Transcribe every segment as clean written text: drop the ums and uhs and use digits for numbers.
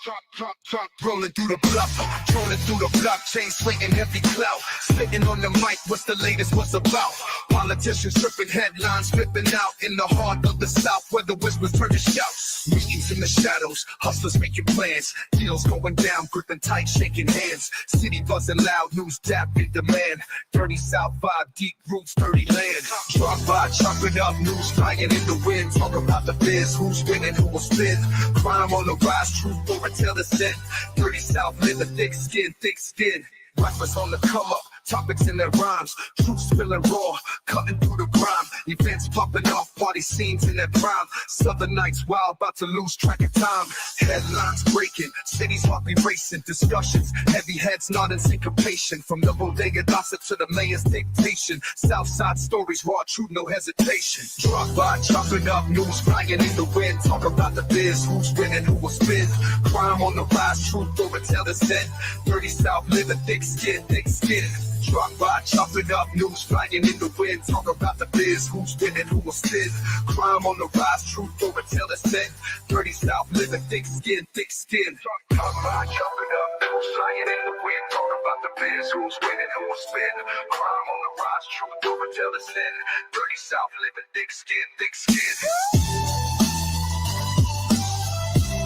Truck rolling through the bluff, trolling through the blockchain, slinging heavy clout. Spitting on the mic, what's the latest, what's about? Politicians tripping headlines, flipping out in the heart of the South, where the whispers turn to shouts. Meetings in the shadows, hustlers making plans, deals going down, gripping tight, shaking hands. City buzzing loud, news dap in demand. Dirty South vibe, deep roots, dirty land. Drop by, chop it up, news flying in the wind. Talk about the biz, who's winning, who will spin. Crime on the rise, truth over tell the sin. Dirty South, live a thick skin, thick skin. Rappers on the come up, topics in their rhymes. Truth spilling raw, cutting through the grime. Events popping off, party scenes in their prime. Southern nights wild, about to lose track of time. Headlines breaking, cities heartbeat racing. Discussions, heavy heads nodding syncopation. From the bodega gossip to the mayor's dictation. Southside stories, raw truth, no hesitation. Drop by, chop it up, news flying in the wind. Talk about the biz, who's winning, who will spin. Crime on the rise, truth over tell the sin. Dirty South, live a thick skin, thick skin. Drop by, chop it up, news flying in the wind. Talk about the biz, who's winning, who will spin. Crime on the rise, truth over tell the sin. Dirty South, live a thick skin, thick skin. Drop by, chop it up, news flying in the wind. Talk about the biz, who's winning, who will spin. Crime on the rise, truth over tell the sin. Dirty South, live a thick skin, thick skin.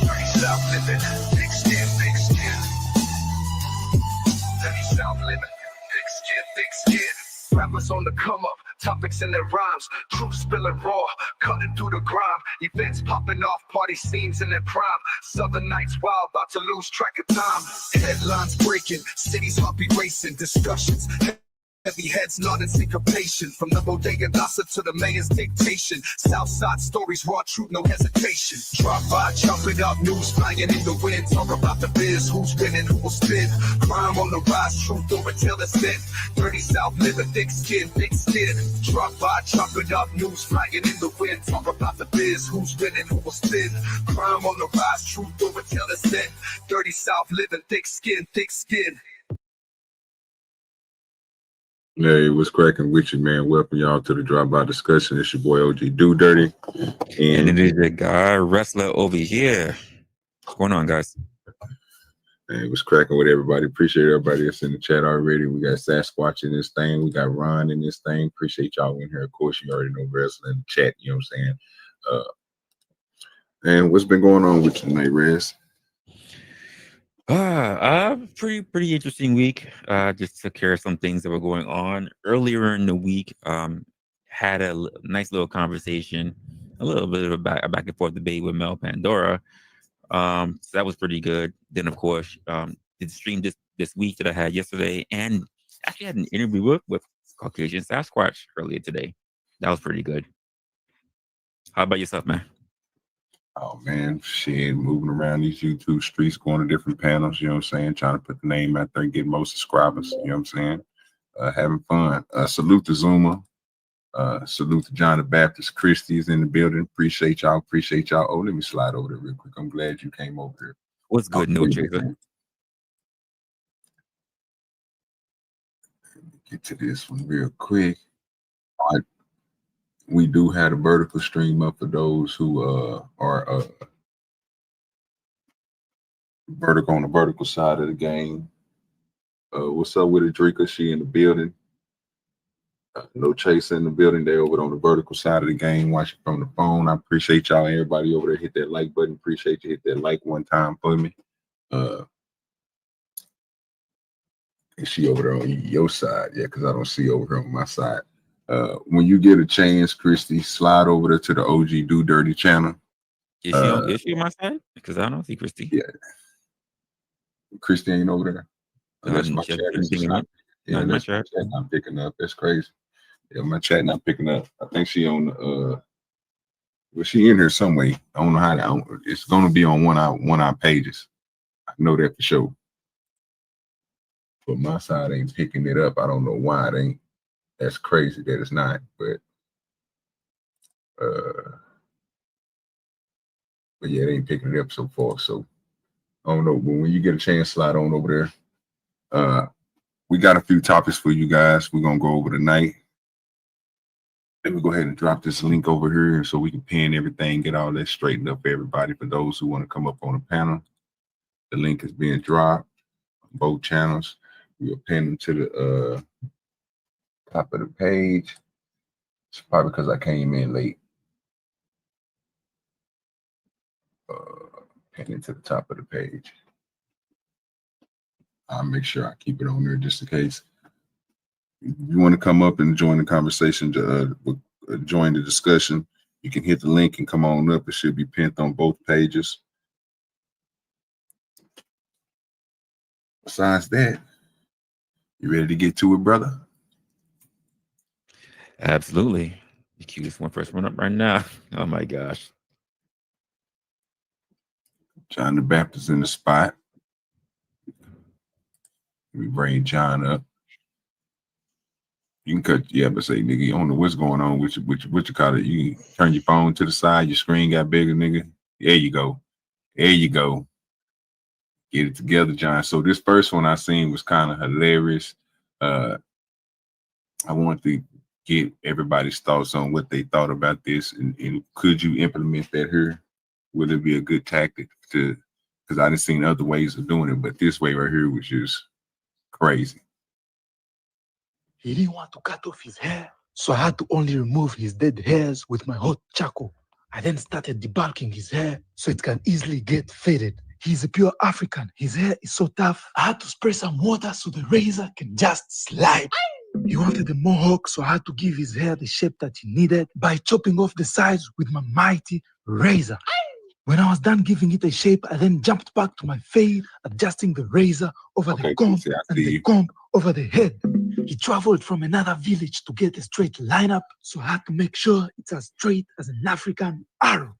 Dirty South, live a thick skin, thick skin. Dirty South, live a thick skin, thick skin. Rappers on the come up, topics in their rhymes. Truth spilling raw, cutting through the grime. Events popping off, party scenes in their prime. Southern nights wild, about to lose track of time. Headlines breaking, cities heartbeat racing. Discussions, heavy heads nodding syncopation. From the bodega gossip to the mayor's dictation. Southside stories, raw truth, no hesitation. Drop by, chop it up, news flying in the wind. Talk about the biz, who's winning, who will spin. Crime on the rise, truth over tell the sin. Dirty South, live a thick skin, thick skin. Drop by, chop it up, news flying in the wind. Talk about the biz, who's winning, who will spin. Crime on the rise, truth over tell the sin. Dirty South, live a thick skin, thick skin. Hey, what's cracking with you, man? Welcome y'all to the Drop By Discussion. It's your boy OGDoDirty. And it is the guy, Wrestler over here. What's going on, guys? Hey, what's cracking with everybody? Appreciate everybody that's in the chat already. We got Sasquatch in this thing. We got Ron in this thing. Appreciate y'all in here. Of course, you already know Wrestler in the chat. You know what I'm saying? And what's been going on with you tonight, Rez? Pretty interesting week. Just took care of some things that were going on earlier in the week. Had a nice little conversation, a little bit of a back and forth debate with Mel Pandora. So that was pretty good. Then of course, did stream this week that I had yesterday, and actually had an interview with Caucasian Sasquatch earlier today. That was pretty good. How about yourself, man? Oh man, shit, moving around these YouTube streets, going to different panels, you know what I'm saying? Trying to put the name out there and get more subscribers, you know what I'm saying? Having fun. Salute to Zuma. Salute to John the Baptist. Christie's in the building. Appreciate y'all. Oh, let me slide over there real quick. I'm glad you came over here. What's good, no chaser? Get to this one real quick. All right. We do have a vertical stream up for those who are vertical on the vertical side of the game. What's up with Adrika? She in the building. No Chase in the building. They over on the vertical side of the game, watching from the phone. I appreciate y'all. Everybody over there, hit that like button. Appreciate you. Hit that like one time for me. And she over there on your side, yeah, because I don't see over here on my side. When you get a chance, Christy, slide over there to the OGDoDirty channel. Is she on my side? Because I don't see Christy. Yeah. Christy ain't over there. Unless my chat is not. Yeah, unless my chat not picking up. That's crazy. Yeah, my chat not picking up. I think she on well, she in here some way. I don't know how to. It's gonna be on one of our pages. I know that for sure. But my side ain't picking it up. I don't know why it ain't. That's crazy that it's not, but yeah, it ain't picking it up so far. So I don't know. But when you get a chance, slide on over there. We got a few topics for you guys. We're gonna go over tonight. Let me go ahead and drop this link over here so we can pin everything, get all that straightened up for everybody. For those who want to come up on the panel, The link is being dropped on both channels. We'll pin them to the top of the page. It's probably because I came in late. Pin it to the top of the page. I'll make sure I keep it on there just in case. If you want to come up and join the conversation, join the discussion, you can hit the link and come on up. It should be pinned on both pages. Besides that, you ready to get to it, brother? Absolutely. The cutest one first one up right now. Oh my gosh. John the Baptist in the spot. We bring John up. You can cut, but say, nigga, you don't know what's going on with you call it. You turn your phone to the side, your screen got bigger, nigga. There you go. There you go. Get it together, John. So this first one I seen was kind of hilarious. I want to get everybody's thoughts on what they thought about this, and could you implement that here? Would it be a good tactic to? Because I didn't seen other ways of doing it, but this way right here was just crazy. He didn't want to cut off his hair, so I had to only remove his dead hairs with my hot charcoal. I then started debulking his hair so it can easily get faded. He's a pure African. His hair is so tough, I had to spray some water so the razor can just slide. He wanted a mohawk, so I had to give his hair the shape that he needed by chopping off the sides with my mighty razor. When I was done giving it a shape, I then jumped back to my fade, adjusting the razor over the comb and the comb over the head. He traveled from another village to get a straight lineup, so I had to make sure it's as straight as an African arrow.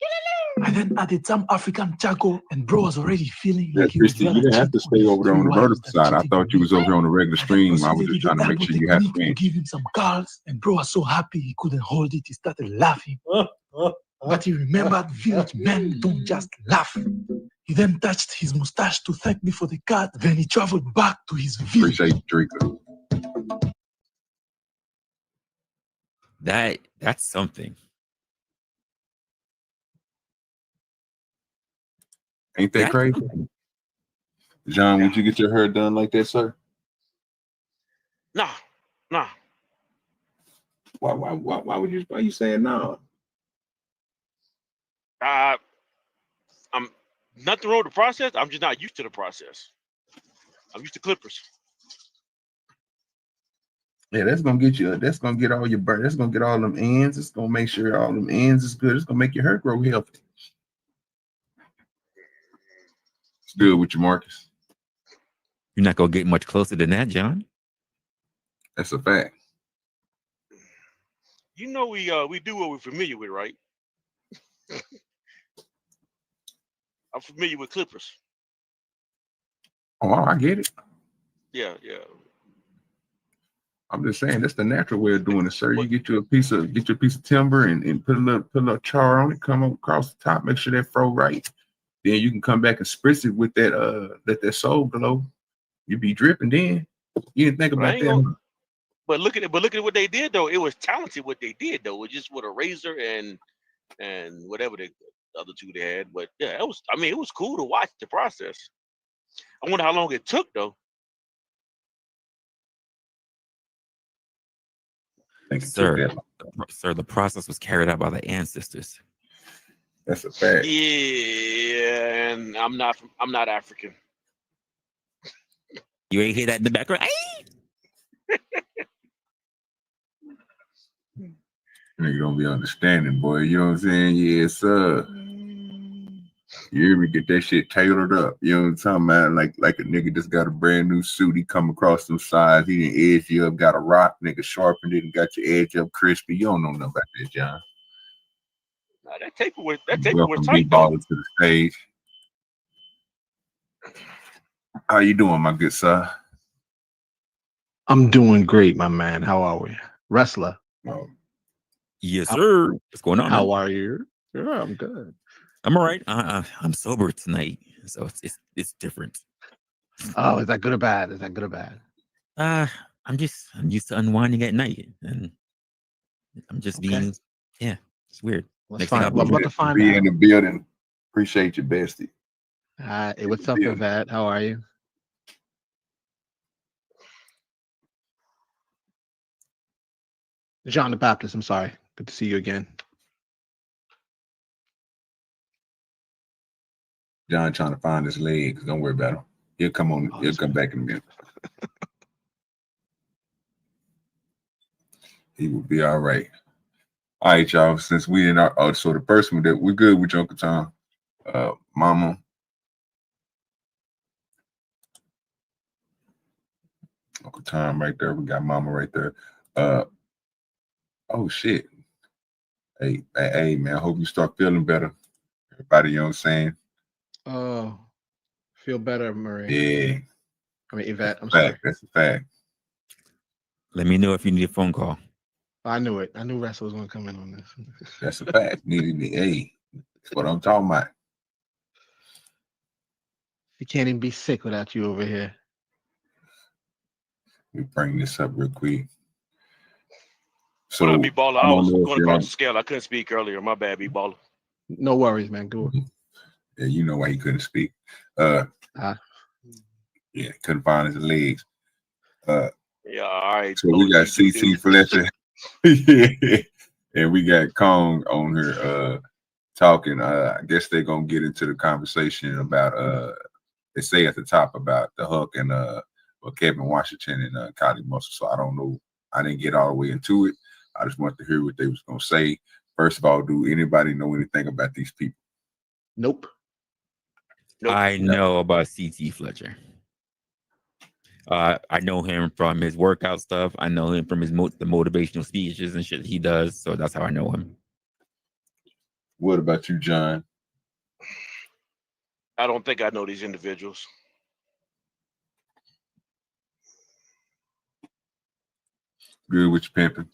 I then added some African charcoal, and bro was already feeling like he was you didn't have to stay over there on the vertical side. I thought you was over here on the regular stream. I was just trying to make sure you had to give him some curls, and bro was so happy he couldn't hold it. He started laughing. But he remembered village men don't just laugh. He then touched his mustache to thank me for the cut. Then he traveled back to his village. Appreciate you, Draco. That's something. Ain't that crazy? John, would you get your hair done like that, sir? Nah. Why you saying no? I'm nothing wrong with the process. I'm just not used to the process. I'm used to clippers. Yeah, that's gonna get you. That's gonna get all your burn. That's gonna get all them ends. It's gonna make sure all them ends is good. It's gonna make your hair grow healthy. It's good with you, Marcus. You're not gonna get much closer than that, John. That's a fact. You know we do what we're familiar with, right? I'm familiar with clippers. Oh, I get it. Yeah. I'm just saying that's the natural way of doing it, sir. You get you a piece of timber and put a little char on it, come across the top, make sure that fro right. Then you can come back and spritz it with that let that soul glow. You be dripping then. You didn't think about that. But look at what they did though. It was talented what they did though. It was just with a razor and whatever the other two they had. But yeah, it was cool to watch the process. I wonder how long it took though. Sir, the process was carried out by the ancestors. That's a fact. Yeah, and I'm not African. You ain't hear that in the background. Nigga gonna be understanding, boy. You know what I'm saying? Yes, sir. You hear me? Get that shit tailored up. You know what I'm talking about? Like a nigga just got a brand new suit. He come across some sides. He didn't edge you up. Got a rock. Nigga sharpened it and got your edge up crispy. You don't know nothing about that, John. Nah, that taper was tight. To the stage. How you doing, my good sir? I'm doing great, my man. How are we? Resla. Oh. Yes, sir. What's going on? How are you? Yeah, I'm good. I'm all right. I'm sober tonight, so it's different. Oh, is that good or bad? I'm used to unwinding at night, and I'm just being it's weird. Let's find. We're about to find be out. in the building. Appreciate you, bestie. Hey, what's up, Yeah. Yvette? How are you? John the Baptist, I'm sorry. Good to see you again. John trying to find his legs. Don't worry about him. He'll come on. Oh, He'll that's come right. back in a minute. He will be all right. All right, y'all. Since we in our so the first one that we're good with Uncle Tom, Mama. Uncle Tom right there. We got Mama right there. Oh shit. Hey, man. I hope you start feeling better. Everybody, you know what I'm saying? Oh, feel better, Marie. Yeah. I mean, Yvette, I'm Fact. sorry. That's a fact. Let me know if you need a phone call. I knew it. I knew Russell was going to come in on this. That's a fact. Hey, that's what I'm talking about. You can't even be sick without you over here. We bring this up real quick. What So up, B-Baller? I I don't was know if going y'all. across the scale. I couldn't speak earlier. My bad, B-Baller. No worries, man. Go. Yeah, you know why he couldn't speak. Ah. Yeah, couldn't find his legs. Yeah, all right. So we got CT Fletcher. Yeah. And we got Kong on here talking. I guess they're gonna get into the conversation about they say at the top about the Huck and Kevin Washington and Kylie Muscle. So I don't know. I didn't get all the way into it. I just wanted to hear what they was gonna say. First of all, do anybody know anything about these people? Nope. I know about CT Fletcher. I know him from his workout stuff. I know him from his the motivational speeches and shit he does. So that's how I know him. What about you, John? I don't think I know these individuals. Good with your pimping.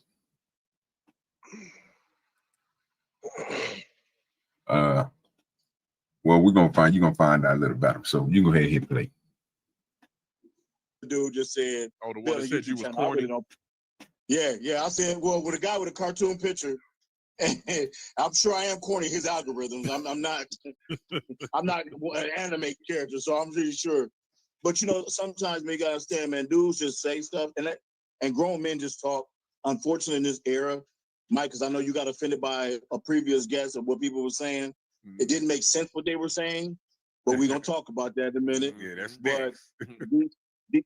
Well, you're gonna find out a little about him. So you go ahead and hit play. Dude just said, "Oh, the one that said you was corny." Really don't. Yeah. I said, well, with a guy with a cartoon picture, I'm sure I am corny. His algorithms. I'm not. I'm not an anime character, so I'm pretty sure. But sometimes man, you gotta understand, man. Dudes just say stuff, and grown men just talk. Unfortunately, in this era, Mike, because I know you got offended by a previous guest of what people were saying. It didn't make sense what they were saying, but we're gonna talk about that in a minute. Yeah, that's but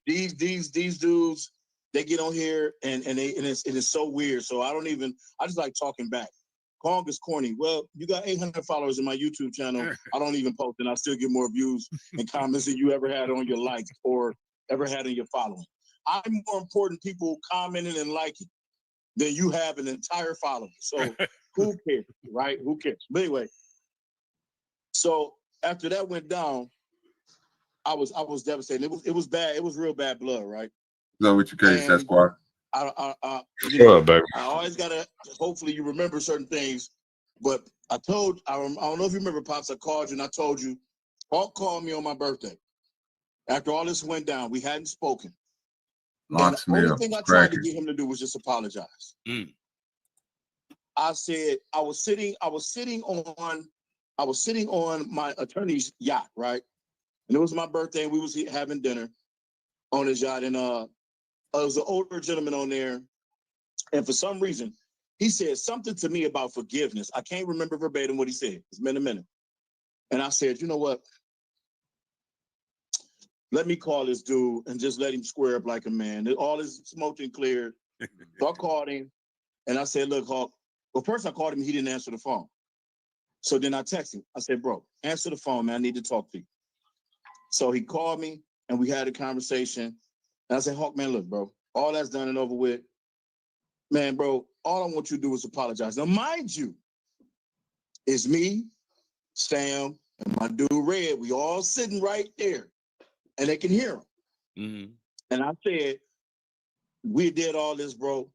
these dudes, they get on here and it's so weird. So I just like talking back. Kong is corny. Well, you got 800 followers in my YouTube channel. I don't even post, and I still get more views and comments than you ever had on your likes or ever had in your following. I'm more important people commenting and liking than you have an entire following. So who cares, right? Who cares? But anyway, so after that went down, I was devastated. It was bad. It was real bad blood, right? So with your case, that's why. I baby? I always gotta. Hopefully, you remember certain things. But I don't know if you remember, Pops. I called you and I told you, Paul called me on my birthday. After all this went down, we hadn't spoken. And the only thing I tried to get him to do was just apologize. I said I was sitting on my attorney's yacht, right? And it was my birthday, and we was having dinner on his yacht, and there was an older gentleman on there, and for some reason, he said something to me about forgiveness. I can't remember verbatim what he said. It's been a minute. And I said, you know what? Let me call this dude and just let him square up like a man. All is smoke and clear. So I called him, and I said, look, Hawk. Well, first I called him, he didn't answer the phone. So then I texted him. I said, bro, answer the phone, man. I need to talk to you. So he called me, and we had a conversation. And I said, Hawk, man, look, bro, all that's done and over with. Man, bro, all I want you to do is apologize. Now, mind you, it's me, Sam, and my dude Red. We all sitting right there, and they can hear him. Mm-hmm. And I said, we did all this, bro.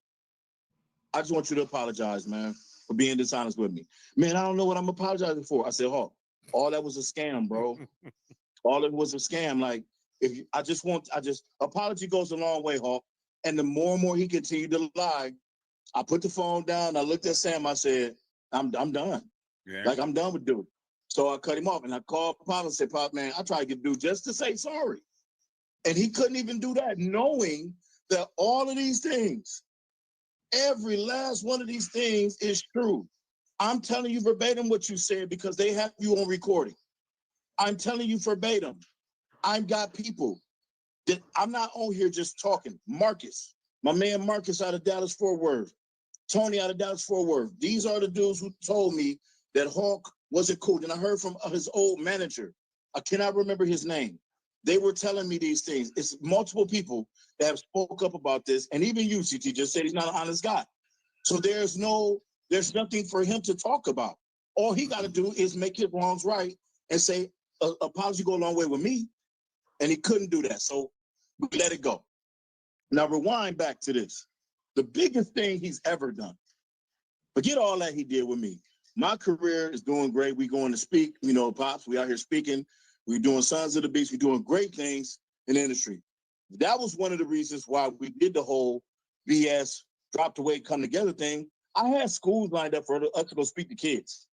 I just want you to apologize, man, for being dishonest with me. Man, I don't know what I'm apologizing for. I said, Hawk, all that was a scam, bro. All it was a scam. Like, apology goes a long way, Hawk. And the more and more he continued to lie, I put the phone down. I looked at Sam. I said, I'm done. Yeah. Like, I'm done with dude. So I cut him off, and I called Pop and said, Pop, man, I tried to get dude just to say sorry. And he couldn't even do that, knowing that all of these things, every last one of these things is true. I'm telling you verbatim what you said because they have you on recording. I'm telling you verbatim. I've got people that I'm not on here just talking. Marcus, my man Marcus out of Dallas-Fort Worth, Tony out of Dallas-Fort Worth. These are the dudes who told me that Hawk wasn't cool. And I heard from his old manager. I cannot remember his name. They were telling me these things. It's multiple people that have spoke up about this. And even you, CT, just said he's not an honest guy. So there's nothing for him to talk about. All he got to do is make his wrongs right and say, apology go a long way with me. And he couldn't do that. So we let it go. Now rewind back to this. The biggest thing he's ever done. Forget all that he did with me. My career is doing great. We going to speak, Pops. We out here speaking. We're doing Sons of the Beast. We're doing great things in the industry. That was one of the reasons why we did the whole BS, drop the weight, come together thing. I had schools lined up for us to go speak to kids.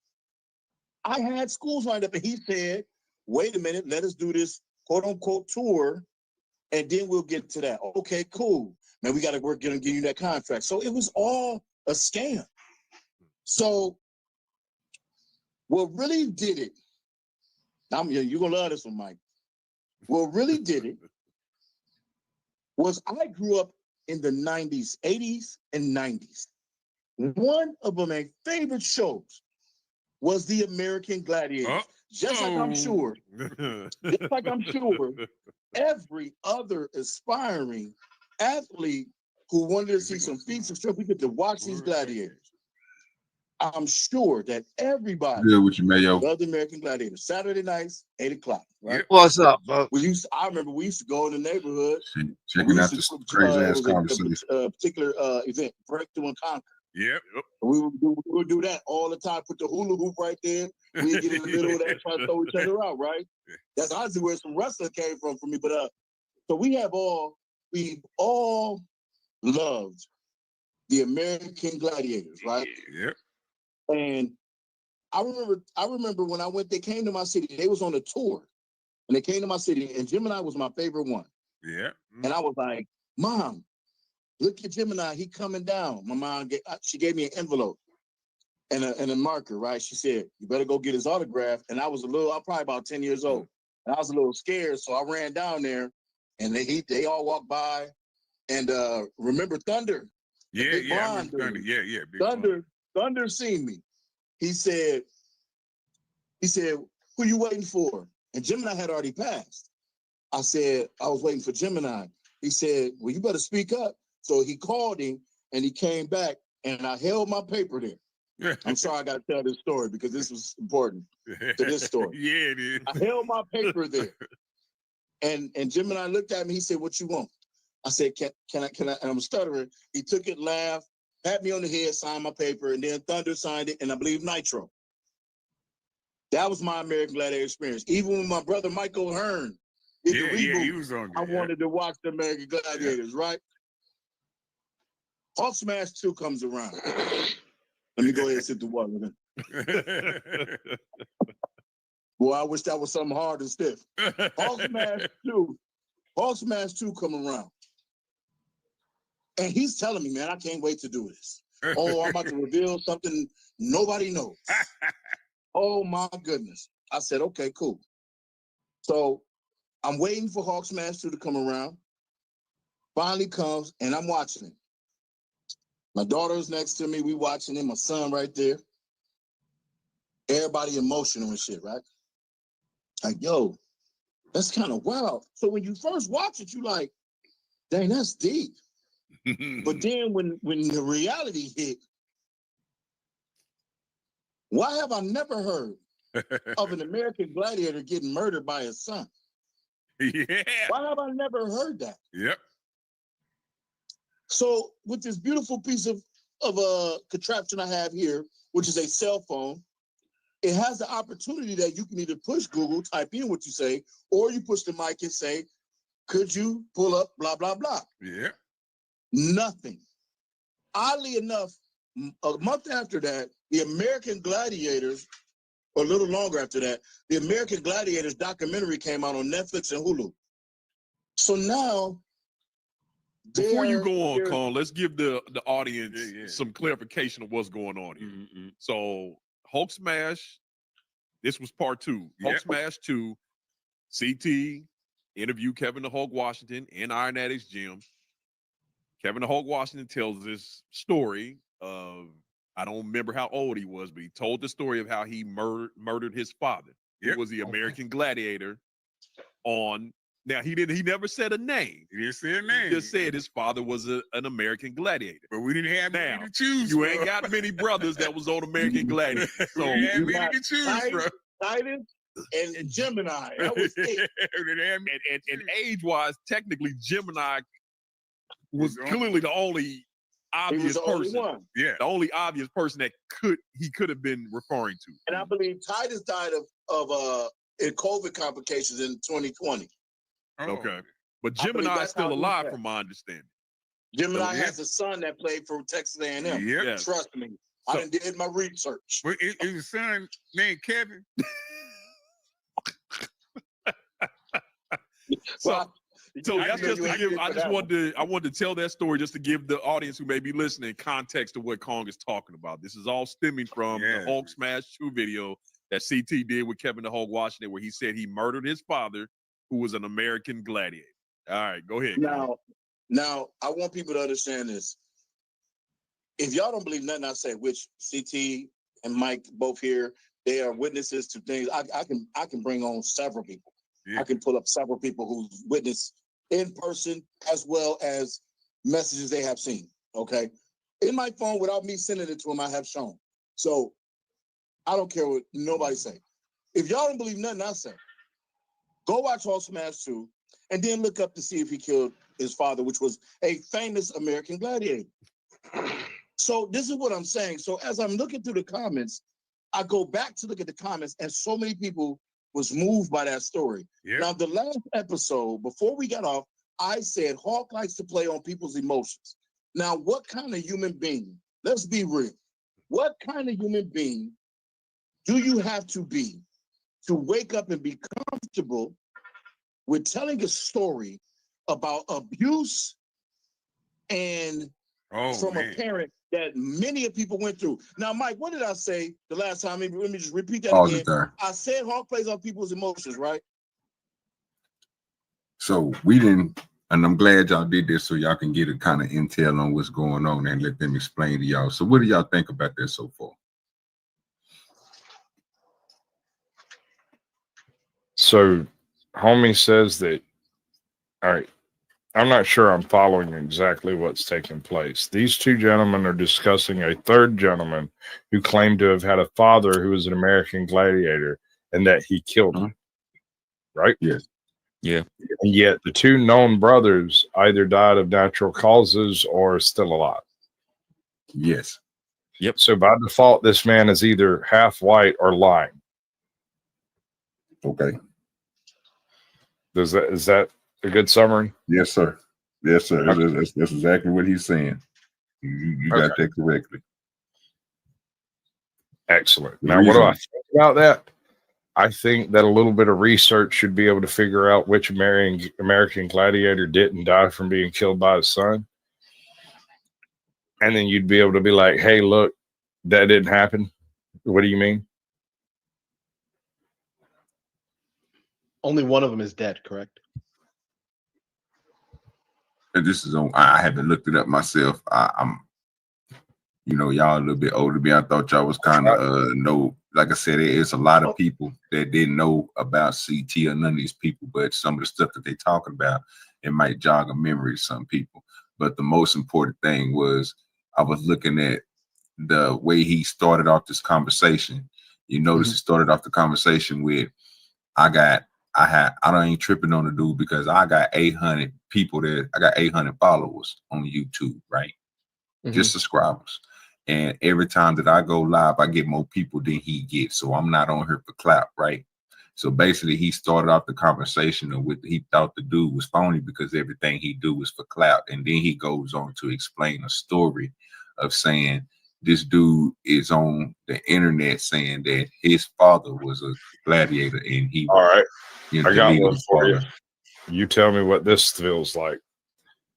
I had schools lined up, and he said, wait a minute, let us do this quote unquote tour, and then we'll get to that. Okay, cool. Man, we got to work on getting you that contract. So it was all a scam. So what really did it, you're going to love this one, Mike. What really did it was I grew up in the 90s, 80s, and 90s. One of my favorite shows was The American Gladiators. Just like I'm sure every other aspiring athlete who wanted to see some feats of strength, we get to watch these gladiators. I'm sure that everybody Good with you, Mayo. loved The American Gladiators. Saturday nights, 8 o'clock. Right? What's up, bro? I remember we used to go in the neighborhood. Checking out this crazy ass conversation. A particular event, Breakthrough and Conquer. Yep. We would do that all the time. Put the hula hoop right there. We get in the middle of that, try to throw each other out, right? That's honestly where some wrestling came from for me. But so we've all loved The American Gladiators, right? Yep. And I remember when they came to my city. They was on a tour, and they came to my city, and Gemini was my favorite one. Yeah. And I was like, Mom, look at Gemini, he coming down. My mom, she gave me an envelope and a marker, right? She said, you better go get his autograph. And I'm probably about 10 years old. And I was a little scared, so I ran down there, and they all walked by. And remember Thunder? Yeah, I remember Thunder. Yeah, big Thunder seen me. He said, who you waiting for? And Gemini had already passed. I said, I was waiting for Gemini. He said, well, you better speak up. So he called him, and he came back, and I held my paper there. I'm sorry I got to tell this story because this was important to this story. Yeah, it is. I held my paper there. And Gemini looked at me. He said, what you want? I said, can I? And I'm stuttering. He took it, laughed, pat me on the head, signed my paper, and then Thunder signed it, and I believe Nitro. That was my American Gladiator experience. Even when my brother Michael Hearn did the reboot, he was on there. I wanted to watch the American Gladiators, right? Hulk Smash 2 comes around. Let me go ahead and sit the water with him. Boy, I wish that was something hard and stiff. Hulk Smash 2 come around. And he's telling me, man, I can't wait to do this. Oh, I'm about to reveal something nobody knows. Oh, my goodness. I said, okay, cool. So I'm waiting for Hulk Smash 2 to come around. Finally comes, and I'm watching it. My daughter's next to me. We watching it. My son right there. Everybody emotional and shit, right? Like, yo, that's kind of wild. So when you first watch it, you like, dang, that's deep. But then when the reality hit, why have I never heard of an American gladiator getting murdered by his son? Yeah. Why have I never heard that? Yep. So with this beautiful piece of a contraption I have here, which is a cell phone, it has the opportunity that you can either push Google, type in what you say, or you push the mic and say, could you pull up blah, blah, blah? Yeah. Nothing. Oddly enough, a month after that, the American Gladiators or a little longer after that, the American Gladiators documentary came out on Netflix and Hulu. So now, before you go on, Con, let's give the audience some clarification of what's going on here. Mm-hmm. So, Hulk Smash, this was part 2. Hulk Smash 2, CT interview Kevin the Hulk Washington in Iron Addicts Gym. Kevin the Hulk Washington tells this story of, I don't remember how old he was, but he told the story of how he murdered his father. He was the American Gladiator on. Now, he never said a name. He didn't say a name. He just said his father was an American Gladiator. But we didn't have many to choose You from. ain't got many brothers that was on American Gladiator. We So didn't have many to choose from. Titus and Gemini. That was it. and age-wise, technically, Gemini was clearly the only obvious person. Yeah, the only obvious person that he could have been referring to. And I believe Titus died of COVID complications in 2020. Okay, but Gemini is still alive, from my understanding. Gemini has a son that played for Texas A&M. Yep. Trust me, I did my research. But is his son named Kevin? So that's just to give. I wanted to tell that story just to give the audience who may be listening context to what Kong is talking about. This is all stemming from the Hulk Smash 2 video that CT did with Kevin the Hulk Washington, where he said he murdered his father, who was an American gladiator. All right, go ahead. Now, I want people to understand this. If y'all don't believe nothing I say, which CT and Mike both here, they are witnesses to things. I can bring on several people. I can pull up several people who witnessed in person as well as messages they have seen. Okay, in my phone, without me sending it to them, I have shown. So I don't care what nobody say. If y'all don't believe nothing I say, go watch Hulk Smash 2 and then look up to see if he killed his father, which was a famous American gladiator. So this is what I'm saying. So as I'm looking through the comments, I go back to look at the comments, and so many people was moved by that story. Now, the last episode, before we got off, I said Hulk likes to play on people's emotions. Now, what kind of human being, let's be real, what kind of human being do you have to be to wake up and be comfortable with telling a story about abuse and from a parent that many people went through? Now, Mike, what did I say the last time? Let me just repeat that again. I said Hulk plays on people's emotions, right? So we didn't, and I'm glad y'all did this so y'all can get a kind of intel on what's going on and let them explain to y'all. So what do y'all think about this so far? So homie says that, all right, I'm not sure I'm following exactly what's taking place. These two gentlemen are discussing a third gentleman who claimed to have had a father who was an American gladiator and that he killed him. Right? Yes. Yeah. And yet the two known brothers either died of natural causes or are still alive. Yes. Yep. So by default, this man is either half white or lying. Okay. Is that a good summary? Yes, sir. Yes, sir. Okay. That's exactly what he's saying. You got that correctly. Excellent. Now, what do I think about that? I think that a little bit of research should be able to figure out which American gladiator didn't die from being killed by his son. And then you'd be able to be like, hey, look, that didn't happen. What do you mean? Only one of them is dead, correct? And this is on, I haven't looked it up myself. I'm, y'all a little bit older than me. I thought y'all was kind of know. Like I said, it's a lot of people that didn't know about CT or none of these people, but some of the stuff that they talking about, it might jog a memory to some people. But the most important thing was I was looking at the way he started off this conversation. You notice he started off the conversation with, I ain't tripping on the dude because I got 800 people I got 800 followers on YouTube, right? Just subscribers. And every time that I go live, I get more people than he gets. So I'm not on here for clout, right? So basically he started off the conversation of what he thought the dude was phony because everything he do was for clout. And then he goes on to explain a story of saying this dude is on the internet saying that his father was a gladiator and he All right. you know, I got deleted one his for you. father. You tell me what this feels like.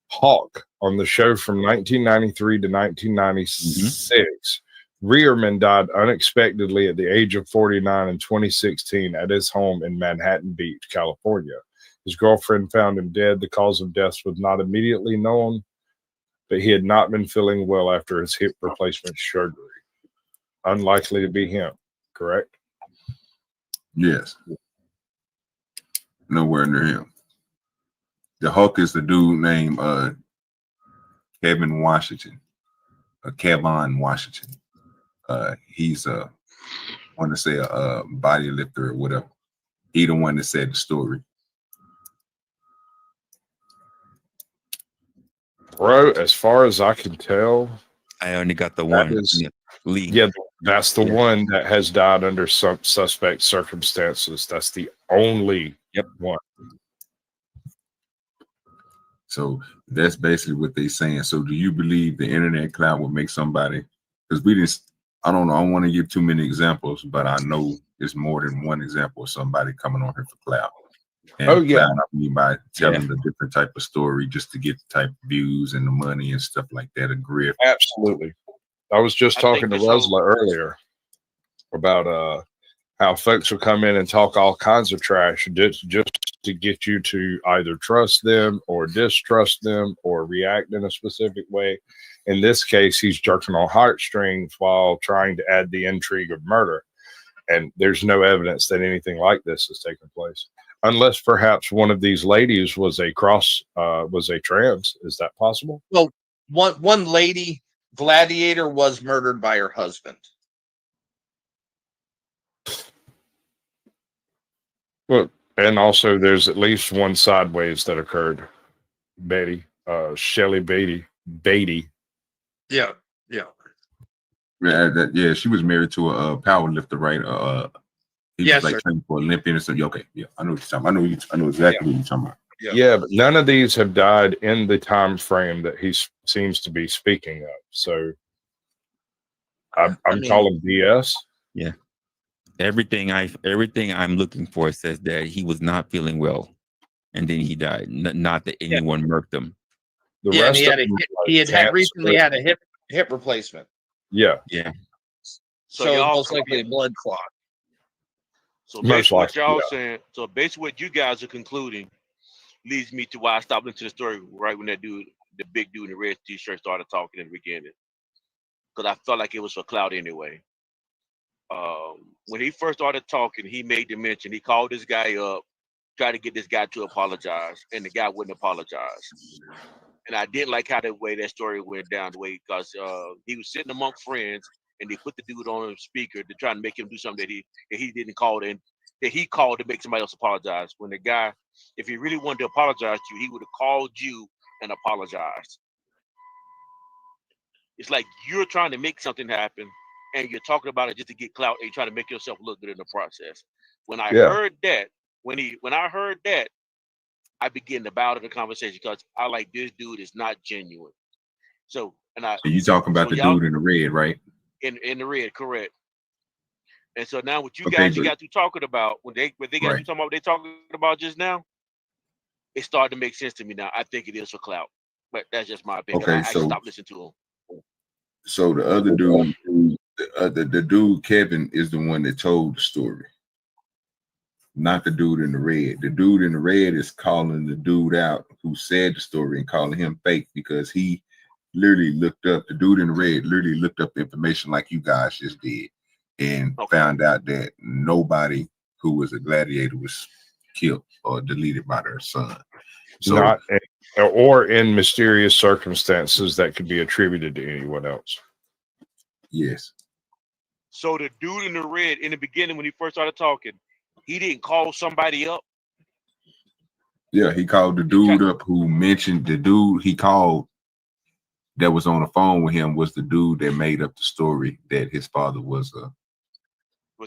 Hawk on the show from 1993 to 1996. Rearman died unexpectedly at the age of 49 in 2016 at his home in Manhattan Beach, California. His girlfriend found him dead. The cause of death was not immediately known, but he had not been feeling well after his hip replacement surgery. Unlikely to be him, correct? Yes. Nowhere near him. The Hulk is the dude named Kevin Washington. Kevon Washington. He's want to say a body lifter or whatever. He the one that said the story. Bro, as far as I can tell, I only got the one. is- Lee. yeah, that's the Yeah. one that has died under some suspect circumstances. That's the only one. So that's basically what they're saying. So do you believe the internet cloud will make somebody? Because we didn't. I don't know. I don't want to give too many examples, but I know it's more than one example of somebody coming on here for cloud. And Oh, yeah. cloud, I mean by telling the different type of story just to get the type of views and the money and stuff like that. A grift. Absolutely. I was just talking to Resla earlier about how folks will come in and talk all kinds of trash just to get you to either trust them or distrust them or react in a specific way. In this case, he's jerking on heartstrings while trying to add the intrigue of murder. And there's no evidence that anything like this has taken place. Unless perhaps one of these ladies was a trans. Is that possible? Well, one lady gladiator was murdered by her husband. Well, and also there's at least one sideways that occurred. Shelley Beatty. Yeah. Yeah, she was married to a power lifter, right? He Yes, was like sir. training for Olympian or something. Okay, yeah, I know what you're talking about. I know exactly what you're talking about. Yeah, but none of these have died in the time frame that he seems to be speaking of. So I'm calling BS. Yeah. Everything I'm looking for says that he was not feeling well, and then he died. Not that anyone murked him. The Yeah, and rest he of had them, he had cancer. recently had a hip replacement. Yeah. So y'all- most likely a blood clot. So Most basically what likely, y'all yeah. saying, so basically what you guys are concluding leads me to why I stopped into the story right when that dude, the big dude in the red t-shirt started talking in the beginning. Because I felt like it was for clout anyway. When he first started talking, he made the mention, he called this guy up, tried to get this guy to apologize, and the guy wouldn't apologize. And I didn't like how the way that story went down the way, because he was sitting among friends and they put the dude on a speaker to try and make him do something that he didn't call in, that he called to make somebody else apologize. When the guy, if he really wanted to apologize to you, he would have called you and apologized. It's like you're trying to make something happen and you're talking about it just to get clout and you're trying to make yourself look good in the process. When I heard that, when I heard that, I began to bow to the conversation because I like this dude is not genuine. So You talking about the dude in the red, right? In the red, correct. And so now what you Okay, guys but- got to talking about when they got to talking about what they talking about just now, it started to make sense to me now. I think it is for clout, but that's just my opinion. Okay, I so- stopped listening to him. So the other dude, the dude Kevin is the one that told the story, not the dude in the red. The dude in the red is calling the dude out who said the story and calling him fake because he literally looked up, the dude in the red literally looked up information like you guys just did and found out that nobody who was a gladiator was killed or deleted by their son. So or in mysterious circumstances that could be attributed to anyone else. Yes. So the dude in the red in the beginning when he first started talking, he didn't call somebody up. Yeah, he called the dude up who mentioned the dude he called that was on the phone with him was the dude that made up the story that his father was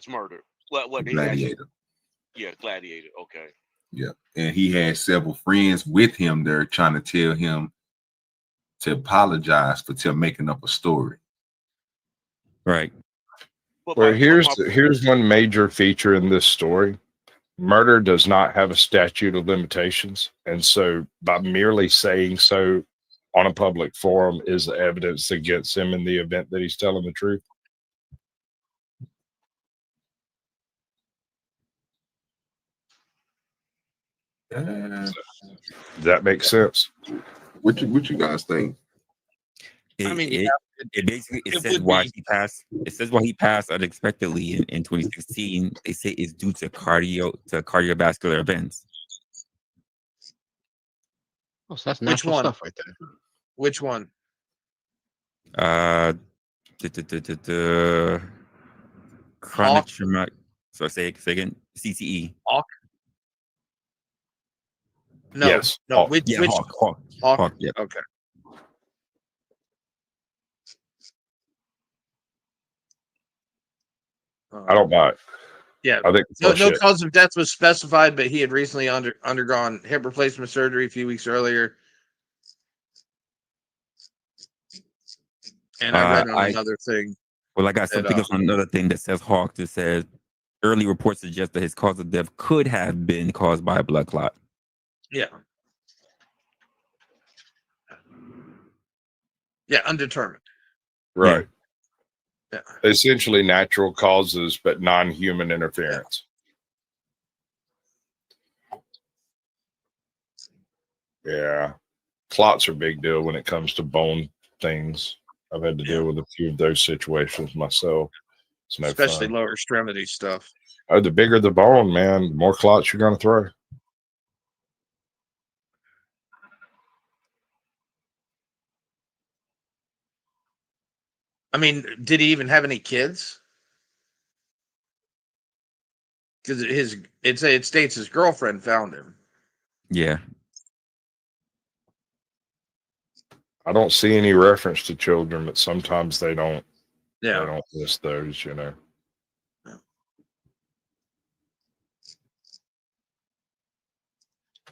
murdered. What a they gladiator. Yeah, gladiator. Okay. Yeah, and he had several friends with him there trying to tell him to apologize for making up a story. Right. But Well, my here's one major feature in this story. Murder does not have a statute of limitations, and so by merely saying so on a public forum is evidence against him in the event that he's telling the truth. Does that make sense? What you guys think? It, mean, it, yeah, it basically it says would why be. he passed. It says why he passed unexpectedly in 2016. They say it's due to cardiovascular events. Oh, so that's Which natural one? stuff right there. Which one? The chronic traumatic. So say again. CTE. Hawk? No, Yes. no. Hawk. Which Hawk. Hawk? Yeah. Okay. I don't buy it. Yeah. I think it's No bullshit. cause of death was specified, but he had recently undergone hip replacement surgery a few weeks earlier. And I read on another thing. Well, I got something else on another thing that says Hawk. That says early reports suggest that his cause of death could have been caused by a blood clot. Yeah. Yeah, undetermined. Right. Yeah. Essentially natural causes, but non-human interference. Yeah. Clots are a big deal when it comes to bone things. I've had to deal with a few of those situations myself. It's no Especially fun. lower extremity stuff. Oh, the bigger the bone, man, the more clots you're going to throw. I mean, did he even have any kids? Because it states his girlfriend found him. Yeah. I don't see any reference to children, but sometimes they don't. Yeah. They don't list those, you know.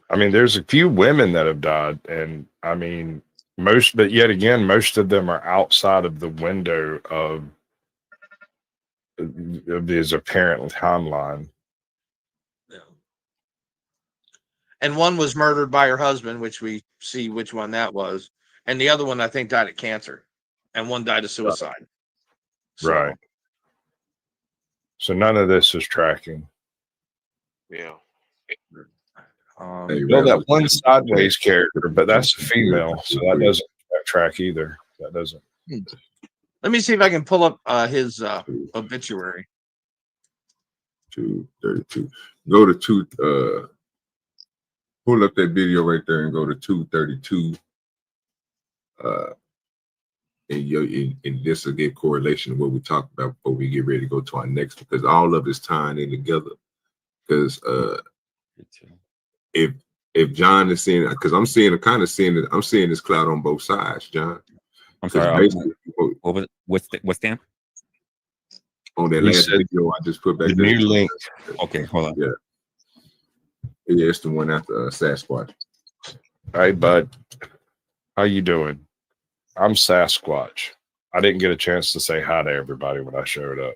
I mean, there's a few women that have died, and I mean, but yet again, most of them are outside of the window of his apparent timeline. Yeah. And one was murdered by her husband, which we see which one that was. And the other one, I think, died of cancer. And one died of suicide. So, Right. So none of this is tracking. Yeah. Well, that one sideways character, but that's a female, so that doesn't track either. That doesn't. Let me see if I can pull up his obituary. 232. Go to pull up that video right there and go to 232. And this will get correlation to what we talked about before we get ready to go to our next, because all of it's tying in together. Because if John is seeing, because I'm seeing this cloud on both sides, John. I'm sorry. What's stamp? On that last video I just put back the there. new link. Okay, hold on. Yeah, it's the one after Sasquatch. Hey, bud, how you doing? I'm Sasquatch. I didn't get a chance to say hi to everybody when I showed up.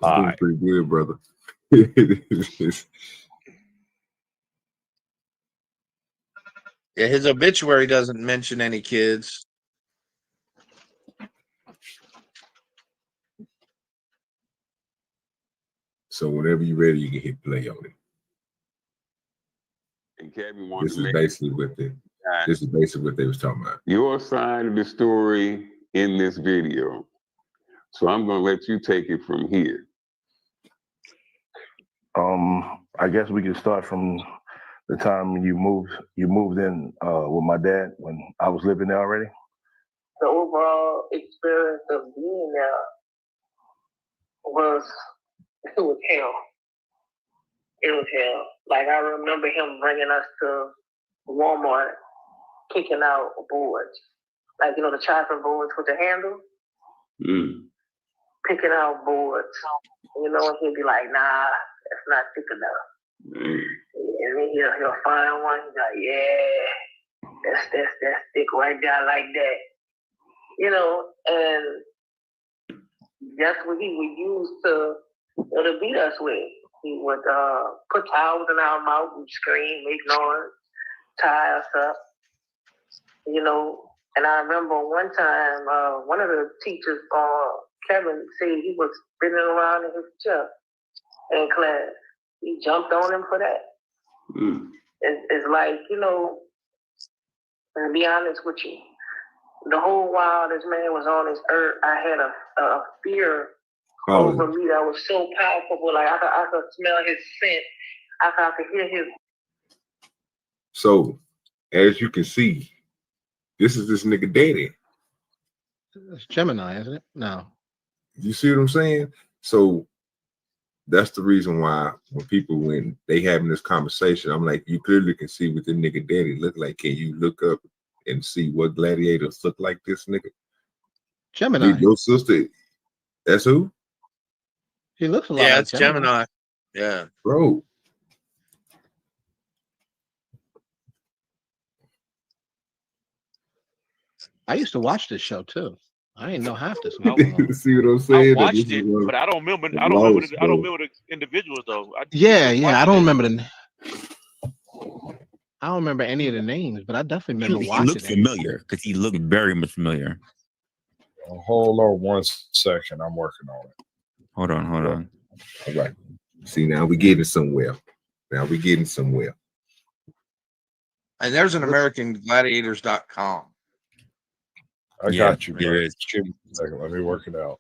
Hi. Pretty good, brother. Yeah, his obituary doesn't mention any kids. So whenever you're ready, you can hit play on it. And Kevin This is basically what they was talking about. Your side of the story in this video. So I'm gonna let you take it from here. I guess we can start from the time when you moved in with my dad when I was living there already. The overall experience of being there was hell. It was hell. Like, I remember him bringing us to Walmart, kicking out boards. Like, the chopping boards with the handle. Picking out boards. And he'd be like, nah, that's not thick enough. And then he'll find one. He's like, yeah, that's thick right there, like that. you know, and that's what he would use to beat us with. He would put towels in our mouth and scream, make noise, tie us up, you know. And I remember one time, one of the teachers, Kevin, said he was spinning around in his chair in class. He jumped on him for that. It's like, you know, to be honest with you, the whole while this man was on this earth, I had a fear over me that was so powerful. Like I could smell his scent. I could hear his. So, as you can see, this is this nigga daddy. It's Gemini, isn't it? No. You see what I'm saying? So that's the reason why when they having this conversation, I'm like, you clearly can see what the nigga daddy look like. Can you look up and see what gladiators look like this nigga? Gemini. Your sister, that's who? He looks a lot Yeah, like it's Gemini. Yeah. Bro. I used to watch this show too. I didn't know half this movie. See what I'm saying? I watched it, but I don't remember. I don't remember the individuals though. I don't remember I don't remember any of the names, but I definitely remember watching He looked familiar because he looked very much familiar. Hold on 1 second. I'm working on it. Hold on. All right. See, now we getting somewhere. And there's an AmericanGladiators.com. I got you. There is. Give me a second. Let me work it out.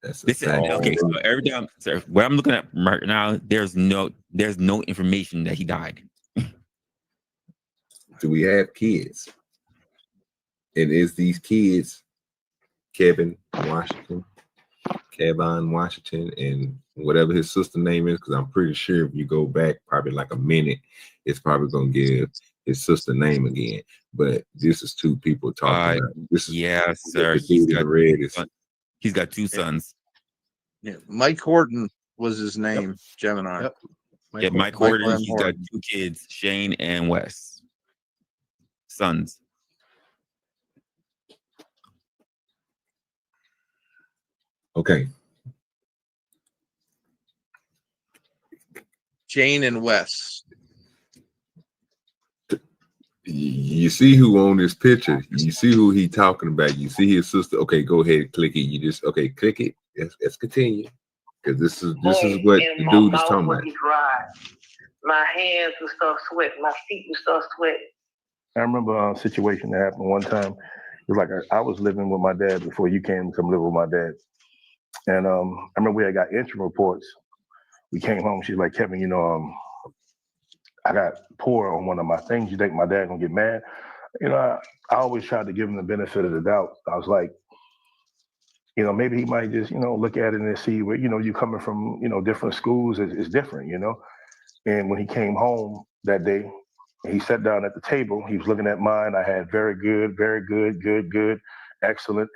That's okay. So every time, what I'm looking at right now, there's no information that he died. Do we have kids? And is these kids Kevin Washington, and whatever his sister name is? Because I'm pretty sure if you go back probably like a minute, it's probably gonna give his sister name again. But this is two people talking about. This is sir. He's got two sons. Yeah, Mike Horton was his name. Gemini. Yep. Mike Horton. He's got two kids, Shane and Wes. Sons. Okay. Jane and Wes. You see who on this picture? You see who he talking about? You see his sister? Okay, go ahead, click it. You just click it. Let's continue because this is what the dude is talking about. My hands would start sweating. My feet would start sweating. I remember a situation that happened one time. It was like I was living with my dad before you came to come live with my dad. And I remember we had got interim reports. We came home. She's like, Kevin, I got poor on one of my things. You think my dad gonna get mad? I always tried to give him the benefit of the doubt. I was like, maybe he might just, look at it and see where, you coming from, different schools is different, And when he came home that day, he sat down at the table. He was looking at mine. I had very good, good, excellent.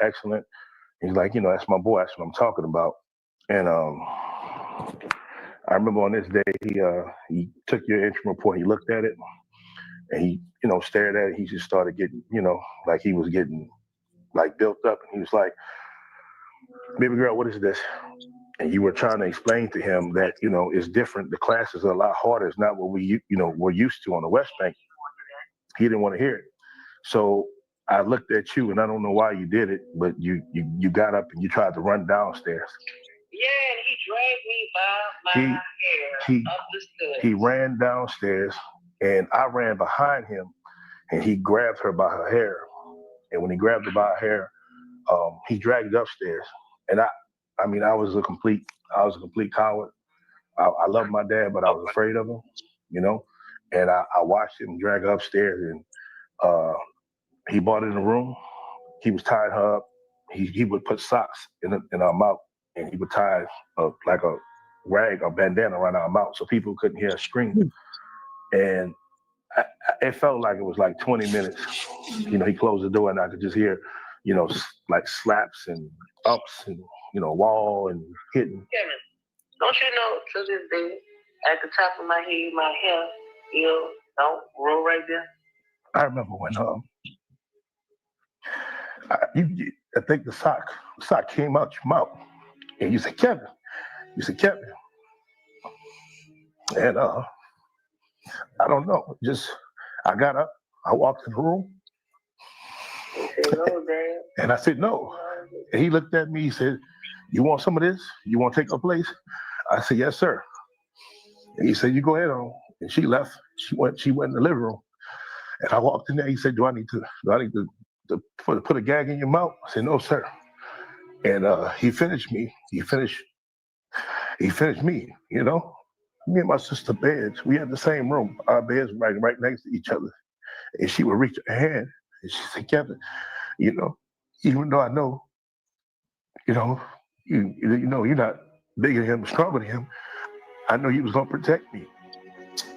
He's like, that's my boy. That's what I'm talking about. And I remember on this day, he took your interim report. He looked at it, and he, stared at it. He just started getting, like he was getting, like built up. And he was like, "Baby girl, what is this?" And you were trying to explain to him that, it's different. The classes are a lot harder. It's not what we're used to on the West Bank. He didn't want to hear it. So I looked at you, and I don't know why you did it, but you got up and you tried to run downstairs. Yeah, and he dragged me by my hair. He ran downstairs, and I ran behind him, and he grabbed her by her hair. And when he grabbed her by her hair, he dragged her upstairs. And I was a complete coward. I loved my dad, but I was afraid of him, And I watched him drag her upstairs, and he brought her in the room. He was tying her up. He would put socks in her mouth, and he would tie like a rag or bandana around our mouth so people couldn't hear us scream. And it felt like it was like 20 minutes. He closed the door, and I could just hear, like slaps and ups and, wall and hitting. Kevin, don't you know, to this day, at the top of my head, my hair, don't roll right there. I remember when I think the sock came out your mouth, and you said, Kevin. You said, Kevin. And I don't know. I got up. I walked in the room. And I said, no. And he looked at me. He said, you want some of this? You want to take a place? I said, yes, sir. And he said, you go ahead on. And she left. She went in the living room. And I walked in there. He said, do I need to put a gag in your mouth? I said, no, sir. And he finished me. He finished me, you know. Me and my sister beds, we had the same room. Our beds were right next to each other. And she would reach her hand and she said, Kevin, you know, even though I know, you know, you're not bigger than him, stronger than him, I know you was gonna protect me.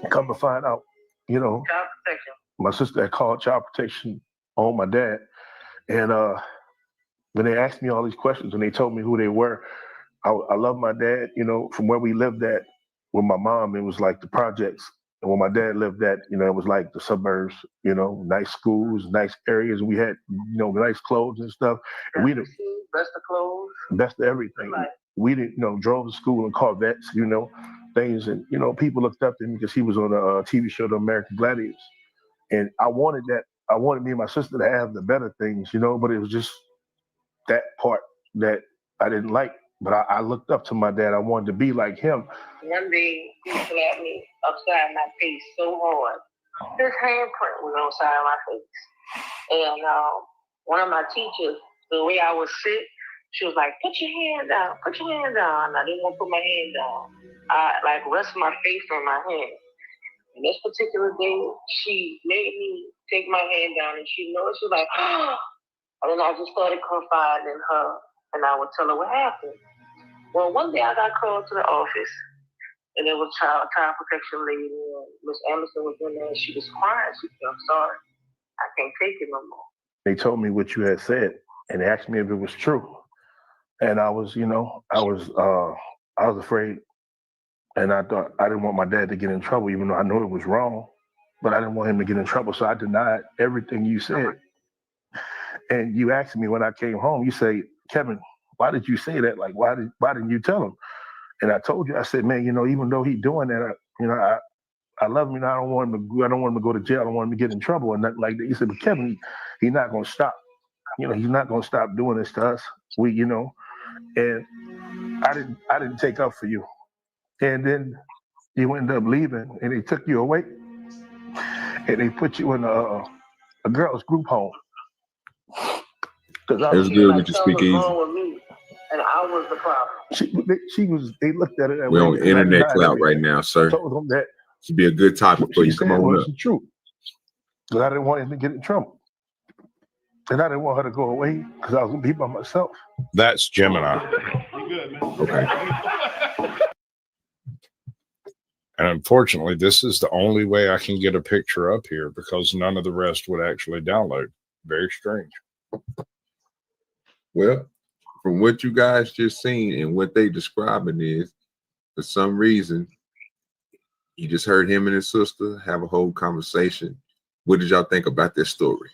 Come to find out, you know, child protection. My sister had called child protection on my dad. And when they asked me all these questions and they told me who they were, I love my dad, you know, from where we lived at with my mom, it was like the projects. And when my dad lived at, you know, it was like the suburbs, you know, nice schools, nice areas. We had, you know, nice clothes and stuff. And we didn't, Best of clothes. best of everything. Right. We didn't, you know, drove to school in Corvettes, you know, things. And, you know, people looked up to him because he was on a TV show, The American Gladiators. And I wanted that. I wanted me and my sister to have the better things, you know, but it was just that part that I didn't like. But I looked up to my dad. I wanted to be like him. One day, he slapped me upside my face so hard. His handprint was outside my face. And one of my teachers, the way I was sit, she was like, put your hand down, put your hand down. And I didn't want to put my hand down. I like rest my face on my hand. And this particular day, she made me take my hand down and she was like, oh. And then I just started confiding in her and I would tell her what happened. Well, one day I got called to the office and there was child protection lady and Miss Anderson was in there and she was crying. She said, I'm sorry, I can't take it no more. They told me what you had said and they asked me if it was true. And I was, you know, I was afraid. And I thought I didn't want my dad to get in trouble, even though I knew it was wrong, but I didn't want him to get in trouble. So I denied everything you said. And you asked me when I came home, you say, Kevin, why did you say that? Like, why didn't you tell him? And I told you, I said, man, you know, even though he's doing that, I love him. You know, I don't want him to go to jail. I don't want him to get in trouble and nothing like that. He said, but Kevin, he's not going to stop. You know, he's not going to stop doing this to us. You know, and I didn't take up for you. And then you ended up leaving and they took you away and they put you in a girls group home. It was good with you speak easy. And I was the problem. They looked at it that We're way. on internet clout right now, sir. I told them that. Should be a good topic for you. Come on up. The truth. Because I didn't want him to get in trouble. And I didn't want her to go away because I was going to be by myself. That's Gemini. Okay. And unfortunately, this is the only way I can get a picture up here because none of the rest would actually download. Very strange. Well, from what you guys just seen and what they describing is, for some reason, you just heard him and his sister have a whole conversation. What did y'all think about this story?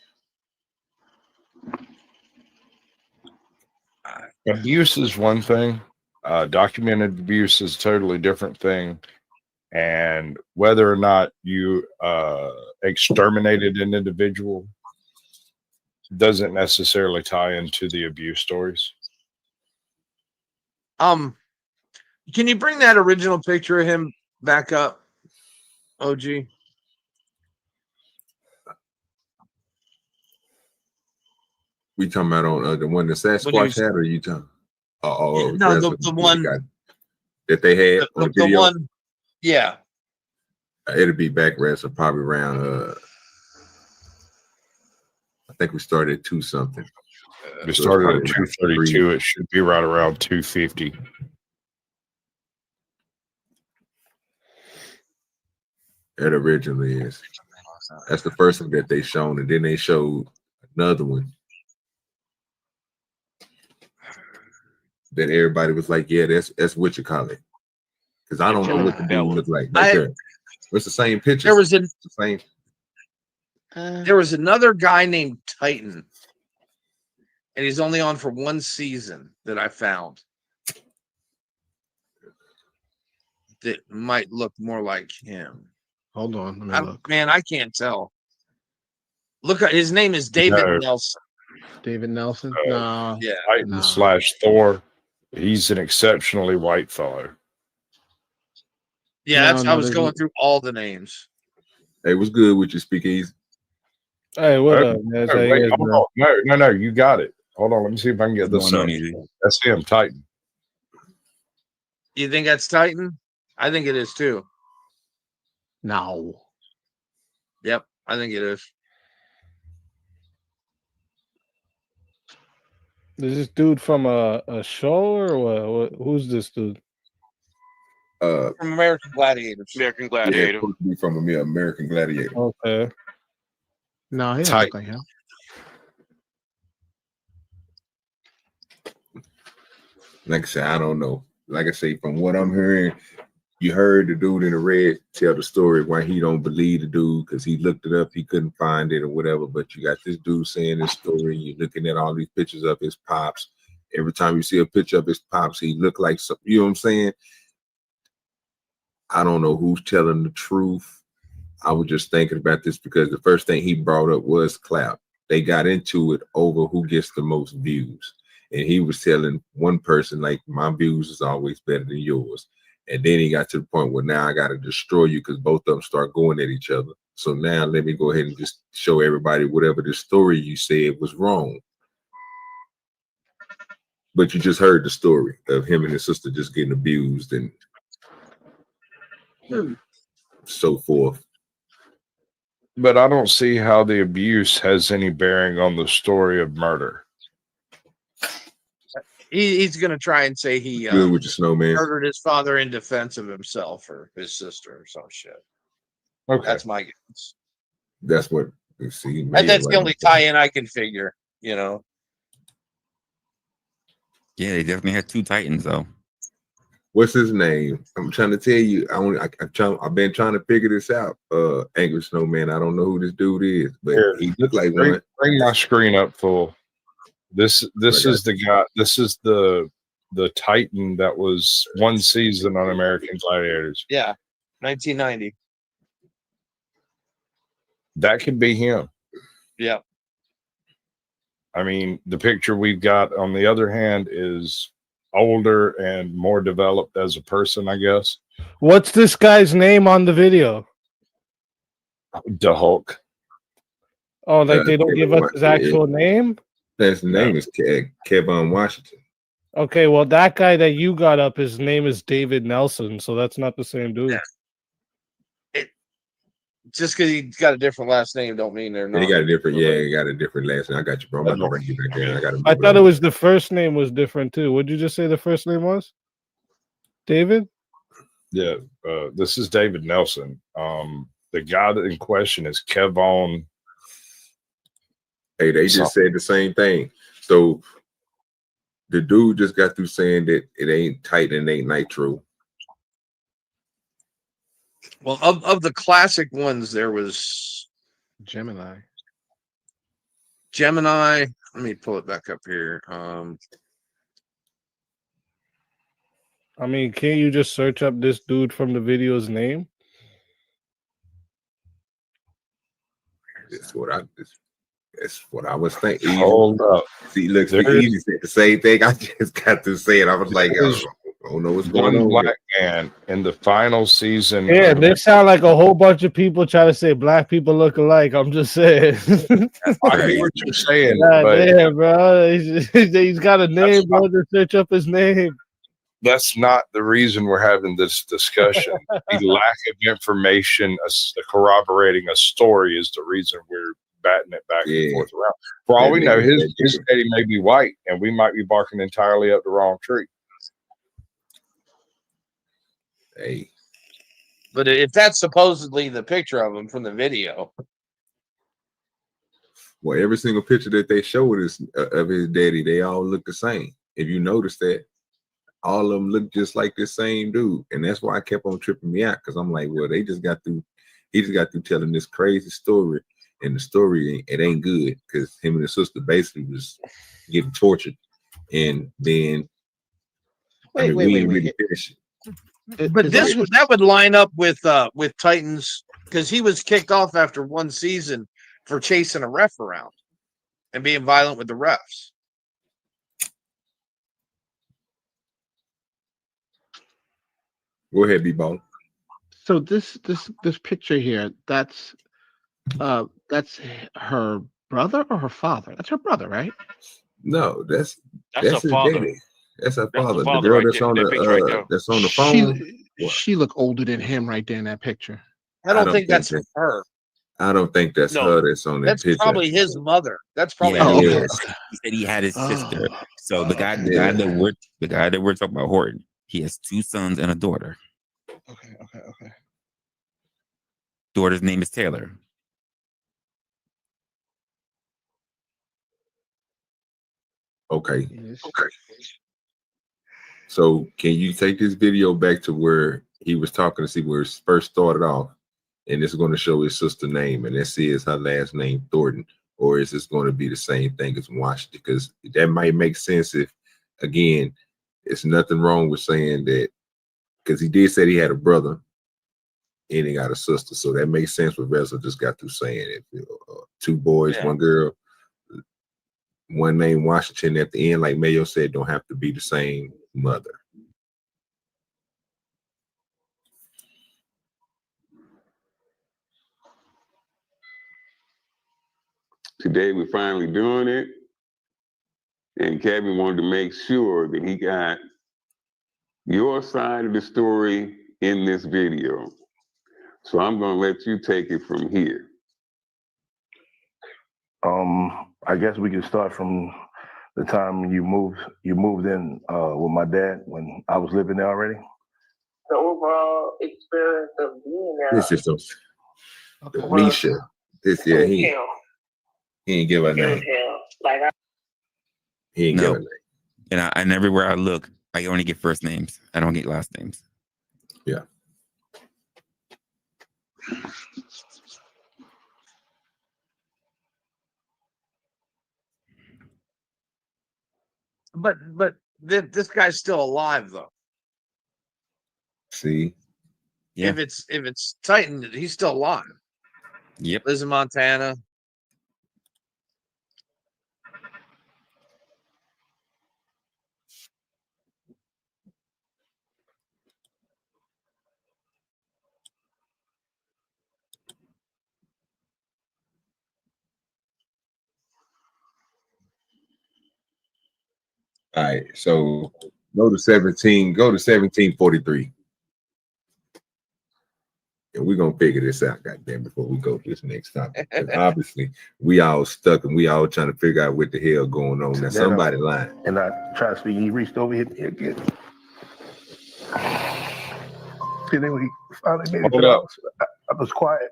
Abuse is one thing. Documented abuse is a totally different thing. And whether or not you exterminated an individual doesn't necessarily tie into the abuse stories. Can you bring that original picture of him back up, OG? We talking about on the one that Sasquatch had, or you talking? No, the one that they had on the video. One, yeah. It'll be back rest probably around. I think we started at 2 something. We started at 232. It should be right around 250. It originally is. That's the first one that they shown, and then they showed another one that everybody was like, "Yeah, that's what you call it." Because I don't know what the dude look like. It's the same picture. There was the same. There was another guy named Titan. and he's only on for one season that I found. That might look more like him. Hold on, let me look. Man, I can't tell. Look, his name is David No. Nelson. David Nelson? No. Yeah. Titan slash Thor. He's an exceptionally white fellow. Yeah, I was there's going through all the names. Hey, what's good with you, Speakeasy? Hey, what Oh, up, man? no, wait, hold on. No, you got it. Hold on, let me see if I can get this. What's going on, Easy? That's him, Titan. You think that's Titan? I think it is too. No. Yep, I think it is. Is this dude from a show or what? Who's this dude? From American Gladiators. American Yeah, Gladiator. supposed to be from American Gladiator. Okay. No, he doesn't look like him. Like I said, I don't know. Like I say, from what I'm hearing, you heard the dude in the red tell the story why he don't believe the dude because he looked it up, he couldn't find it or whatever. But you got this dude saying this story, you're looking at all these pictures of his pops. Every time you see a picture of his pops, he looked like something. You know what I'm saying? I don't know who's telling the truth. I was just thinking about this because the first thing he brought up was clout. They got into it over who gets the most views. And he was telling one person, like, my views is always better than yours. And then he got to the point where now I got to destroy you because both of them start going at each other. So now let me go ahead and just show everybody whatever the story you said was wrong. But you just heard the story of him and his sister just getting abused and so forth. But I don't see how the abuse has any bearing on the story of murder. He's going to try and say he Good with your snowman. murdered his father in defense of himself or his sister or some shit. Okay. That's my guess. That's what you see. That's the only tie-in I can figure, you know. Yeah, they definitely had two Titans though. What's his name? I'm trying to tell you. I've been trying to figure this out. Angry Snowman. I don't know who this dude is, but he looked like one. Bring my screen up full. This is the guy. This is the Titan that was one season on American Gladiators. Yeah, 1990. That could be him. Yeah. I mean, the picture we've got on the other hand is older and more developed as a person, I guess. What's this guy's name on the video? The Hulk. Oh, like they don't give us his actual name? His name is Kevin Washington. Okay, well, that guy that you got up, his name is David Nelson, so that's not the same dude. Just because he's got a different last name don't mean they're not. He got a different, he got a different last name. I got you, bro. I'm about to bring you back there. I thought it was the first name was different too. What did you just say the first name was? David? Yeah, this is David Nelson. The guy that in question is Kevon. Hey, they just said the same thing. So the dude just got through saying that it ain't Titan and ain't Nitro. Well, of the classic ones, there was Gemini. Let me pull it back up here. I mean, can't you just search up this dude from the video's name? That's what I was thinking. Hold up. See, look, Easy said the same thing. I just got to say it. I was like, I don't know what's going on. Black man in the final season. Yeah, they sound like a whole bunch of people trying to say black people look alike. I'm just saying. I hear what you're saying. Yeah, bro. He's got a name, bro. Just search up his name. That's not the reason we're having this discussion. The lack of information corroborating a story is the reason we're batting it back and forth around. For all we know, his daddy may be white, and we might be barking entirely up the wrong tree. Hey, but if that's supposedly the picture of him from the video, well, every single picture that they showed is of his daddy, they all look the same. If you notice that, all of them look just like the same dude, and that's why I kept on tripping me out because I'm like, well, he just got through telling this crazy story, and the story it ain't good because him and his sister basically was getting tortured, and then we didn't really finish it. But that would line up with Titans because he was kicked off after one season for chasing a ref around and being violent with the refs. Go ahead, B-Ball. So this picture here, that's her brother or her father? That's her brother, right? No, that's her his father. daddy. That's her That's father. the The father girl right that's there. on That picture right there. that's on the phone. She look older than him right there in that picture. I don't think that's her. I don't think that's her that's on that That's picture. probably his mother. That's probably Yeah, his yeah. mother. He said he had his sister. Oh. So the guy that we're talking about, Horton, he has 2 sons and a daughter. Okay. Daughter's name is Taylor. Okay. So can you take this video back to where he was talking to see where it first started off? And it's going to show his sister name, and this is her last name, Thornton. Or is this going to be the same thing as Washington? Because that might make sense if, again, it's nothing wrong with saying that, because he did say he had a brother and he got a sister. So that makes sense what Resla just got through saying. If 2 boys, 1 girl, one name Washington at the end, like Mayo said, don't have to be the same mother. Today we're finally doing it. And Kevin wanted to make sure that he got your side of the story in this video. So I'm going to let you take it from here. I guess we can start from the time you moved in with my dad when I was living there already. The overall experience of being there. This is Misha. This he ain't give her name. Like He ain't give her name. And everywhere I look, I only get first names. I don't get last names. Yeah. But this guy's still alive though. See? Yeah. If it's Titan, he's still alive. Yep. Lives in Montana. All right, so go to 1743. And we're gonna figure this out, goddamn, before we go to this next topic. Obviously, we all stuck and we all trying to figure out what the hell going on. Now somebody lying. And I tried to speak, he reached over, hit me again. And then when he finally made it to the house, I was quiet.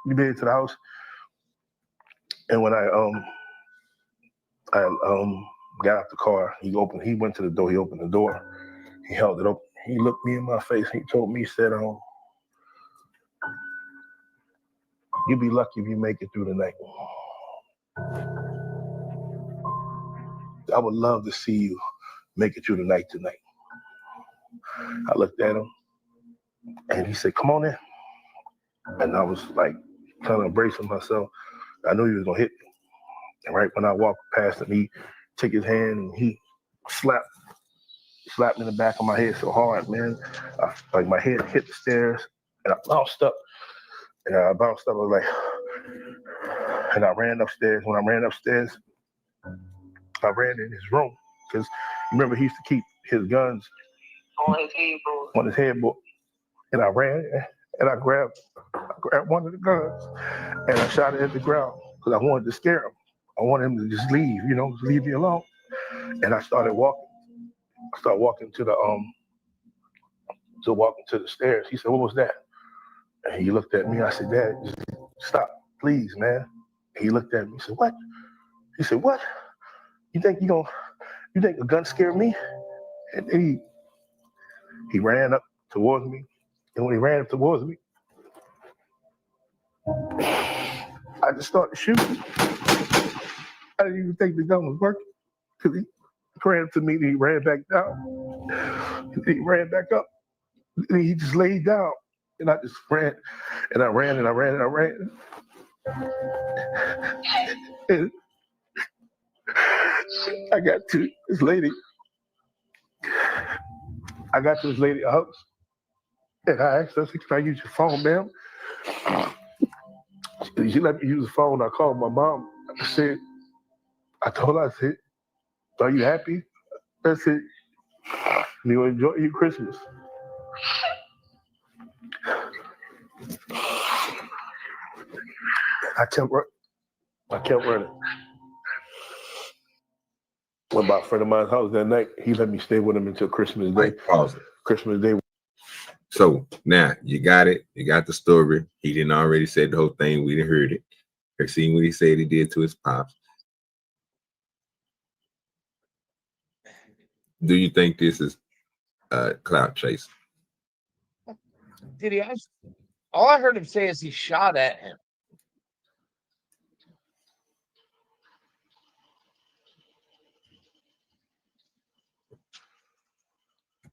He made it to the house. And when I got out the car, he went to the door, he opened the door, he held it open, he looked me in my face, he told me, he said, you'll be lucky if you make it through the night. I would love to see you make it through the night tonight. I looked at him and he said, come on in. And I was like, kind of bracing myself. I knew he was gonna hit me. And right when I walked past him, he took his hand and he slapped me in the back of my head so hard, man. Like my head hit the stairs and I bounced up. And I bounced up, I was like, and I ran upstairs. When I ran upstairs, I ran in his room. Because remember, he used to keep his guns on his headboard. And I ran and I grabbed one of the guns and I shot it at the ground because I wanted to scare him. I wanted him to just leave, just leave me alone. And I started walking. I started walking to the stairs. He said, what was that? And he looked at me. I said, Dad, just stop, please, man. And he looked at me. He said, what? He said, what? You think a gun scared me? And then he ran up towards me. And when he ran up towards me, I just started shooting. I didn't even think the gun was working because he ran to me and he ran back down. And he ran back up. And he just laid down. And I just ran. And I ran and I ran and I ran. And I got to this lady. I got to this lady's house. And I asked her, I said, can I use your phone, ma'am? She let me use the phone. I called my mom. I told her, I said, are you happy? I said, you enjoy your Christmas. I kept running. Went by a friend of mine's house that night. He let me stay with him until Christmas Day. Pause it. Christmas Day. So now you got it. You got the story. He didn't already say the whole thing. We didn't heard it. Or seen what he said he did to his pops. Do you think this is clout chase? Did he? All I heard him say is he shot at him.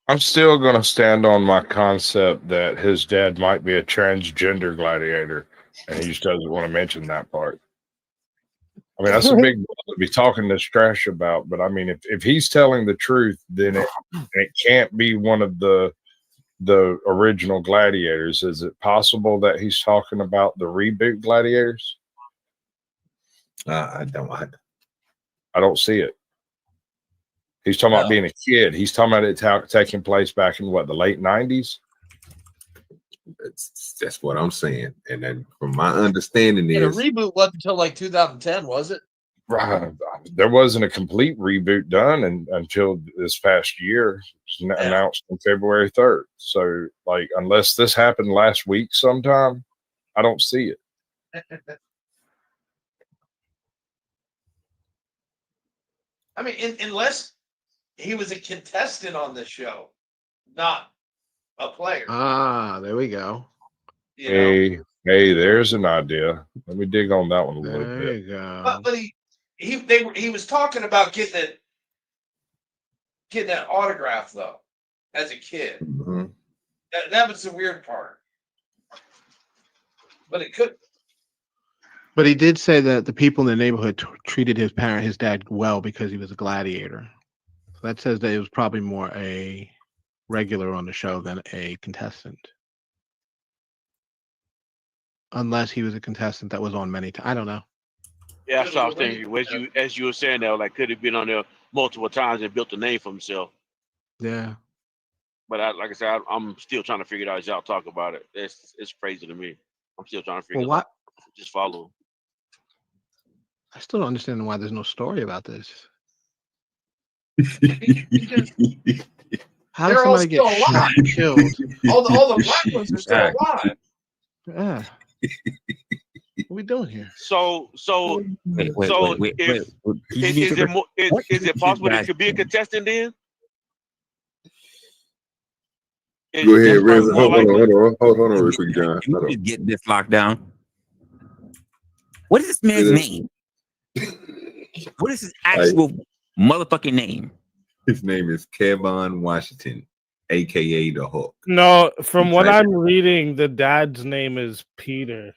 I'm still going to stand on my concept that his dad might be a transgender gladiator, and he just doesn't want to mention that part. I mean, that's a big deal to be talking this trash about, but I mean, if he's telling the truth, then it can't be one of the original gladiators. Is it possible that he's talking about the reboot gladiators? I don't see it. He's talking about being a kid. He's talking about it taking place back in what, the late 90s? That's what I'm saying. And then from my understanding And the is reboot wasn't until like 2010, was it? Right. There wasn't a complete reboot done until this past year. It was announced on February 3rd. So, like, unless this happened last week sometime, I don't see it. I mean, unless he was a contestant on the show, not a player. Ah, there we go. Hey, there's an idea. Let me dig on that one a little There bit. you go. But he was talking about getting that autograph though, as a kid. Mm-hmm. That was the weird part. But it could. But he did say that the people in the neighborhood treated his dad well because he was a gladiator. So that says that it was probably more a regular on the show than a contestant. Unless he was a contestant that was on many times. I don't know. Yeah, that's what I was thinking. As you were saying that, like, could have been on there multiple times and built a name for himself. Yeah. But like I said, I'm still trying to figure it out as y'all talk about it. It's crazy to me. I'm still trying to figure it out. Just follow. I still don't understand why there's no story about this. How does somebody get shot and killed? All the black ones are still alive. Yeah. What are we doing here? So Wait. Is it possible that it could be a contestant then? Go ahead, Reza. Hold on real quick, John. Can you get this locked down? What is this man's name? What is his actual motherfucking name? His name is Kevon Washington, aka the Hulk. No, from what I'm reading, the dad's name is Peter.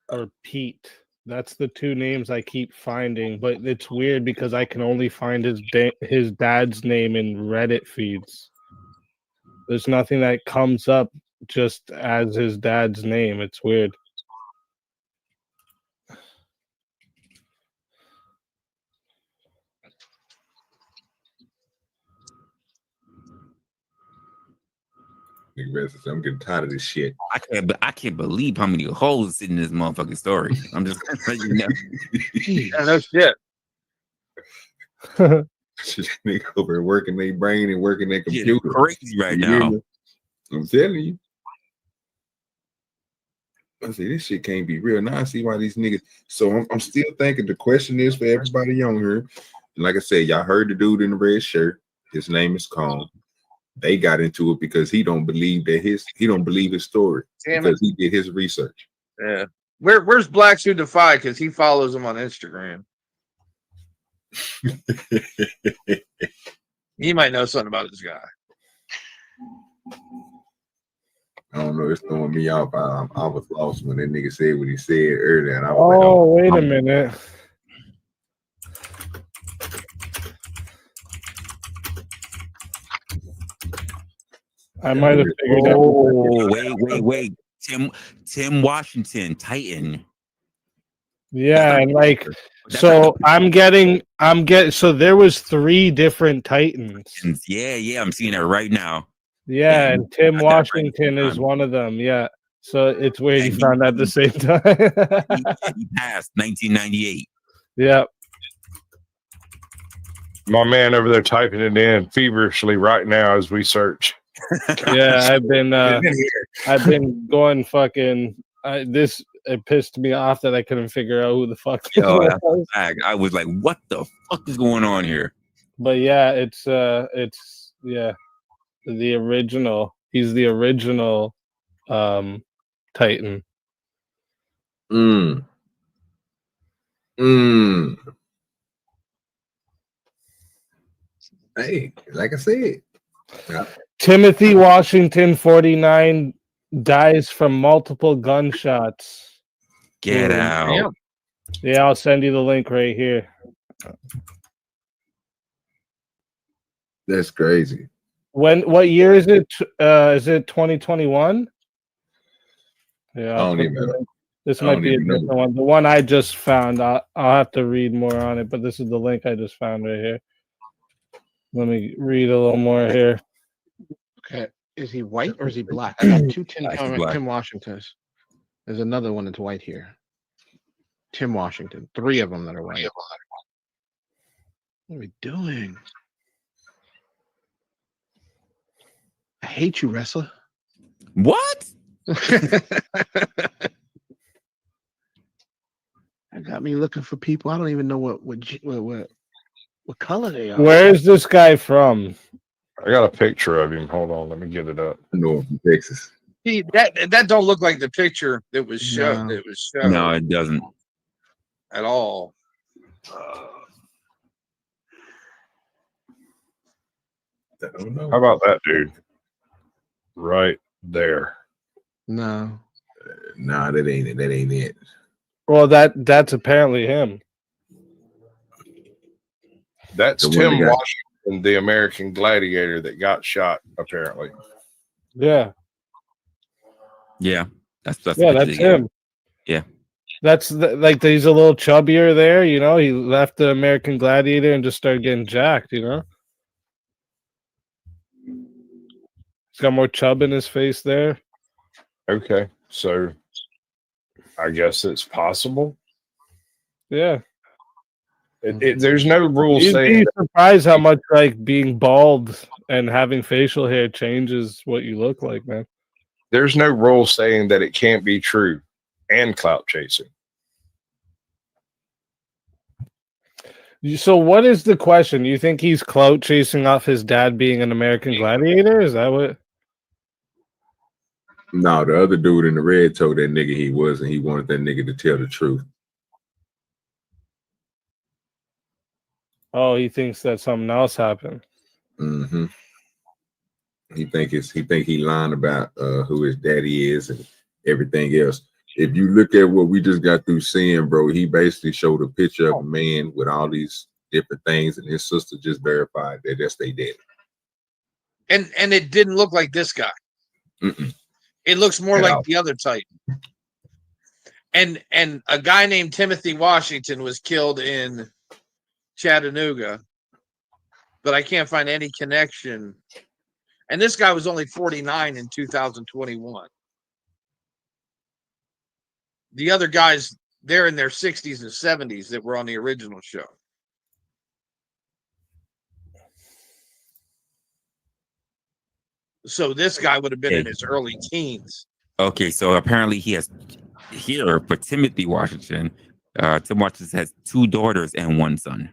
Or Pete. That's the two names I keep finding, but it's weird because I can only find his dad's name in Reddit feeds. There's nothing that comes up just as his dad's name. It's weird. I'm getting tired of this shit. I can't believe how many holes in this motherfucking story. I'm just letting you know. Yeah, no shit. Just nigga over working their brain and working their computer. Crazy right now. I'm telling you. I say this shit can't be real. Now I see why these niggas. So I'm still thinking the question is for everybody on here. And like I said, y'all heard the dude in the red shirt. His name is Cone. they got into it because he don't believe his story Damn because he did his research. Yeah. Where's Blacks Who Defy? Because he follows him on Instagram. He might know something about this guy. I don't know. It's throwing me off. I was lost when that nigga said what he said earlier, and I was wait a minute. I might have figured out. Oh, wait. Tim Washington, Titan. Yeah, and like, so so there was 3 different Titans. Yeah, I'm seeing it right now. Yeah, and Tim Washington is one of them. Yeah, so it's weird you found that at the same time. He passed 1998. Yeah. My man over there typing it in feverishly right now as we search. Yeah, I've been going fucking. It pissed me off that I couldn't figure out who the fuck. Yo, I was like, what the fuck is going on here? But yeah, it's the original. He's the original Titan. Hey, like I said. Yeah. Timothy Washington, 49, dies from multiple gunshots. Get out. Yeah, I'll send you the link right here. That's crazy. What year is it? Is it 2021? Yeah, I don't even know. This might be a different one. The one I just found, I'll have to read more on it, but this is the link I just found right here. Let me read a little more here. Okay. Is he white or is he black? I got 2 Tim Washingtons. There's another one that's white here. Tim Washington. 3 of them that are white. What are we doing? I hate you, wrestler. What? That got me looking for people. I don't even know what color they are. Where is this guy from? I got a picture of him. Hold on, let me get it up. North Texas. See, that don't look like the picture that was shown. No. That was shown. No, it doesn't at all. I don't know. How about that dude? Right there. No. Nah, that ain't it. That ain't it. Well, that's apparently him. That's Tim Washington, the American gladiator that got shot, apparently. Yeah. Yeah. That's him. Yeah. That's like he's a little chubbier there, you know. He left the American Gladiator and just started getting jacked, you know. He's got more chub in his face there. Okay, so I guess it's possible. Yeah. There's no rule You'd saying. be surprised how much like being bald and having facial hair changes what you look like, man. There's no rule saying that it can't be true and clout chasing. So what is the question? You think he's clout chasing off his dad being an American Gladiator? Is that what? No, the other dude in the red told that nigga he wasn't. He wanted that nigga to tell the truth. Oh, he thinks that something else happened. Mm-hmm. He think he lying about who his daddy is and everything else. If you look at what we just got through seeing, bro, he basically showed a picture of a man with all these different things, and his sister just verified that that's they daddy. And it didn't look like this guy. Mm-mm. It looks more like the other Titan. And a guy named Timothy Washington was killed in Chattanooga, but I can't find any connection. And this guy was only 49 in 2021. The other guys, they're in their 60s and 70s that were on the original show. So this guy would have been in his early teens. Okay, so apparently he has here for Timothy Washington. Tim Washington has 2 daughters and 1 son.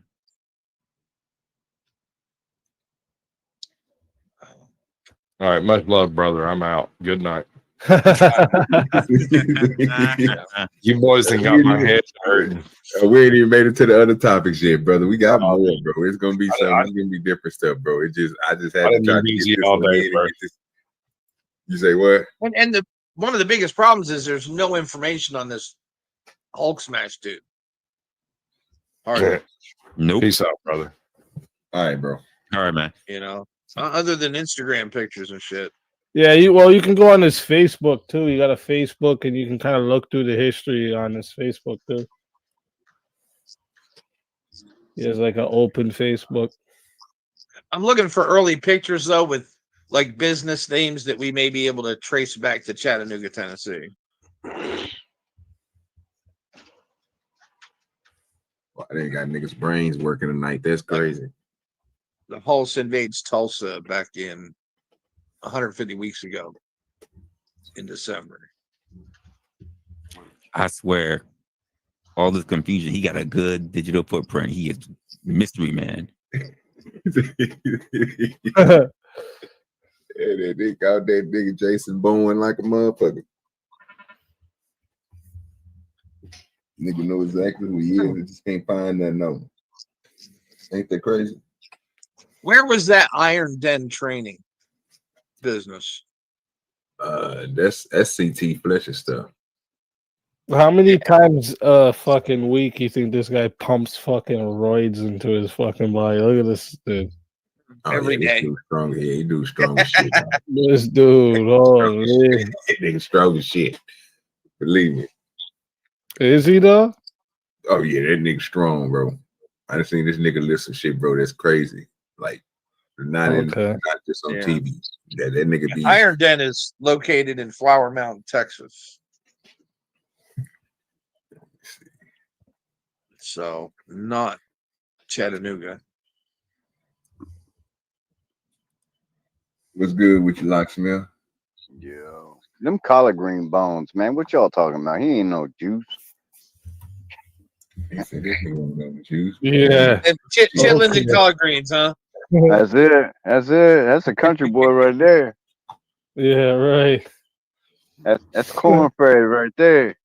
All right, much love, brother. I'm out. Good night. You boys done got my head hurting. We ain't even made it to the other topics yet, brother. We got Oh, more, bro. It's gonna be something. It's gonna be different stuff, bro. I just had to try to get busy this all one day, in bro. and get this. You say what? And one of the biggest problems is there's no information on this Hulk smash dude. Hardly. Nope. Peace out, brother. All right, bro. All right, man. You know, other than Instagram pictures and shit. Yeah, you can go on his Facebook too. You got a Facebook, and you can kind of look through the history on his Facebook too. He has like an open Facebook. I'm looking for early pictures though with like business names that we may be able to trace back to Chattanooga, Tennessee. Well, they got niggas' brains working tonight. That's crazy. The Hulk invades Tulsa back in 150 weeks ago in December. I swear, all this confusion. He got a good digital footprint. He is mystery man. Yeah, they dick out that nigga Jason Bowen like a motherfucker. Nigga know exactly who he is. They just can't find nothing on him. Ain't that crazy? Where was that Iron Den training business? That's CT Fletcher stuff. How many times a fucking week you think this guy pumps fucking roids into his fucking body? Look at this dude. Oh, Every yeah, day. This dude strong. Yeah, he do strong as shit. This dude, holy. Nigga strong as shit. Believe me. Is he though? Oh yeah, that nigga strong, bro. I done seen this nigga lift some shit, bro. That's crazy. Like not just on TV. That nigga be Iron Den is located in Flower Mountain, Texas. So not Chattanooga. What's good with you, Locksmith? Yo, them collard green bones, man. What y'all talking about? He ain't no juice. He said this nigga don't know the juice. Yeah. And chitlins and collard greens, huh? That's it. That's it. That's a country boy right there. Yeah, right. That's cornbread right there.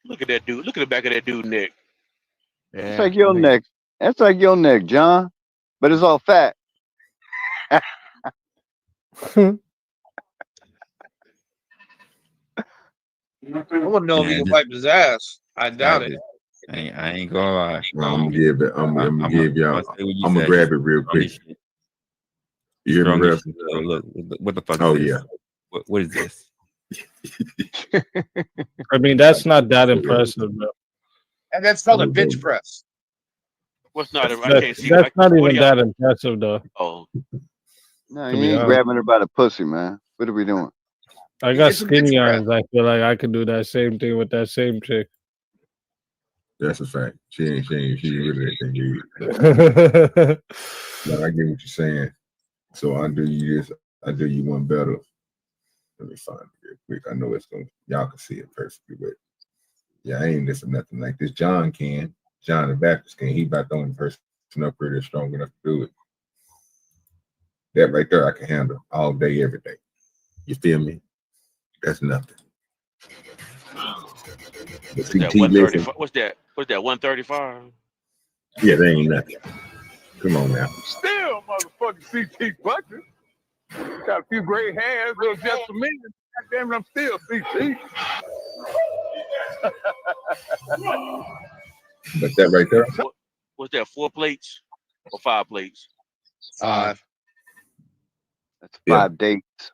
Look at that dude. Look at the back of that dude neck. It's like your neck. That's like your neck, John. But it's all fat. I want to know if he can wipe his ass. I doubt it. I ain't gonna lie. I'm gonna give y'all. I'm gonna grab it real quick. You hear me, Rev? Look, what the fuck? Oh is this? yeah. What is this? I mean, that's not that impressive, bro. And that's called a bench press. What's not? I That's, can't see. that's not what even y'all- that impressive, though. Oh, No, To he be ain't honest. grabbing her by the pussy, man. What are we doing? I got It's a bench skinny press. arms. I feel like I could do that same thing with that same chick. That's a fact. She ain't really that thing either. But I get what you're saying. So I do you this. I do you one better. Let me find it real quick. I know it's gonna. Y'all can see it perfectly, but yeah, I ain't listening nothing like this. John can. John the Baptist can. He about the only person up here that's strong enough to do it. That right there, I can handle all day, every day. You feel me? That's nothing. what's that? 135. What's that? What's that? 135. Yeah, they ain't nothing. Come on now. Still, motherfucking CT Butcher. Got a few gray hairs, little just a minute. God damn it, I'm still CT. But that right there, What's that? 4 plates or 5 plates? 5. That's 5 dates.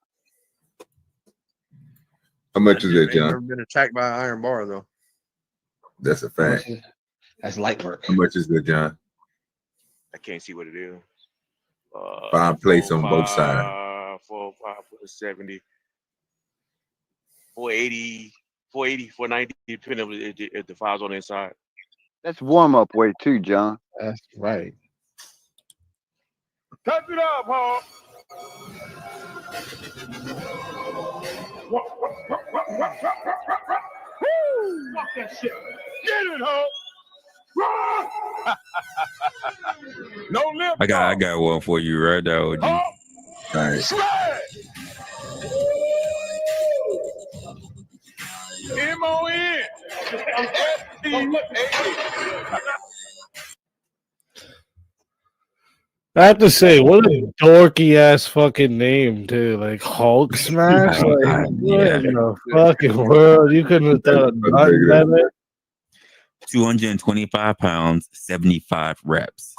how much is that, I've never John? been attacked by an iron bar though. That's a fact. That's light work. How much is that, John? I can't see what it is. 5 plates on both sides. 4, 5, 70, 480, 490, depending on if the file's on the inside. That's warm up weight too, John. That's right. Touch it up, Hawk. Fuck that shit. Get it, Hawk. No lip. I got one for you right now. OG. All right. Slide. M-O-N. I have to say, what a dorky ass fucking name too. Like Hulk Smash. Like, what in the fucking world? You couldn't have thought of nothing better. 225 pounds, 75 reps.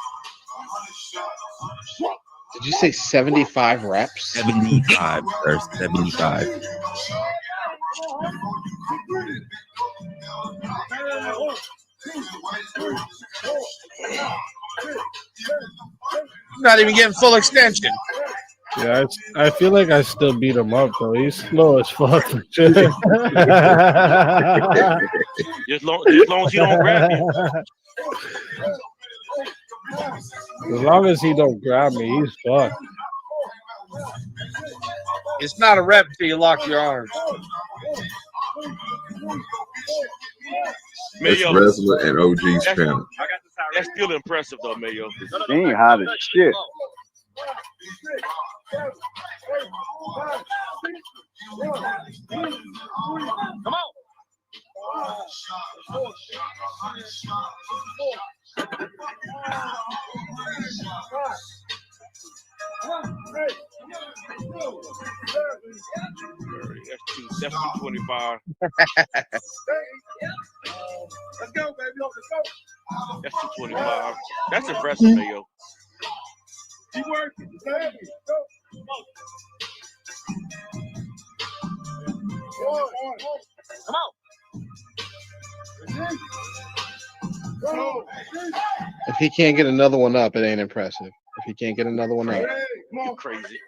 Did you say 75 reps? 75 or 75. Not even getting full extension. Yeah, I feel like I still beat him up though. He's slow as fuck. Just long as he don't grab you. As long as he don't grab me, he's fucked. It's not a rep till you lock your arms. It's Mayo, Wrestler and OG's panel. that's still impressive though, Mayo. She ain't hot as shit. Come on. That's 225. Let's go, baby. Let's go. That's 225. That's impressive, Mayo. Keep working. Baby. Go. Come on. If he can't get another one up, it ain't impressive. If he can't get another one up. You crazy.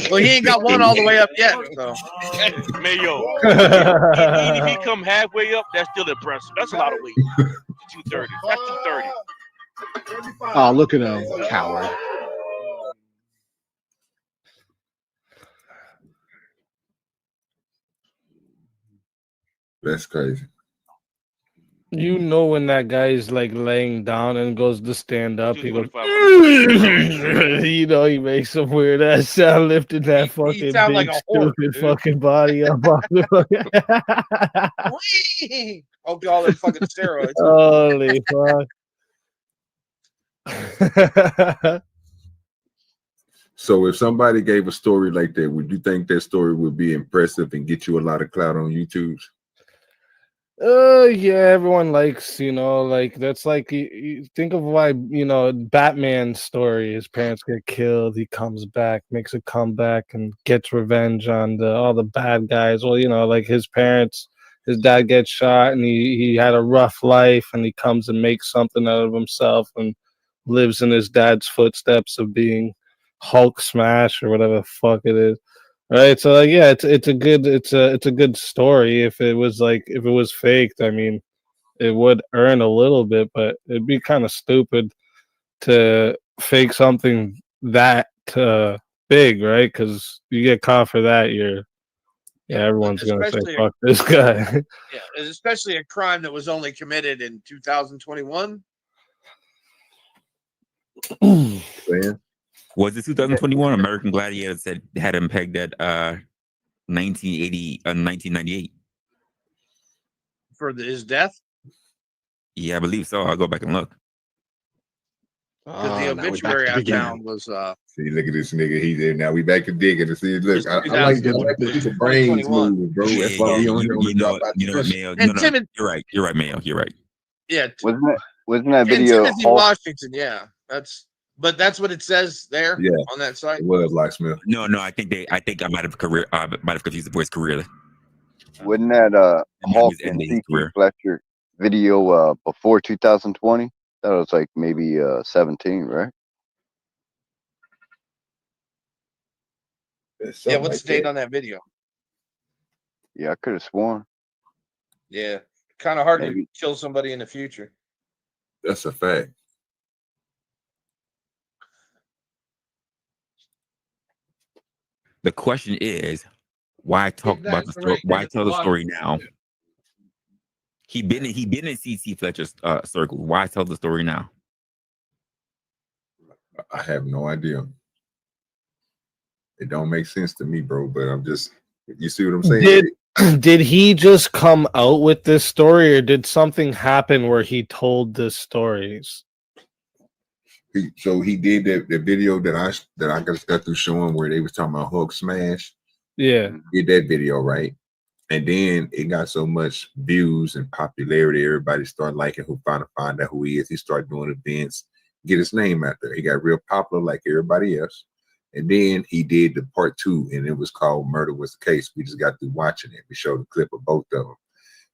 Well, he ain't got one all the way up yet. So. Mayo, if he come halfway up, that's still impressive. That's a lot of weight. 230. That's 230. Oh, look at him, coward. That's crazy. You know when that guy is like laying down and goes to stand up, he goes, you know, he makes some weird ass sound lifting that fucking big like a horse, stupid fucking body up. Hope y'all are fucking steroids. Holy fuck. So if somebody gave a story like that, would you think that story would be impressive and get you a lot of clout on YouTube? Yeah, everyone likes, you know, like that's like you think of why, you know, Batman's story. His parents get killed, he comes back, makes a comeback, and gets revenge on all the bad guys. Well, you know, like his parents, his dad gets shot, and he had a rough life, and he comes and makes something out of himself, and lives in his dad's footsteps of being Hulk Smash or whatever the fuck it is. Right, so like, yeah, it's a good story. If it was faked, I mean, it would earn a little bit, but it'd be kind of stupid to fake something that big, right? Because you get caught for that, everyone's gonna say fuck this guy. Yeah, especially a crime that was only committed in 2021. Yeah. Was it 2021? American Gladiator said had him pegged at 1998. For his death? Yeah, I believe so. I'll go back and look. Because the obituary I found was See, look at this nigga. He there now. We back to digging to see. Look, I like the brains moving, bro. That's why we on here on the drop. Mayo. You're right. You're right, Mayo. You're right. Yeah. Wasn't that video? Timothy Washington, yeah. That's what it says there on that site. It was Locksmith. No, I think I might have confused the voice career. Wasn't that Hulk and C.T. Fletcher video before 2020? That was like maybe 17, right? Yeah, what's the date on that video? Yeah, I could have sworn. Yeah, kind of hard to kill somebody in the future. That's a fact. The question is, why talk about the story? Why tell the story now? He been in CC Fletcher's circle. Why tell the story now? I have no idea. It don't make sense to me, bro. But I'm just, you see what I'm saying? Did he just come out with this story, or did something happen where he told this stories? So he did the video that I just got through showing where they was talking about Hulk smash. Yeah, did that video, right? And then it got so much views and popularity, everybody started liking who find out who he is. He started doing events, get his name out there. He got real popular like everybody else. And then he did the part 2, and it was called Murder Was the Case. We just got through watching it. We showed a clip of both of them.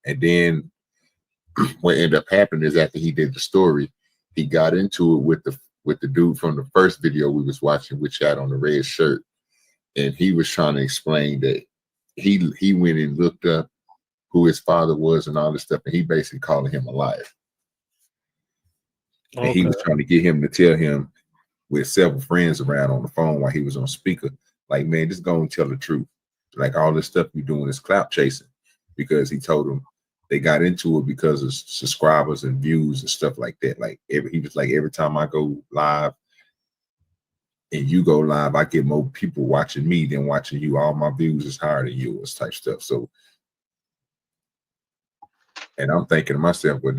And then what ended up happening is after he did the story, he got into it with the dude from the first video we was watching, which had on the red shirt. And he was trying to explain that he went and looked up who his father was and all this stuff, and he basically calling him a liar. Okay. And he was trying to get him to tell him, with several friends around on the phone while he was on speaker, like, man, just go and tell the truth. Like, all this stuff you're doing is clout chasing, because he told them they got into it because of subscribers and views and stuff like that. Like, he was like, every time I go live and you go live, I get more people watching me than watching you. All my views is higher than yours, type stuff. So, and I'm thinking to myself, well,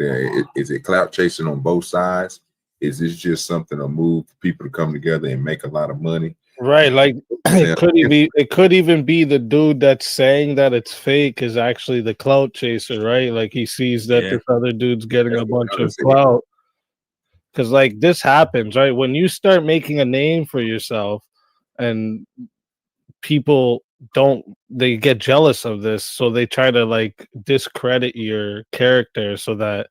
is it clout chasing on both sides? Is this just something, a move for people to come together and make a lot of money? Right, like it could even be the dude that's saying that it's fake is actually the clout chaser, right? Like he sees that this other dude's getting a bunch of clout. Because like this happens, right? When you start making a name for yourself and people they get jealous of this, so they try to like discredit your character so that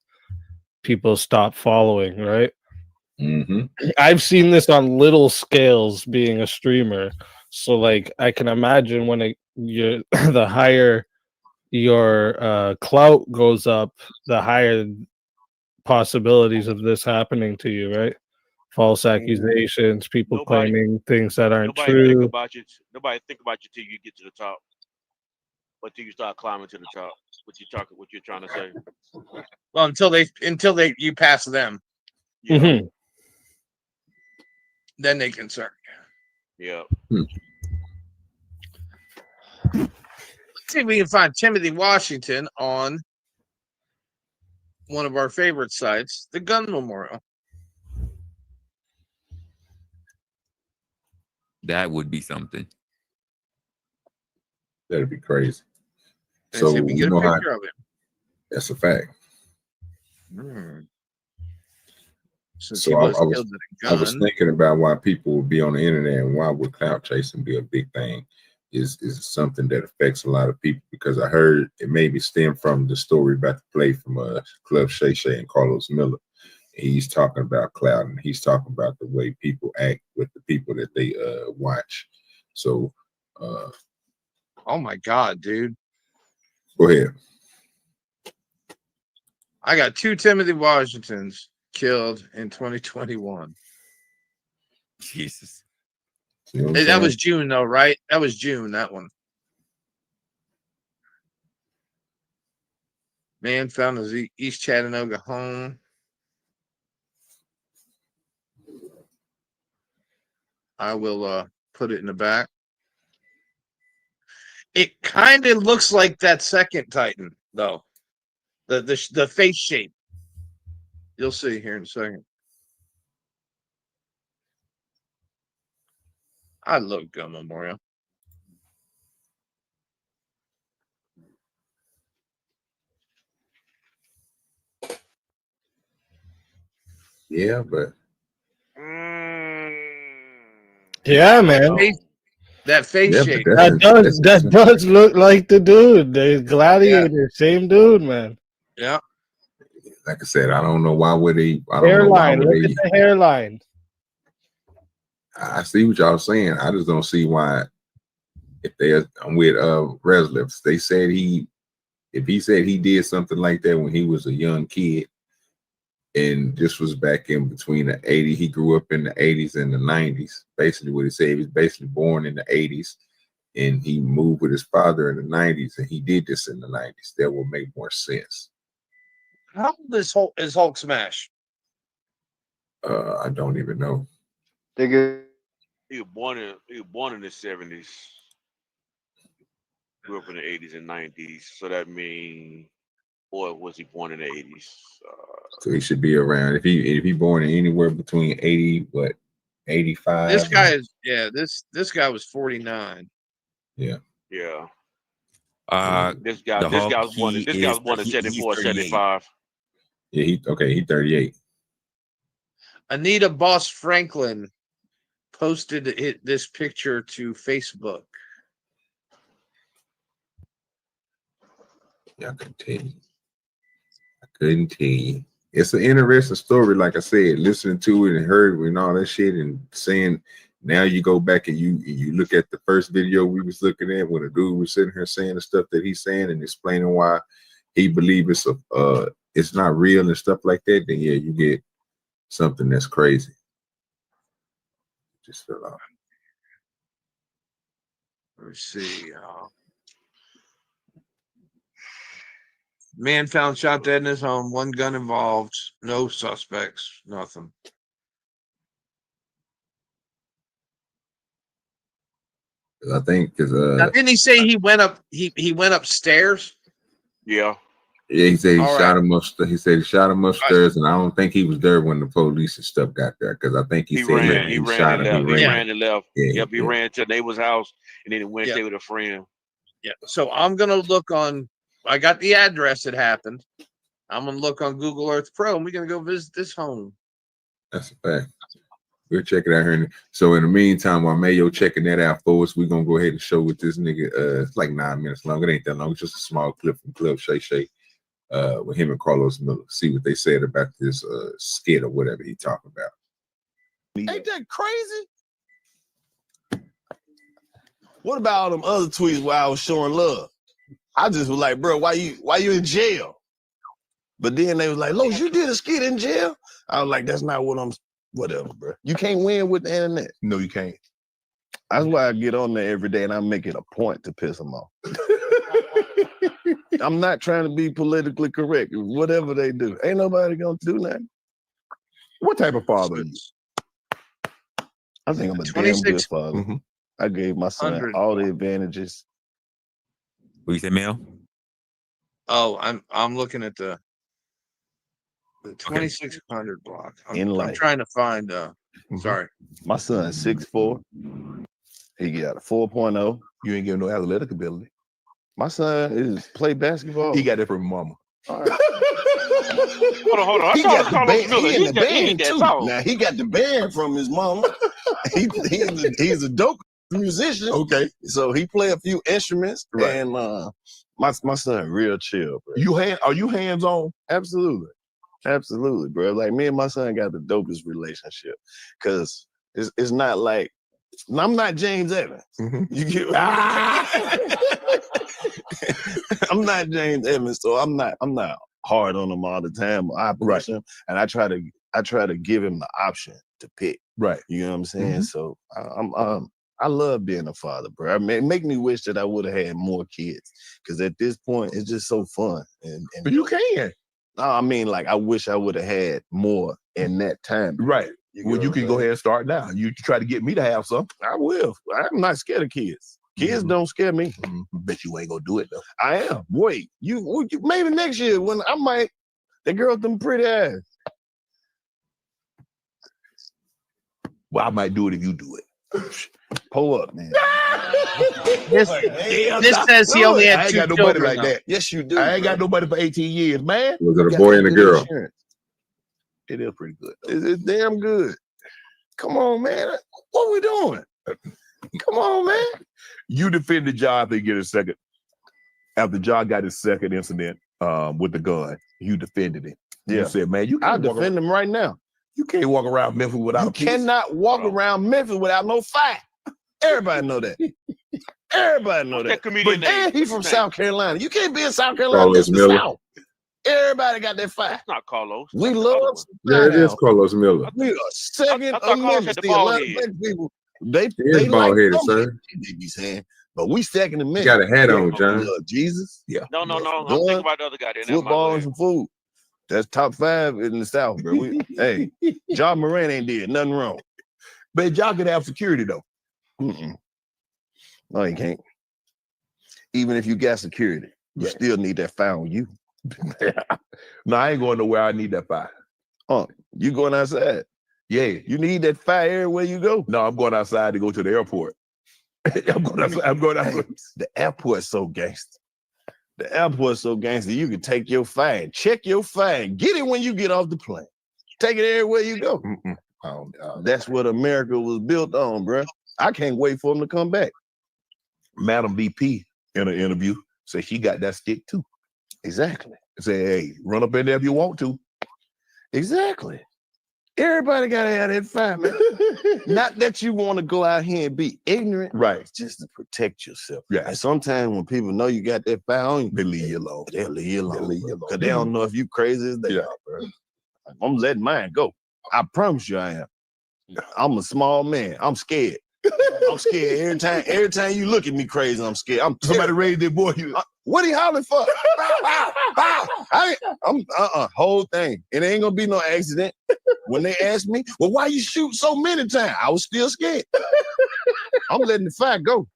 people stop following, right? I've seen this on little scales being a streamer, so like I can imagine when the higher your clout goes up, the higher possibilities of this happening to you, right? False accusations, people claiming things that aren't true. Nobody think about you till you get to the top, or till you start climbing to the top. What you're trying to say? Well, until you pass them. Mm-hmm. Then they concern you. Yeah. Let's see if we can find Timothy Washington on one of our favorite sites, the Gun Memorial. That would be something. That'd be crazy. So see if we get a picture of him. That's a fact. So I was thinking about why people would be on the internet and why would clout chasing be a big thing. Is something that affects a lot of people, because I heard it maybe stem from the story about the play from Club Shay Shay and Carlos Miller. He's talking about clout, and he's talking about the way people act with the people that they watch. So oh my God, dude. Go ahead. I got 2 Timothy Washingtons killed in 2021. Jesus. Hey, that was June though, right? That was June, that one. Man found his East Chattanooga home. I will put it in the back. It kind of looks like that second Titan, though. The face shape. You'll see here in a second. I love Gun Memorial. Yeah, but yeah, man. That face shape. That does look like the dude. The gladiator, same dude, man. Yeah. Like I said, I don't know why would he. Hairline. Look at the hairline. I see what y'all saying. I just don't see why. I'm with Resla. They said if he said he did something like that when he was a young kid, and this was back in between the 80s, he grew up in the 80s and the 90s. Basically, what he said, he was basically born in the 80s, and he moved with his father in the 90s, and he did this in the 90s. That would make more sense. How old is Hulk Smash? I don't even know. They get He was born in the 70s. Grew up in the 80s and 90s. So that means, or was he born in the 80s? So he should be around. If he born in anywhere between 85. This guy is this guy was 49. Yeah. Yeah. This guy was born in 74, 75. Yeah, he 38. Anita Boss Franklin posted this picture to Facebook. Yeah, I couldn't tell you. It's an interesting story, like I said, listening to it and heard it and all that shit, and saying now you go back and you look at the first video we was looking at when the dude was sitting here saying the stuff that he's saying and explaining why he believes it's not real and stuff like that, then yeah, you get something that's crazy. Just fell off. Let's see. Man found shot dead in his home. One gun involved. No suspects. Nothing. I think because Now, didn't he say he went up? He went upstairs. Yeah. Yeah, he said he All shot right. him up. He said he shot him upstairs, and I don't think he was there when the police and stuff got there because I think he said he shot him. He ran and left. Yeah, He ran to a neighbor's house and then he went to stay with a friend. Yeah. So I'm gonna look on. I got the address it happened. I'm gonna look on Google Earth Pro, and we're gonna go visit this home. That's a fact. We'll check it out here. So in the meantime, while Mayo checking that out for us, we're gonna go ahead and show what this nigga. It's like 9 minutes long. It ain't that long. It's just a small clip from Club Shay Shay. With him and Carlos Miller, see what they said about this skit or whatever he talking about. Ain't that crazy? What about all them other tweets where I was showing love? I just was like, bro, why you in jail? But then they was like, Los, you did a skit in jail? I was like, that's not what I'm. Whatever, bro. You can't win with the internet. No, you can't. That's why I get on there every day and I make it a point to piss them off. I'm not trying to be politically correct. Whatever they do, ain't nobody gonna do nothing. What type of father are you? I think I'm a damn good father. I gave my son all the advantages. What you say, Mel? Oh, I'm looking at the 2600 block. I'm trying to find. Sorry, my son is 6'4". He got a 4.0. You ain't giving no athletic ability. My son is play basketball. He got that from mama. Hold on. He got the band. He He in the band too. Now he got the band from his mama. He's a dope musician. Okay, so he play a few instruments. Right. And my son real chill, bro. Are you hands on? Absolutely, bro. Like me and my son got the dopest relationship because it's not like I'm not James Evans. You get I'm not James Evans, so I'm not hard on him all the time. I push him, and I try to give him the option to pick. Right. You know what I'm saying? So I love being a father, bro. It make me wish that I would have had more kids because at this point it's just so fun. But you can. No, I mean, like I wish I would have had more in that time. Right. Well, you can go ahead and start now. You try to get me to have some. I will. I'm not scared of kids. Kids don't scare me. Bet you ain't gonna do it though. I am. Wait, you maybe next year when I might. The girl with them pretty eyes. Well, I might do it if you do it. Pull up, man. This says he only had 2 I ain't got no children. money like that. Yes, you do. I ain't got nobody for 18 years, man. Was it a boy and a girl? Insurance. It is pretty good. It's damn good. Come on, man. What we doing? Come on, man. You defended Ja after he get his second. After Ja got his second incident with the gun, you defended him. Yeah. You said, man, I defend him right now. You can't walk around Memphis without You a piece. cannot walk around Memphis without no fight. Everybody know that. Everybody know that. And he from South Carolina. You can't be in South Carolina. Carlos It's the Miller. South. Everybody got that fight. That's not Carlos. We love. Yeah, it is Carlos Miller. We are second I thought Carlos amendment. had the See, a bald lot of head. black people, they is bald headed, some sir. shit they be saying, but we second amendment. Got a hat on, John. Jesus. Yeah. No. I'm Gun, thinking about the other guy there. Never mind, Football go and some food. That's top 5 in the South, bro. Hey, John Moran ain't did nothing wrong. But y'all could have security though. No, you can't. Even if you got security, you still need that fire on you. No, I ain't going nowhere. I need that fire. Oh, you going outside? Yeah. You need that fire everywhere you go. No, I'm going outside to go to the airport. I'm going outside. The airport's so gangster. The airport's so gangster. You can take your fire, check your fire, get it when you get off the plane. Take it everywhere you go. That's what America was built on, bro. I can't wait for them to come back. Madam VP in an interview said she got that stick too. Exactly. Say, hey, run up in there if you want to. Exactly. Everybody gotta have that fire, man. Not that you want to go out here and be ignorant, right? Just to protect yourself. Yeah. And sometimes when people know you got that fire on you, they leave you alone. They'll leave you alone. Because they don't know if you crazy as they are, bro. I'm letting mine go. I promise you I am. I'm a small man. I'm scared. I'm scared every time you look at me crazy. I'm scared. Somebody raised their boy. What he hollering for? Whole thing. It ain't gonna be no accident. When they ask me, well, why you shoot so many times? I was still scared. I'm letting the fire go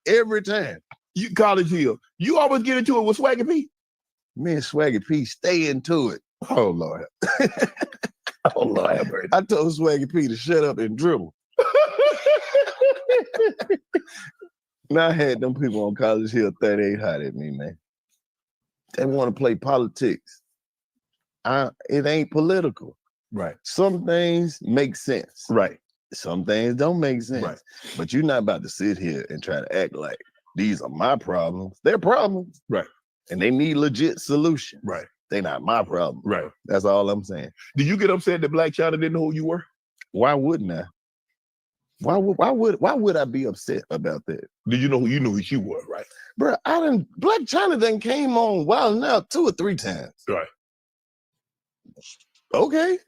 every time. You College Hill. You always get into it with Swaggy P. Me and Swaggy P stay into it. Oh Lord. Oh Lord. I told Swaggy P to shut up and dribble. Now I had them people on College Hill 38 hot at me, man. They want to play politics. It ain't political. Right. Some things make sense. Right. Some things don't make sense. Right. But you're not about to sit here and try to act like these are my problems. They're problems. Right. And they need legit solutions. Right. They're not my problem. Right. That's all I'm saying. Did you get upset that Black China didn't know who you were? Why wouldn't I? Why would I be upset about that? Did you know who she was, right? Bro, Black China done came on Wild Now 2 or 3 times. Right. Okay.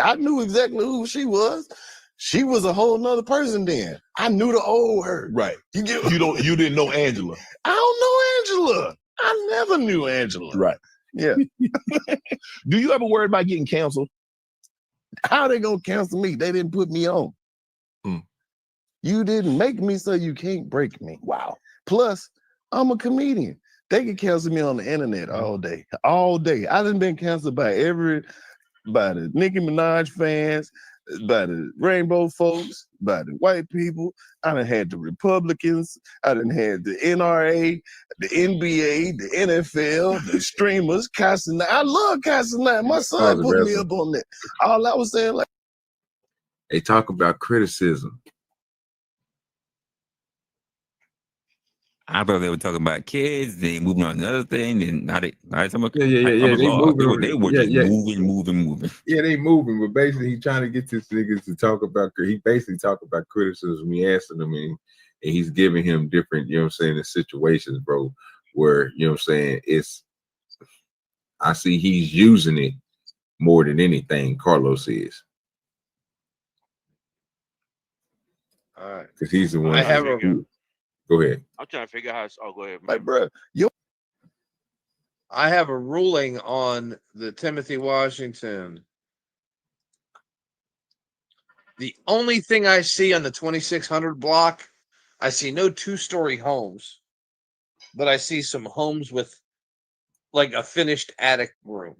I knew exactly who she was. She was a whole nother person then. I knew the old her. Right. You didn't know Angela. I don't know Angela. I never knew Angela. Right. Yeah. Do you ever worry about getting canceled? How they gonna cancel me? They didn't put me on. You didn't make me, so you can't break me. Wow. Plus, I'm a comedian. They can cancel me on the internet all day. All day. I done been canceled by the Nicki Minaj fans, by the Rainbow folks, by the white people. I done had the Republicans. I done had the NRA, the NBA, the NFL, the streamers, Casanat. I love Casanat. My son put me up on that. All I was saying, like, they talk about criticism. I thought they were talking about kids, then moving on to another thing, and now they talking about Yeah. They were just moving. Yeah, they moving, but basically he trying to get this niggas to talk about. He basically talk about criticism. We asking him, and he's giving him different, you know what I'm saying, the situations, bro, where, you know what I'm saying, I see he's using it more than anything. Carlos is. All right. Because he's the one. Go ahead. I'm trying to figure out how. Go ahead. Like, bro, I have a ruling on the Timothy Washington. The only thing I see on the 2600 block, I see no 2-story homes, but I see some homes with like a finished attic room.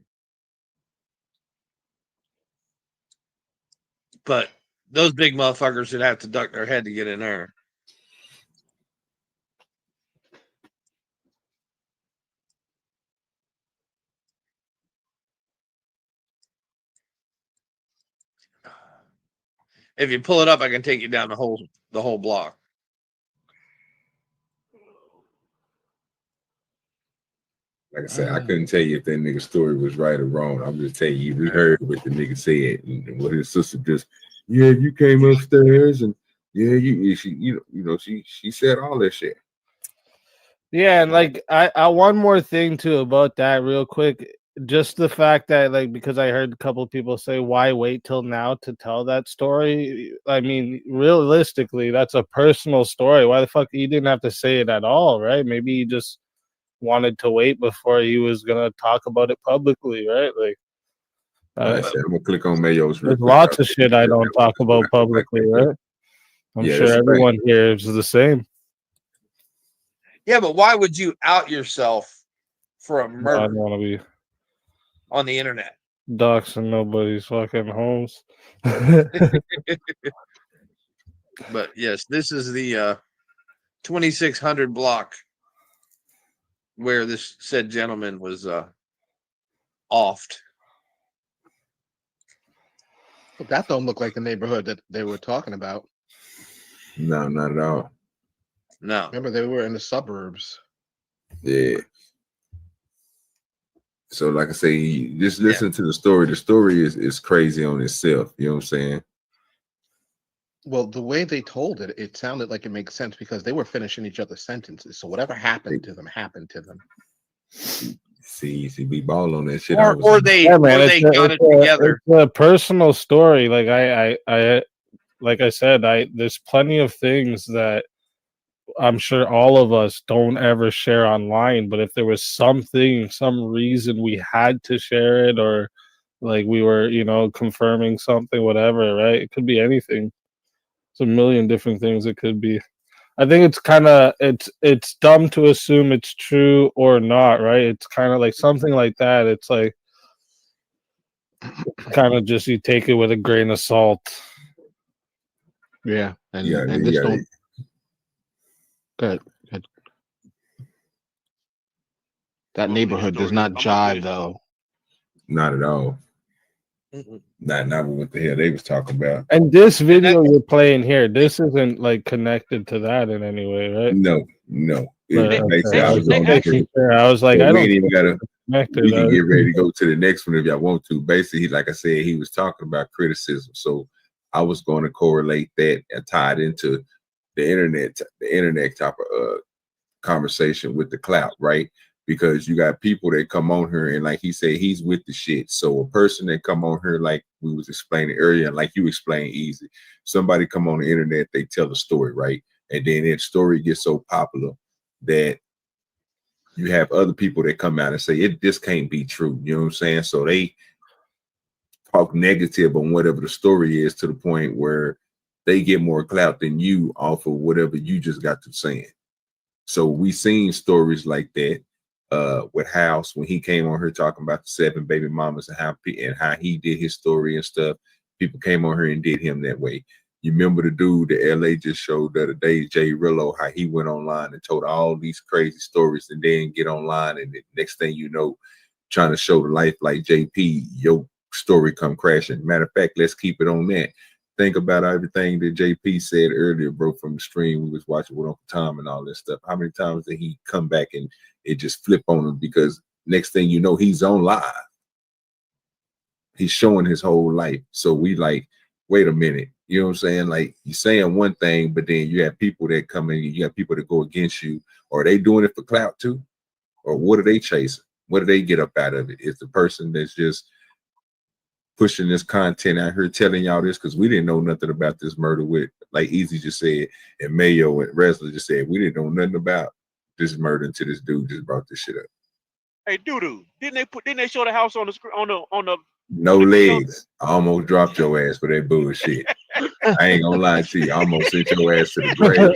But those big motherfuckers would have to duck their head to get in there. If you pull it up, I can take you down the whole block. Like I said, I couldn't tell you if that nigga's story was right or wrong. I'm just telling you, we heard what the nigga said, and what his sister just, you came upstairs, and she said all that shit. Yeah, and like I one more thing too about that real quick. Just the fact that, like, because I heard a couple of people say, why wait till now to tell that story? I mean, realistically, that's a personal story. Why the fuck you didn't have to say it at all, right? Maybe he just wanted to wait before he was gonna talk about it publicly, right? Like, I said I'm gonna click on Mayo's. There's lots of shit I don't talk about publicly, right? I'm Yeah, sure that's everyone here is the same. Yeah, but why would you out yourself for a I don't murder want to be on the internet? doxing nobody's fucking homes. But yes, this is the 2600 block where this said gentleman was offed. But that don't look like the neighborhood that they were talking about. No, not at all. No. Remember, they were in the suburbs. Yeah. So, like I say, just listen to the story. The story is crazy on itself. You know what I'm saying? Well, the way they told it, it sounded like it makes sense because they were finishing each other's sentences. So whatever happened to them happened to them. See, be ball on that shit. Or they Yeah, man, they got it together. It's a personal story. Like I said, there's plenty of things that I'm sure all of us don't ever share online. But if there was some reason we had to share it, or like we were, confirming something, whatever, right? It could be anything. It's a million different things it could be. I think it's kind of it's dumb to assume it's true or not, right? It's kind of like something like that. It's like kind of just you take it with a grain of salt. Yeah, and Yeah, and this don't. Good. That neighborhood does not jive though. Not at all. Not with what the hell they was talking about. And this video you're playing here, this isn't like connected to that in any way, right? No. Basically, I was on I was like, so I we don't ain't even gotta. connected. We can get ready to go to the next one if y'all want to. Basically, like I said, he was talking about criticism. So I was going to correlate that and tie it into the internet type of conversation with the clout, right? Because you got people that come on here and like he said, he's with the shit. So a person that come on here, like we was explaining earlier, and like you explained easy, somebody come on the internet, they tell a story, right? And then that story gets so popular that you have other people that come out and say this can't be true. You know what I'm saying? So they talk negative on whatever the story is to the point where they get more clout than you off of whatever you just got to saying. So we seen stories like that with House when he came on here talking about the 7 baby mamas and how he did his story and stuff. People came on here and did him that way. You remember the dude that LA just showed the other day, Jay Rillo, how he went online and told all these crazy stories and then get online and the next thing you know, trying to show the life like JP, your story come crashing. Matter of fact, let's keep it on that. Think about everything that JP said earlier, bro, from the stream we was watching with Uncle Tom and all this stuff. How many times did he come back and it just flip on him? Because next thing you know, he's on live. He's showing his whole life. So we like, wait a minute. You know what I'm saying? Like you're saying one thing, but then you have people that come in, you have people that go against you. Or are they doing it for clout too? Or what are they chasing? What do they get up out of it? It's the person that's just pushing this content out here, telling y'all this, because we didn't know nothing about this murder with, like Easy just said, and Mayo and Resla just said, we didn't know nothing about this murder until this dude just brought this shit up. Hey, doo-doo, didn't they show the house on the screen on the No legs. I almost dropped your ass for that bullshit. I ain't gonna lie to you. I almost sent your ass to the grave.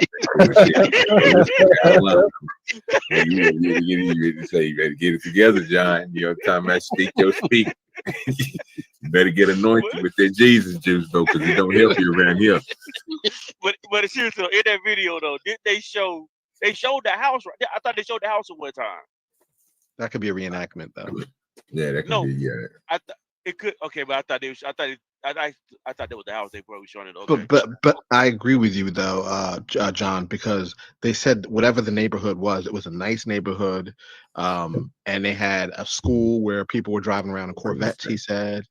You better get it together, John. You know, time I speak your speak. You better get anointed with that Jesus juice though, because it don't help you around here. But seriously, in that video though, did they showed the house? Right? I thought they showed the house at one time. That could be a reenactment though. Yeah, that could be. Yeah, it could. Okay, but I thought that was the house they probably showing it. Okay. But I agree with you though, John, because they said whatever the neighborhood was, it was a nice neighborhood, and they had a school where people were driving around in Corvettes. He said,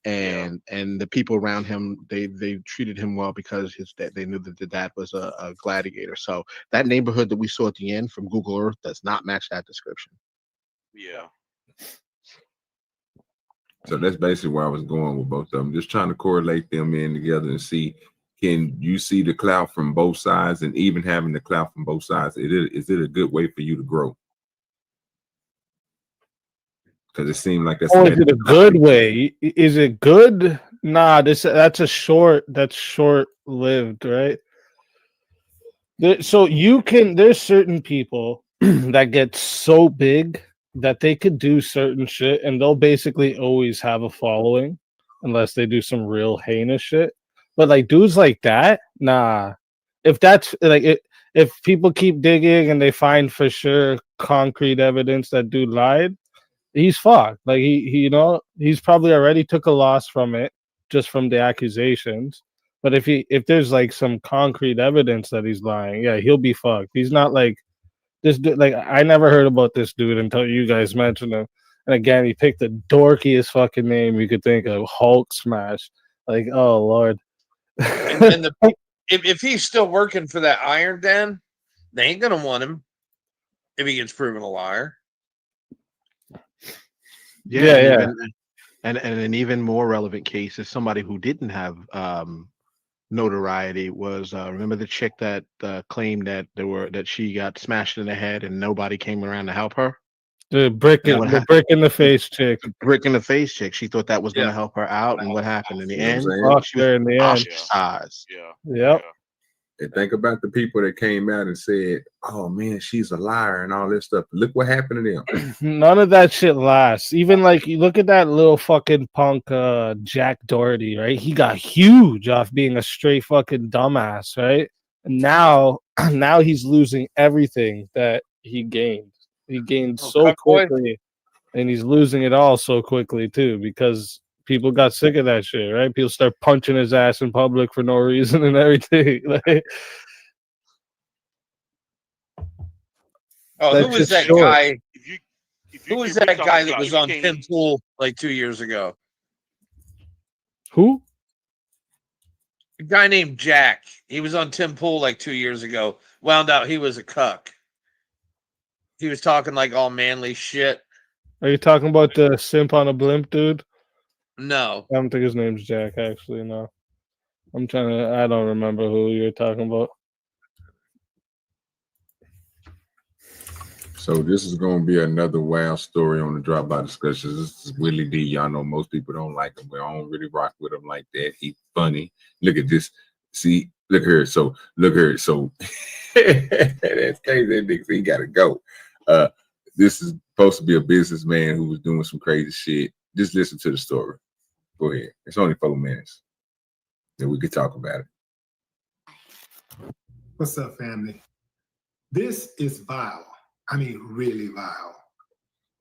and the people around him they treated him well because they knew that the dad was a gladiator. So that neighborhood that we saw at the end from Google Earth does not match that description. Yeah. So that's basically where I was going with both of them. Just trying to correlate them in together and see, can you see the clout from both sides? And even having the clout from both sides, is it a good way for you to grow? Because it seemed like that's Oh, is it a good way? Is it good? Nah, that's short lived, right? So there's certain people that get so big that they could do certain shit and they'll basically always have a following unless they do some real heinous shit. But like dudes like that, nah. If that's like it, if people keep digging and they find for sure concrete evidence that dude lied, he's fucked. Like he's probably already took a loss from it just from the accusations. But if there's like some concrete evidence that he's lying, yeah, he'll be fucked. He's not like this dude. Like I never heard about this dude until you guys mentioned him. And again, he picked the dorkiest fucking name you could think of, Hulk Smash. Like, oh Lord. And if he's still working for that Iron Den, they ain't gonna want him if he gets proven a liar. Yeah. And an even more relevant case is somebody who didn't have notoriety was remember the chick that claimed that she got smashed in the head and nobody came around to help her. The brick in the face chick. Brick in the face chick. She thought that was going to help her out, and what happened in the end? Fucked her in the end. Ostracized. Yep. And think about the people that came out and said, "Oh man, she's a liar" and all this stuff. Look what happened to them. None of that shit lasts. Even like you look at that little fucking punk Jack Doherty, right? He got huge off being a straight fucking dumbass, right? And now he's losing everything that he gained. He gained so quickly, and he's losing it all so quickly too because people got sick of that shit, right? People start punching his ass in public for no reason and everything. Like, who was that guy? Who was that guy that was on Tim Pool like 2 years ago? Who? A guy named Jack. He was on Tim Pool like 2 years ago. Wound out he was a cuck. He was talking like all manly shit. Are you talking about the simp on a blimp dude? No. I don't think his name's Jack, actually, no. I don't remember who you're talking about. So this is going to be another wild story on the Drop By Discussions. This is Willie D. Y'all know most people don't like him. We don't really rock with him like that. He's funny. Look at this. See, look here. So look here. So that's crazy. That he got to go. This is supposed to be a businessman who was doing some crazy shit. Just listen to the story. Go ahead. It's only 4 minutes. Then we could talk about it. What's up, family? This is vile. I mean, really vile.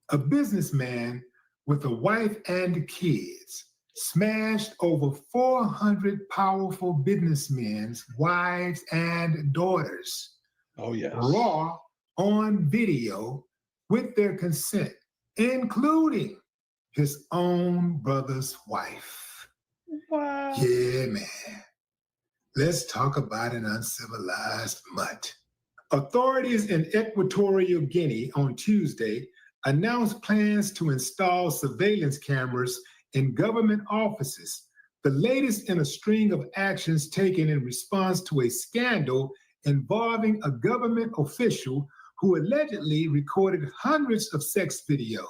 A businessman with a wife and kids smashed over 400 powerful businessmen's wives and daughters. Oh, yes. Raw on video with their consent, including his own brother's wife. Wow. Yeah, man. Let's talk about an uncivilized mutt. Authorities in Equatorial Guinea on Tuesday announced plans to install surveillance cameras in government offices, the latest in a string of actions taken in response to a scandal involving a government official who allegedly recorded hundreds of sex videos.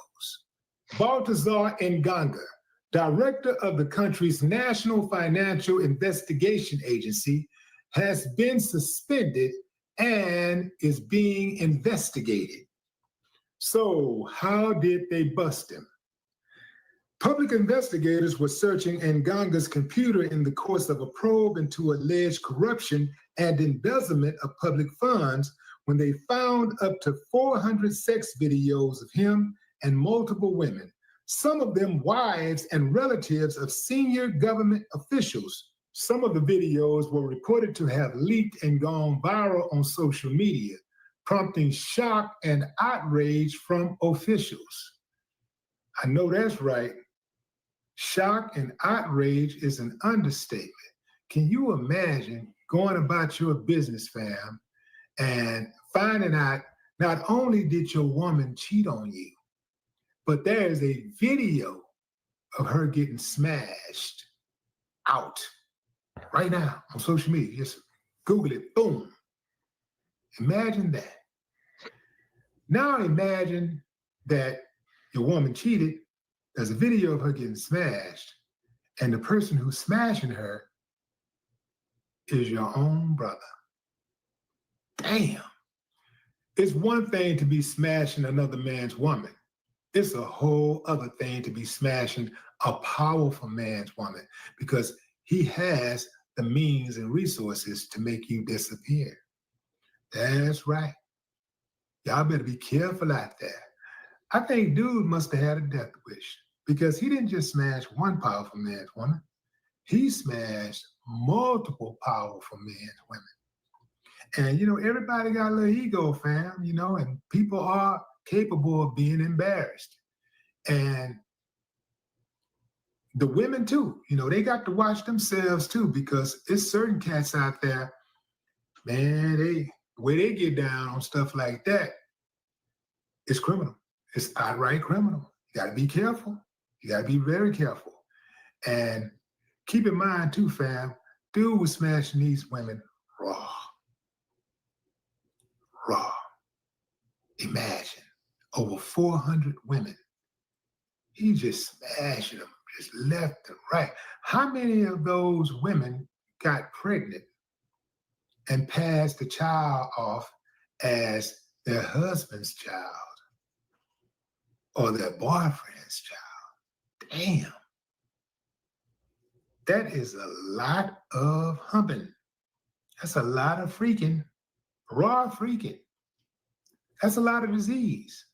Baltazar Nganga, director of the country's National Financial Investigation Agency, has been suspended and is being investigated. So how did they bust him? Public investigators were searching Nganga's computer in the course of a probe into alleged corruption and embezzlement of public funds when they found up to 400 sex videos of him and multiple women, some of them wives and relatives of senior government officials. Some of the videos were reported to have leaked and gone viral on social media, prompting shock and outrage from officials. I know that's right. Shock and outrage is an understatement. Can you imagine going about your business, fam, and finding out not only did your woman cheat on you, but there is a video of her getting smashed out right now on social media. Just Google it, boom. Imagine that. Now imagine that your woman cheated, there's a video of her getting smashed, and the person who's smashing her is your own brother. Damn. It's one thing to be smashing another man's woman. It's a whole other thing to be smashing a powerful man's woman because he has the means and resources to make you disappear. That's right. Y'all better be careful out there. I think dude must have had a death wish because he didn't just smash one powerful man's woman. He smashed multiple powerful men's women. And, everybody got a little ego, fam, and people are capable of being embarrassed. And the women too, they got to watch themselves too, because there's certain cats out there, man, the way they get down on stuff like that, it's criminal. It's outright criminal. You got to be careful. You got to be very careful. And keep in mind too, fam, dude was smashing these women raw. Imagine over 400 women. He just smashing them, just left and right. How many of those women got pregnant and passed the child off as their husband's child or their boyfriend's child? Damn. That is a lot of humping. That's a lot of freaking, raw freaking. That's a lot of disease.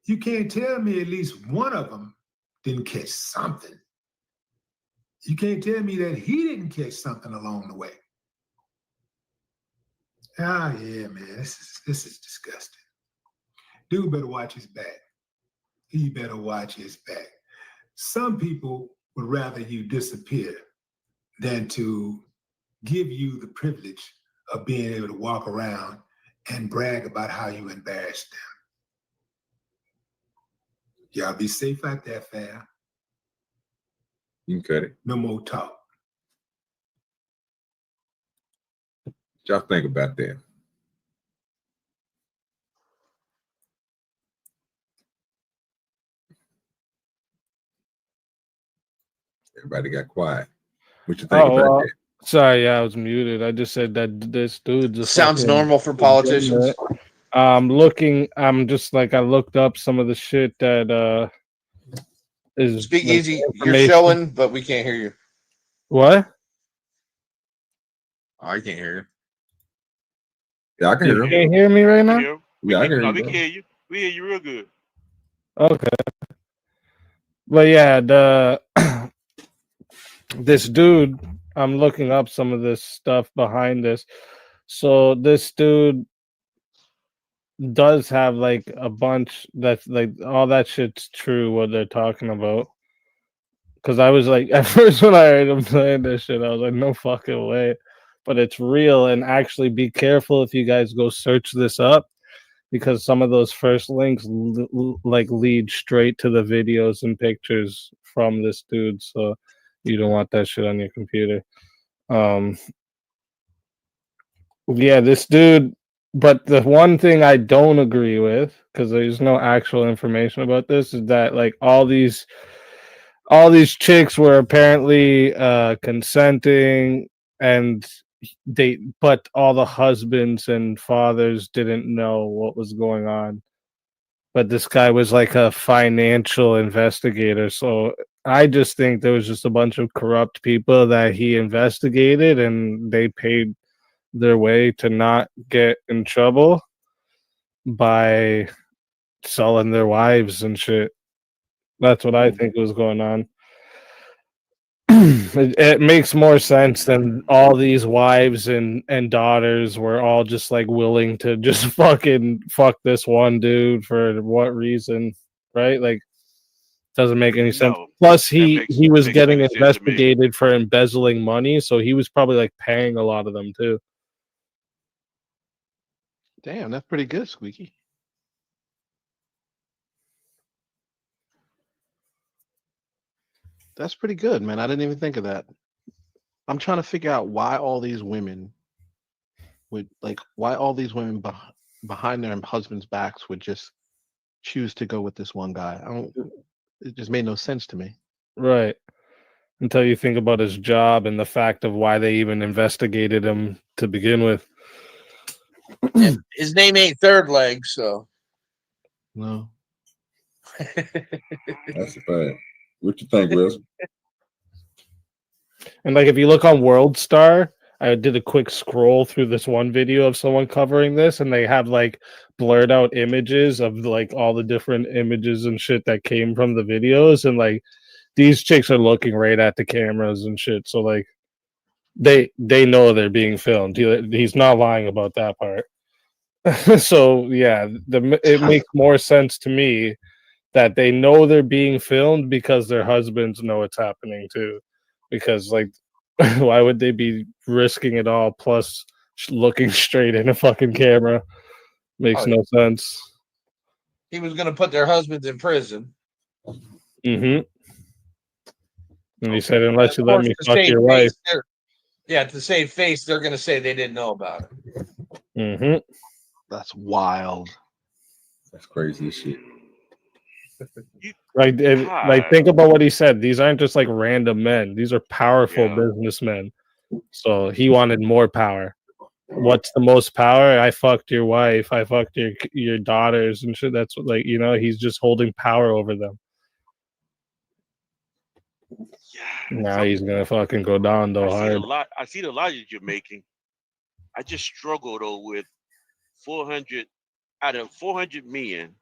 You can't tell me at least one of them didn't catch something. You can't tell me that he didn't catch something along the way. Ah, yeah, man, this is disgusting. Dude better watch his back. He better watch his back. Some people would rather you disappear than to give you the privilege of being able to walk around and brag about how you embarrassed them. Y'all be safe out there, fam. You can cut it. No more talk. What y'all think about that? Everybody got quiet. What you think about that? Sorry, yeah, I was muted. I just said that this dude just Sounds normal for politicians. I looked up some of the shit that is Speak like, easy. You're information. showing, but we can't hear you. What? I can't hear you. Yeah, I can hear You him. can't hear me right now? Yeah, I can hear We you. can hear you. We hear you real good. Okay. But yeah, this dude, I'm looking up some of this stuff behind this. So this dude does have like a bunch that's like all that shit's true what they're talking about. Cause I was like, at first when I heard him saying this shit, I was like, no fucking way. But it's real, and actually be careful if you guys go search this up, because some of those first links lead straight to the videos and pictures from this dude. So you don't want that shit on your computer. Yeah, this dude. But the one thing I don't agree with, because there's no actual information about this, is that like all these chicks were apparently consenting, but all the husbands and fathers didn't know what was going on. But this guy was like a financial investigator, so I just think there was just a bunch of corrupt people that he investigated, and they paid their way to not get in trouble by selling their wives and shit. That's what I think was going on. It makes more sense than all these wives and daughters were all just like willing to just fucking fuck this one dude for what reason, right? Like, doesn't make any sense. No, Plus, he was makes getting plenty sense to me. investigated for embezzling money, so he was probably like paying a lot of them too. Damn, that's pretty good, Squeaky. That's pretty good, man. I didn't even think of that. I'm trying to figure out why all these women behind their husbands' backs would just choose to go with this one guy? I don't. It just made no sense to me. Right. Until you think about his job and the fact of why they even investigated him to begin with. And his name ain't Third Leg, so. No. That's a fact. What you think, Wes? And like, if you look on World Star, I did a quick scroll through this one video of someone covering this, and they have like blurred out images of like all the different images and shit that came from the videos, and like these chicks are looking right at the cameras and shit. So like they know they're being filmed. He's not lying about that part. So yeah, it makes more sense to me that they know they're being filmed because their husbands know it's happening too. Because like, why would they be risking it all plus looking straight in a fucking camera? Makes no sense. He was going to put their husbands in prison. Mm-hmm. And he said, unless you Of let course, me to fuck save your wife. face, to save face, they're going to say they didn't know about it. Mm-hmm. That's wild. That's crazy as shit. Like, think about what he said. These aren't just like random men. These are powerful businessmen. So he wanted more power. What's the most power? I fucked your wife. I fucked your daughters and shit. That's what, like, you know, he's just holding power over them. Now he's gonna fucking go down though hard. I see the logic you're making. I just struggle though with 400 out of 400 men.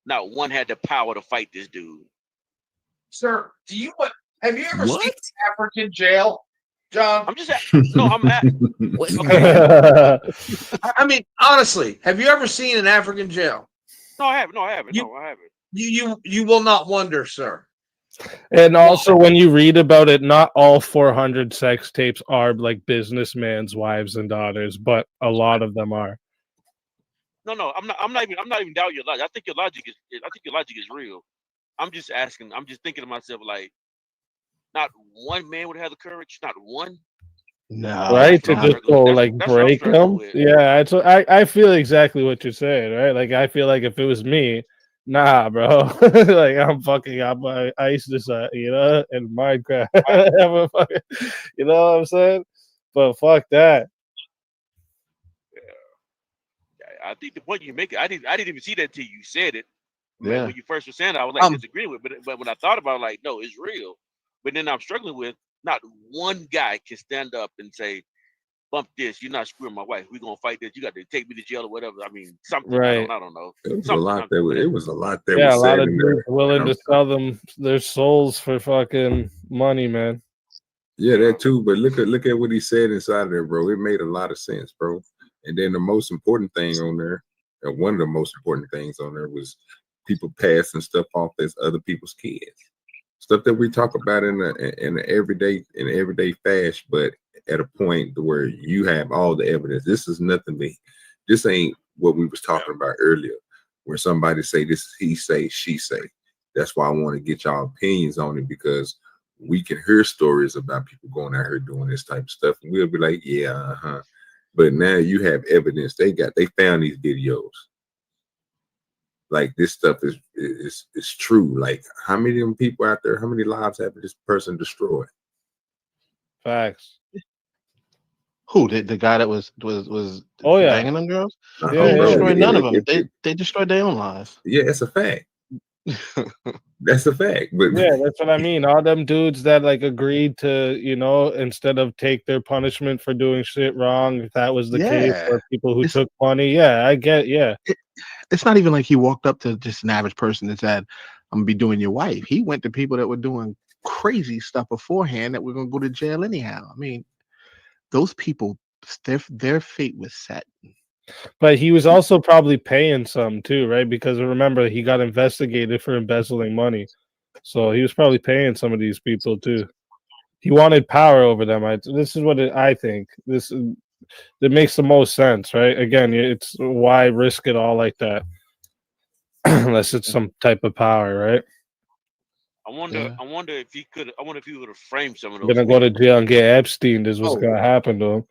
Not one had the power to fight this dude. Sir, have you ever seen African jail, John? I'm just I'm at. I mean, honestly, have you ever seen an African jail? No, I haven't. I haven't. You will not wonder, sir. And also, when you read about it, not all 400 sex tapes are like businessmen's wives and daughters, but a lot of them are. No, I'm not even doubting your logic. I think your logic is real. I'm just asking. I'm just thinking to myself, like, not one man would have the courage. Not one. No. Right, to just go like break them. Yeah, it's I feel exactly what you're saying, right? Like, I feel like if it was me, nah, bro. Like, I'm fucking up my ISIS, you know, and Minecraft. You know what I'm saying? But fuck that. I think the point you make, I didn't even see that until you said it. Yeah. When you first were saying it, I was like disagreeing with it. But when I thought about it, like, no, it's real. But then I'm struggling with not one guy can stand up and say, bump this, you're not screwing my wife. We're gonna fight this. You got to take me to jail or whatever. I mean, something. Right. I don't know. It was a lot that Yeah, was a lot said of in dudes there. willing to sell them their souls for fucking money, man. Yeah, that too. But look at what he said inside of there, bro. It made a lot of sense, bro. And then the most important thing on there, and one of the most important things on there, was people passing stuff off as other people's kids. Stuff that we talk about in the everyday fashion, but at a point where you have all the evidence. This is nothing. This ain't what we was talking about earlier, where somebody say this is he say, she say. That's why I want to get y'all opinions on it, because we can hear stories about people going out here doing this type of stuff, and we'll be like, yeah, But now you have evidence. They found these videos. Like, this stuff is true. Like, how many of them people out there? How many lives have this person destroyed? Facts. Who the guy that was banging them girls? Yeah, They destroyed none of them. They destroyed their own lives. Yeah, it's a fact. That's a fact. But yeah, that's what I mean. All them dudes that like agreed to, you know, instead of take their punishment for doing shit wrong, if that was the case, or people who took money. Yeah, I get. Yeah, it's not even like he walked up to just an average person and said, "I'm gonna be doing your wife." He went to people that were doing crazy stuff beforehand that were gonna go to jail anyhow. I mean, those people, their fate was set. but he was also probably paying some too, right? Because remember, he got investigated for embezzling money, so he was probably paying some of these people too. He wanted power over them. This is what I think. It makes the most sense, right? Again, it's why risk it all like that, unless it's some type of power, right? I wonder if he could. I wonder if he would have framed some of those. Gonna go to jail and get Epstein. This is what's gonna happen to him.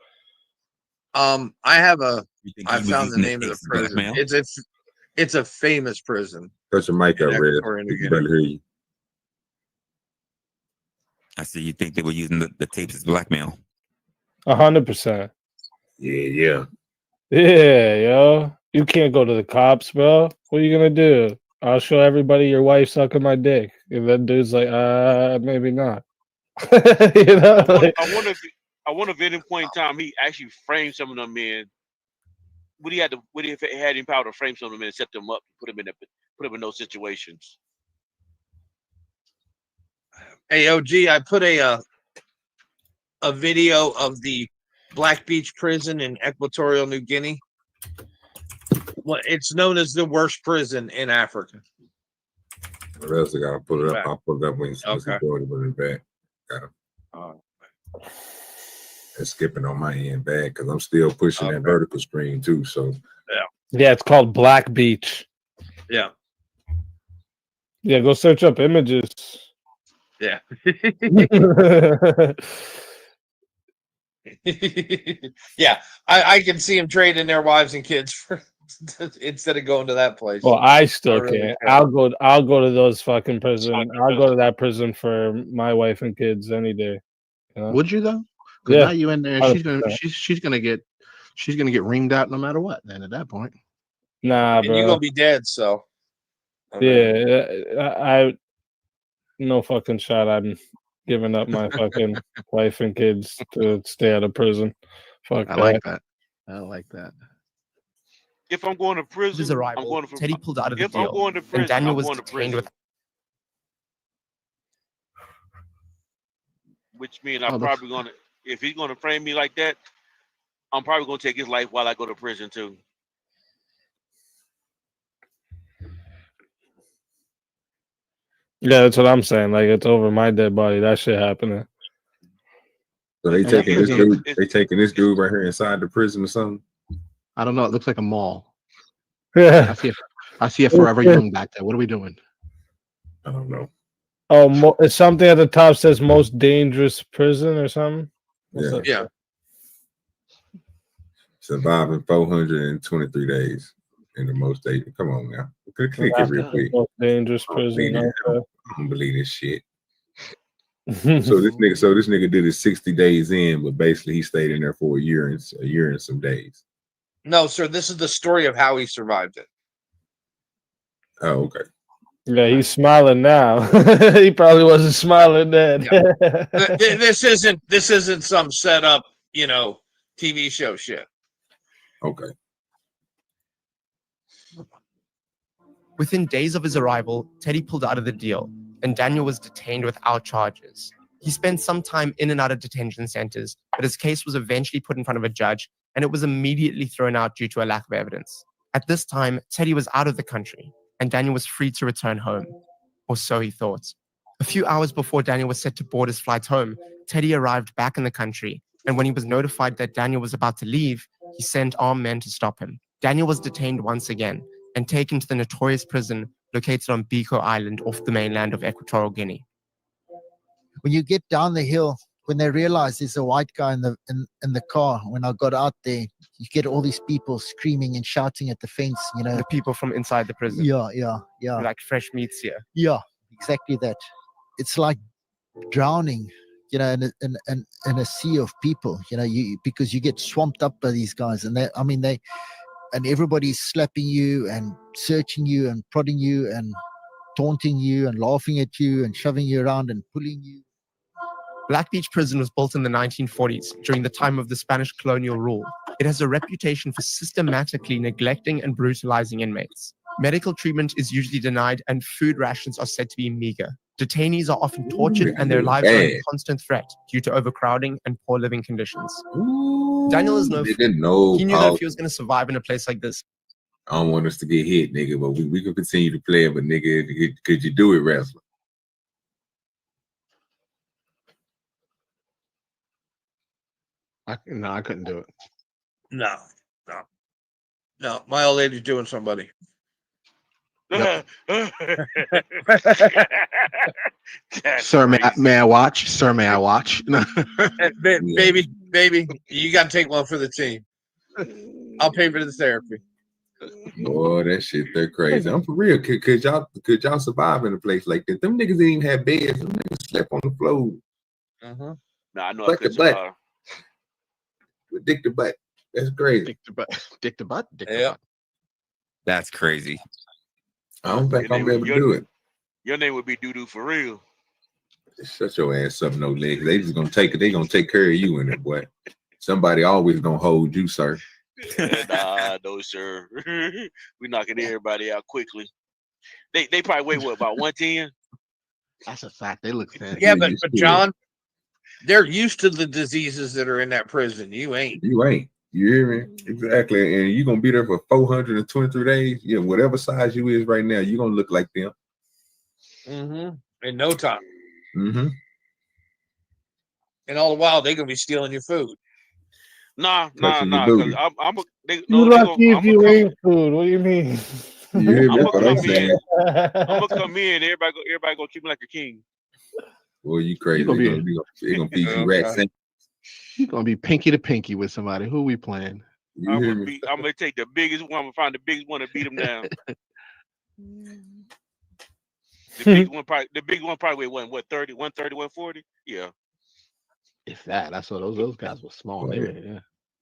I found the name of the prison. It's a famous prison. Touch your mic up, Red. Equatorial New We can Guinea. barely hear you. I see you think they were using the tapes as blackmail. 100%. Yeah. Yeah, yo. You can't go to the cops, bro. What are you gonna do? I'll show everybody your wife sucking my dick. And that dude's like, maybe not. You know, like, I wonder if at any point in time he actually framed some of them men. Would he had him power to frame some of them men and set them up, put them in those situations? Hey, OG, I put a video of the Black Beach prison in Equatorial New Guinea. Well, it's known as the worst prison in Africa. The rest I gotta pull it up. I'll pull it up when you Okay. put it back. Got it's skipping on my end bad because I'm still pushing that vertical screen too. So yeah, it's called Black Beach. Yeah. Yeah, go search up images. Yeah. Yeah, I can see them trading their wives and kids for instead of going to that place. Well, I still really can't. can. I'll go to those fucking prison. I'll go to that prison for my wife and kids any day. You know? Would you though? Because Yeah. now you in there, 100%. she's gonna get reamed out no matter what. Then at that point, Nah, And bro. you're gonna be dead, so Yeah, I no fucking shot. I'm giving up my fucking wife and kids to stay out of prison. Fuck I that. like that. I like that. If I'm going to prison, his arrival, I'm going to. Teddy pulled out of the If I'm deal, going to prison, and Daniel I'm was going to detained prison. with. Which means I'm probably gonna. If he's gonna frame me like that, I'm probably gonna take his life while I go to prison too. Yeah, that's what I'm saying. Like it's over my dead body. That shit happening. So they taking this dude. They taking this dude right here inside the prison or something. I don't know. It looks like a mall. Yeah. I see a Forever Young back there. What are we doing? I don't know. Oh, it's something at the top says most dangerous prison or something. What's that? Yeah. Surviving 423 days in the most days. Come on now. Click it real quick. Most dangerous I don't believe prison. this. I don't believe this shit. So this nigga did his 60 days in, but basically he stayed in there for a year and some days. no, sir. This is the story of how he survived it. Oh, okay. Yeah, he's smiling now. He probably wasn't smiling then. This isn't some set up, TV show shit. Okay. Within days of his arrival, Teddy pulled out of the deal, and Daniel was detained without charges. He spent some time in and out of detention centers, but his case was eventually put in front of a judge, and it was immediately thrown out due to a lack of evidence. At this time, Teddy was out of the country, and Daniel was free to return home. Or so he thought. A few hours before Daniel was set to board his flight home, Teddy arrived back in the country, and when he was notified that Daniel was about to leave, he sent armed men to stop him. Daniel was detained once again and taken to the notorious prison located on Biko Island off the mainland of Equatorial Guinea. When you get down the hill, when they realize there's a white guy in the car, when I got out there, you get all these people screaming and shouting at the fence, The people from inside the prison. Yeah. Like fresh meats here. Yeah, exactly that. It's like drowning, in a sea of people, because you get swamped up by these guys, and and everybody's slapping you and searching you and prodding you and taunting you and laughing at you and shoving you around and pulling you. Black Beach Prison was built in the 1940s during the time of the Spanish colonial rule. It has a reputation for systematically neglecting and brutalizing inmates. Medical treatment is usually denied and food rations are said to be meager. Detainees are often tortured and their lives are in constant threat due to overcrowding and poor living conditions. Daniel is no fool. He knew that if he was going to survive in a place like this. I don't want us to get hit, nigga, but we can continue to play it, but nigga, could you do it, wrestler? No, I couldn't do it. No. My old lady's doing somebody. Yep. Sir, may I watch? Sir, may I watch? Baby, you got to take one for the team. I'll pay for the therapy. Boy, that shit, they're crazy. I'm for real. Could y'all survive in a place like that? Them niggas didn't even have beds. Them niggas slept on the floor. Uh-huh. Nah, I know I Butt to couldn't butt. survive. With dick to butt. That's crazy. Dick to butt. Dick to butt. Dick to Yeah. butt. That's crazy. I don't think I'm able to do it. Your name would be doo-doo for real. Shut your ass up, no legs. They just gonna take it. They gonna take care of you in it, boy. Somebody always gonna hold you, sir. Nah, no, sir. We knocking everybody out quickly. They probably weigh what, about 110? That's a fact. They look thin. Yeah, but John, they're used to the diseases that are in that prison. You ain't. You ain't. You hear me? Exactly. And you're gonna be there for 423 days. Yeah, whatever size you is right now, you're gonna look like them. Mm-hmm. In no time. Mm-hmm. And all the while, they're gonna be stealing your food. Nah. Touching your Because booty. You lucky if you ain't food. What do you mean? You hear me? I'm That's what I'm saying. gonna come in. Everybody gonna treat me like a king. Boy, you crazy. gonna They're be- gonna feed you rats. You're gonna be pinky to pinky with somebody. Who we playing? You hear me? I'm gonna take the biggest one. I'm gonna find the biggest one and beat him down. The big one probably weigh what 30, 130, 140? Yeah. If that, that's what those guys were small. They were, yeah.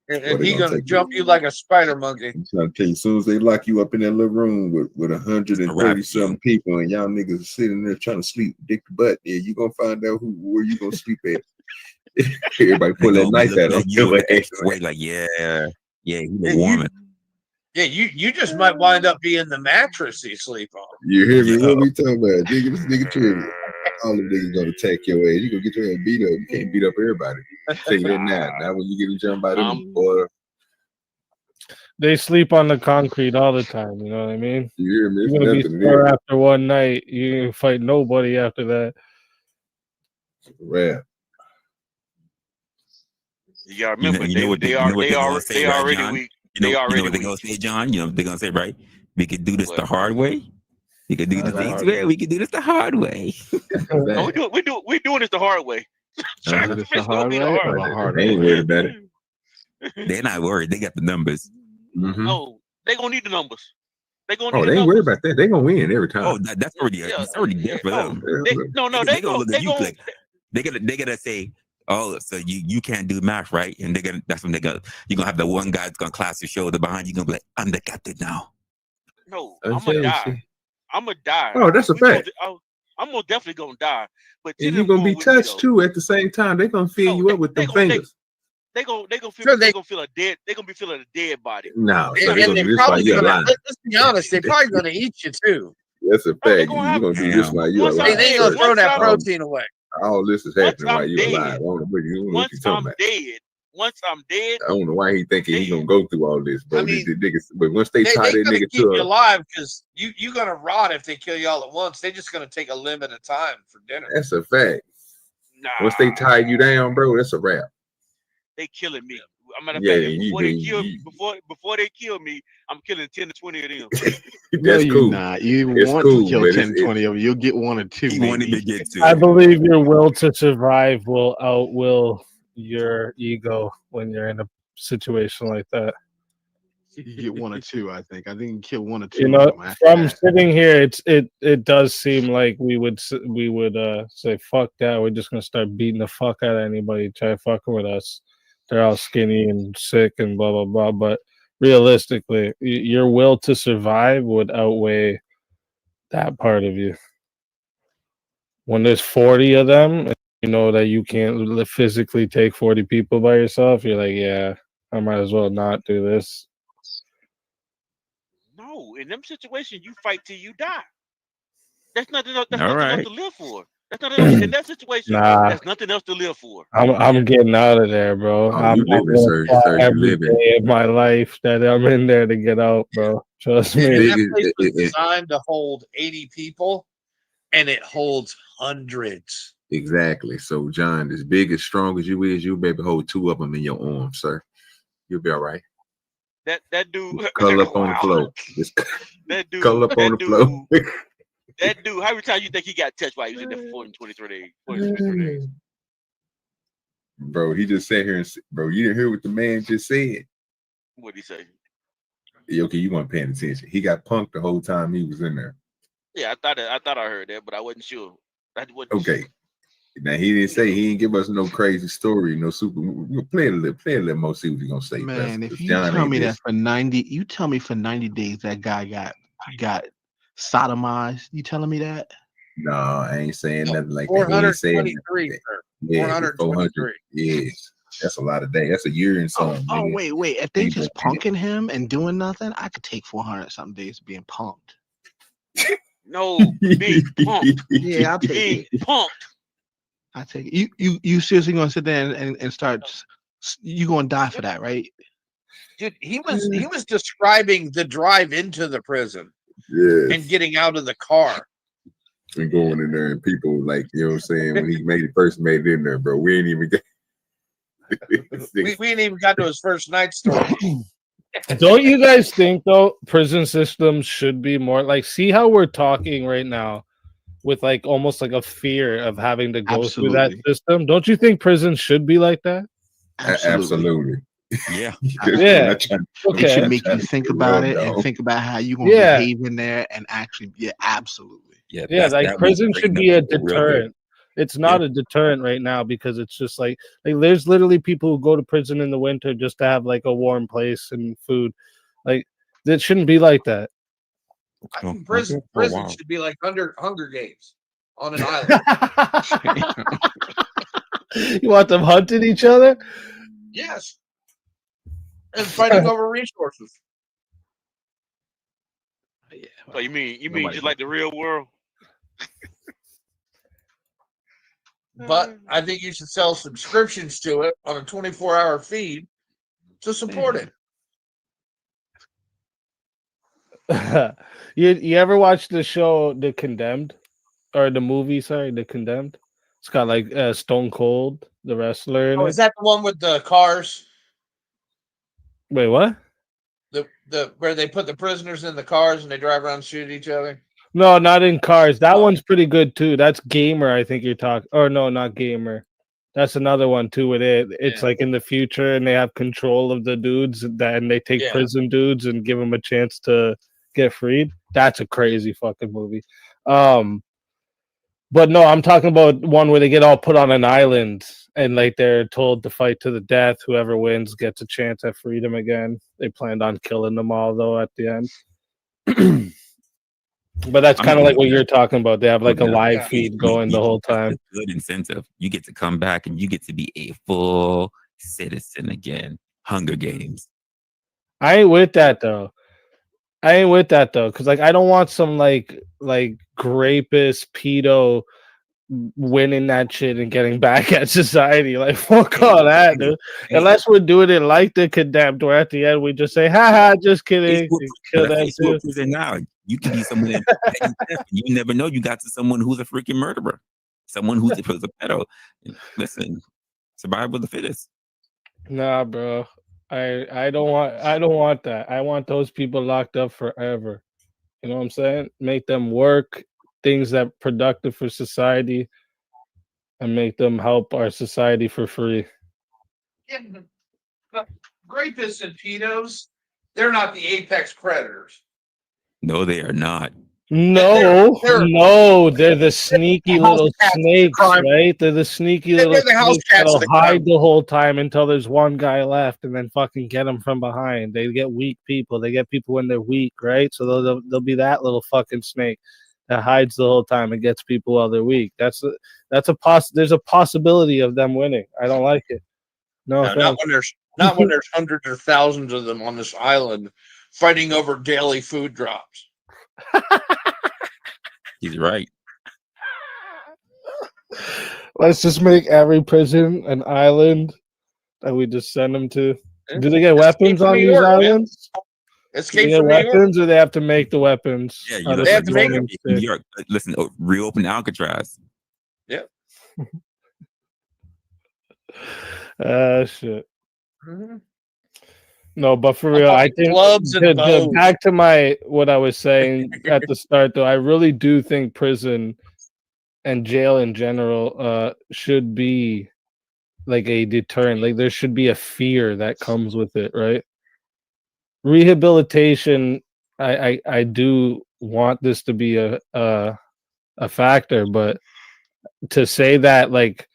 And he gonna jump you like a spider monkey. I'm trying to tell you, as soon as they lock you up in that little room with 130 something people and y'all niggas sitting there trying to sleep dick to butt, yeah, you gonna find out where you gonna sleep at. Everybody pull that knife out on your ass. Wait, like, yeah, he was warming. Yeah, you just might wind up being the mattress you sleep on. You hear me? What we talking about? Nigga, this nigga trigger. All the niggas gonna attack your ass. You gonna get your ass beat up. You can't beat up everybody. Tell you that now. Now when you get jumped by them, boy. They sleep on the concrete all the time. You know what I mean? You hear me? It's You're gonna be nothing sore there. after one night. You ain't fight nobody after that. Rap. You gotta remember, You know what they're gonna say, they right, already John? weak. You know They already what they're gonna weak. say, John? You know what they're gonna say, right? We could do this What? the hard way. We could do this the easy way. We could do this the hard way. No, we're doing this the hard way. This the hard way or the hard They ain't way? worried about it. They're not worried. They got the numbers. Mm-hmm. Oh, they gonna need the numbers. They gonna Oh, need they the ain't worried numbers. about that. They gonna win every time. Oh, that's already it's already there for them. They They gonna look at you like they gotta say, oh, so you can't do math, right? And that's when you're gonna have the one guy that's gonna class your shoulder behind you, gonna be like, I'm the captain now. No, I'm I'm gonna telling you, die. shit. I'm gonna die. Oh, that's a fact. I'm gonna definitely gonna die. But And you're gonna be touched too at the same time. They're gonna fill you up with them fingers. They gonna feel a dead. They gonna be feeling a dead body. No, so And they're gonna they're do this while probably you're gonna, alive. let's be honest, they're probably gonna eat you too. That's a fact. You're gonna do this while you're alive. They ain't gonna throw that protein away. All this is happening while you're dead, alive. I don't know what you talking about. Once I'm dead, I don't know why he thinking he gonna go through all this, bro. These niggas, but once they tie that gonna nigga keep you to alive because you gonna rot if they kill you all at once. They're just gonna take a limb at a time for dinner. that's a fact. Nah. Once they tie you down, bro, that's a wrap. They killing me. A matter of Yeah, fact, before they kill me, I'm killing 10 to 20 of them. That's No, you're cool. not. You It's want cool, to kill but 10, 20 of them. You'll get one or two. Maybe. I believe your will to survive will outwill your ego when you're in a situation like that. You get one or two, I think. I think you can kill one or two. You know, of them after from that. sitting here, it does seem like we would say fuck that. We're just gonna start beating the fuck out of anybody try fucking with us. They're all skinny and sick and blah blah blah. But realistically, your will to survive would outweigh that part of you. When there's 40 of them, and you know that you can't physically take 40 people by yourself, you're like, yeah, I might as well not do this. No, in them situations, you fight till you die. That's nothing else. That's All nothing else right. to live for. That's nothing else. In that situation, Nah. that's nothing else to live for. I'm getting out of there, bro. I'm you living, gonna sir. try Sir, you every living. day of my life that I'm in there to get out, bro. Trust me. And that place was designed to hold 80 people, and it holds hundreds. Exactly. So, John, as big as strong as you is, you maybe hold two of them in your arms, sir. You'll be all right. That dude. Curl up on the floor. Just That dude. curl up on the floor. That dude. How many times you think he got touched while he was in there for 423 days? 423 days. Bro, he just sat here and bro, you didn't hear what the man just said. What'd he say? Okay, you weren't paying attention. He got punked the whole time he was in there. Yeah, I thought I heard that, but I wasn't sure. I wasn't Okay. Now he didn't say he didn't give us no crazy story, no super. We'll play a little more. See what he's gonna say. Man, Because if you John tell ain't me this. that for 90, you tell me for 90 days that guy got sodomized. You telling me that? No, I ain't saying nothing like that. He ain't 423, saying sir. yeah, 423. 400. Yes, that's a lot of days. That's a year and Oh, some. oh, nigga. wait. If they Ain't just gonna punking him and doing nothing, I could take 400 something days being punked. No, being punked. Yeah, I'll take Being it. punked. I take it. You seriously gonna sit there and start? You gonna die for that, right? Dude, he was describing the drive into the prison Yes. and getting out of the car. And going in there and people like, you know what I'm saying, when he first made it in there, bro, we ain't even get We ain't even got to his first night story. Don't you guys think though prison systems should be more like, see how we're talking right now with like almost like a fear of having to go through that Absolutely. system? Don't you think prisons should be like that? Absolutely. Yeah. Yeah. It should make you think about it and think about how you gonna behave in there and actually, yeah, absolutely. Yeah, like prison should be a deterrent. It's not a deterrent right now because it's just like there's literally people who go to prison in the winter just to have like a warm place and food. Like it shouldn't be like that. Prison should be like Hunger Games on an island. You want them hunting each other? Yes. And fighting over resources. So you mean just like the real world? But I think you should sell subscriptions to it on a 24-hour feed to support it. You ever watch the show The Condemned, or the movie? Sorry, The Condemned. It's got like Stone Cold, the wrestler. In Oh, it. is that the one with the cars? Wait, what? The where they put the prisoners in the cars and they drive around and shoot each other? No, not in cars. That one's pretty good too. That's Gamer, I think you're talking. Or no, not Gamer. That's another one too. With it, it's like in the future, and they have control of the dudes, and they take prison dudes and give them a chance to get freed. That's a crazy fucking movie. But no, I'm talking about one where they get all put on an island and like they're told to fight to the death. Whoever wins gets a chance at freedom again. They planned on killing them all though at the end. But that's kind of like what you're talking about. They have like a live feed going the whole time. Good incentive. You get to come back and you get to be a full citizen again. Hunger Games. I ain't with that though. Because like I don't want some like rapist pedo winning that shit and getting back at society. Like fuck all that, dude. Unless we're doing it like The Condemned, where at the end we just say, haha, just kidding. Kill that too. Now you can be someone that you never know you got to someone who's a freaking murderer, someone who's a pedo. Listen, survival of the fittest. Nah, bro. I don't want that. I want those people locked up forever. You know what I'm saying? Make them work things that productive for society and make them help our society for free. Yeah, but rapists and pedos, they're not the apex predators. No, they are not. No, they're the sneaky little snakes, right? They're the sneaky little snakes that'll hide the whole time until there's one guy left, and then fucking get them from behind. They get weak people. They get people when they're weak, right? So they'll be that little fucking snake that hides the whole time and gets people while they're weak. There's a possibility of them winning. I don't like it. No, not when there's hundreds or thousands of them on this island fighting over daily food drops. He's right. Let's just make every prison an island that we just send them to. Do they get weapons on these islands? Do they get weapons, or they have to make the weapons? Yeah, they have to make them. New York. Listen, reopen Alcatraz. Yep. Shit. No, but for real, I think gloves and bows. Back to what I was saying at the start, though, I really do think prison and jail in general should be like a deterrent. Like there should be a fear that comes with it, right? rehabilitation. I do want this to be a factor, but to say that like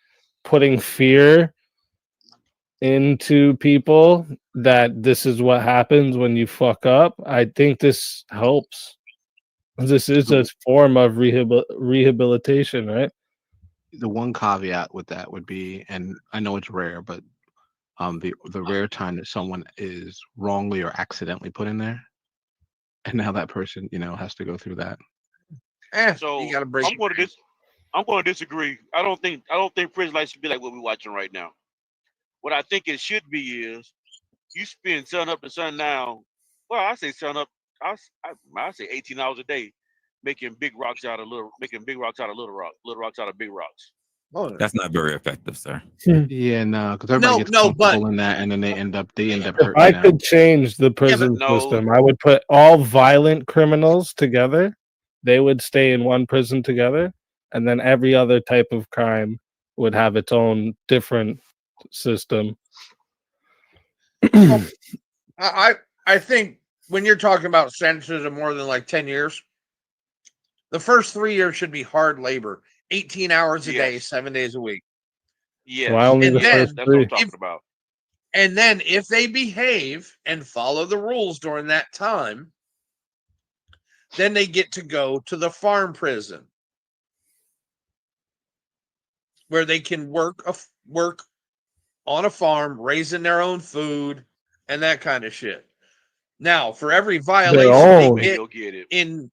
putting fear into people that this is what happens when you fuck up, I think this helps. This is a form of rehabilitation, right? The one caveat with that would be, and I know it's rare, but the rare time that someone is wrongly or accidentally put in there, and now that person, has to go through that. So you gotta break. I'm going to disagree. I don't think prison life should be like what we're watching right now. What I think it should be is you spend sun up to sundown. Well, I say sun up. I say 18 hours a day, making big rocks out of little rocks out of big rocks. That's not very effective, sir. Yeah, no, because everybody gets comfortable in that, and then they end up If hurting. I could change the prison system, I would put all violent criminals together. They would stay in one prison together, and then every other type of crime would have its own different system. I think when you're talking about sentences of more than like 10 years, the first 3 years should be hard labor, 18 hours a day, 7 days a week. Yeah, Why only the first that's what I'm three? talking about. And then if they behave and follow the rules during that time, then they get to go to the farm prison where they can work on a farm, raising their own food and that kind of shit. Now, for every violation they get in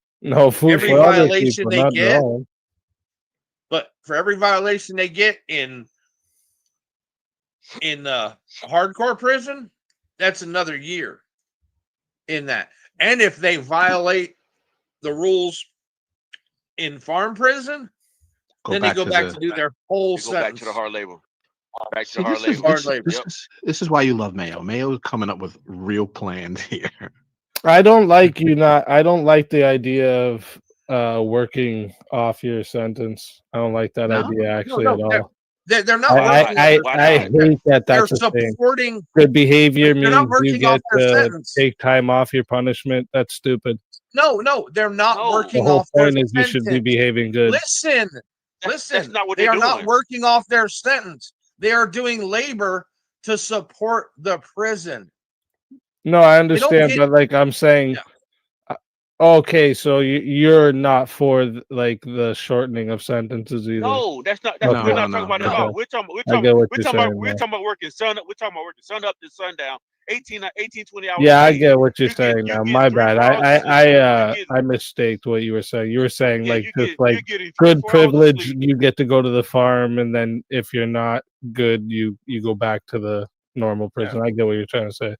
food every for other violation people, they not get, wrong. but for every violation they get in hardcore prison, that's another year in that. And if they violate the rules in farm prison, then they go back to do their whole They go back sentence. to the hard labor. Back to See, hard labor. Hard labor. This is why you love Mayo. Mayo is coming up with real plans here. I don't like the idea of working off your sentence. I don't like that idea actually at all. They're not. I hate that. That's They're a thing. supporting Good behavior they're not means you working off get their to sentence. take time off your punishment. That's stupid. No, they're not The working whole off their point is you should be sentence. behaving good. Listen. That's not what they they're are not doing. working off their sentence. They are doing labor to support the prison. No, I understand, get- but like I'm saying, okay, so you're not for the shortening of sentences either. No, that's not. Okay. We're not talking about that at all. Okay. We're talking I get what we're you're talking about saying we're now. talking about working sun up. We're talking about working sun up to sundown, 18, 20 hours. Yeah, a I day. get what you're saying now. My bad. I mistaked what you were saying. You were saying good privilege. You get to go to the farm, and then if you're not good, you go back to the normal prison. I get what you're trying to say.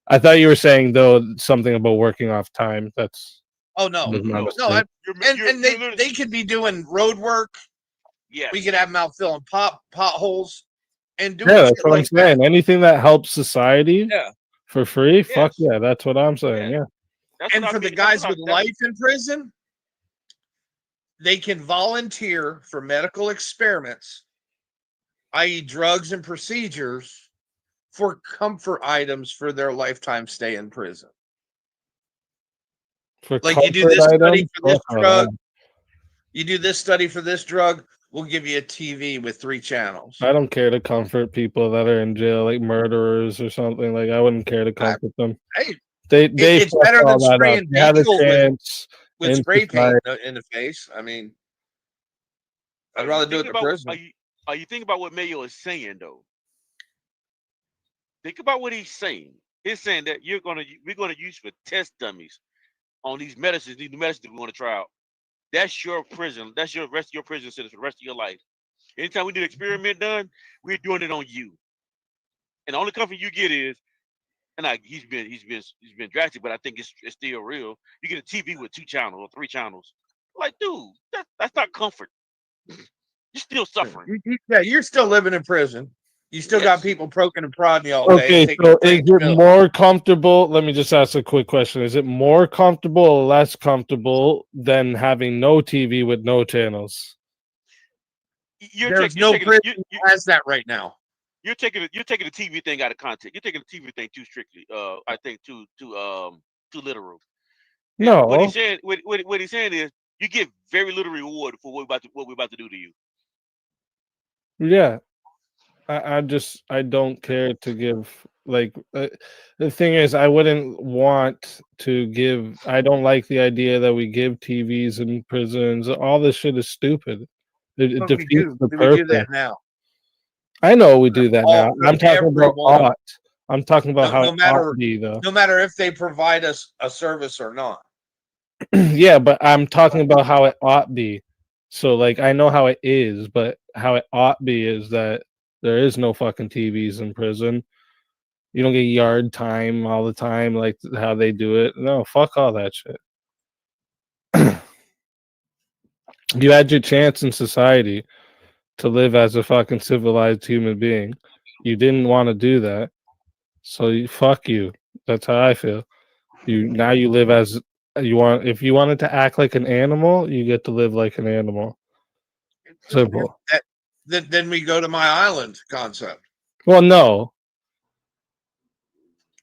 I thought you were saying though something about working off time. That's Oh no, was my no, mistake. and they could be doing road work. Yeah, we could have them out filling potholes and doing Yeah, shit that's what like I'm saying. Anything that helps society for free, Yes. fuck yeah, that's what I'm saying. Yeah. And for the guys with life in prison, they can volunteer for medical experiments, i.e., drugs and procedures, for comfort items for their lifetime stay in prison. For Like you do comfort this study items? for this Fuck drug, that. you do this study for this drug, we'll give you a TV with 3 channels. I don't care to comfort people that are in jail, like murderers or something. Like I wouldn't care to comfort them. Hey, They it's fucked better all than that up. spraying They had a bagels chance with in spray paint society. in the face. I mean, I'd rather do it in prison. Are you thinking about what Mayo is saying though? Think about what he's saying. He's saying that we're gonna use for test dummies on these medicines, we want to try out. That's your prison. That's your rest of your prison sentence for the rest of your life. Anytime we do an experiment done, we're doing it on you. And the only comfort you get is, and he's been drastic, but I think it's still real. You get a TV with 2 channels or 3 channels. Like, dude, that's not comfort. You're still suffering. Yeah, you're still living in prison. You still got people poking and prodding you all day. Okay, so is it more comfortable? Let me just ask a quick question. Is it more comfortable or less comfortable than having no TV with no channels? There's no prison that has that right now. you're taking the TV thing out of context. You're taking the TV thing too strictly. I think too literal. And what No. he's saying, what he's saying is, you get very little reward for what we're about to do to you. Yeah. I don't care to give like the thing is I wouldn't want to give. I don't like the idea that we give TVs in prisons. All this shit is stupid. It But we defeats do. the We do that purpose. now. I know we do that now. I'm talking about everyone. ought. I'm talking about how No it ought matter to be though. no matter if they provide us a service or not. Yeah, but I'm talking about how it ought be. So like I know how it is, but how it ought be is that there is no fucking TVs in prison. You don't get yard time all the time like how they do it. No, fuck all that shit. You had your chance in society to live as a fucking civilized human being. You didn't want to do that. So fuck you. That's how I feel. You live as you want. If you wanted to act like an animal, you get to live like an animal. Simple. Then we go to my island concept. Well, no.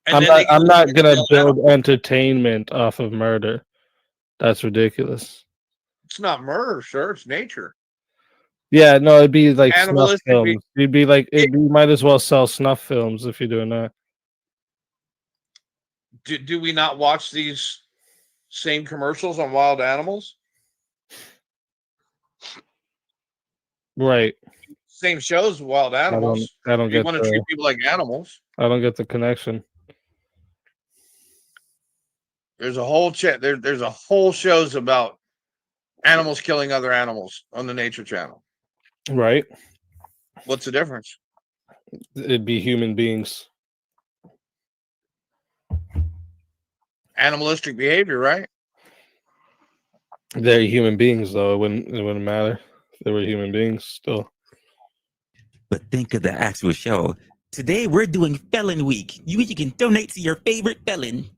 And I'm not then gonna they'll build entertainment off of murder. That's ridiculous. It's not murder, sir. It's nature. Yeah, no, it'd be like snuff Animalistic films. You'd be like, you might as well sell snuff films if you're doing that. Do we not watch these same commercials on wild animals? Right. Same shows, wild animals. I don't We get want to the, treat people like animals. I don't get the connection. There's a whole there's a whole shows about animals killing other animals on the Nature Channel. Right. What's the difference? It'd be human beings. Animalistic behavior, right? They're human beings, though. It wouldn't matter if they were human beings still. But think of the actual show. Today we're doing Felon Week. You can donate to your favorite felon.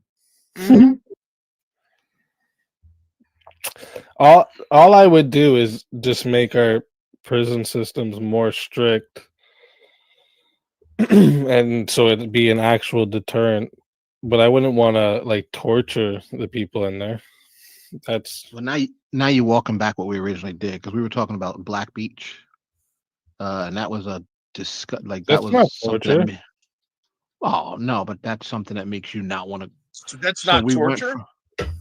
All I would do is just make our prison systems more strict, and so it'd be an actual deterrent. But I wouldn't want to like torture the people in there. That's well now you're walking back what we originally did because we were talking about Black Beach, and that was a like that that's was not something. torture. Oh no, but that's something that makes you not want to. So that's not torture.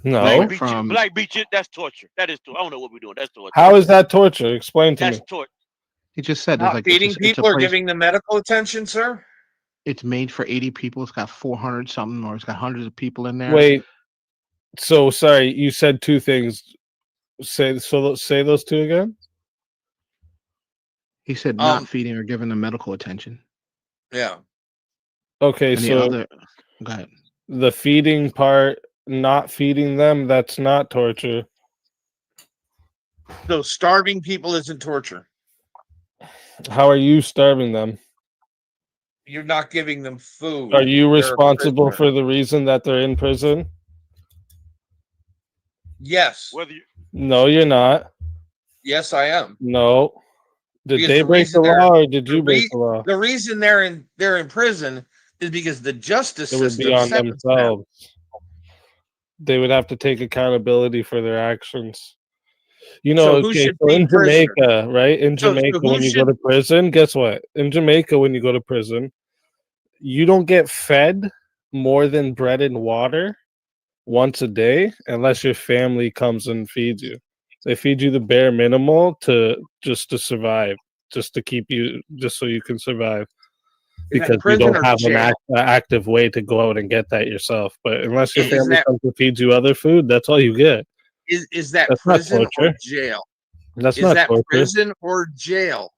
No. Black Beach, that's torture. That is torture. I don't know what we're doing. That's torture. How is that torture? Explain to me. That's torture. He just said Not like feeding it's a people or place- giving them medical attention, sir. It's made for 80 people. It's got 400 something, or it's got hundreds of people in there. Wait. So sorry, you said two things. Say those two again. He said not feeding or giving them medical attention. Yeah. Okay, And the so other, go ahead. the feeding part, not feeding them, that's not torture. So starving people isn't torture. How are you starving them? You're not giving them food. Are you They're a responsible prisoner. for the reason that they're in prison? Yes. No, you're not. Yes, I am. No. Did Because they the break the reason they're- law or did you break the law? The reason they're in prison is because the justice It would system be on sentenced them. themselves. They would have to take accountability for their actions. You know, So who okay, should so be in prisoner? Jamaica, right? In So Jamaica, who when you go should- to prison, guess what? In Jamaica, when you go to prison, you don't get fed more than bread and water once a day unless your family comes and feeds you. They feed you the bare minimal to survive, just to keep you, just so you can survive. Is that Because you prison don't or have an jail? active way to go out and get that yourself. But unless your Is family that- comes and feeds you other food, that's all you get. Is that That's not prison or torture. jail? That's Is not that torture. prison or jail?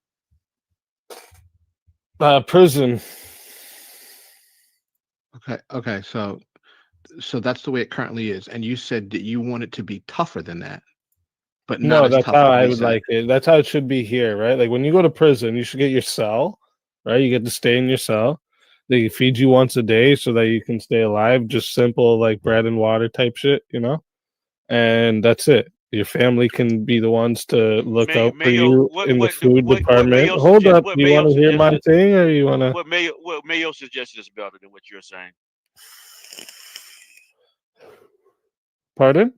Prison. Okay, so that's the way it currently is. And you said that you want it to be tougher than that, but not No, as that's tough how as I they would said. like it. That's how it should be here, right? Like when you go to prison, you should get your cell, right? You get to stay in your cell. They feed you once a day so that you can stay alive. Just simple like bread and water type shit, you know? And that's it. Your family can be the ones to look out for Mayo, you in the food department. Hold up. Do you want to hear my thing, or you want to? What Mayo suggested is better than what you're saying. Pardon?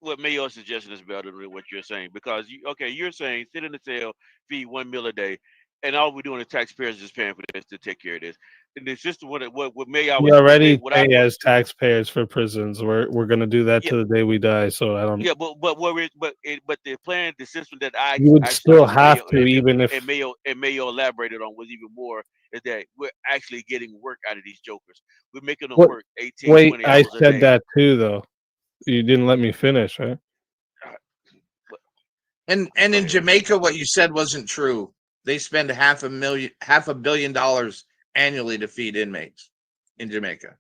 What Mayo suggested is better than what you're saying, because you're saying sit in the cell, feed 1 meal a day, and all we're doing is taxpayers just paying for this to take care of this. And the system what Mayo We already pay as taxpayers for prisons. We're gonna do that to the day we die. So I don't. Yeah, but the plan, the system that I You would actually still have to, even if. and Mayo elaborated on was even more is that we're actually getting work out of these jokers. We're making them What? work 18, Wait, 20 I hours a said day. that too, though. You didn't let me finish, right? And in Jamaica, what you said wasn't true. They spend $500 million annually to feed inmates in Jamaica.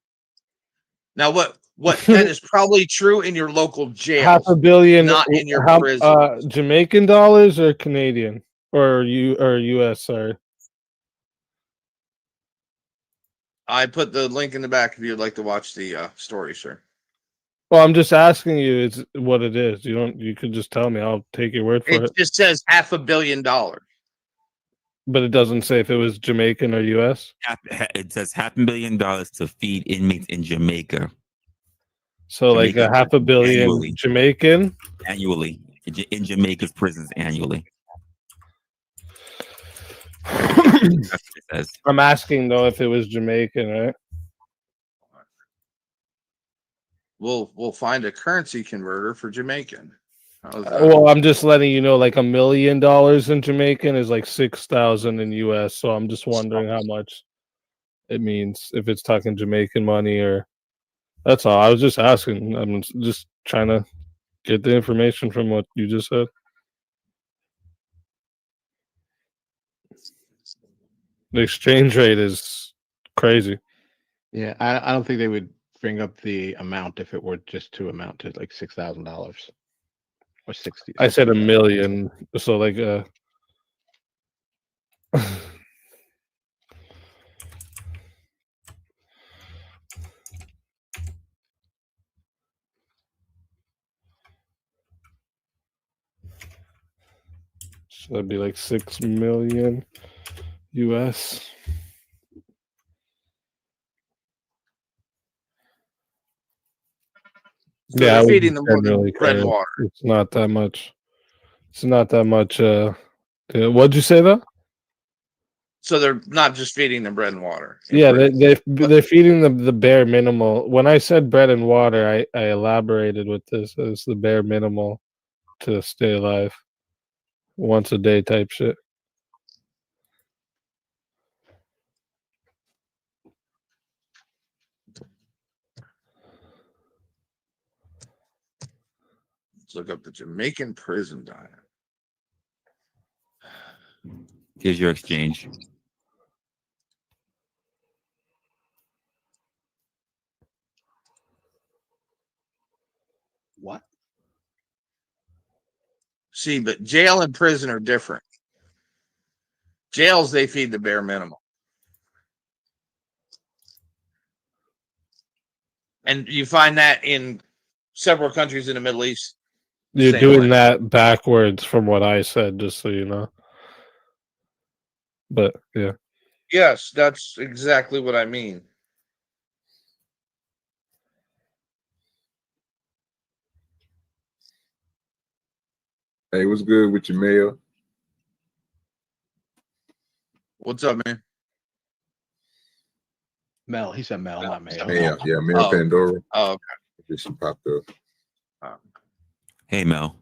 Now, what that is probably true in your local jails, $500 million, not in your prison. Jamaican dollars or Canadian or US? Sorry. I put the link in the back if you'd like to watch the story, sir. Well, I'm just asking you, is what it is. You could just tell me. I'll take your word for it. It just says $500 million. But it doesn't say if it was Jamaican or US. It says $500 million to feed inmates in Jamaica. So like a $500 million annually. Jamaican Annually in Jamaica's prisons annually. That's what it says. I'm asking though if it was Jamaican, right? We'll find a currency converter for Jamaican. Well, I'm just letting you know, like $1 million in Jamaican is like 6,000 in US. So I'm just wondering how much it means, if it's talking Jamaican money or. That's all. I was just asking. I'm just trying to get the information from what you just said. The exchange rate is crazy. Yeah, I don't think they would bring up the amount if it were just to amount to like $6,000 or 60. I said $1 million, so like so that'd be like 6 million US. So Yeah, they're feeding them more than really bread and water. It's not that much. It's not that much. What'd you say though? So they're not just feeding them bread and water. Yeah, they're feeding them the bare minimal. When I said bread and water, I elaborated with this as the bare minimal to stay alive. Once a day type shit. Let's look up the Jamaican prison diet. Here's your exchange. What? See, but jail and prison are different. Jails, they feed the bare minimum. And you find that in several countries in the Middle East. You're Same doing way. that backwards from what I said, just so you know. But yeah. Yes, that's exactly what I mean. Hey, what's good with your mail? What's up, man? Mel. He said Mel, not Mayo. Mail, yeah, Mail Oh. Pandora. Oh, okay. Just popped up. Hey, Mel.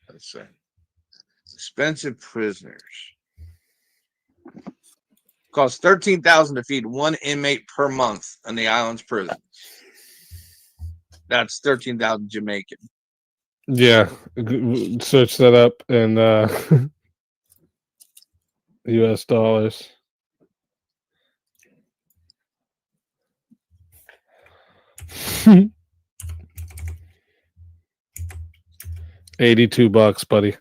Let's see. Expensive prisoners. Costs $13,000 to feed one inmate per month in the island's prison. That's 13,000 Jamaican. Yeah. Search that up in US dollars. $82, buddy.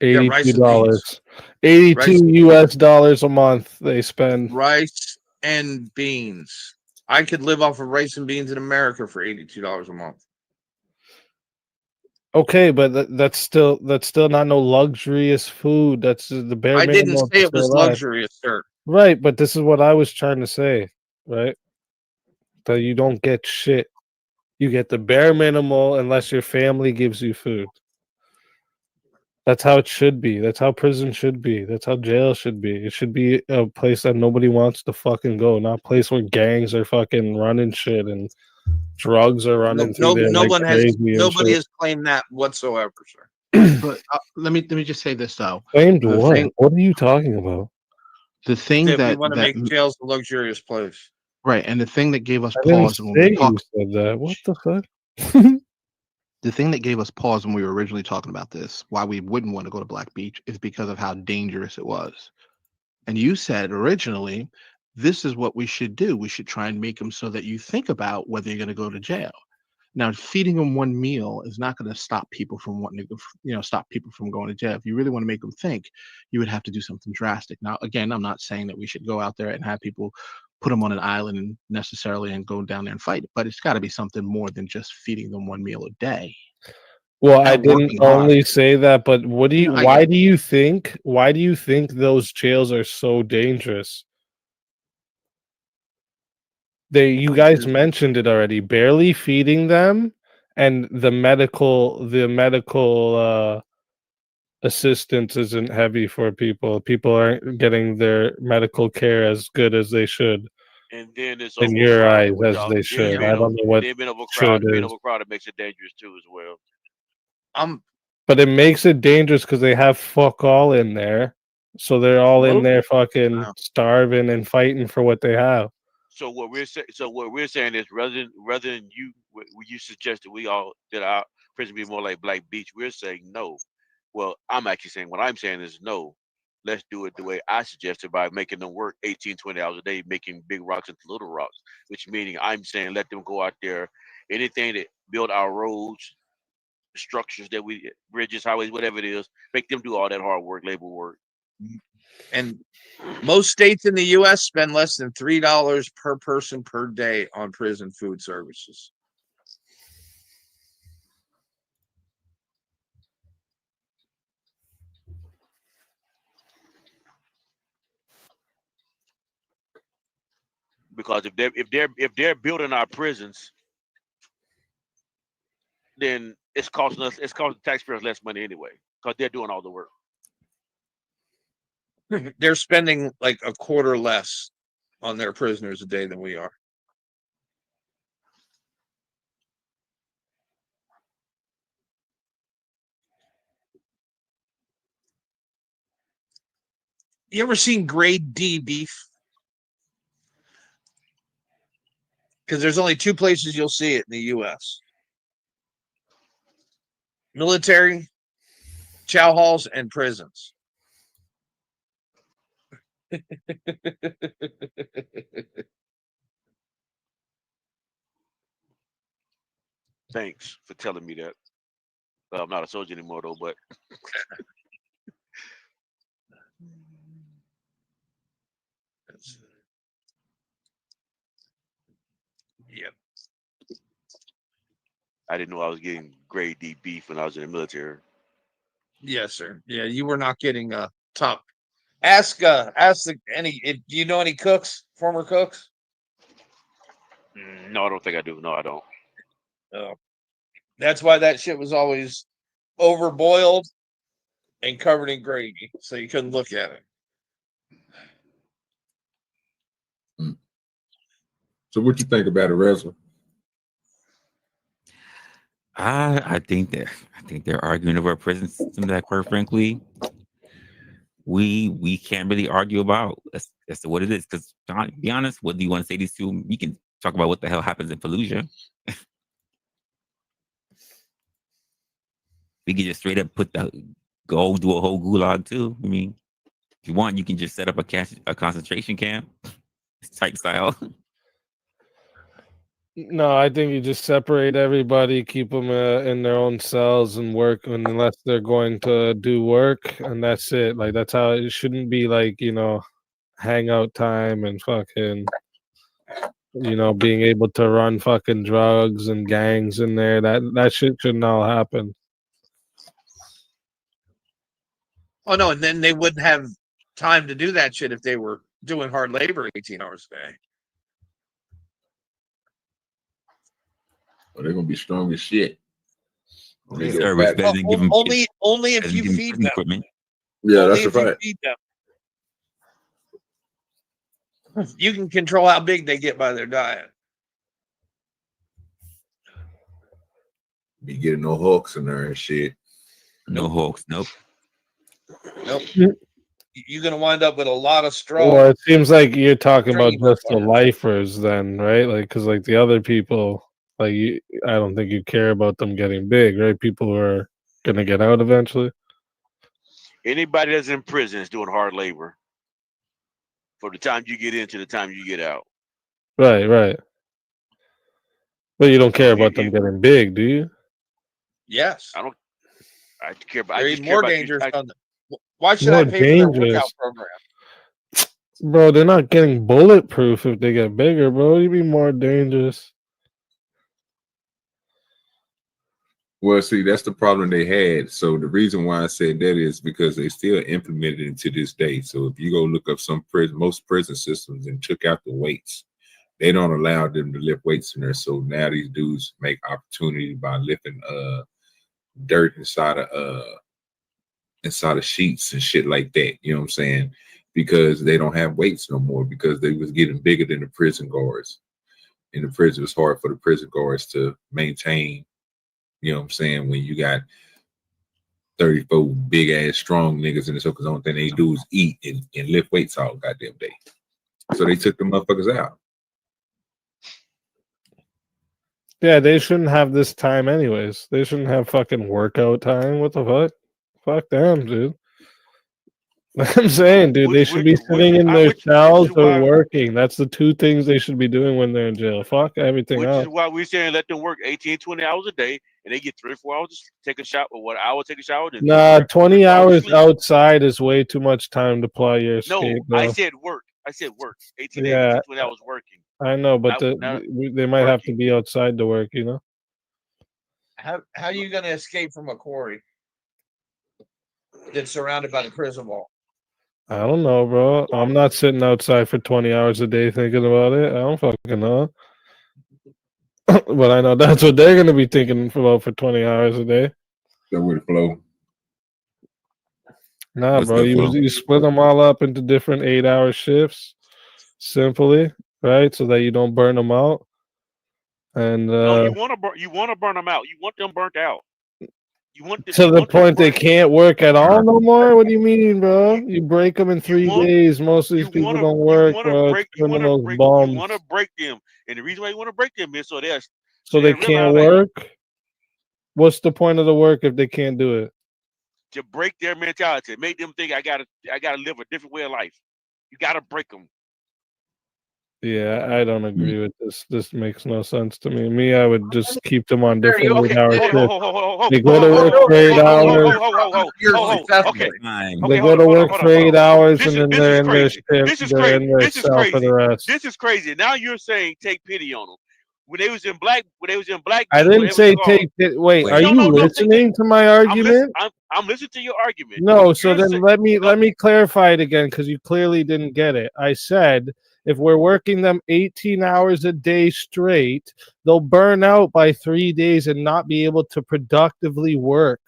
Yeah, rice and $82. beans. $82 US dollars a month they spend. Rice and beans. I could live off of rice and beans in America for $82 a month. Okay, but that's still not no luxurious food. That's the bare I didn't minimum say to it was survive. luxurious, sir. Right, but this is what I was trying to say, right? That you don't get shit. You get the bare minimal unless your family gives you food. That's how it should be. That's how prison should be. That's how jail should be. It should be a place that nobody wants to fucking go, not a place where gangs are fucking running shit and drugs are running through there like crazy and Nobody shit. has claimed that whatsoever, sir. But let me just say this though. Claimed The what? thing- What are you talking about? The thing That we that want to that make jails a luxurious place. right, and the thing that gave us I didn't pause when say we you talked. said that. What the fuck? The thing that gave us pause when we were originally talking about this, why we wouldn't want to go to Black Beach, is because of how dangerous it was. And you said originally, this is what we should do. We should try and make them so that you think about whether you're going to go to jail. Now, feeding them one meal is not going to stop people from wanting to go, stop people from going to jail. If you really want to make them think, you would have to do something drastic. Now, again, I'm not saying that we should go out there and have people put them on an island and necessarily and go down there and fight, but it's got to be something more than just feeding them one meal a day. Well, I And didn't working hard. only say that, but what do you? No, I Why get do you think? Why do you think those jails are so dangerous? You guys mentioned it already. Barely feeding them, and the medical assistance isn't heavy for people. People aren't getting their medical care as good as they should. And then it's In your eyes, overcrowded, which as all- they then should. being I don't know what then being should being is. overcrowded makes it dangerous too as well. But it makes it dangerous because they have fuck all in there. So they're all in Well, there fucking starving and fighting for what they have. So what we're saying is rather than you suggested we all that our prison be more like Black Beach, we're saying no. Well, I'm actually saying what I'm saying is no. Let's do it the way I suggested by making them work 18, 20 hours a day, making big rocks into little rocks, which meaning I'm saying let them go out there, anything that build our roads, structures that we bridges, highways, whatever it is, make them do all that hard work, labor work. And most states in the U.S. spend less than $3 per person per day on prison food services. Because if they're building our prisons, then it's costing taxpayers less money anyway, because they're doing all the work. They're spending like a quarter less on their prisoners a day than we are. You ever seen grade D beef? Because there's only two places you'll see it in the U.S. Military, chow halls, and prisons. Thanks for telling me that. I'm not a soldier anymore though, but yeah. I didn't know I was getting grade D beef when I was in the military. Yes, sir. Yeah, you were not getting top. Ask any. Do you know any cooks, former cooks? No, I don't think I do. No, I don't. Oh, that's why that shit was always overboiled and covered in gravy, so you couldn't look at it. So what you think about it, Resla? I think they're arguing over a prison system that, quite frankly, we can't really argue about as to what it is. Because to be honest, what do you want to say these two? We can talk about what the hell happens in Fallujah. We can just straight up go do a whole gulag too. I mean, if you want, you can just set up a concentration camp type style. No, I think you just separate everybody, keep them in their own cells and work unless they're going to do work, and that's it. Like that's how it shouldn't be. Like hangout time and fucking You know, being able to run fucking drugs and gangs in there. That shit shouldn't all happen. Oh no, and then they wouldn't have time to do that shit if they were doing hard labor 18 hours a day. Well, they're gonna be strong as shit. When they go Service back. better than give them Only if better than you give 'em feed prison them. equipment. Yeah, Only that's a if you fact. feed them. You can control how big they get by their diet. Be getting no hooks in there and shit. No hawks. Nope. Nope. You're gonna wind up with a lot of straw. Well, it seems like you're talking about Dream of just the lifers, then, right? Like, because like the other people, like I don't think you care about them getting big, right? People who are gonna get out eventually. Anybody that's in prison is doing hard labor for the time you get in to the time you get out. Right, right. But you don't care about them getting big, do you? Yes. I don't. I care about. They're I just even care more about dangerous you. on the. Why should More I pay for their workout dangerous. program? Bro, they're not getting bulletproof if they get bigger, bro. You'd be more dangerous. Well, see, that's the problem they had. So the reason why I said that is because they still implemented it to this day. So if you go look up most prison systems and took out the weights, they don't allow them to lift weights in there. So now these dudes make opportunity by lifting dirt inside of sheets and shit like that. You know what I'm saying? Because they don't have weights no more because they was getting bigger than the prison guards. In the prison, it's hard for the prison guards to maintain. You know what I'm saying? When you got 34 big ass strong niggas in the show, because the only thing they do is eat and lift weights all goddamn day. So they took the motherfuckers out. Yeah, they shouldn't have this time anyways. They shouldn't have fucking workout time. What the fuck? Fuck them, dude. I'm saying, dude, they should be sitting in their cells or working. That's the two things they should be doing when they're in jail. Fuck everything Which else. is why we're saying let them work 18, 20 hours a day, and they get 3 or 4 hours to take a shower, or 1 hour take a shower. Then Nah, 20 hours sleep. outside is way too much time to apply your escape. No, I bro. said work. I said work. 18, Yeah, 18 20 hours working. I know, but Not they might have to be outside to work, you know? How are you gonna escape from a quarry that's surrounded by the prison wall? I don't know, bro. I'm not sitting outside for 20 hours a day thinking about it. I don't fucking know. But I know that's what they're going to be thinking about for 20 hours a day. That would flow. Nah, What's bro. the flow? You split them all up into different 8-hour shifts simply, right? So that you don't burn them out. And no, you want to burn them out. You want them burnt out. You want to the point they can't work at all no more? What do you mean, bro? You break them in 3 days. Most of these people don't work, bro. It's criminals, you bums. want to break them, and the reason why you want to break them is so They can't work? What's the point of the work if they can't do it? To break their mentality, make them think I gotta live a different way of life. You gotta break them. Yeah, I don't agree with this. This makes no sense to me. I would just keep them on different 8-hour shifts. They go to work for 8 hours. Okay. They go to work for 8 hours and then they're in their shift. They're in their cell for the rest. This is crazy. Now you're saying take pity on them. When they was in black, I didn't say take it. Wait, are you listening to my argument? I'm listening to your argument. No, so then let me clarify it again because you clearly didn't get it. I said if we're working them 18 hours a day straight, they'll burn out by 3 days and not be able to productively work.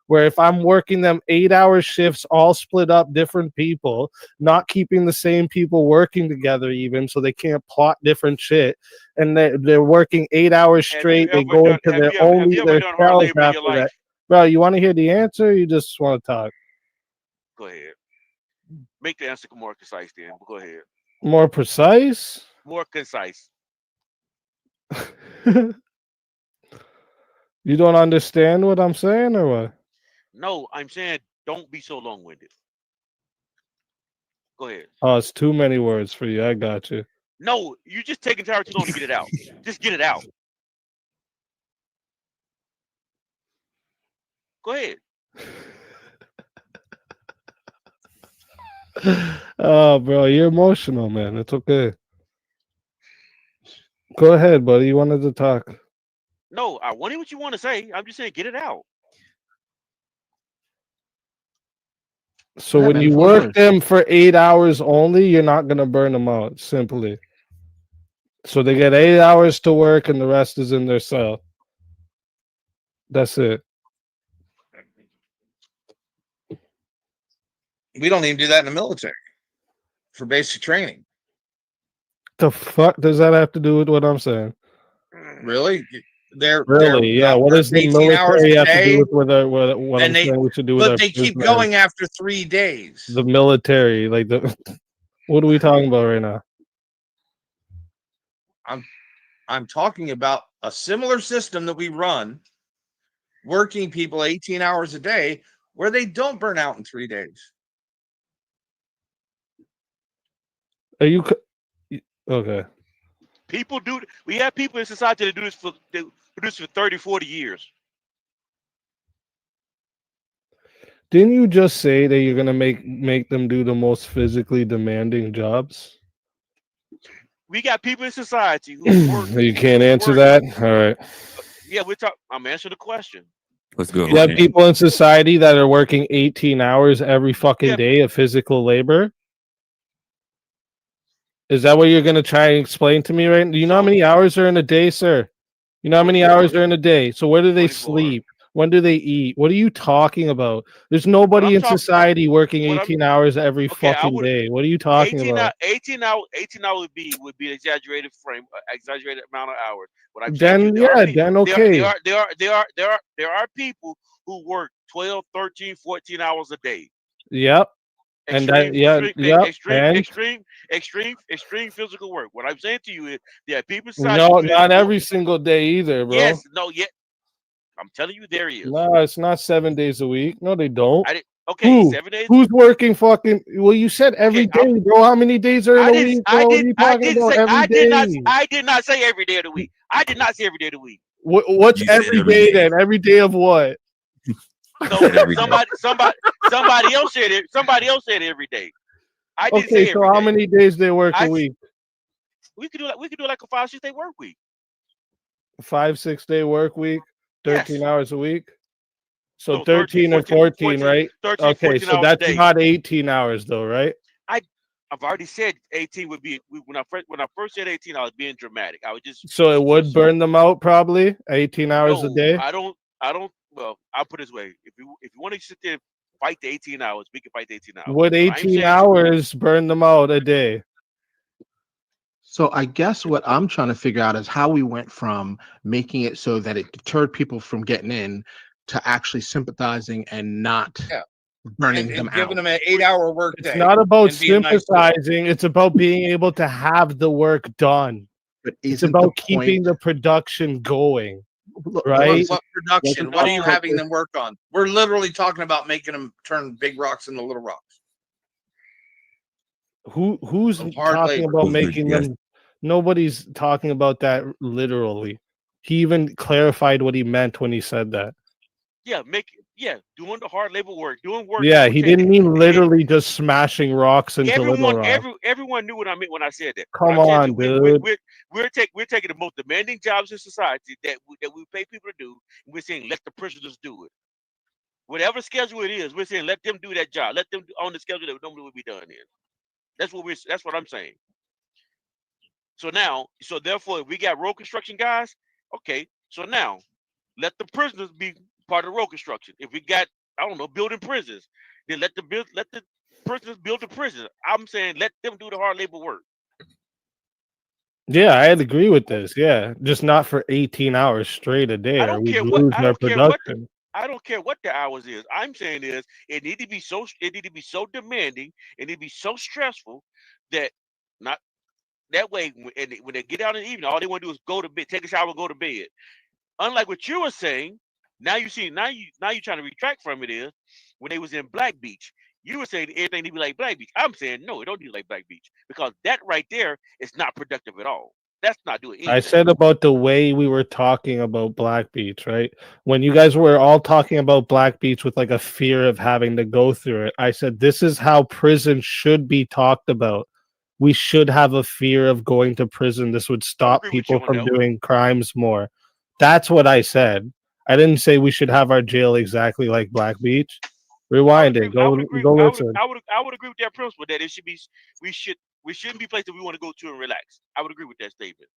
Where if I'm working them 8-hour shifts, all split up, different people, not keeping the same people working together even, so they can't plot different shit, and they're working 8 hours straight, they go into their cells after that. Bro, you want to hear the answer or you just want to talk? Go ahead. Make the answer more concise then. Go ahead. More precise? More concise. You don't understand what I'm saying or what? No, I'm saying don't be so long-winded. Go ahead. Oh, it's too many words for you. I got you. No, you're just taking too long to get it out. Just get it out. Go ahead. Oh, bro, you're emotional, man. It's okay. Go ahead, buddy. You wanted to talk. No, I wanted what you want to say. I'm just saying, get it out. So when you work them for 8 hours only, you're not gonna burn them out. Simply. So they get 8 hours to work, and the rest is in their cell. That's it. We don't even do that in the military for basic training. The fuck does that have to do with what I'm saying? Really? They're Really? Yeah. not What does the 18 hours military a have to day, do with what I'm and they saying we should do with our but they keep prisoners? going after 3 days. The military, like the what are we talking about right now? I'm talking about a similar system that we run, working people 18 hours a day, where they don't burn out in 3 days. Are you okay? People do. We have people in society that do this for 30, 40 years. Didn't you just say that you're gonna make them do the most physically demanding jobs? We got people in society who work. You can't answer that. All right. Yeah, I'm answering the question. Let's go. You have people in society that are working 18 hours every fucking day of physical labor. Is that what you're gonna try and explain to me, right? Do you know how many hours are in a day, sir? You know how many hours are in a day? So where do they sleep? When do they eat? What are you talking about? There's nobody in society working 18 hours every fucking day. What are you talking about? 18 hours would be an exaggerated exaggerated amount of hours. What I'm Then okay. There are people who work 12, 13, 14 hours a day. Yep. And extreme physical work. What I'm saying to you is, there are people. No, not every single day either, bro. Yes, no, yet. I'm telling you, there is. No, it's not 7 days a week. No, they don't. Okay, 7 days. Who's working fucking? Well, you said every day, bro. How many days are in a week? Bro? I did not say every day of the week. I did not say every day of the week. What's every day then? Every day of what? No, somebody else said it. Somebody else said every day. I didn't say so every how day. many days they work a week? We could do like a 5-6 day work week. 5-6 day work week, 13 hours a week. So No, 13 or 14, right? 13, Okay, 14 so hours a that's day. not 18 hours though, right? I've already said 18 would be when I first said 18. I was being dramatic. I was just So it would burn them out probably 18 hours a day. I don't. Well, I'll put it this way: if you want to sit there and fight the 18 hours, we can fight the 18 hours. Would 18 hours burn them out a day? So I guess what I'm trying to figure out is how we went from making it so that it deterred people from getting in to actually sympathizing and not burning them Giving out. them an 8-hour work day. It's not about and being nice to them. sympathizing. It's about being able to have the work done. But it's isn't about the keeping point- the production going, right? What production? What are you having them work on? We're literally talking about making them turn big rocks into little rocks. Who's hard talking labor. about making them? Nobody's talking about that literally. He even clarified what he meant when he said that. Doing the hard labor work, doing work. Yeah, he didn't mean literally just smashing rocks into little rocks. Everyone knew what I meant when I said that. Come What I'm on, saying is dude. We're taking the most demanding jobs in society that we pay people to do, and we're saying let the prisoners do it. Whatever schedule it is, we're saying let them do that job. Let them do on the schedule that normally would be done in. That's what I'm saying. So therefore, we got road construction guys. Okay, so now let the prisoners be part of the road construction. If we got, I don't know, building prisons, then let the prisoners build the prisons. I'm saying let them do the hard labor work. Yeah, I'd agree with this. Yeah, just not for 18 hours straight a day, or we'd lose our production. I don't care what the hours is. I'm saying is it need to be so demanding, it need to be so stressful that not that way when they get out in the evening, all they want to do is go to bed, take a shower, go to bed. Unlike what you were saying, now you're trying to retract from it is when they was in Black Beach. You were saying everything need to be like Black Beach. I'm saying no, it don't need like Black Beach because that right there is not productive at all. That's not doing anything. I said about the way we were talking about Black Beach, right? When you guys were all talking about Black Beach with like a fear of having to go through it, I said this is how prison should be talked about. we should have a fear of going to prison. This would stop agree with people you on from that one. doing crimes more. That's what I said. I didn't say we should have our jail exactly like Black Beach. Rewind it. Go listen. I would agree with that principle that it should be. We shouldn't be places we want to go to and relax. I would agree with that statement.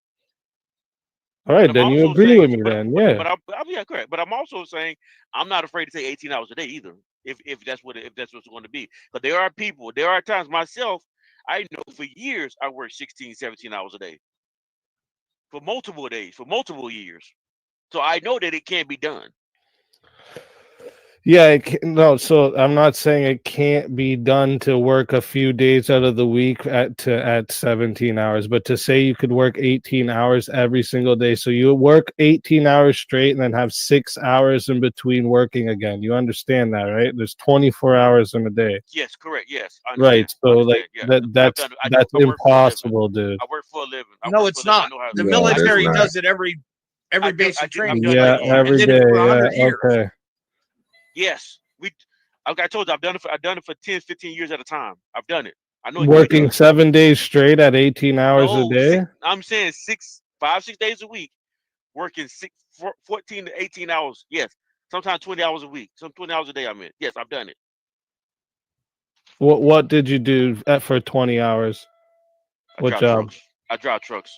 All right, But then I'm you also agree saying, with me then. Yeah. But yeah, correct. But I'm also saying I'm not afraid to take 18 hours a day either. If that's what it's going to be. But there are times myself, I know for years I work 16, 17 hours a day. For multiple days, for multiple years. So I know that it can be done. Yeah, no. So I'm not saying it can't be done to work a few days out of the week at 17 hours, but to say you could work 18 hours every single day, so you work 18 hours straight and then have 6 hours in between working again. You understand that, right? There's 24 hours in a day. Yes, correct. Yes, I Right. understand. So like that's impossible, dude. I work for a living. No, it's not. The military does it every basic training. Yeah, every day. Yeah, okay. Yes, like I told you, I've done it for 10, 15 years at a time. I've done it. I know. Working 7 days straight at 18 hours a day. I'm saying 5, 6 days a week, working 14 to 18 hours. Yes, sometimes 20 hours a week, some 20 hours a day. I'm in. Yes, I've done it. What did you do for 20 hours? What job? I drive trucks.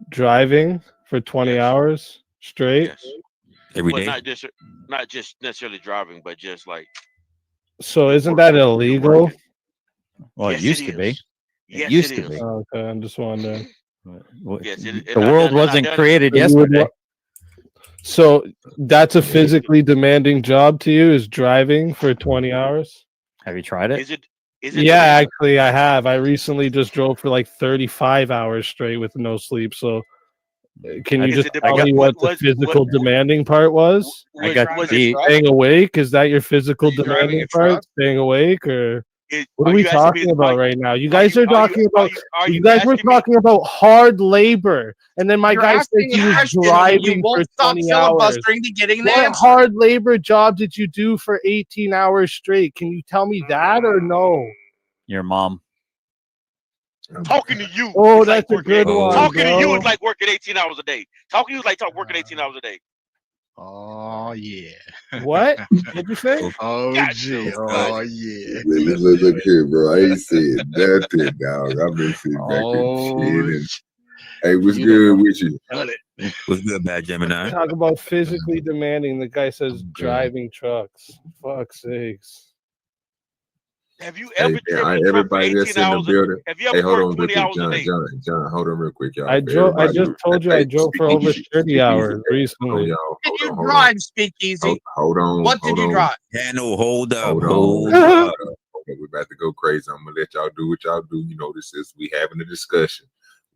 Driving for 20 hours straight? Yes. Every But day? not just necessarily driving, but just like. So isn't that illegal? Well, Yes, it used it to be. is. It Yes, used it to is. be. Okay, I'm just wondering. Yes, The world wasn't created yesterday. So that's a physically demanding job to you, is driving for 20 hours? Have you tried it? Is it? Yeah, actually I have. I recently just drove for like 35 hours straight with no sleep. So can you just tell me what the physical demanding part was? I got staying awake. Is that your physical demanding part? Staying awake, or what are we talking about right now? You guys are talking about. You guys were talking about hard labor, and then my You're guy said asking he a was question and you driving won't for stop 20 hours. filibustering to getting the What answer. hard labor job did you do for 18 hours straight? Can you tell me that or no? Your mom. Talking to you. Oh, is like that's a good one, Talking to you bro. is like working 18 hours a day. Talking to you is like working 18 hours a day. Oh yeah. What? What'd you say? Oh gee. Oh yeah. Look here, bro. I ain't said nothing, dog. I've been sitting back and chilling. Hey, what's good with you? What's good, Bad Gemini? Talk about physically demanding. The guy says driving trucks. Fuck's sakes. Have you Hey, ever man, driven a truck for everybody that's 18 in the hours? building. Have you Hey, ever hold worked on real 20 quick, hours a day? John, hold on real quick, y'all. I just told you I drove for over 30 hours recently. Did you drive, Speakeasy? Hold on. What did you drive? Yeah, no, hold up. Hold Hold on. up. Okay, we're about to go crazy. I'm gonna let y'all do what y'all do. You know, this is we having a discussion.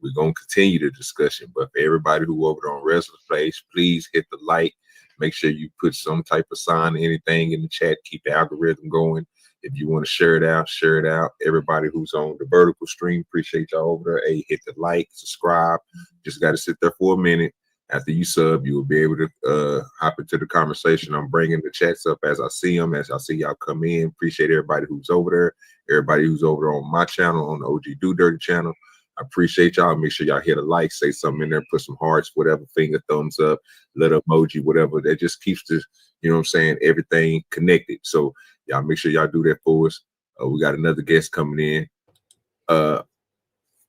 We're gonna continue the discussion. But for everybody who over there on Wrestler's Place, please hit the like. Make sure you put some type of sign, anything in the chat. Keep the algorithm going. If you want to share it out, share it out. Everybody who's on the vertical stream, appreciate y'all over there. Hey, hit the like, subscribe. Just got to sit there for a minute. After you sub, you will be able to hop into the conversation. I'm bringing the chats up as I see them, as I see y'all come in. Appreciate everybody who's over there. Everybody who's over there on my channel, on the OGDoDirty channel. I appreciate y'all. Make sure y'all hit a like, say something in there, put some hearts, whatever, finger, thumbs up, little emoji, whatever. That just keeps this, you know what I'm saying, everything connected. So y'all make sure y'all do that for us. We got another guest coming in.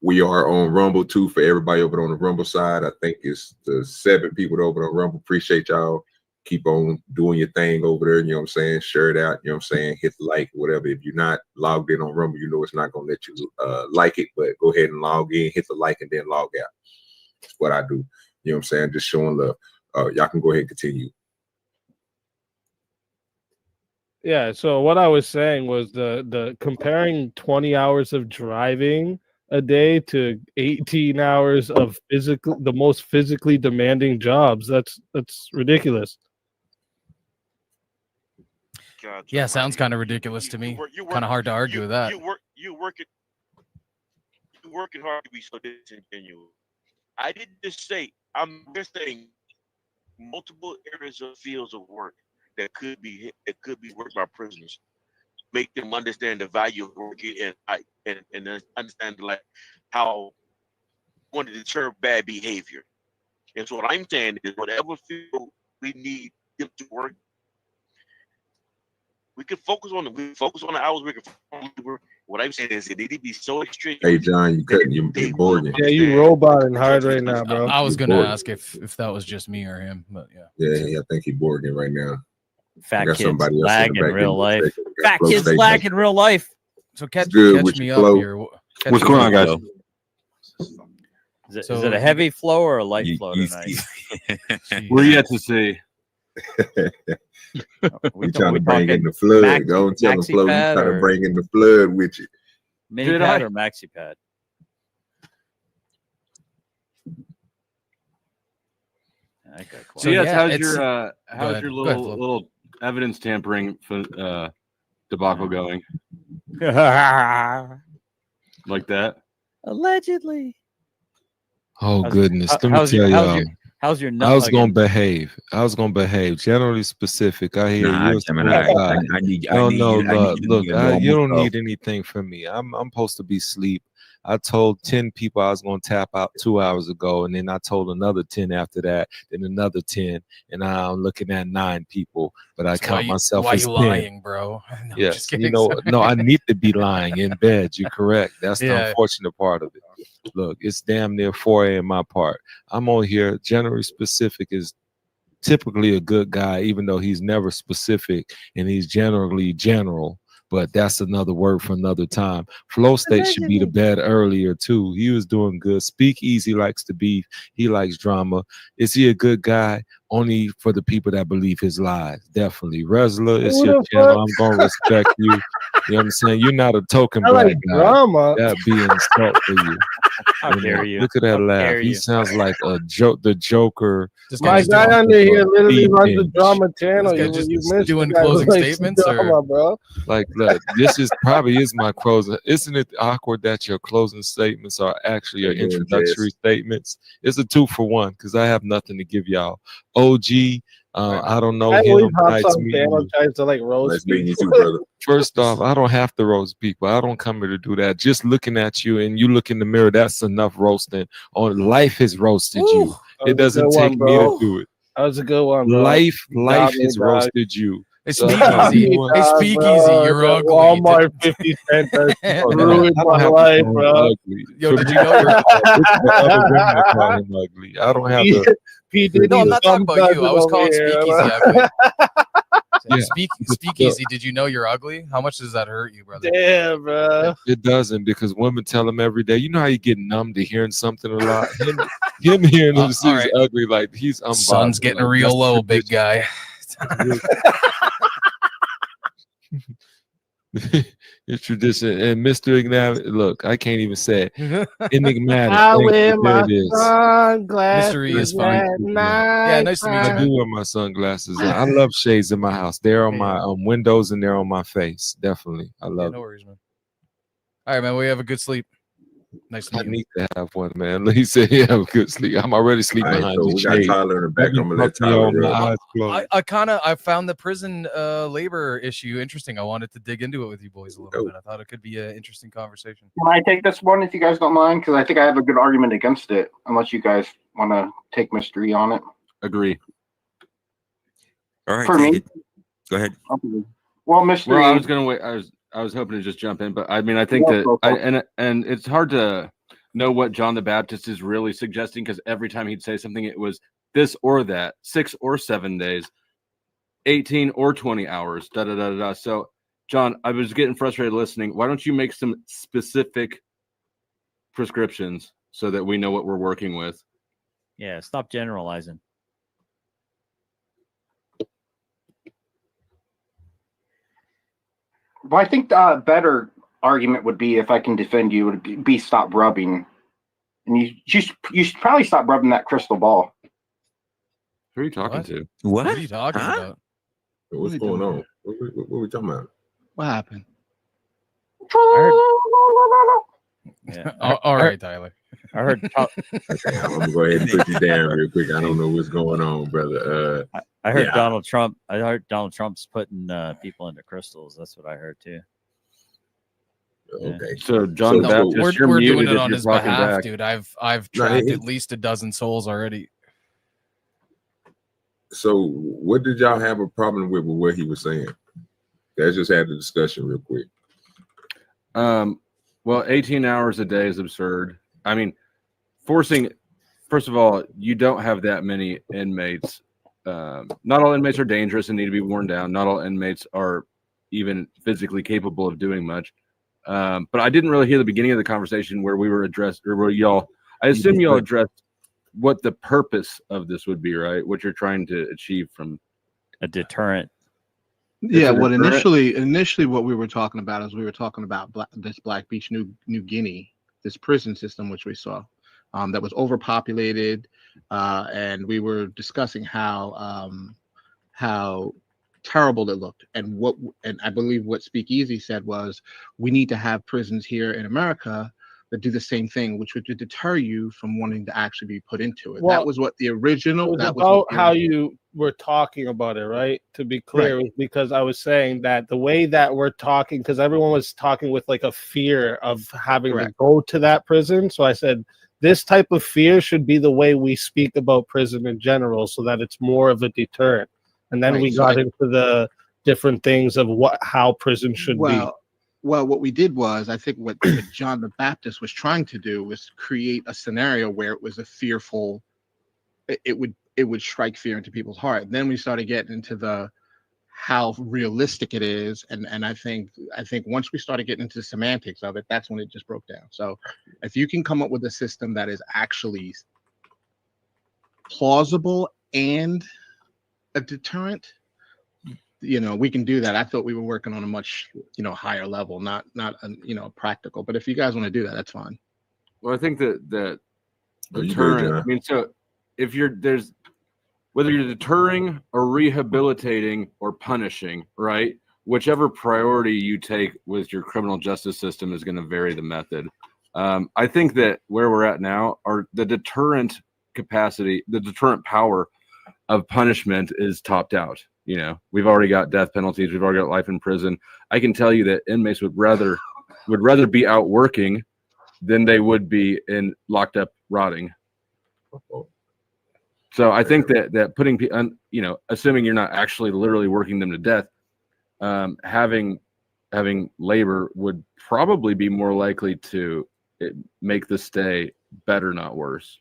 We are on Rumble too for everybody over on the Rumble side. I think it's the 7 people over on Rumble. Appreciate y'all. Keep on doing your thing over there. You know what I'm saying? Share it out. You know what I'm saying? Hit the like, whatever. If you're not logged in on Rumble, you know it's not going to let you like it, but go ahead and log in, hit the like, and then log out. That's what I do. You know what I'm saying? Just showing love. Y'all can go ahead and continue. Yeah, so what I was saying was the comparing 20 hours of driving a day to 18 hours of the most physically demanding jobs. That's ridiculous. Yeah, sounds kind of ridiculous to me. Kind of hard to argue with that. You working hard to be so disingenuous. I didn't just say, I'm just saying multiple areas of fields of work that could be worked by prisoners. make them understand the value of working and understand like how we want to deter bad behavior. And so what I'm saying is whatever field we need them to work, we can focus on it. We focus on the hours we can focus on labor. What I'm saying is it need to be so extreme. Hey John, you cutting your board. Yeah, you roboting hard right now, bro. I was You're gonna bored. ask if that was just me or him, but yeah. Yeah, I think he's boarding right now. Fat I got kids somebody else lag in the in back real end life. checking. We got Fat Flo kids State lag back. in real life. So catch Good with me your up flow. here. Catch What's me going on, up. guys? Is So it a heavy flow or a light flow tonight? We're yet to see. You trying to bring in the flood? Go and tell the Flo you pad trying to or- bring in the flood with you. Mini Did pad I? or maxi pad? I got So yes, yeah, how's it's- your go how's ahead. your Go ahead, Flo. little evidence tampering debacle going? Like that? Allegedly. Oh How's- goodness, how- let me how's tell your- how's y'all. your- how's your nut I was gonna hugging? behave. I was gonna behave. Generally specific. I hear Nah, you're a Gemini, smooth guy. I need No, you look, to be look. your You normal don't self. need anything from me. I'm supposed to be asleep. I told 10 people I was gonna tap out 2 hours ago, and then I told another 10 after that, then another 10, and now I'm looking at 9 people. But I So count myself why as you 10. lying, bro? No, I'm Yes, just you kidding. know, Sorry. no, I need to be lying in bed. You're correct. That's the Yeah. unfortunate part of it. Look, it's damn near 4 a.m. my part. I'm on here. Generally specific is typically a good guy, even though he's never specific and he's generally general. But that's another word for another time. Flow State should be to bed earlier too. He was doing good. Speak Easy likes to beef. He likes drama. Is he a good guy? Only for the people that believe his lies. Definitely. Resla, it's Who your the channel. fuck? I'm gonna respect you. You know what I'm saying? You're not a token I black like guy. drama. That'd be an insult for you. How dare you? Look at that How laugh. dare He you? sounds like a joke. The Joker. My guy under here literally runs the drama channel. This guy You just missed doing the guy who closing likes statements, or- drama, bro. Like, look, this is probably is my closing. Isn't it awkward that your closing statements are actually your How you doing, introductory Jess? statements? It's a 2-for-1 because I have nothing to give y'all. OG, I don't know I him. always hops Nice on meeting channel you. tries to like roast Nice meeting you people. too, brother. First off, I don't have to roast people. I don't come here to do that. Just looking at you and you look in the mirror, that's enough roasting. On life has roasted you. That It was a doesn't good take one, me to bro. do it. That was a good one, bro. Life Got me, has dog. roasted you. It's So, speak no, easy. you want- Hey, speak easy. You're The ugly. Walmart 50 cent has Oh, no, ruined I don't my have to life, call him bro. ugly. Yo, For did me, you know you're it's the other women that call him ugly. I don't have to. P. Diddy's No, I'm not talking about you. I was over calling here, Speakeasy bro. ugly. Yeah. Speakeasy, did you know you're ugly? How much does that hurt you, brother? Damn, bro. It doesn't because women tell him every day. You know how you get numb to hearing something a lot. Him hearing him say all he's right. ugly, like he's unbothered. Sun's getting like, real that's low, big guy. It's tradition. And Mr. Enigmatic, look, I can't even say it. Enigmatic. I Thank wear you. my There it is. sunglasses. Mystery is fine. at night. Yeah, nice to meet you, I man. do wear my sunglasses. I love shades in my house. They're on my windows and they're on my face. Definitely. I Yeah, love no it. worries, man. All right, man. We have a good sleep. Nice to I meet you. need to have one, man. He said he have a good sleep. I'm already sleeping All right, behind so the we got shade. Tyler in the back. I'm gonna let Fuck me Tyler on my rub. eyes closed. I found the prison labor issue interesting. I wanted to dig into it with you boys a little bit. I thought it could be an interesting conversation. Can I take this one if you guys don't mind? Because I think I have a good argument against it, unless you guys want to take mystery on it. Agree. All right, For take me? it. Go ahead. Okay. Well, mystery. Well, I was gonna wait. I was hoping to just jump in, but I mean, I think Yeah, that go for it. and it's hard to know what John the Baptist is really suggesting because every time he'd say something, it was this or that, 6 or 7 days, 18 or 20 hours, da da da da da. So, John, I was getting frustrated listening. Why don't you make some specific prescriptions so that we know what we're working with? Yeah, stop generalizing. Well, I think the better argument would be if I can defend you would be stop rubbing, and you should probably stop rubbing that crystal ball. Who are you talking What? to? What are you talking about? What's going on? What are we talking about? What happened? Yeah. All right, Tyler. I heard. Okay, I'm gonna go ahead and put you down real quick. I don't know what's going on, brother. I heard yeah. Donald Trump. I heard Donald Trump's putting people into crystals. That's what I heard too. Okay. So John Baptist, you're we're doing muted it if on you're his talking behalf, back. dude. I've No, trapped at least a dozen souls already. So, what did y'all have a problem with what he was saying? Let's just have the discussion real quick. Well, 18 hours a day is absurd. I mean, forcing. First of all, you don't have that many inmates. Not all inmates are dangerous and need to be worn down. Not all inmates are even physically capable of doing much. But I didn't really hear the beginning of the conversation where we were addressed, or where y'all. I assume y'all addressed what the purpose of this would be, right? What you're trying to achieve from a deterrent. Yeah, It's a what deterrent? initially what we were talking about is we were talking about this Black Beach, New Guinea, this prison system which we saw that was overpopulated, and we were discussing how terrible it looked, and I believe what Speakeasy said was we need to have prisons here in America that do the same thing, which would deter you from wanting to actually be put into it. Well, that was what the original. It was That was about what the how original- you were talking about it, right? To be clear, Right. was because I was saying that the way that we're talking, because everyone was talking with like a fear of having to go to that prison. So I said, this type of fear should be the way we speak about prison in general, so that it's more of a deterrent. And then Right, we so got into the different things of how prison should be. Well, what we did was, I think what John the Baptist was trying to do was create a scenario where it was a fearful, it would strike fear into people's heart. Then we started getting into the how realistic it is, and I think once we started getting into the semantics of it, that's when it just broke down. So if you can come up with a system that is actually plausible and a deterrent, we can do that. I thought we were working on a much higher level, not practical. But if you guys want to do that, that's fine. Well, I think that Oh, you good, deterrent. John? I mean, so if whether you're deterring or rehabilitating or punishing, right? Whichever priority you take with your criminal justice system is going to vary the method. I think that where we're at now are the deterrent capacity, the deterrent power of punishment is topped out. We've already got death penalties. We've already got life in prison. I can tell you that inmates would rather be out working than they would be locked up rotting. So I think that putting, assuming you're not actually literally working them to death, having labor would probably be more likely to make the stay better, not worse.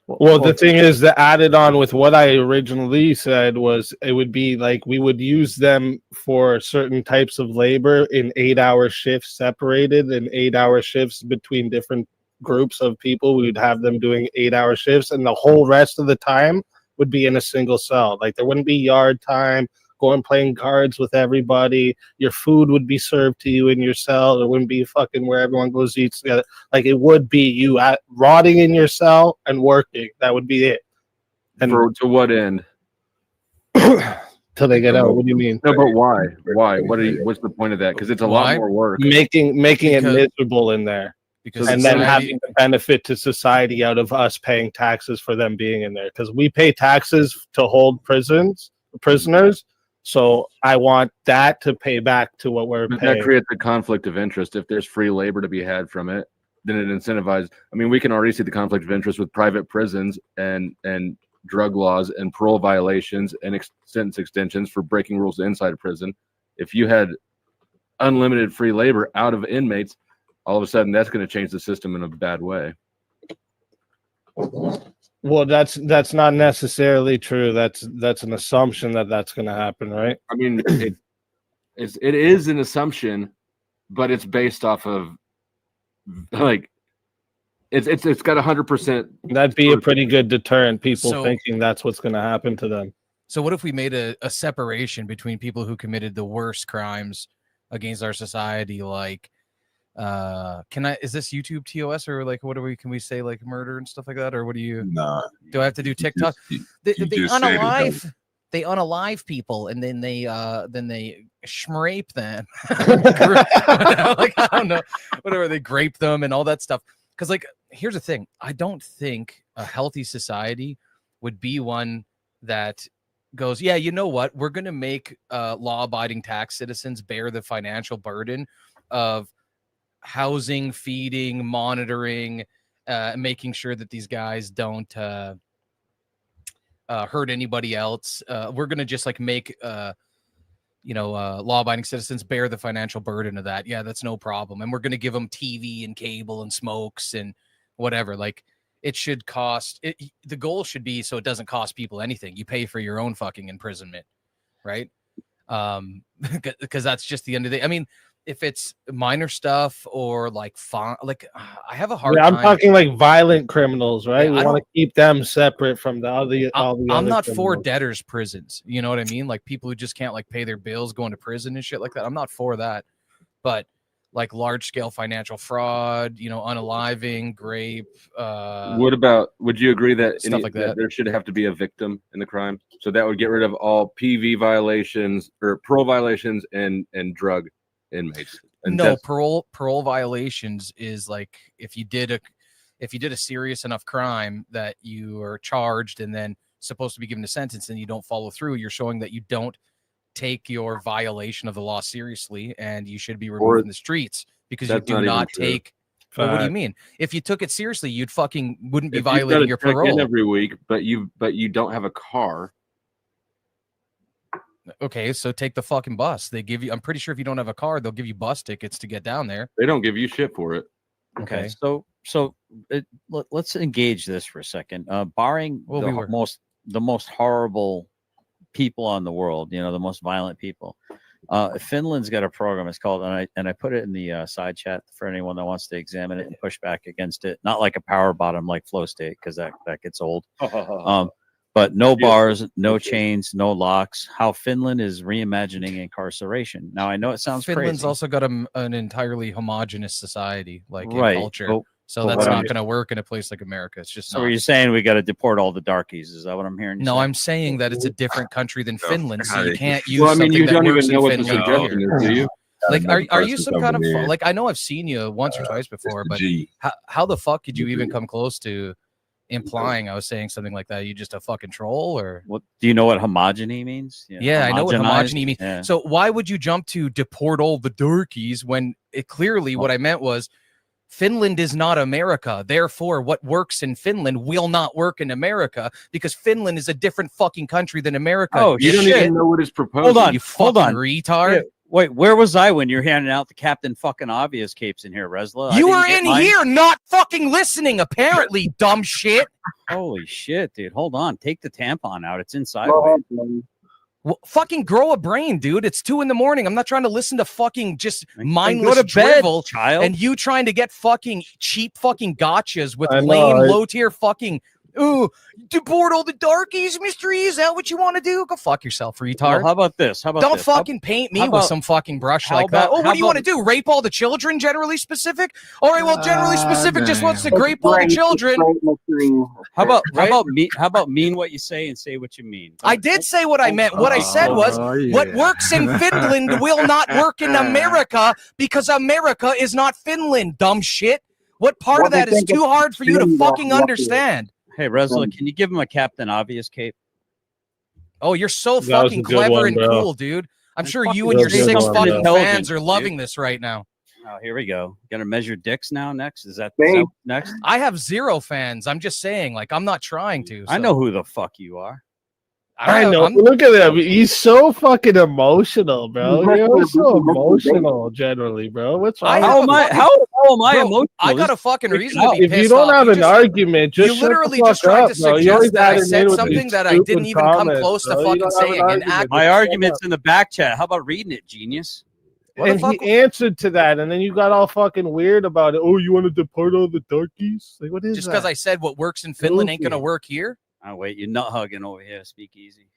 Well, the thing is that added on with what I originally said was it would be like we would use them for certain types of labor in 8-hour shifts separated, and 8-hour shifts between different groups of people. We would have them doing 8-hour shifts, and the whole rest of the time would be in a single cell. Like there wouldn't be yard time, going playing cards with everybody. Your food would be served to you in your cell. There wouldn't be fucking where everyone goes eats together. Like it would be you rotting in your cell and working. That would be it. And to what end? Till they get out. What do you mean? No, but why? Why? What's the point of that? Because it's a lot more work. Making it miserable in there. Because and then having the benefit to society out of us paying taxes for them being in there. Because we pay taxes to hold prisoners. So I want that to pay back to what we're paying. That creates a conflict of interest. If there's free labor to be had from it, then it incentivizes. I mean, we can already see the conflict of interest with private prisons and drug laws and parole violations and sentence extensions for breaking rules inside a prison. If you had unlimited free labor out of inmates, all of a sudden that's going to change the system in a bad way. Well, that's not necessarily true. That's an assumption that's going to happen, right? I mean, it is an assumption, but it's based off of like it's got 100%. That'd be a pretty good deterrent. People So- thinking that's what's going to happen to them. So what if we made a separation between people who committed the worst crimes against our society, like is this YouTube TOS or like can we say like murder and stuff like that, or what do you? Nah. Do I have to do TikTok? They just said it, unalive. They unalive people and then they schmrape them. Like I don't know, whatever, they grape them and all that stuff. because like here's the thing, I don't think a healthy society would be one that goes, yeah, you know what, we're going to make law-abiding tax citizens bear the financial burden of housing, feeding, monitoring, making sure that these guys don't hurt anybody else. We're going to just like make law-abiding citizens bear the financial burden of that. Yeah, that's no problem. And we're going to give them TV and cable and smokes and whatever. Like, it should cost it. The goal should be so it doesn't cost people anything. You pay for your own fucking imprisonment, right? Because that's just the end of the day. I mean, if it's minor stuff or like I have a hard time. I'm talking like violent criminals, right? Yeah, we want to keep them separate from all the I'm other not for criminals. debtors' prisons. You know what I mean? Like people who just can't like pay their bills, going to prison and shit like that. I'm not for that. But like large scale financial fraud, unaliving, rape. Would you agree that Stuff like that. there should have to be a victim in the crime? So that would get rid of all PV violations or parole violations and drug inmates. And No, parole violations is like if you did a serious enough crime that you are charged and then supposed to be given a sentence and you don't follow through, you're showing that you don't take your violation of the law seriously and you should be removed from the streets because you do not take. Well, what do you mean? If you took it seriously, you'd wouldn't be if violating your you've got to check in parole every week, but you don't have a car. Okay, so take the fucking bus. They give you. I'm pretty sure if you don't have a car, they'll give you bus tickets to get down there. They don't give you shit for it. Okay, so let's engage this for a second. Barring the most horrible people on the world, the most violent people. Finland's got a program. It's called, and I put it in the side chat for anyone that wants to examine it and push back against it. Not like a power bottom like Flow State, because that gets old. But no bars, no chains, no locks. How Finland is reimagining incarceration. Now I know it sounds Finland's crazy. also got an entirely homogenous society, like in Right, culture. So that's not going to work in a place like America. It's just So not. are you saying we got to deport all the darkies? Is that what I'm hearing? No, I'm saying that it's a different country than Finland, so you can't use. Well, I mean, something you that don't works even know in what the Finland suggestion here. is, do you? Like, Another are you person some kind of coming in. like? I know I've seen you once or twice before, but how the fuck did you even come close to implying I was saying something like that? You just a fucking troll, or what? Do you know what homogeny means? Yeah, I know what homogenized? homogeny means. Yeah. So why would you jump to deport all the darkies when it clearly what I meant was Finland is not America. Therefore, what works in Finland will not work in America because Finland is a different fucking country than America. Oh, You don't even know what is proposed. Hold on, You hold fucking on. retard. Yeah, wait, where was I when you're handing out the Captain fucking Obvious capes in here, Resla? You were in here not fucking listening, apparently, dumb shit. Holy shit, dude. Hold on. Take the tampon out. It's inside. Well, fucking grow a brain, dude. It's 2 a.m. I'm not trying to listen to fucking just Then mindless go to bed, drivel, child. and you trying to get fucking cheap fucking gotchas with I know, lame, right? low tier fucking. Ooh, deport all the darkies, mystery. Is that what you want to do? Go fuck yourself, retard. Well, how about this? How about Don't this? fucking paint me how with about- some fucking brush how like that. about- Oh, how what do you want to about- do? Rape all the children? Generally specific. All right, well, generally specific just wants to rape all the children. How about mean what you say and say what you mean? I did say what I meant. What I said was what works in Finland will not work in America because America is not Finland, dumb shit. What part of that is too hard for you to fucking understand? Hey, Resla, can you give him a Captain Obvious cape? Oh, you're so That was fucking a good clever one, and bro. cool, dude. I'm sure you That and your was a good 6 one, fucking bro. fans are loving this right now. Oh, here we go. Gonna measure dicks now. Next, is that next? I have 0 fans. I'm just saying, like, I'm not trying to. I so. know who the fuck you are. I know. Look at him. He's so fucking emotional, bro. You're so emotional generally, bro. What's wrong? How am I Bro, emotional? I got a fucking reason to be If pissed you don't off. have You an just- argument, just you shut the literally fuck just tried up, to bro. You suggest always that I adding said in with something these that I didn't stupid even come comments, close to bro. You fucking don't have an saying. And argument. act My argument's in the back chat. How about reading it, genius? And he answered to that, and then you got all fucking weird about it. Oh, you want to deport all the darkies? Like, what is just that? because I said what works in Finland ain't gonna work here. Oh wait, you're nut hugging over here. Speak easy.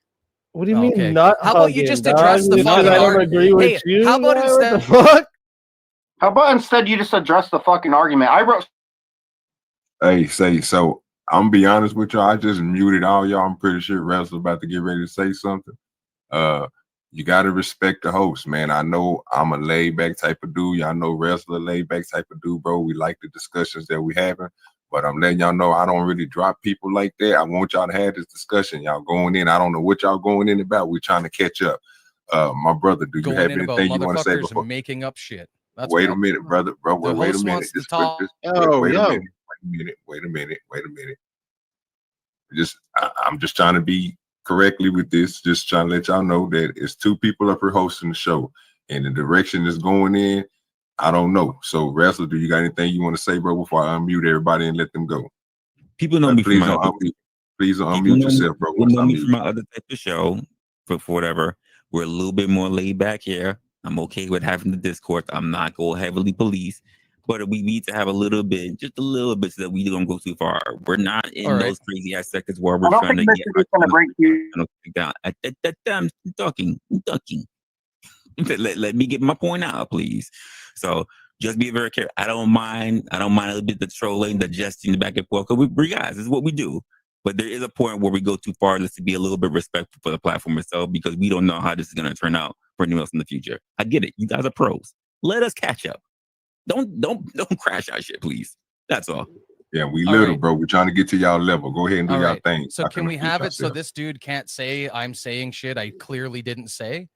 What do you mean, Okay. not? How about you just address the because fucking I don't argument? agree with Hey, you. how about man? What the instead- fuck? How about instead you just address the fucking argument? I wrote. Hey, so I'm gonna be honest with y'all. I just muted all y'all. I'm pretty sure Russell about to get ready to say something. you gotta respect the host, man. I know I'm a laid back type of dude. Y'all know Wrestler laid back type of dude, bro. We like the discussions that we having, but I'm letting y'all know I don't really drop people like that. I want y'all to have this discussion. Y'all going in. I don't know what y'all going in about. We're trying to catch up. My brother, do you Going have in about anything you want to say motherfuckers before? making up shit. That's Wait what a minute, brother. Bro, the wait a host minute. wants to Just, talk. wait a minute. Wait a minute. I'm just trying to be correctly with this. Just trying to let y'all know that it's two people up here hosting the show, and the direction is going in. I don't know. So, Wrestler, do you got anything you want to say, bro? Before I unmute everybody and let them go. People know me please from don't my unmute. Please don't unmute yourself, bro. People know me from my other type of show, for whatever. We're a little bit more laid back here. I'm okay with having the discourse. I'm not going heavily police, but we need to have a little bit, just a little bit, so that we don't go too far. We're not in those crazy ass seconds where we're trying to get down. I'm talking. Let me get my point out, please. So just be very careful. I don't mind a little bit the trolling, the jesting, the back and forth. Because we guys, this is what we do. But there is a point where we go too far. Let's be a little bit respectful for the platform itself, because we don't know how this is going to turn out for anyone else in the future. I get it. You guys are pros. Let us catch up. Don't crash our shit, please. That's all. Yeah, we little, bro. We're trying to get to y'all level. Go ahead and do y'all thing. So can we have it so this dude can't say I'm saying shit I clearly didn't say?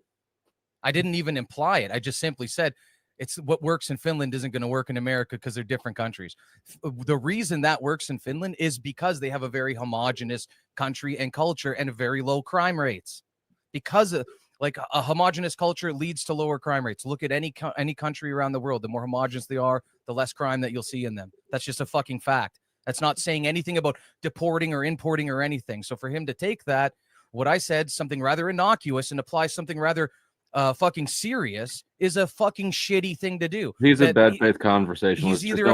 I didn't even imply it. I just simply said it's what works in Finland isn't going to work in America because they're different countries. The reason that works in Finland is because they have a very homogenous country and culture and very low crime rates. Because like a homogenous culture leads to lower crime rates. Look at any country around the world. The more homogenous they are, the less crime that you'll see in them. That's just a fucking fact. That's not saying anything about deporting or importing or anything. So for him to take that, what I said, something rather innocuous, and apply something rather fucking serious, is a fucking shitty thing to do. He's a bad faith conversationalist. He's either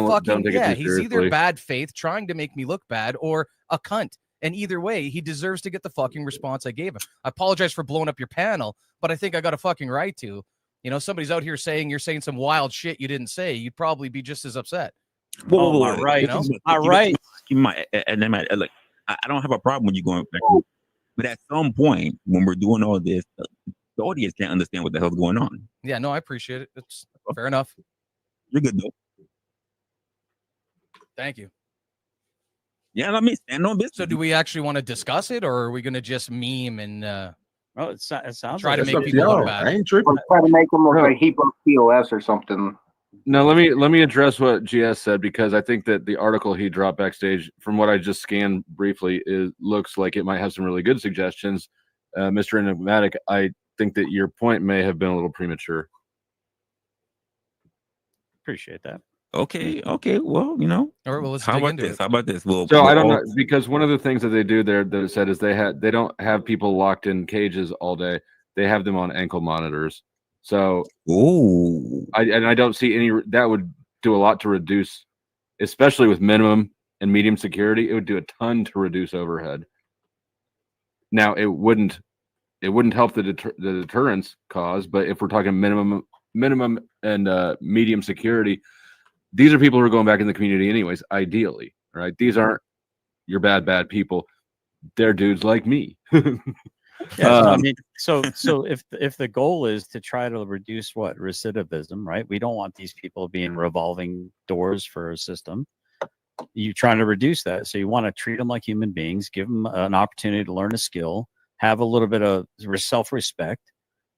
he's either bad faith trying to make me look bad or a cunt. And either way, he deserves to get the fucking response I gave him. I apologize for blowing up your panel, but I think I got a fucking right to. You know, somebody's out here saying you're saying some wild shit you didn't say. You'd probably be just as upset. Whoa, right. You know? All right. And then look, I don't have a problem with you going back. But at some point, when we're doing all this, the audience can't understand what the hell's going on. Yeah, no, I appreciate it. It's fair enough. You're good, though. Thank you. Yeah, I mean, stand on business. So do we actually want to discuss it, or are we going to just meme and well, it sounds try like to make people look bad? I ain't tripping. Try to make them look like he broke POS or something. No, let me address what GS said, because I think that the article he dropped backstage, from what I just scanned briefly, looks like it might have some really good suggestions. Mr. Enigmatic, I think that your point may have been a little premature. Appreciate that. Okay. Well, you know. All right, well, let's How dig about into this? it. How about this? Well, So I don't know, because one of the things that they do there that it said is they don't have people locked in cages all day. They have them on ankle monitors. So I don't see any that would do a lot to reduce, especially with minimum and medium security. It would do a ton to reduce overhead. Now it wouldn't help the deterrence cause, but if we're talking minimum and medium security, these are people who are going back in the community anyways, ideally, right? These aren't your bad people. They're dudes like me. Yeah, I mean, so if the goal is to try to reduce recidivism, right? We don't want these people being revolving doors for a system. You're trying to reduce that, so you want to treat them like human beings, give them an opportunity to learn a skill, have a little bit of self-respect,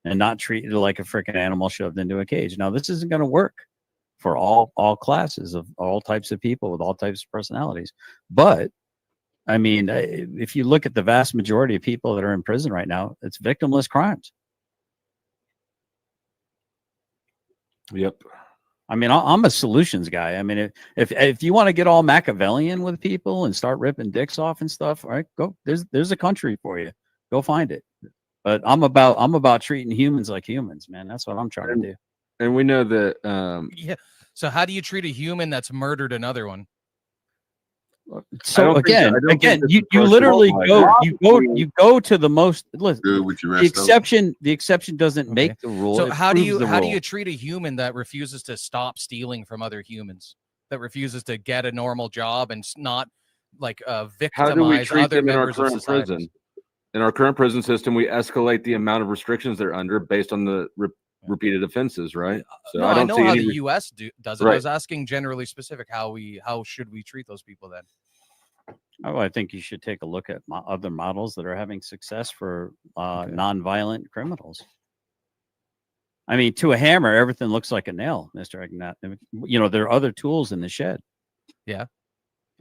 and not treat it like a freaking animal shoved into a cage. Now, this isn't going to work for all classes of all types of people with all types of personalities, but I mean, if you look at the vast majority of people that are in prison right now, it's victimless crimes. Yep. I mean, I'm a solutions guy. I mean, if you want to get all Machiavellian with people and start ripping dicks off and stuff, all right, go. There's a country for you. Go find it. But I'm about treating humans like humans, man. That's what I'm trying to do. And we know that. Yeah. So how do you treat a human that's murdered another one? So again, you literally go to the most. Listen, the exception doesn't make the rule. So how do you treat a human that refuses to stop stealing from other humans, that refuses to get a normal job and not like victimize other members of society? Prison? In our current prison system, we escalate the amount of restrictions they're under based on the repeated offenses, right? So No, I I don't know see how any. the U.S. does it. I Right. was asking generally specific how should we treat those people then? Oh, I think you should take a look at other models that are having success for non-violent criminals. I mean, to a hammer, everything looks like a nail, Mr. Agnat. You know, there are other tools in the shed. Yeah.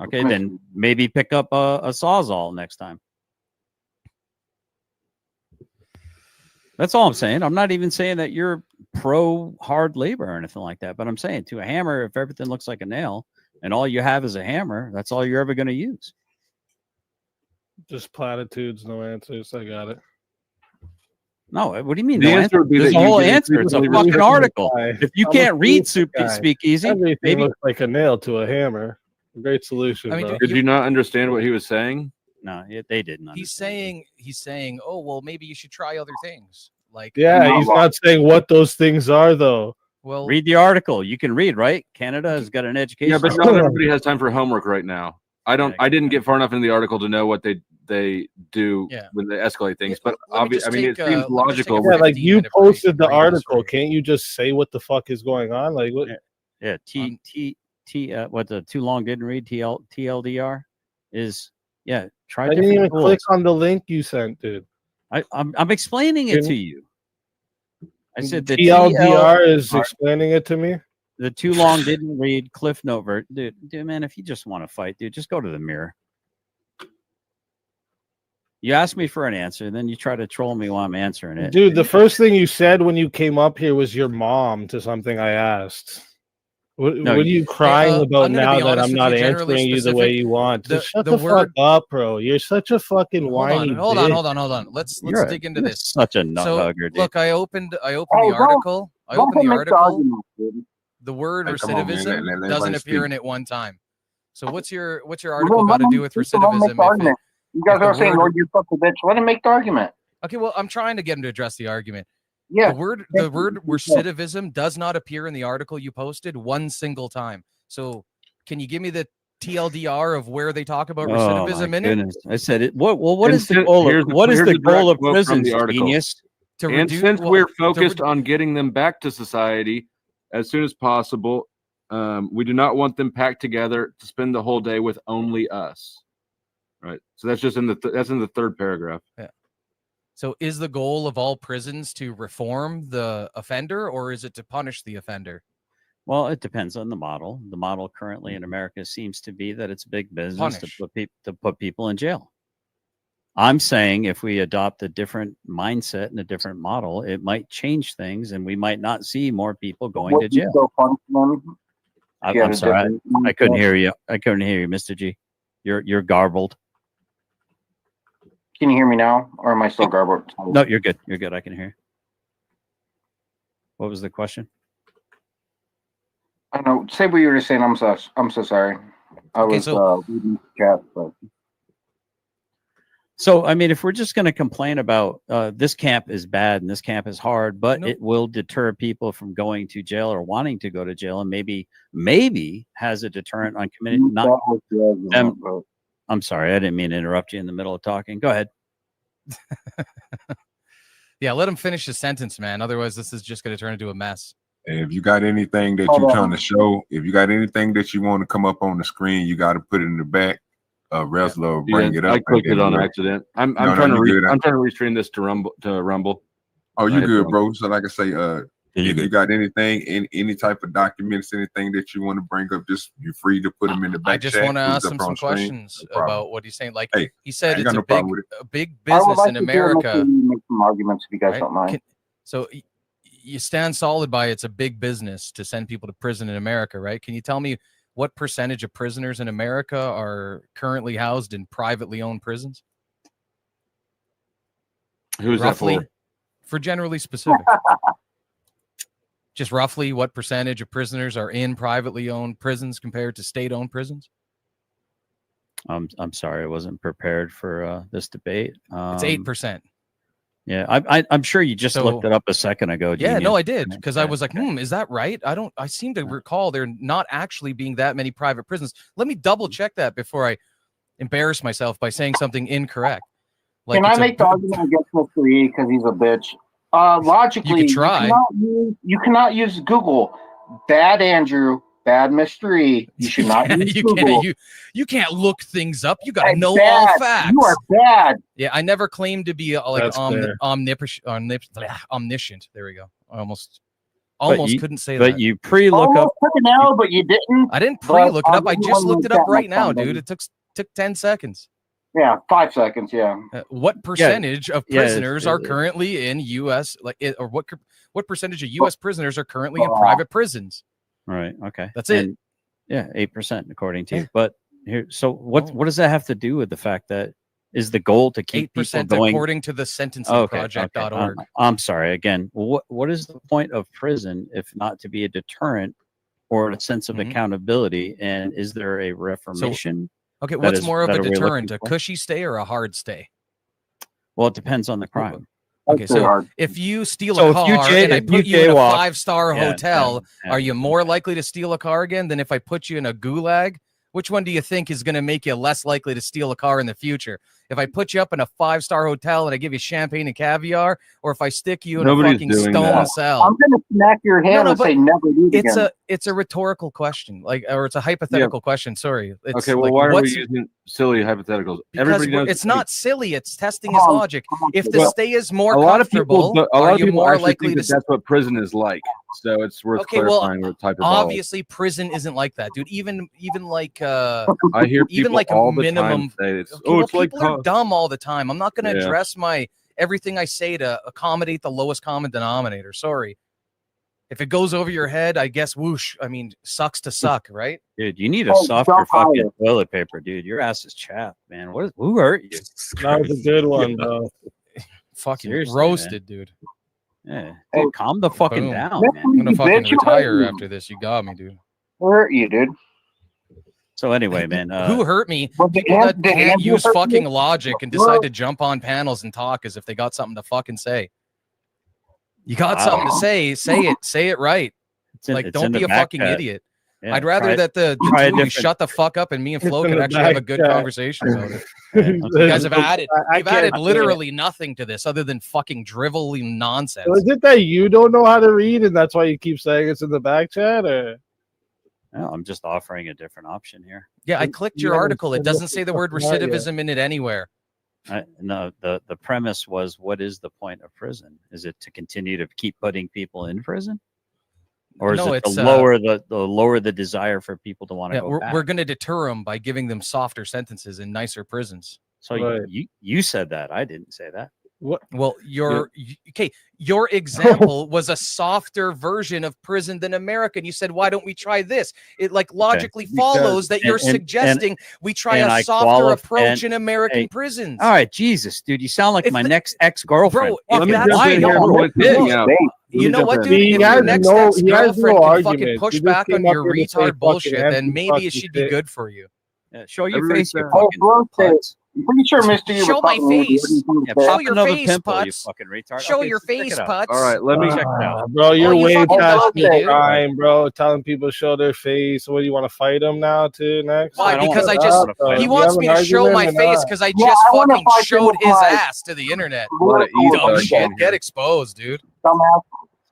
Okay, then maybe pick up a Sawzall next time. That's all I'm saying. I'm not even saying that you're pro hard labor or anything like that, but I'm saying to a hammer, if everything looks like a nail and all you have is a hammer, that's all you're ever going to use. Just platitudes, no answers. I got it. No, what do you mean? The No answer would be There's that a you whole get answer. It's a frequently fucking restricted article. by- If you I'm a can't read stupid guy. Speakeasy, Everything maybe looks like a nail to a hammer. Great solution, I mean, bro. Did you not understand what he was saying? No, they didn't. He's saying, oh, well, maybe you should try other things. Like, Yeah, he's not saying what those things are, though. Well, read the article. You can read, right? Canada has got an education. Yeah, but not everybody has time for homework right now. I didn't get far enough into the article to know what they do when they escalate things. But obviously, I mean, it seems logical. Yeah, like you posted the article. Can't you just say what the fuck is going on? Like what? Yeah, what the too long didn't read TLDR is. Yeah, try. I didn't even click on the link you sent, dude. I'm explaining it to you. I said the TLDR is explaining it to me. The too long didn't read Cliff Note dude, man. If you just want to fight, dude, just go to the mirror. You ask me for an answer, then you try to troll me while I'm answering it. Dude, the first thing you said when you came up here was your mom to something I asked. What are you crying about now that I'm not answering you the way you want? Just shut the fuck up, bro. You're such a fucking whiny Hold bitch. on. Let's dig into You're this. Such a nut hugger, dude. Look, I opened the article. I opened the article. The word Hey, come on, man. recidivism Let doesn't everybody appear speak. in it one time. So what's your article got to do with recidivism? You guys are saying, "Lord, you fuck the bitch." Let him make the argument. Okay, well, I'm trying to get him to address the argument. Yeah. The word recidivism does not appear in the article you posted one single time. So can you give me the TLDR of where they talk about recidivism in it? I said it. What is the goal of goal of prisons, genius? Since we're focused on getting them back to society as soon as possible, we do not want them packed together to spend the whole day with only us. Right. So that's just in the third paragraph. Yeah. So is the goal of all prisons to reform the offender, or is it to punish the offender? Well, it depends on the model. The model currently in America seems to be that it's big business to put people in jail. I'm saying if we adopt a different mindset and a different model, it might change things, and we might not see more people going to jail. I'm sorry, I couldn't hear you. I couldn't hear you, Mr. G. You're garbled. Can you hear me now, or am I still garbled? No, you're good. You're good. I can hear you. What was the question? I don't know. Say what you were saying. I'm so sorry. I was reading the chat, but. So, I mean, if we're just going to complain about this camp is bad and this camp is hard, but it will deter people from going to jail or wanting to go to jail, and maybe has a deterrent on committing. I'm sorry, I didn't mean to interrupt you in the middle of talking. Go ahead. Yeah, let him finish his sentence, man. Otherwise, this is just going to turn into a mess. And if you got anything that you're trying to show, if you got anything that you want to come up on the screen, you got to put it in the back. Resla will bring it up. I clicked it on accident. I'm trying to restream this to Rumble. Oh, you good, bro? So like I say, if you got anything, any type of documents, anything that you want to bring up, just you're free to put them in the back. I just chat, want to ask him some questions about what he's saying. Like he said, it's a big business in America. Make some arguments if you guys don't mind. So you stand solid by it's a big business to send people to prison in America, right? Can you tell me what percentage of prisoners in America are currently housed in privately owned prisons? Who's that for? For generally specific. Just roughly what percentage of prisoners are in privately owned prisons compared to state-owned prisons? I'm sorry, I wasn't prepared for this debate. It's 8%. Yeah, I'm sure you just looked it up a second ago. Yeah, Genius. no, I did, because I was like, is that right? I seem to recall there not actually being that many private prisons. Let me double check that before I embarrass myself by saying something incorrect. Like, Can I make the argument against Mr. E because he's a bitch? Logically, You could try. You cannot use Google. Bad Andrew, bad Mr. E. You should not use Google. You can't look things up. You got to know bad. all facts. You are bad. Yeah, I never claimed to be like That's fair. omniscient. There we go. I almost you- couldn't say but that. you pre-look up. Almost took an L, but you didn't. I didn't But pre-look it I'll up. I give you just one looked it like up that right next now, time, dude. baby. It took 10 seconds. Yeah, 5 seconds. Yeah. What percentage of yeah, prisoners are currently in U.S. or what percentage of U.S. prisoners are currently in private prisons? Right. Okay. That's it. And, yeah, 8% according to you. But here, so what does that have to do with the fact that is the goal to keep people 8% going? according to the sentencingproject.org. I'm sorry. Again, what is the point of prison if not to be a deterrent or a sense of accountability? And is there a reformation? Okay, what's more of a deterrent, a for? cushy stay or a hard stay? Well, it depends on the crime. Okay, so if you steal a car and I put you in a 5-star hotel, are you more likely to steal a car again than if I put you in a gulag? Which one do you think is going to make you less likely to steal a car in the future? If I put you up in a 5-star hotel and I give you champagne and caviar, or if I stick you in a fucking stone cell? I'm gonna smack your hand and say never do it again. It's a rhetorical question, or it's a hypothetical question. Sorry. It's Okay, well, like, why are we what's- using silly hypotheticals? Because Everybody knows it's not silly. It's testing his logic. If the Well, stay is more a lot of comfortable, people, a lot are of you people more actually likely think to? that that's what prison is like. So it's worth Okay, well, clarifying what type of ball. obviously prison isn't like that, dude. Even like I hear even people like all a the minimum. time say it's, Okay, oh, well, it's like people are dumb all the time. I'm not going to Yeah. address everything I say to accommodate the lowest common denominator. Sorry. If it goes over your head, I guess whoosh. I mean, sucks to suck, right? Dude, you need a softer fucking toilet paper, dude. Your ass is chapped, man. Who hurt you? That was a good one, bro. Fucking Seriously, roasted, dude. Yeah, dude, calm the fucking Boom. down, man. I'm gonna fucking bitch, you retire hurt me. after this. You got me, dude. Who hurt you, dude? So anyway, man, Who hurt me? Well, the People that ant- the can't ant use hurt fucking you? logic and decide to jump on panels and talk as if they got something to fucking say. You got something to say it. Say it right. Like, it's don't in be the a back fucking chat. idiot. Yeah, I'd rather try- that the try a two of you different- shut the fuck up and me and It's Flo in can the actually have a back good chat. conversation about it. Yeah, You guys have added I you've added can't- literally nothing to this other than fucking driveling nonsense. So is it that you don't know how to read and that's why you keep saying it's in the back chat, or? No, I'm just offering a different option here. Yeah, I clicked your haven't article. It said doesn't what say the the word fuck not yet. recidivism in it anywhere. No, the premise was, what is the point of prison? Is it to continue to keep putting people in prison, or is No, it to it's, lower the desire for people to want to Yeah, go we're back? going to deter them by giving them softer sentences in nicer prisons. So you said that. I didn't say that. What? Well, your example was a softer version of prison than America. And you said, why don't we try this? It like logically follows that you're suggesting we try a softer approach in American prisons. All right, Jesus, dude, you sound like my next ex-girlfriend. Bro, Fucking if that's lying your- about Look, this. you know what, dude? He If your has next no- he has ex-girlfriend no can fucking argument. push He just back on came up your here to say retard fucking bullshit, empty then maybe fucking it should be shit. good for you. Show your Everybody face, you said- fucking putz. I'm pretty sure Mr. E was Show my talking to you. face. What do you think Yeah, of pop that? your another face, pimple, you putz. fucking retard. Show Okay, your so check face, it out. putz. All right, let me check it out. Bro, you're you way fucking past got me, your dude. time, bro. Telling people to show their face. What do you want to fight them now too? Next? Why? I don't Because wanna- I just I don't wanna fight he him. wants You me have to an show my argument or face not? because I Yeah, just I wanna fucking fight him showed with his my- ass to the internet. What an Lyrical ego Oh shit. judo. shit, get exposed, dude. Dumbass.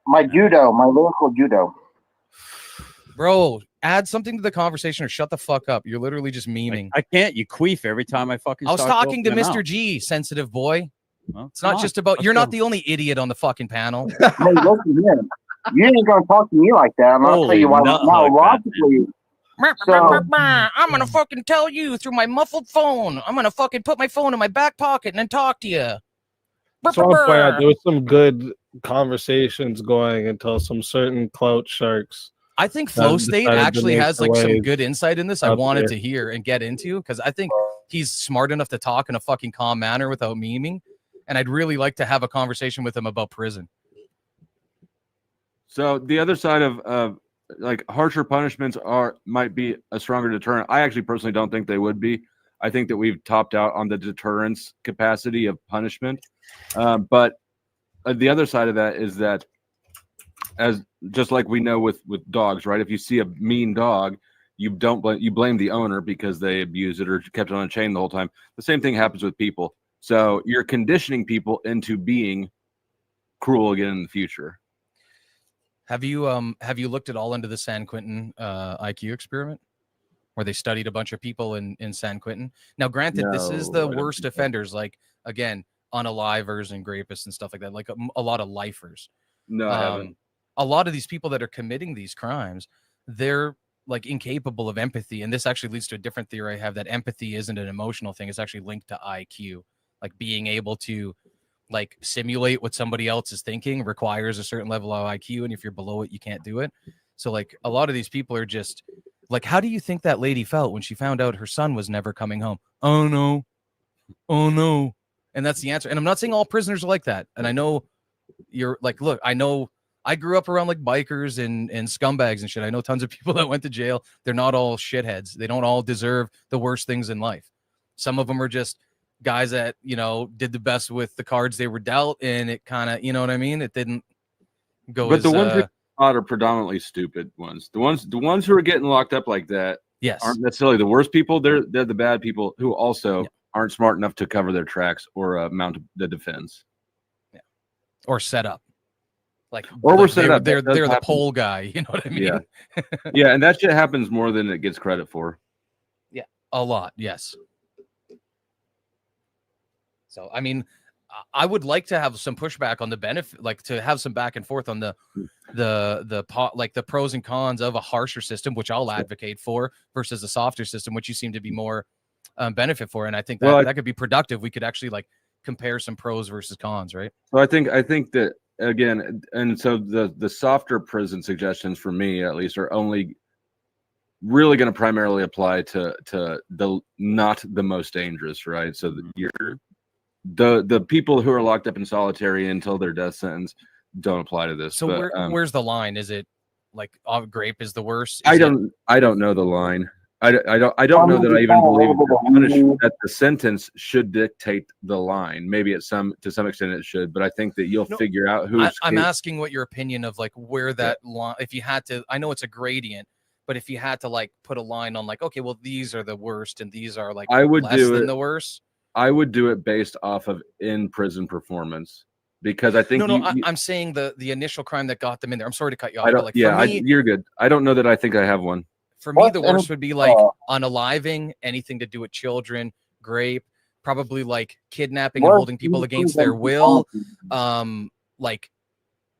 My judo, my lyrical judo. Bro, add something to the conversation or shut the fuck up. You're literally just memeing. I can't. You queef every time I fucking. I was start talking to opening my Mr. mouth. G, sensitive boy. Well, It's not come just on. about Let's you're go. not the only idiot on the fucking panel. Hey, listen here. You ain't gonna talk to me like that, and I'll tell Holy you why. nut Now, hug, logically, so I'm gonna fucking tell you through my muffled phone. I'm gonna fucking put my phone in my back pocket and then talk to you. Just want to point out there was some good conversations going until some certain clout sharks. I think Flow State decided to actually make has their like some ways good insight in this. I out wanted there. to hear and get into because I think he's smart enough to talk in a fucking calm manner without memeing. And I'd really like to have a conversation with him about prison. So the other side of like harsher punishments might be a stronger deterrent. I actually personally don't think they would be. I think that we've topped out on the deterrence capacity of punishment. But the other side of that is that, as just like we know with dogs, right? If you see a mean dog, you blame the owner because they abused it or kept it on a chain the whole time. The same thing happens with people. So you're conditioning people into being cruel again in the future. Have you looked at all into the San Quentin IQ experiment, where they studied a bunch of people in San Quentin? Now, granted, this is the worst offenders, like, again, unalivers and rapists and stuff like that, like a lot of lifers. No, I haven't. A lot of these people that are committing these crimes, they're like incapable of empathy. And this actually leads to a different theory I have, that empathy isn't an emotional thing. It's actually linked to IQ. Like being able to like simulate what somebody else is thinking requires a certain level of IQ. And if you're below it, you can't do it. So like a lot of these people are just like, how do you think that lady felt when she found out her son was never coming home? Oh no. Oh no. And that's the answer. And I'm not saying all prisoners are like that. And I know you're like, look, I know I grew up around like bikers and scumbags and shit. I know tons of people that went to jail. They're not all shitheads. They don't all deserve the worst things in life. Some of them are just guys that, you know, did the best with the cards they were dealt, and it kind of, you know what I mean? It didn't go. But as, the ones who are predominantly stupid ones. The ones who are getting locked up like that, yes, aren't necessarily the worst people. They're the bad people who also aren't smart enough to cover their tracks or mount the defense. Yeah. Or set up. Like, or we're like set up. They're the pole guy. You know what I mean? Yeah. Yeah, and that shit happens more than it gets credit for. Yeah, a lot. Yes. So, I mean, I would like to have some pushback on the benefit, like to have some back and forth on the pros and cons of a harsher system, which I'll advocate for, versus a softer system, which you seem to be more benefit for. And I think that that could be productive. We could actually like compare some pros versus cons, right? So I think that again, and so the softer prison suggestions for me at least are only really going to primarily apply to the not the most dangerous, right? So the people who are locked up in solitary until their death sentence don't apply to this. So but, where's the line? Is it like grape is the worst? I don't know the line. I don't know that I even believe that the sentence should dictate the line. Maybe to some extent it should, but I think that you'll figure out who's. I'm asking what your opinion of like where that line. If you had to, I know it's a gradient, but if you had to like put a line on like, okay, well these are the worst and these are like I would less do than it, the worst. I would do it based off of in prison performance, because I think I'm saying the initial crime that got them in there. I'm sorry to cut you off. But like, yeah, for me, you're good. I don't know that I think I have one. For me, the worst would be like unaliving, anything to do with children, grape, probably like kidnapping and holding people against their will, like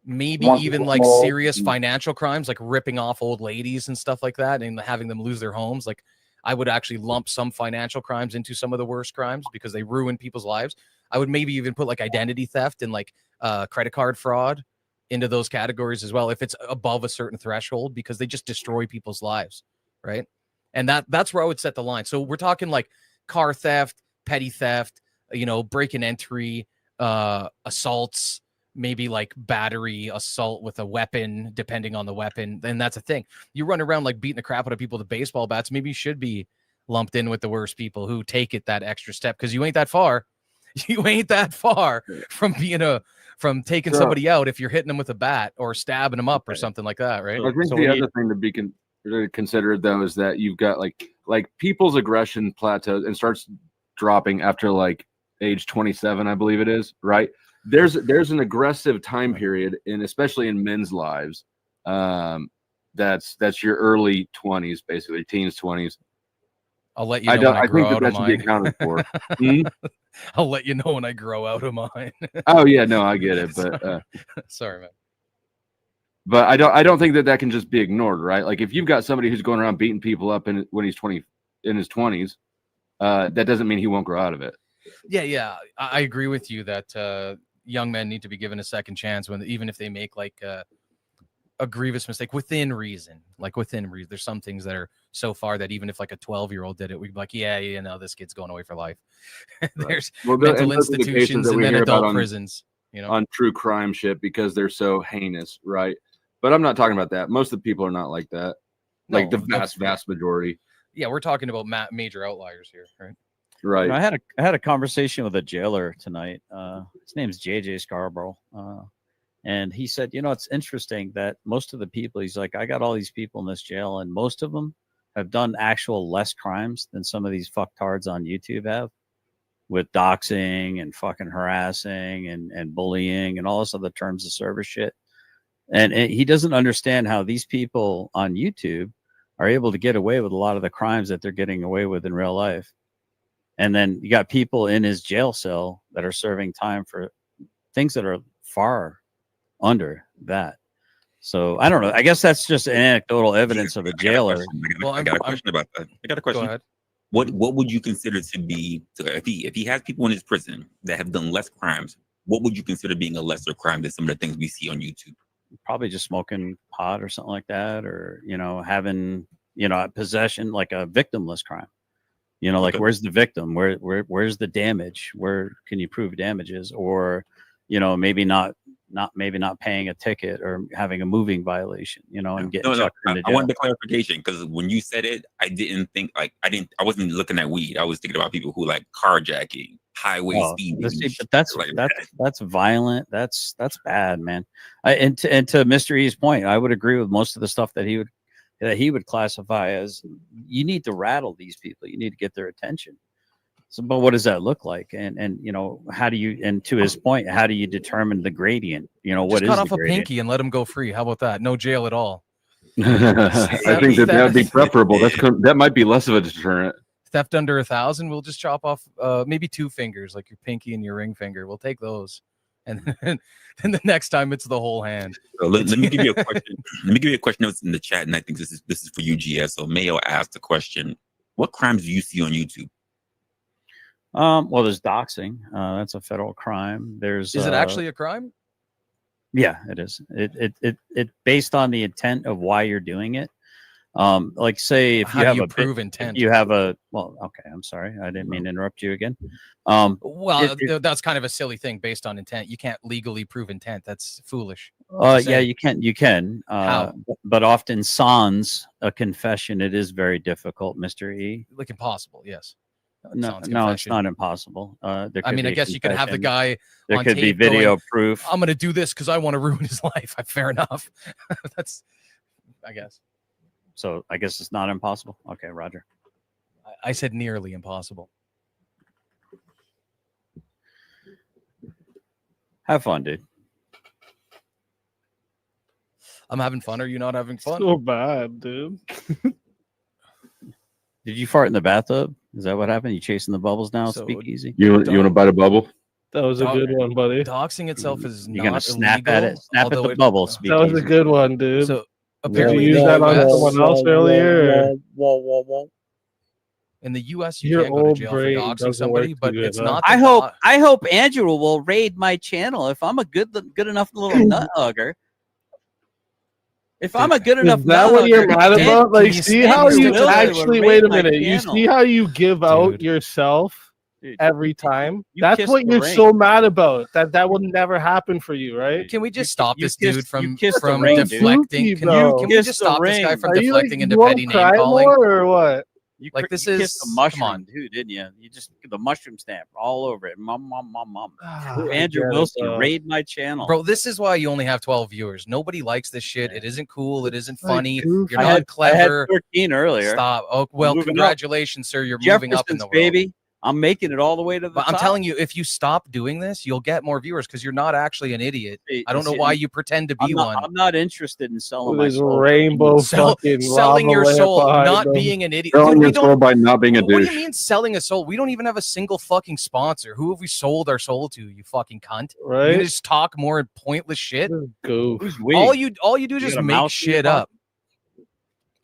maybe even like serious financial crimes, like ripping off old ladies and stuff like that and having them lose their homes. Like I would actually lump some financial crimes into some of the worst crimes because they ruin people's lives. I would maybe even put like identity theft and like credit card fraud into those categories as well, if it's above a certain threshold, because they just destroy people's lives. Right. And that's where I would set the line. So we're talking like car theft, petty theft, you know, break and entry, assaults, maybe like battery, assault with a weapon, depending on the weapon. Then that's a thing. You run around like beating the crap out of people with baseball bats. Maybe you should be lumped in with the worst people who take it that extra step, because you ain't that far. You ain't that far from from taking somebody out if you're hitting them with a bat or stabbing them up or something like that. Right. I think the other thing to be considered though is that you've got like people's aggression plateaus and starts dropping after like age 27, I believe it is, right? There's an aggressive time period especially in men's lives. That's your early 20s, basically teens, 20s. I'll let you know when I grow out of mine. Should be accounted for. I'll let you know when I grow out of mine. Oh yeah, no, I get it, but sorry, man. But I don't think that can just be ignored, right? Like if you've got somebody who's going around beating people up when he's 20 in his 20s, that doesn't mean he won't grow out of it. Yeah, I agree with you that young men need to be given a second chance even if they make like a grievous mistake within reason. Like within reason, there's some things that are so far that even if like a 12-year-old did it, we'd be like, yeah, no, this kid's going away for life. There's mental institutions and then adult prisons. You know, on true crime shit because they're so heinous, right? But I'm not talking about that. Most of the people are not like that. Like the vast majority. Yeah, we're talking about major outliers here, right? Right. You know, I had a conversation with a jailer tonight. His name's JJ Scarborough. And he said, you know, it's interesting that most of the people, he's like, I got all these people in this jail, and most of them have done actual less crimes than some of these fucktards on YouTube have. with doxing and fucking harassing and bullying and all this other terms of service shit. And he doesn't understand how these people on YouTube are able to get away with a lot of the crimes that they're getting away with in real life. And then you got people in his jail cell that are serving time for things that are far under that. So I don't know. I guess that's just anecdotal evidence of a jailer. I got a question about that. I got a question. Go ahead. What would you consider to be, if he has people in his prison that have done less crimes, what would you consider being a lesser crime than some of the things we see on YouTube? Probably just smoking pot or something like that, or having possession, like a victimless crime. Like where's the victim? Where's the damage? Where can you prove damages? Or maybe not paying a ticket or having a moving violation, and getting chucked into jail. I wanted the clarification because when you said it, I didn't think I wasn't looking at weed. I was thinking about people who like carjacking, highway speed. But that's violent. That's bad, man. And to Mr. E's point, I would agree with most of the stuff that he would classify as, you need to rattle these people. You need to get their attention. So, but what does that look like? And how do you, and to his point, how do you determine the gradient? What is cut the off a gradient? pinky and let him go free. How about that? No jail at all. I think that would be preferable. That might be less of a deterrent. Theft under 1,000, we'll just chop off maybe 2 fingers, like your pinky and your ring finger. We'll take those, and then the next time it's the whole hand. So let me give you a question. Let me give you a question that's in the chat, and I think this is for you, GS. So Mayo asked the question: what crimes do you see on YouTube? Well, there's doxing. That's a federal crime. Is it actually a crime? Yeah, it is. It based on the intent of why you're doing it. Like say if you have a prove intent, you have a okay. I'm sorry, I didn't mean to interrupt you again. That's kind of a silly thing based on intent. You can't legally prove intent. That's foolish. Yeah, you can. How? But often sans a confession, it is very difficult, Mr. E. Like impossible. Yes. No, it's not impossible. I guess you could have the guy. There on could be tape video going, proof. I'm going to do this because I want to ruin his life. Fair enough. I guess. So I guess it's not impossible. Okay, Roger. I said nearly impossible. Have fun, dude. I'm having fun. Are you not having fun? So bad, dude. Did you fart in the bathtub? Is that what happened? You chasing the bubbles now? Speak easy. You want to bite a bubble? That was a good one, buddy. Doxing itself is You're not gonna snap illegal, at it. Snap at the bubble. Speak That was easy. a good one, dude. So Did you apparently, use in that the on US, someone else earlier? in the U.S., you Your can't go to old jail for brain doxing doesn't somebody, work but too it's good, huh? not. I hope Andrew will raid my channel if I'm a good enough little nut hugger. If I'm a good enough Is that nut what you're hugger, mad about? Like, see how you Wilson actually would wait a raid my minute. You channel. see how you give out yourself Dude, every time? you That's kissed what the you're ring. so mad about. That would never happen for you, right? Can we just stop you this kissed- dude from you kissed the from ring, dude. deflecting? Goofy, Can bro. we just Kissed the stop this guy ring. from Are you deflecting like, into you wanna petty cry name calling? more or what? Like this you is kissed the come mushroom on. too, didn't you? You just the mushroom stamp all over it. Mom. I Andrew get it, Wilson, bro. raid my channel. Bro, this is why you only have 12 viewers. Nobody likes this shit. It isn't cool. It isn't Like, funny. goofy. You're I not had clever. 13 earlier. Stop. Oh, well, moving up. congratulations, sir. You're moving up in the Jefferson's, world. baby. I'm making it all the way to the But I'm top. telling you, if you stop doing this, you'll get more viewers because you're not actually an idiot. See- I don't know see, why you pretend to be one. I'm not interested in selling my This soul. rainbow fucking Selling lava your lamp soul, behind not them. being an idiot. Selling Dude, we your soul don't. by not being a What do you douche. mean selling a soul? We don't even have a single fucking sponsor. Who have we sold our soul to? You fucking cunt. Right? You just talk more pointless shit. Go. Who's we? All you do is You just got a make mouse in your shit pocket? up.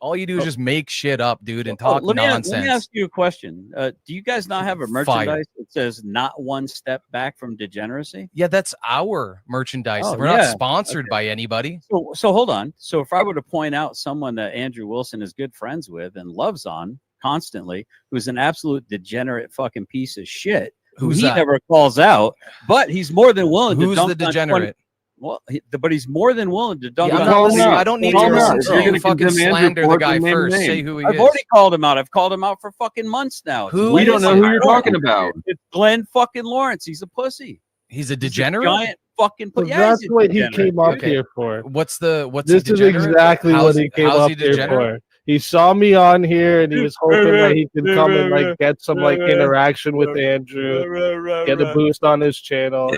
All you do is just make shit up, dude, and Oh, talk let me nonsense. ask you a question. Do you guys not have a merchandise that says "not one step back from degeneracy"? Yeah, that's our merchandise. Oh, We're not yeah. sponsored by anybody. So hold on. So if I were to point out someone that Andrew Wilson is good friends with and loves on constantly, who's an absolute degenerate fucking piece of shit, who Who's he that? never calls out, but he's more than willing to Who's dunk the on 20 degenerate? Well, but he's more than willing to dunk Yeah, I'm on not 20 listening. I don't need to Call him out. listen If to you're you gonna fucking condemn Andrew slander the Ford, guy then name first. his Say name. who he I've is. already called him out. I've called him out for fucking months now. It's Who We don't is know it? who you're talking about. It's Glenn fucking Lawrence. He's a pussy. He's a He's a degenerate. giant fucking So pussy. that's what he came up Okay. here for. What's This he is degenerate? exactly How's what he- he came how's up he here degenerate? for. He saw me on here, and he was hoping that he could come and like get some like interaction with Andrew, get a boost on his channel.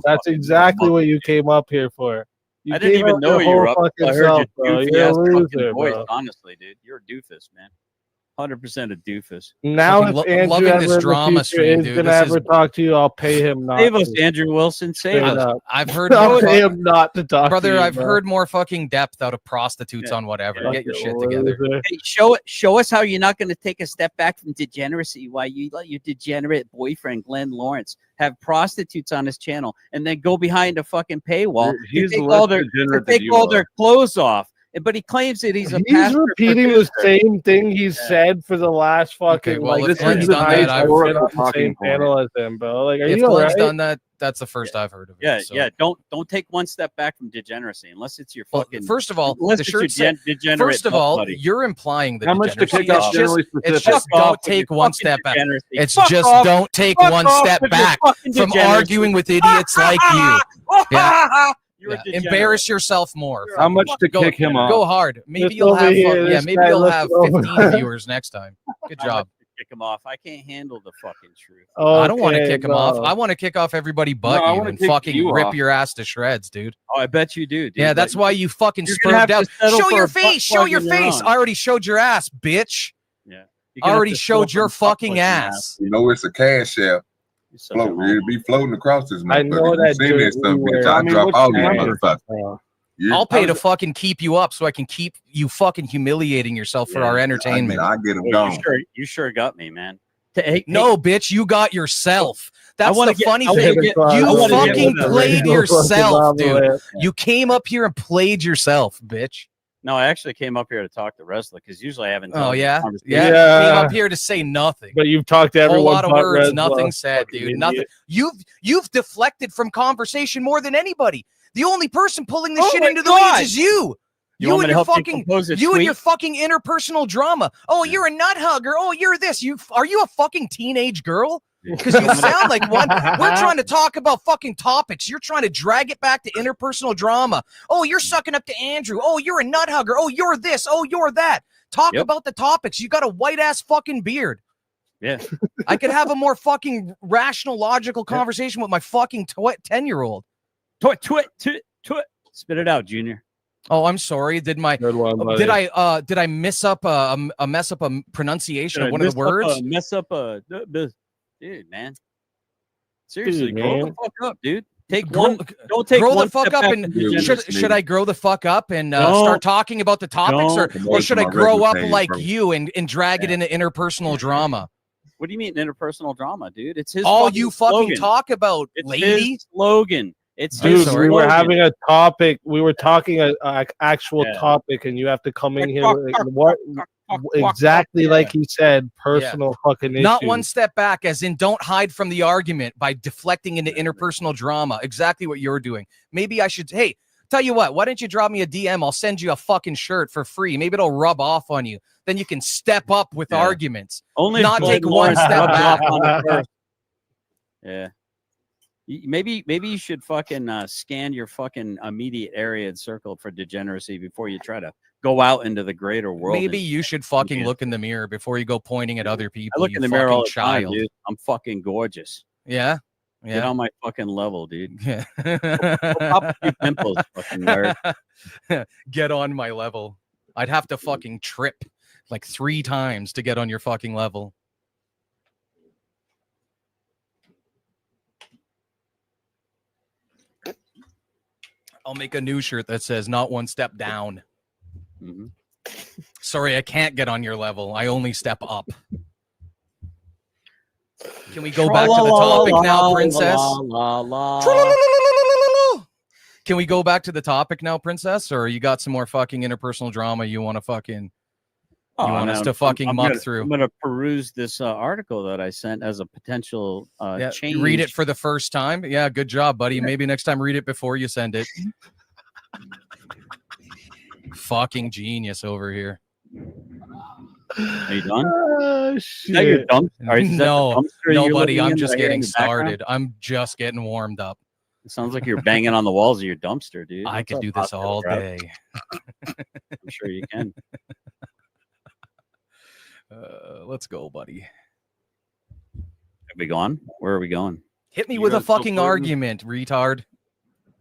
That's exactly what you came up here for. You I didn't came even up know your you were whole up. I fucking heard self, bro. your doofy You're a ass fucking loser, voice. bro. Honestly, dude, you're a doofus, man. 100% a doofus. Now, Fucking if Andrew loving ever this in the drama future stream, is dude. gonna This ever is talk to you, I'll pay him not Save us, to. Andrew Wilson. Save Straight us. up. I've heard I'll more pay him not to talk brother, to you, I've bro. heard more fucking depth out of prostitutes on whatever. Get your shit together. Hey, show us how you're not going to take a step back from degeneracy. Why you let your degenerate boyfriend Glenn Lawrence have prostitutes on his channel and then go behind a fucking paywall He's to take less all their degenerate than you their are. clothes off. But he claims that he's a He's pastor repeating the producer. same thing he's said for the last fucking well, like if Glenn's done nights that, I've I've been on the same panel as him, bro. Like, are if you Glenn's alright? done that, that's the first I've heard of it. Yeah, so. yeah. Don't take one step back from degeneracy unless it's your fucking. First of all, unless the it's your shirt said, degenerate first of butt all, buddy. you're implying the How much to degeneracy. kick off It's generally just, it's specific? just Fuck off don't with take your one fucking step back. degeneracy. It's Fuck just off. don't take Fuck one off step with your back fucking from degeneracy. arguing with idiots like you. Yeah. You're a Yeah. degenerate. Embarrass yourself more. How much to Go- kick him off? Go hard. Maybe Just you'll over have here, yeah, this maybe guy you'll looking have over. 15 viewers next time. Good I'd like job. to kick him off. I can't handle the fucking truth. I don't want to Okay, kick him off. no. I want to kick off everybody but I you wanna and kick fucking you rip off. your ass to shreds, dude. Oh, I bet you do, dude. Yeah, that's But why you fucking you're gonna have spurred to out. settle Show for your a butt face. Show plug your in your face. own. I already showed your ass, bitch. Yeah. I already showed your fucking ass. ass. You know it's a cash app. Float, it'll be floating across this I know motherfucker. You that seen dirt that stuff, we bitch. wear. I I mean, drop what's all these cash? motherfuckers. I'll pay to fucking keep you up so I can keep you fucking humiliating yourself for our entertainment. I get them Well, gone. you sure got me, man. No, bitch, you got yourself. That's wanna the get- funny I wanna thing. get- I You wanna get fucking with that played radio yourself, fucking dude. omelet. You came up here and played yourself, bitch. No, I actually came up here to talk to Wrestler because usually I haven't. Oh yeah, conversation. yeah. Came up here to say nothing. But you've talked to A everyone. whole lot of but words, Resla. nothing said, Fucking dude. idiot. Nothing. You've deflected from conversation more than anybody. The only person pulling this Oh shit my into the God. weeds is you. You want me and to your help you fucking compose a you and tweet? your fucking interpersonal drama. Oh, you're a nut hugger. Oh, you're this. Are you a fucking teenage girl? Because you sound like one. We're trying to talk about fucking topics. You're trying to drag it back to interpersonal drama. Oh, you're sucking up to Andrew. Oh, you're a nut hugger. Oh, you're this. Oh, you're that. Talk about the topics. You got a white ass fucking beard. Yeah. I could have a more fucking rational, logical conversation with my fucking 10-year-old. Spit it out, Junior. Oh, I'm sorry. Did my did I mess up a pronunciation of one of the words? Mess up a dude, man. Seriously, Dude, grow man. the fuck up, dude. Take Grow- one. Don't take grow one the fuck step up back and from degeneracy. should I grow the fuck up and Don't. start talking about the topics, Don't. or should I My grow regular up page, like bro. you and drag it into interpersonal drama? What do you mean interpersonal drama, dude? It's his. All you fucking slogan. talk about, It's lady. his slogan. It's Dude, his we were slogan. having a topic. We were talking a actual Yeah. topic, and you have to come in here with what exactly like he said, personal fucking issues. Not one step back, as in don't hide from the argument by deflecting into interpersonal drama. Exactly what you're doing. Maybe I should. Hey, tell you what. Why don't you drop me a DM? I'll send you a fucking shirt for free. Maybe it'll rub off on you. Then you can step up with arguments. Only not if take Glenn one Lawrence step rubbed back. off on it first. Yeah. Maybe you should fucking scan your fucking immediate area and circle for degeneracy before you try to go out into the greater world. Maybe you should fucking look in the mirror before you go pointing at other people. I look you in the mirror all the fucking time, dude. I'm fucking gorgeous. Yeah. Get on my fucking level, dude. Yeah. Pop a few pimples, fucking nerd. Get on my level. I'd have to fucking trip like 3 times to get on your fucking level. I'll make a new shirt that says "Not one step down." Mm-hmm. Sorry, I can't get on your level. I only step up. Can we go back to the topic now, princess? Can we go back to the topic now, princess? Or you got some more fucking interpersonal drama you want to fucking us to fucking muck through? I'm gonna peruse this article that I sent as a potential Yeah, change. read it for the first time. Yeah, good job, buddy. Maybe next time read it before you send it. Fucking genius over here. Are you done? Shit. Is that your dump? Or is that the No, dumpster you're buddy. living I'm in just right here in getting the background? started. I'm just getting warmed up. It sounds like you're banging on the walls of your dumpster, dude. I What's could up, do this hospital all crowd? day. I'm sure you can. Let's go, buddy. Have we gone? Where are we going? Hit me with a fucking argument, retard.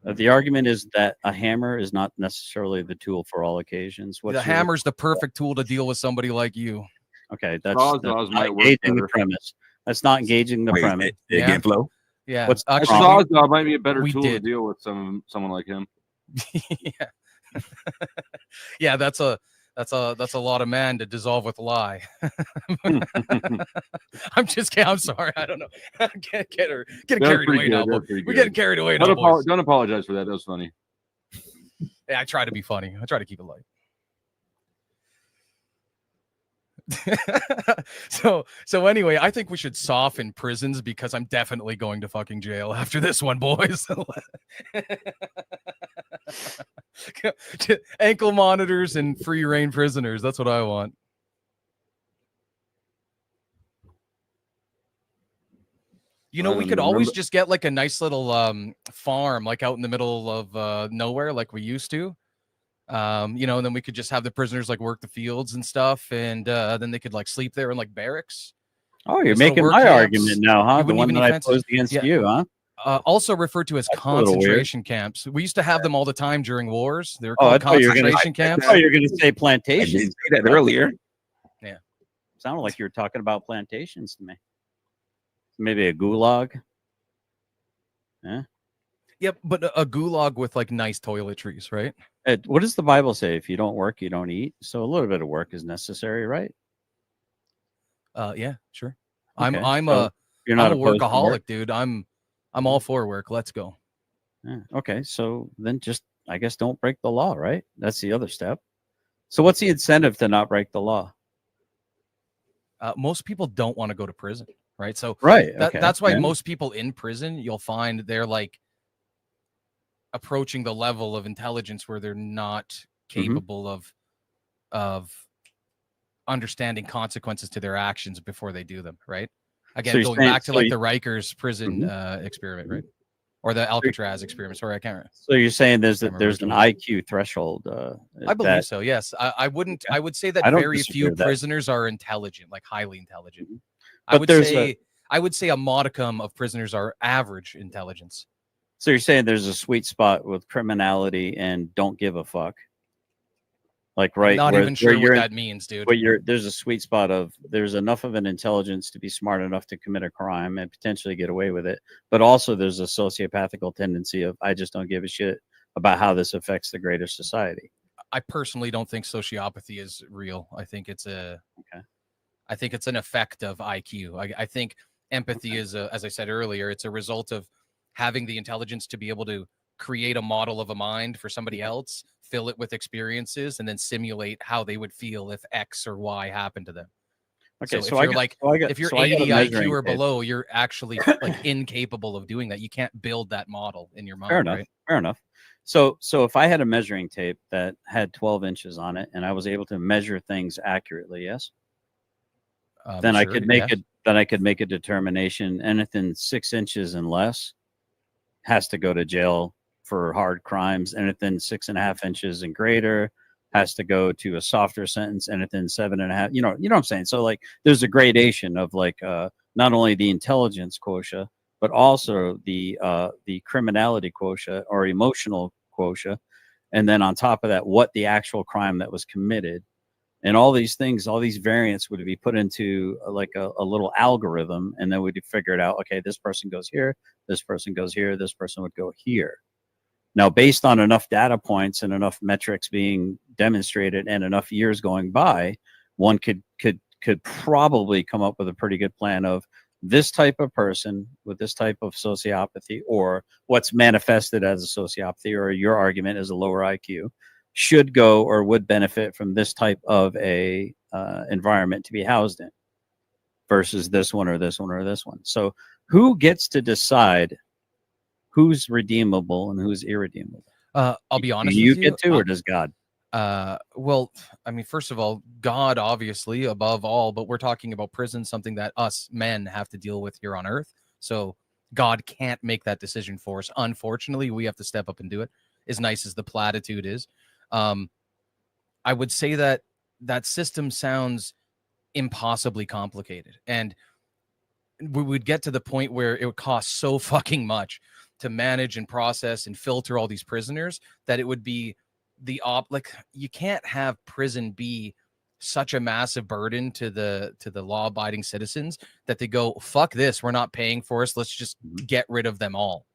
The argument is that a hammer is not necessarily the tool for all occasions. The hammer's the perfect tool to deal with somebody like you. Okay, that's Sawzalls not might work engaging the better. premise. That's not engaging the premise. Again, Flo. Yeah. What's A wrong? sawzall might be a better we tool to did. deal with someone like him. Yeah. Yeah, that's a lot of man to dissolve with lie. I'm just kidding. I'm sorry. I don't know. Get carried away now. We're getting carried away now, boys. Don't apologize for that. That was funny. Yeah, I try to be funny. I try to keep it light. So anyway, I think we should soften prisons because I'm definitely going to fucking jail after this one, boys. Ankle monitors and free reign prisoners. That's what I want. You know, we could always just get like a nice little farm, like out in the middle of nowhere, like we used to. You know, and then we could just have the prisoners like work the fields and stuff, and then they could like sleep there in like barracks. Oh, you're Nice little making work my camps. argument now, huh? You The wouldn't one even that need I fences. posed against Yeah. you, huh? Also referred to as That's a little weird. concentration camps. We used to have them all the time during wars. They were Oh, I called thought you were gonna. concentration camps. I thought you were gonna say plantations. I did say that earlier. Yeah, sounded like you were talking about plantations to me. Maybe a gulag. Yeah. Yep, but a gulag with like nice toiletries, right? What does the Bible say? If you don't work, you don't eat. So a little bit of work is necessary, right? Yeah, sure. Okay, I'm so a you're not I'm a opposed to workaholic, work? dude. I'm all for work. Let's go. Yeah. Okay, so then just I guess don't break the law, right? That's the other step. So what's the incentive to not break the law? Most people don't want to go to prison, right? So Right, okay, that's why yeah. most people in prison, you'll find they're like approaching the level of intelligence where they're not Mm-hmm. capable of understanding consequences to their actions before they do them, right? Again, you're going saying- back to so like you- the Rikers prison experiment, right? Or the Alcatraz experiment. Sorry, I can't remember. So you're saying there's remember there's which an one. IQ threshold. I believe that- so. Yes, I wouldn't. I would say that I don't very disagree few with that. prisoners are intelligent, like highly intelligent. I But would there's say I would say a modicum of prisoners are average intelligence. So you're saying there's a sweet spot with criminality and don't give a fuck. Like right, Not where- even where sure what you're- that means, dude. But there's a sweet spot of there's enough of an intelligence to be smart enough to commit a crime and potentially get away with it, but also there's a sociopathical tendency of I just don't give a shit about how this affects the greater society. I personally don't think sociopathy is real. I think it's I think it's an effect of IQ. I think empathy is, as I said earlier, it's a result of having the intelligence to be able to create a model of a mind for somebody else, fill it with experiences, and then simulate how they would feel if X or Y happened to them. Okay, so so if I you're got- like, so I got- if you're so I got a 80 IQ measuring or tape. below, you're actually like incapable of doing that. You can't build that model in your mind. Fair enough. Right? Fair enough. So if I had a measuring tape that had 12 inches on it and I was able to measure things accurately, yes, then I Sure, could make yeah. it. Then I could make a determination. Anything 6 inches and less has to go to jail for hard crimes. Anything 6.5 inches and greater has to go to a softer sentence. Anything 7.5. You know what I'm saying. So like, there's a gradation of like not only the intelligence quotient, but also the criminality quotient or emotional quotient, and then on top of that, what the actual crime that was committed. And all these things, all these variants would be put into like a little algorithm, and then we'd figure it out. Okay, this person goes here, this person goes here, this person would go here. Now, based on enough data points and enough metrics being demonstrated and enough years going by, one could probably come up with a pretty good plan of this type of person with this type of sociopathy, or what's manifested as a sociopathy, or your argument is a lower IQ, should go or would benefit from this type of a environment to be housed in versus this one or this one or this one. So who gets to decide who's redeemable and who's irredeemable? I'll be honest Do you with you. get to, or does God? Well, I mean, first of all, God, obviously, above all, but we're talking about prison, something that us men have to deal with here on Earth. So God can't make that decision for us. Unfortunately, we have to step up and do it, as nice as the platitude is. I would say that that system sounds impossibly complicated, and we would get to the point where it would cost so fucking much to manage and process and filter all these prisoners that it would be like, you can't have prison be such a massive burden to the law-abiding citizens that they go, fuck this, we're not paying for us, let's just get rid of them all.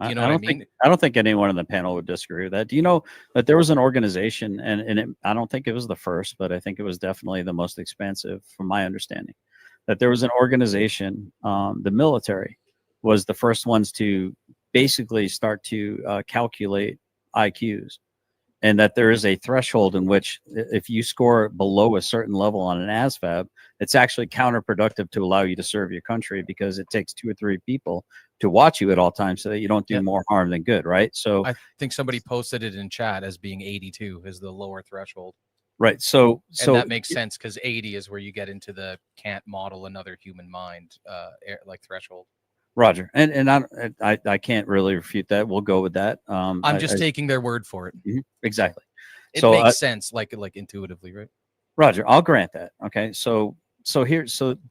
You know what I mean? I don't think anyone in the panel would disagree with that. Do you know that there was an organization, and I don't think it was the first, but I think it was definitely the most expensive, from my understanding, that there was an organization, the military was the first ones to basically start to calculate IQs, and that there is a threshold in which if you score below a certain level on an ASVAB, it's actually counterproductive to allow you to serve your country, because it takes 2 or 3 people to watch you at all times so that you don't do more harm than good, right? So I think somebody posted it in chat as being 82 is the lower threshold. Right. So and that makes sense, because 80 is where you get into the can't model another human mind like threshold. Roger. And I can't really refute that. We'll go with that. I'm just taking their word for it. Exactly. It So makes sense, like intuitively, right? Roger, I'll grant that. Okay.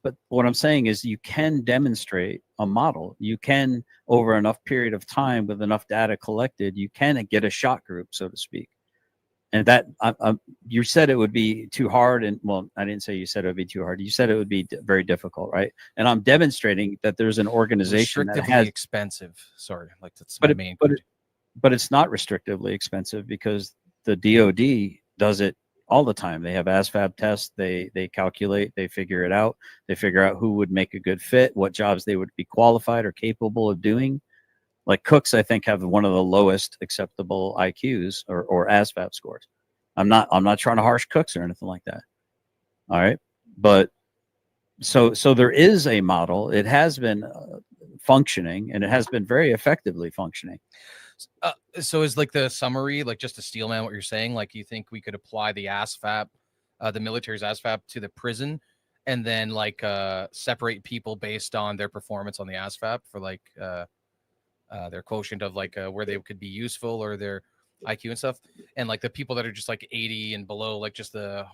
But what I'm saying is, you can demonstrate a model. You can, over enough period of time with enough data collected, you can get a shot group, so to speak. And that you said it would be too hard, and well, I didn't say you said it would be too hard. You said it would be very difficult, right? And I'm demonstrating that there's an organization that has expensive. Sorry, like that's my main. But it's not restrictively expensive, because the DoD does it all the time. They have ASVAB tests. They calculate. They figure it out. They figure out who would make a good fit, what jobs they would be qualified or capable of doing. Like cooks, I think, have one of the lowest acceptable IQs or ASVAB scores. I'm not trying to harsh cooks or anything like that. All right, but so there is a model. It has been functioning, and it has been very effectively functioning. So is like the summary, like just to steel man what you're saying, like you think we could apply the ASVAB, the military's ASVAB to the prison, and then like separate people based on their performance on the ASVAB for like their quotient of like where they could be useful or their IQ and stuff, and like the people that are just like 80 and below, like just the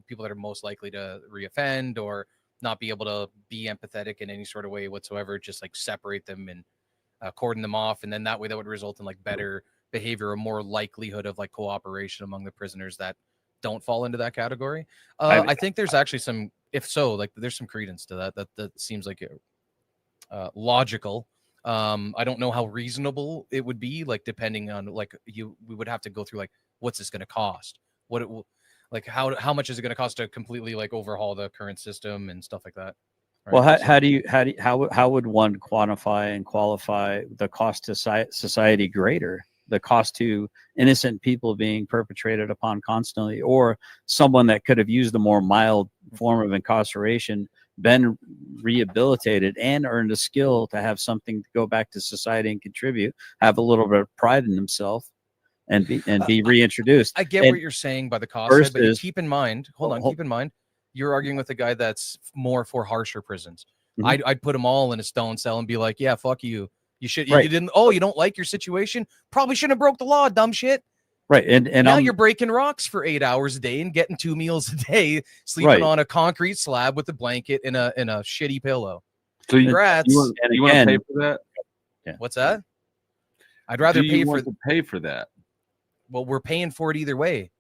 people that are most likely to reoffend or not be able to be empathetic in any sort of way whatsoever, just like separate them and cordon them off, and then that way that would result in like better behavior or more likelihood of like cooperation among the prisoners that don't fall into that category. I think there's actually some, if so, like there's some credence to that seems like logical. I don't know how reasonable it would be, like depending on like we would have to go through like, what's this going to cost, what it will, like how much is it going to cost to completely like overhaul the current system and stuff like that. Right? Well, how would one quantify and qualify the cost to society greater, the cost to innocent people being perpetrated upon constantly, or someone that could have used a more mild form of incarceration, been rehabilitated, and earned a skill to have something to go back to society and contribute, have a little bit of pride in himself, and be reintroduced. I get what you're saying by the cost side, but keep in mind, keep in mind, you're arguing with a guy that's more for harsher prisons. Mm-hmm. I'd put them all in a stone cell and be like, yeah, fuck you. You should, right. You didn't, you don't like your situation? Probably shouldn't have broke the law, dumb shit. Right. And now you're breaking rocks for 8 hours a day and getting 2 meals a day, sleeping on a concrete slab with a blanket and a shitty pillow. So congrats. You want to pay for that? Yeah. What's that? I'd rather pay for that. Well, we're paying for it either way.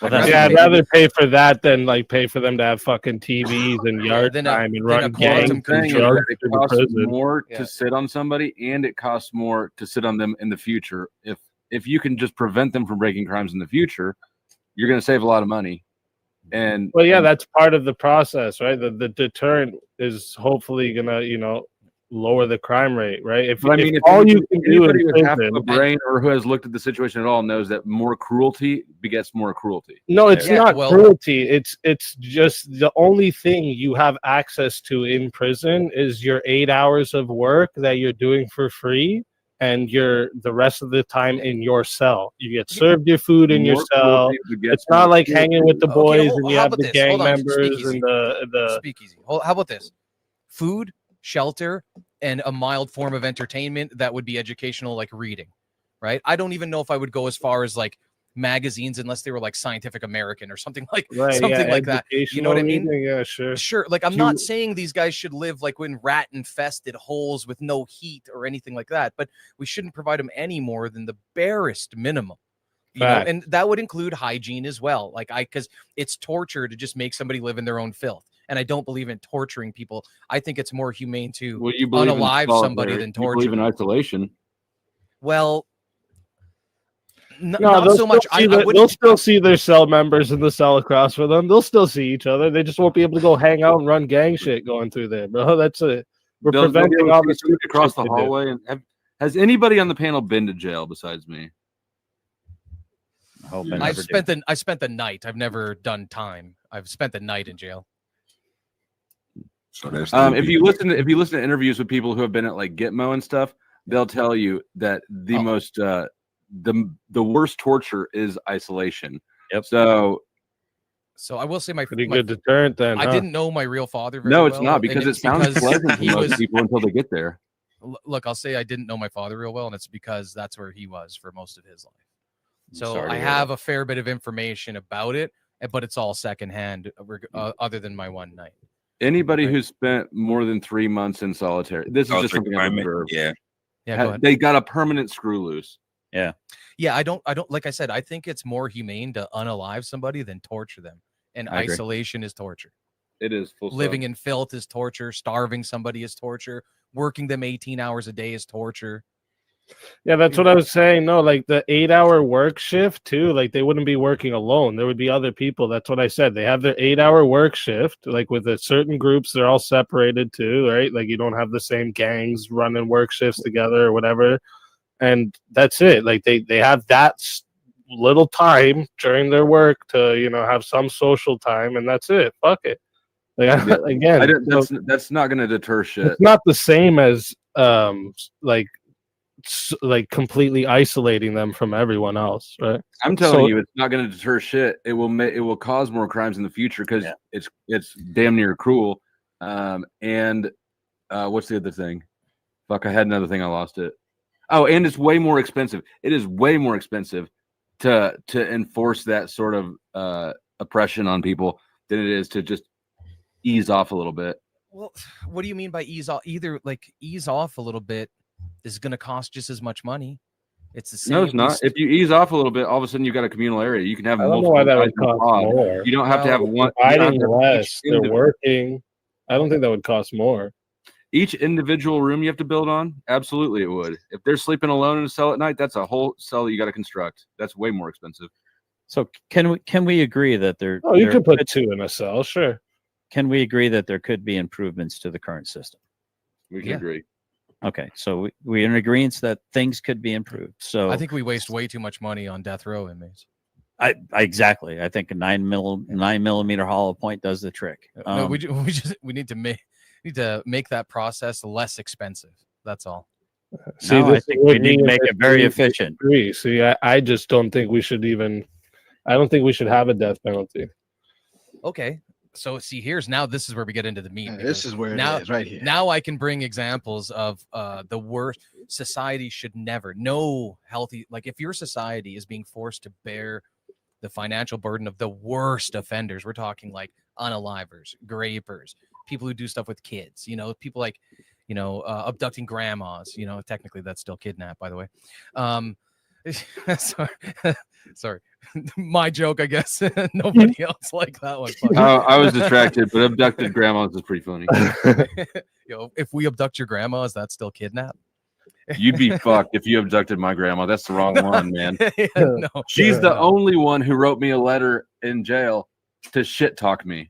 Well, I'd rather pay for that than like pay for them to have fucking TVs and yard time and run gangs. It costs more to sit on somebody, and it costs more to sit on them in the future. If you can just prevent them from breaking crimes in the future, you're going to save a lot of money. And that's part of the process, right? The deterrent is hopefully going to, lower the crime rate, right? If all you can do anybody with half a brain or who has looked at the situation at all knows that more cruelty begets more cruelty. No, it's not cruelty. It's just the only thing you have access to in prison is your 8 hours of work that you're doing for free, and you're the rest of the time in your cell. You get served your food in your cell. It's not like hanging with the boys and you have the gang members and the speakeasy. How about this? Food, shelter, and a mild form of entertainment that would be educational, like reading, right? I don't even know if I would go as far as like magazines unless they were like Scientific American or something like that. You know what I mean? Yeah, sure. Sure. Like I'm not saying these guys should live like in rat infested holes with no heat or anything like that, but we shouldn't provide them any more than the barest minimum. You know, and that would include hygiene as well. Like because it's torture to just make somebody live in their own filth. And I don't believe in torturing people. I think it's more humane to unalive somebody than torture. You believe in isolation. Well, no, not so much. They'll still see their cell members in the cell across from them. They'll still see each other. They just won't be able to go hang out and run gang shit going through there, bro. That's it. We're preventing all this across the hallway. And has anybody on the panel been to jail besides me? I spent the night. I've never done time. I've spent the night in jail. So that's if you listen to interviews with people who have been at like Gitmo and stuff, they'll tell you that the most the worst torture is isolation. Yep. So I will say pretty good deterrent then. I didn't know my real father very well. well. No, it's not because it sounds pleasant to most people until they get there. Look, I'll say I didn't know my father real well, and it's because that's where he was for most of his life. So I have a fair bit of information about it, but it's all secondhand, other than my one night. Anybody who spent more than 3 months in solitary, this is just something I've observed. Yeah, go ahead. They got a permanent screw loose. Yeah. I don't. Like I said, I think it's more humane to unalive somebody than torture them. And isolation is torture. It is. Living in filth is torture. Starving somebody is torture. Working them 18 hours a day is torture. Yeah, that's what I was saying. No, like the 8-hour work shift too. Like they wouldn't be working alone. There would be other people. That's what I said. They have their 8-hour work shift. Like with the certain groups, they're all separated too, right? Like you don't have the same gangs running work shifts together or whatever. And that's it. Like they have that little time during their work to have some social time, and that's it. Fuck it. Like again, that's not going to deter shit. It's not the same as like completely isolating them from everyone else, right? I'm telling you, it's not going to deter shit. It will cause more crimes in the future because it's damn near cruel. And what's the other thing? Fuck, I had another thing. I lost it. Oh, and it's way more expensive. It is way more expensive to enforce that sort of oppression on people than it is to just ease off a little bit. Well, what do you mean by ease off? Either like ease off a little bit is going to cost just as much money. It's the same. No, it's not. If you ease off a little bit, all of a sudden you've got a communal area. You can have multiple. I don't know why that would cost more. You don't have to have one. Providing less. They're working. I don't think that would cost more. Each individual room you have to build on, absolutely it would. If they're sleeping alone in a cell at night, that's a whole cell that you got to construct. That's way more expensive. So can we agree that there? Oh, you could put 2 in a cell, sure. Can we agree that there could be improvements to the current system? We can agree. Okay, so we're in agreement that things could be improved. So I think we waste way too much money on death row inmates. Exactly. I think a 9mm hollow point does the trick. No, we need to make that process less expensive. That's all. See, I think we need to make it very efficient. See, I just don't think we should I don't think we should have a death penalty. Okay. So see, this is where we get into the meat. This is where it is right here. Now I can bring examples of the worst. Society should never, no healthy, like if your society is being forced to bear the financial burden of the worst offenders, we're talking like unalivers, grapers, people who do stuff with kids, people like, abducting grandmas, technically that's still kidnap, by the way. Sorry. My joke, I guess. Nobody else like that one. I was distracted, but abducted grandmas is pretty funny. If we abduct your grandma, is that still kidnap? You'd be fucked if you abducted my grandma. That's the wrong one, man. No, she's the only one who wrote me a letter in jail to shit talk me.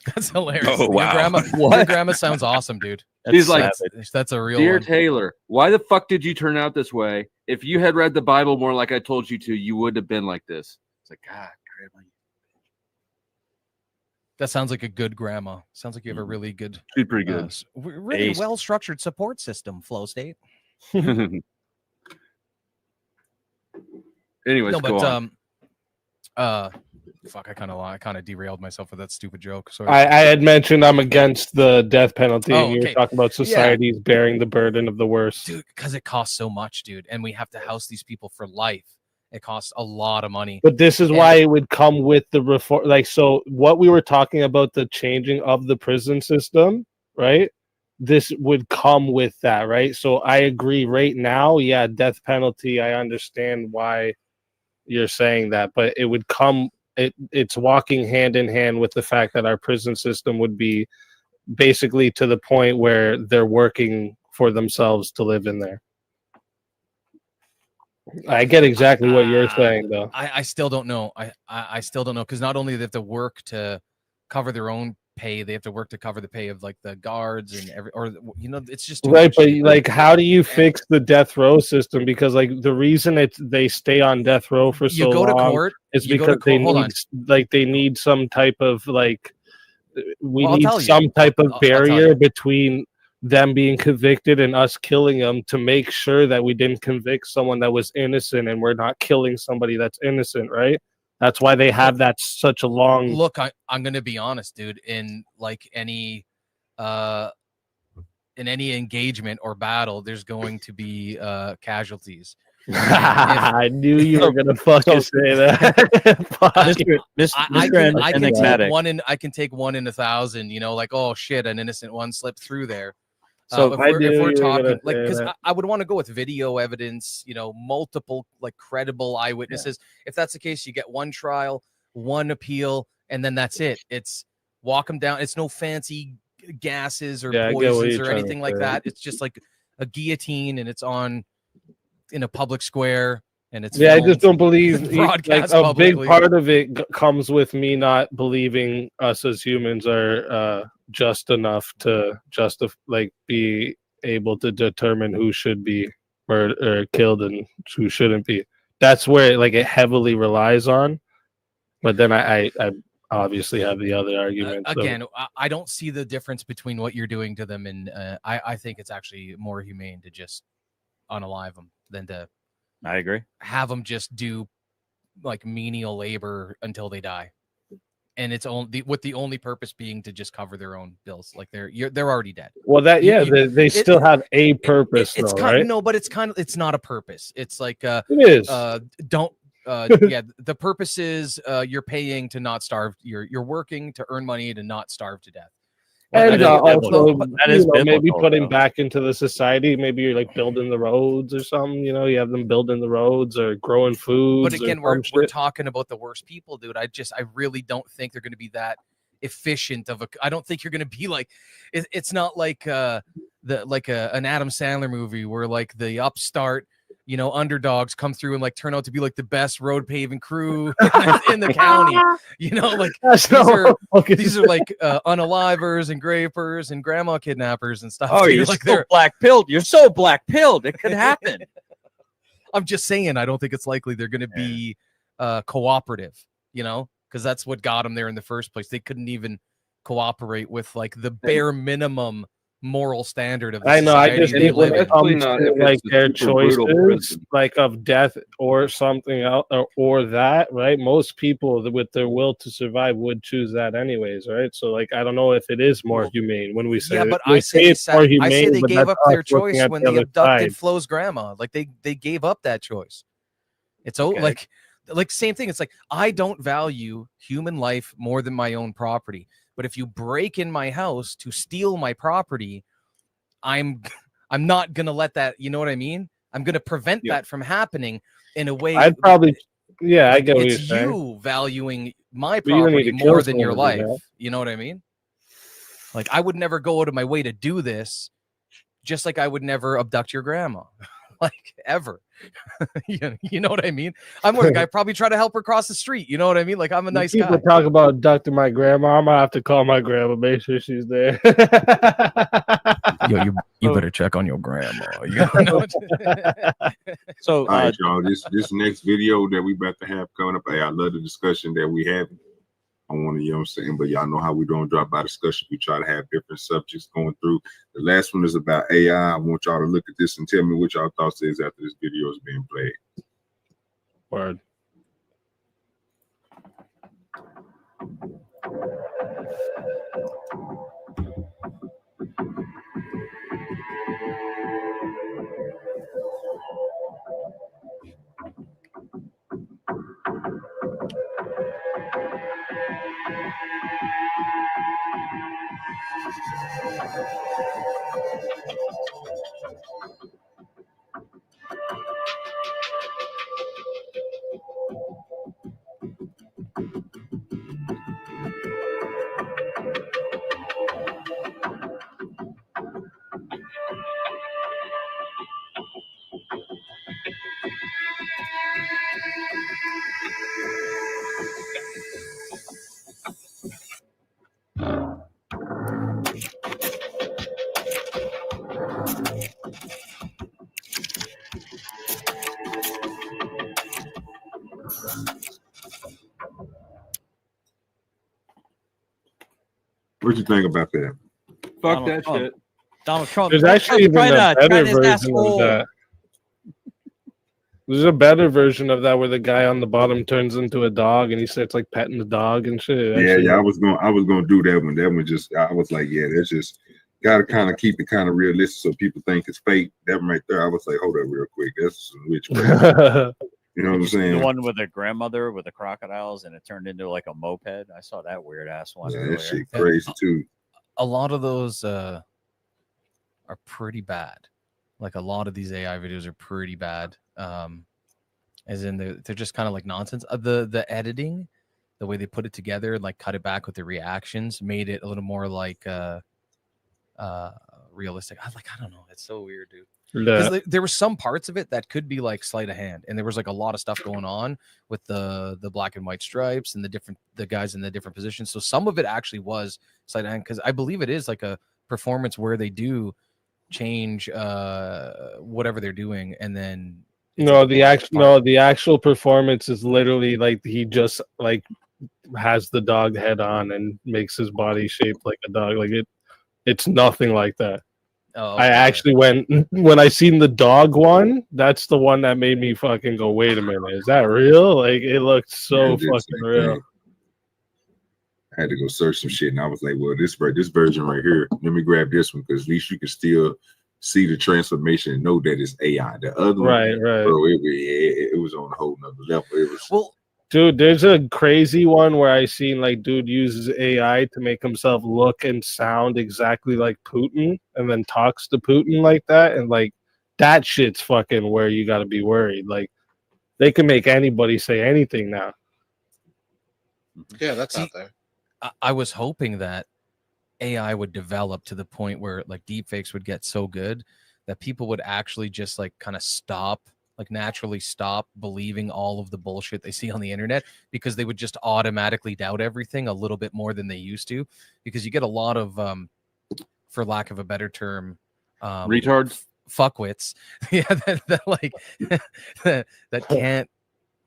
That's hilarious. Oh, wow. Your grandma sounds awesome, dude. She's like, that's a real Dear one. Taylor, why the fuck did you turn out this way? If you had read the Bible more like I told you to, you would have been like this. It's like, God, grandma. That sounds like a good grandma. Sounds like you have a really good, she's pretty good, really well-structured support system, Flow State. Anyways, no, but Fuck, I kind of derailed myself with that stupid joke. Sorry. I had mentioned I'm against the death penalty, and you were okay. talking about societies bearing the burden of the worst. Dude, because it costs so much, dude, and we have to house these people for life. It costs a lot of money. But this is why it would come with the reform. Like, so what we were talking about, the changing of the prison system, right? This would come with that, right? So I agree right now, yeah, death penalty. I understand why you're saying that, but it would come, it's walking hand in hand with the fact that our prison system would be basically to the point where they're working for themselves to live in there. I get exactly what you're saying, though. I still don't know. I still don't know, because not only do they have to work to cover their own pay, they have to work to cover the pay of like the guards and it's just too Right, much but shit. like, how do you fix the death row system? Because like the reason they stay on death row for so You go to long court, is you go to because they court- hold need they need some type of like Well, I'll need tell you. some type of I'll tell barrier you. between them being convicted and us killing them to make sure that we didn't convict someone that was innocent and we're not killing somebody that's innocent, right? That's why they have that such a long. Look, I'm gonna be honest, dude. In like any engagement or battle, there's going to be casualties. I knew you were gonna fucking say that. I can take one in 1,000. You know, like, oh shit, an innocent one slipped through there. So if I we're knew you were talking gonna like, say because that. I would want to go with video evidence, you know, multiple like credible eyewitnesses. If that's the case, you get one trial, one appeal, and then that's it. It's walk them down. It's no fancy gases or Yeah, I get what poisons you're or trying to anything like say. that. It's just like a guillotine, and it's on in a public square, and it's Yeah, I just filmed, don't believe like broadcast a big publicly. part of it comes with me not believing us as humans are just enough to be able to determine who should be murdered or killed and who shouldn't be. That's where it heavily relies on. But then I obviously have the other argument. Again, I don't see the difference between what you're doing to them, and I think it's actually more humane to just unalive them than to. I agree. Have them just do like menial labor until they die, and it's only with the only purpose being to just cover their own bills. Like they're already dead. Well, they still have a purpose, It's though, kind right? no, but it's not a purpose. It's like It is. The purpose is you're paying to not starve. You're working to earn money to not starve to death. And also, maybe biblical, putting though. back into the society. Maybe you're like building the roads or something. You know, you have them building the roads or growing foods. But again, or we're talking about the worst people, dude. I really don't think they're going to be that efficient of a. I don't think you're going to be like. It's not like an Adam Sandler movie where like the upstart, you know, underdogs come through and like turn out to be like the best road paving crew in the county. You know, like these are like unalivers and grapers and grandma kidnappers and stuff. Oh, dude. you're like so black-pilled. You're so black-pilled. It could happen. I'm just saying, I don't think it's likely they're going to be cooperative, you know, because that's what got them there in the first place. They couldn't even cooperate with like the bare minimum moral standard of the I know. I society just they think when live it in. comes to like their choices, like of death or something else, or that, right? Most people with their will to survive would choose that anyways, right? So like, I don't know if it is more humane when we say. Yeah, but we I say it's more humane, they but gave that's up us their looking choice at when the they other abducted side. Flo's grandma. Like they gave up that choice. It's like same thing. It's like, I don't value human life more than my own property. But if you break in my house to steal my property, I'm not gonna let that. You know what I mean? I'm gonna prevent that from happening in a way. I'd probably, yeah, I get what you're It's saying. you valuing my But you don't need property to kill more than your someone to do life. that. You know what I mean? Like, I would never go out of my way to do this, just like I would never abduct your grandma, like ever. You know what I mean? I'm more the guy probably try to help her cross the street. You know what I mean? Like, I'm a nice People guy. talk about abducting my grandma. I'm gonna have to call my grandma, make sure she's there. Yo, you better check on your grandma. You know? So, all right, y'all. This next video that we about to have coming up. Hey, I love the discussion that we have. I want to, you know what I'm saying, but y'all know how we don't drop by discussion. We try to have different subjects going through. The last one is about AI. I want y'all to look at this and tell me what y'all thoughts is after this video is being played. Word. What you think about that? Fuck that shit. Donald Trump. There's Donald actually Trump's even a trying better his version asshole. of that. There's a better version of that where the guy on the bottom turns into a dog and he starts like petting the dog and shit. Yeah, I was gonna do that one. That one just I was like, yeah, that's just gotta kind of keep it kind of realistic so people think it's fake. That one right there, I was like, hold up real quick. That's some witchcraft. You know what I'm saying? The one with the grandmother with the crocodiles and it turned into like a moped. I saw that weird ass one. Yeah, earlier. that shit crazy too. A lot of those are pretty bad. Like a lot of these AI videos are pretty bad. As in they're just kind of like nonsense. The editing, the way they put it together and like cut it back with the reactions made it a little more like realistic. I don't know. It's so weird, dude. Because there were some parts of it that could be like sleight of hand, and there was like a lot of stuff going on with the black and white stripes and the guys in the different positions. So some of it actually was sleight of hand because I believe it is like a performance where they do change whatever they're doing, and then the actual performance is literally like he just like has the dog head on and makes his body shaped like a dog. Like it's nothing like that. Oh, I actually when I seen the dog one, that's the one that made me fucking go, wait a minute, is that real? Like it looked so fucking real. I had to go search some shit, and I was like, well, this version right here, let me grab this one because at least you can still see the transformation and know that it's AI. The other one, bro, it was on a whole nother level. It was dude, there's a crazy one where I seen like dude uses AI to make himself look and sound exactly like Putin and then talks to Putin like that. And like that shit's fucking where you gotta be worried. Like they can make anybody say anything now. Yeah, that's out there. I was hoping that AI would develop to the point where like deepfakes would get so good that people would actually just like kind of naturally stop believing all of the bullshit they see on the internet, because they would just automatically doubt everything a little bit more than they used to, because you get a lot of for lack of a better term retards, fuckwits that like that can't,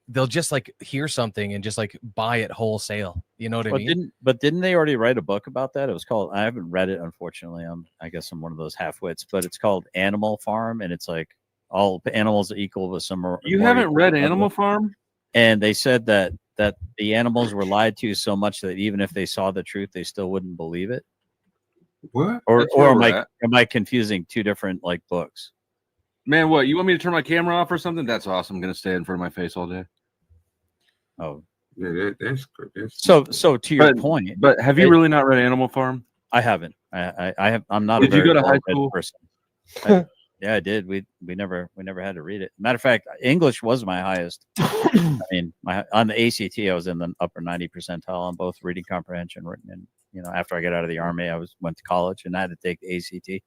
they'll just like hear something and just like buy it wholesale. You know what I mean? Didn't they already write a book about that? It was called, I haven't read it, unfortunately. I guess I'm one of those half-wits, but it's called Animal Farm, and it's like all animals are equal with some. You haven't read Animal Farm? And they said that the animals were lied to so much that even if they saw the truth, they still wouldn't believe it. What? Or am I confusing two different like books? Man, what? You want me to turn my camera off or something? That's awesome. I'm gonna stay in front of my face all day. Oh, yeah, that's so to your point. But have you really not read Animal Farm? I haven't. I have. I'm not. Did a you very go to high well-read school? Person. Yeah, I did. We never had to read it. Matter of fact, English was my highest. I mean, on the ACT, I was in the upper 90 percentile on both reading comprehension, written, and after I got out of the army, went to college and I had to take the ACT,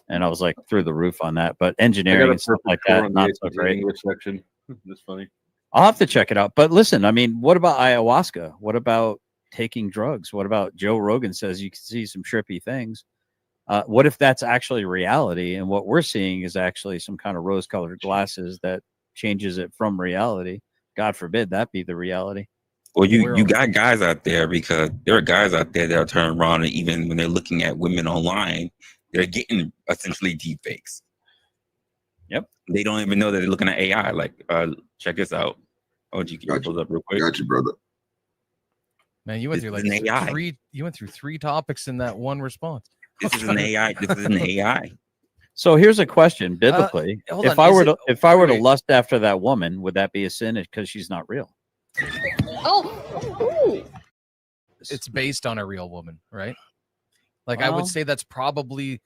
and I was like through the roof on that. But engineering and stuff like that, not so great. English section. That's funny. I'll have to check it out. But listen, I mean, what about ayahuasca? What about taking drugs? What about Joe Rogan says you can see some trippy things? What if that's actually reality, and what we're seeing is actually some kind of rose-colored glasses that changes it from reality? God forbid that be the reality. Well, you got guys out there, because there are guys out there that are turning around, and even when they're looking at women online, they're getting essentially deep fakes. Yep. They don't even know that they're looking at AI. Like, check this out. Oh, can you pull up real quick? Got you, brother. Man, you went This through is like an AI. three. You went through 3 topics in that one response. This is an AI. This is an AI. So here's a question biblically: hold if on, I is were it- to if I were to wait. lust after that woman, would that be a sin because she's not real? It's based on a real woman, right? Like I Well, would say that's probably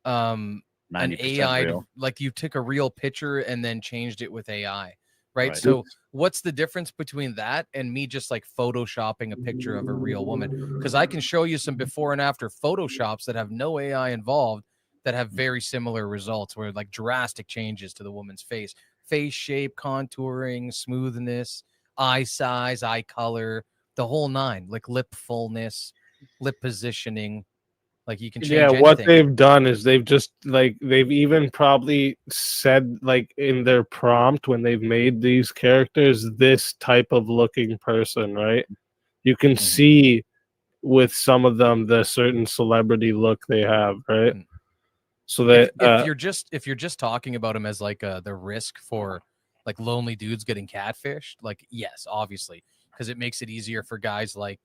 an 90% AI. real. Like you took a real picture and then changed it with AI, right? Right. So what's the difference between that and me just like photoshopping a picture of a real woman? Because I can show you some before and after photoshops that have no AI involved that have very similar results, where like drastic changes to the woman's face shape, contouring, smoothness, eye size, eye color, the whole 9, like lip fullness, lip positioning. Like you can change Yeah, anything. what they've done is they've just like they've even probably said like in their prompt when they've made these characters this type of looking person, right? You can see with some of them the certain celebrity look they have, right? So that if you're just talking about him as like the risk for like lonely dudes getting catfished, like yes, obviously, because it makes it easier for guys like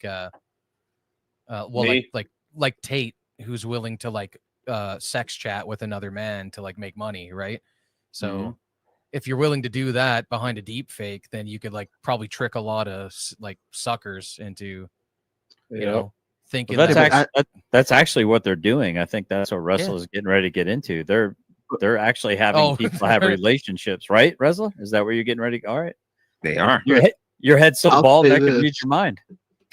Me? like Tate, who's willing to like sex chat with another man to like make money, right? So if you're willing to do that behind a deep fake, then you could like probably trick a lot of like suckers into you know thinking that's actually what they're doing. I think that's what Resla is getting ready to get into. They're actually having people have relationships, right? Resla, is that where you're getting ready? All right, they are. Your head's so I'll bald say that can this. read your mind.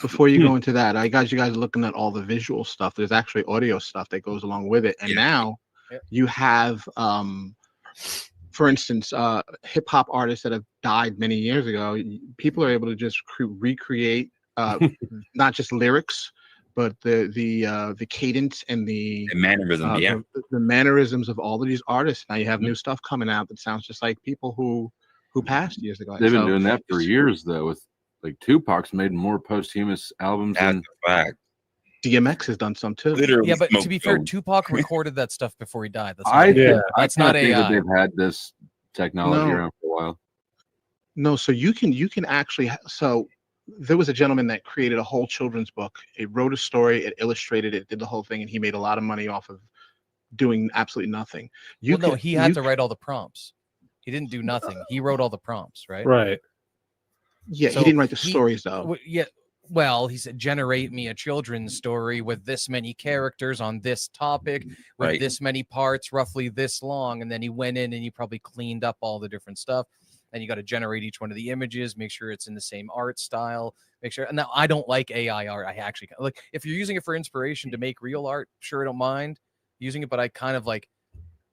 Before you go into that, you guys are looking at all the visual stuff. There's actually audio stuff that goes along with it, and now you have, for instance, hip hop artists that have died many years ago. People are able to just recreate not just lyrics, but the cadence and the mannerisms, the mannerisms of all of these artists. Now you have new stuff coming out that sounds just like people who passed years ago. They've been doing that for years, though. With like Tupac's made more posthumous albums than DMX has done some too. Yeah, but to be fair, Tupac recorded that stuff before he died. That's I that's not think that AI. they've had this technology around for a while. No, so you can actually. So there was a gentleman that created a whole children's book. It wrote a story, it illustrated it, did the whole thing, and he made a lot of money off of doing absolutely nothing. No, he had to write all the prompts. He didn't do nothing. He wrote all the prompts, right? Right. Yeah, he didn't write the stories though. Yeah. Well, he said, generate me a children's story with this many characters on this topic, with this many parts, roughly this long. And then he went in and he probably cleaned up all the different stuff. And you got to generate each one of the images, make sure it's in the same art style, make sure. And now I don't like AI art. I actually like if you're using it for inspiration to make real art, sure, I don't mind using it. But I kind of like,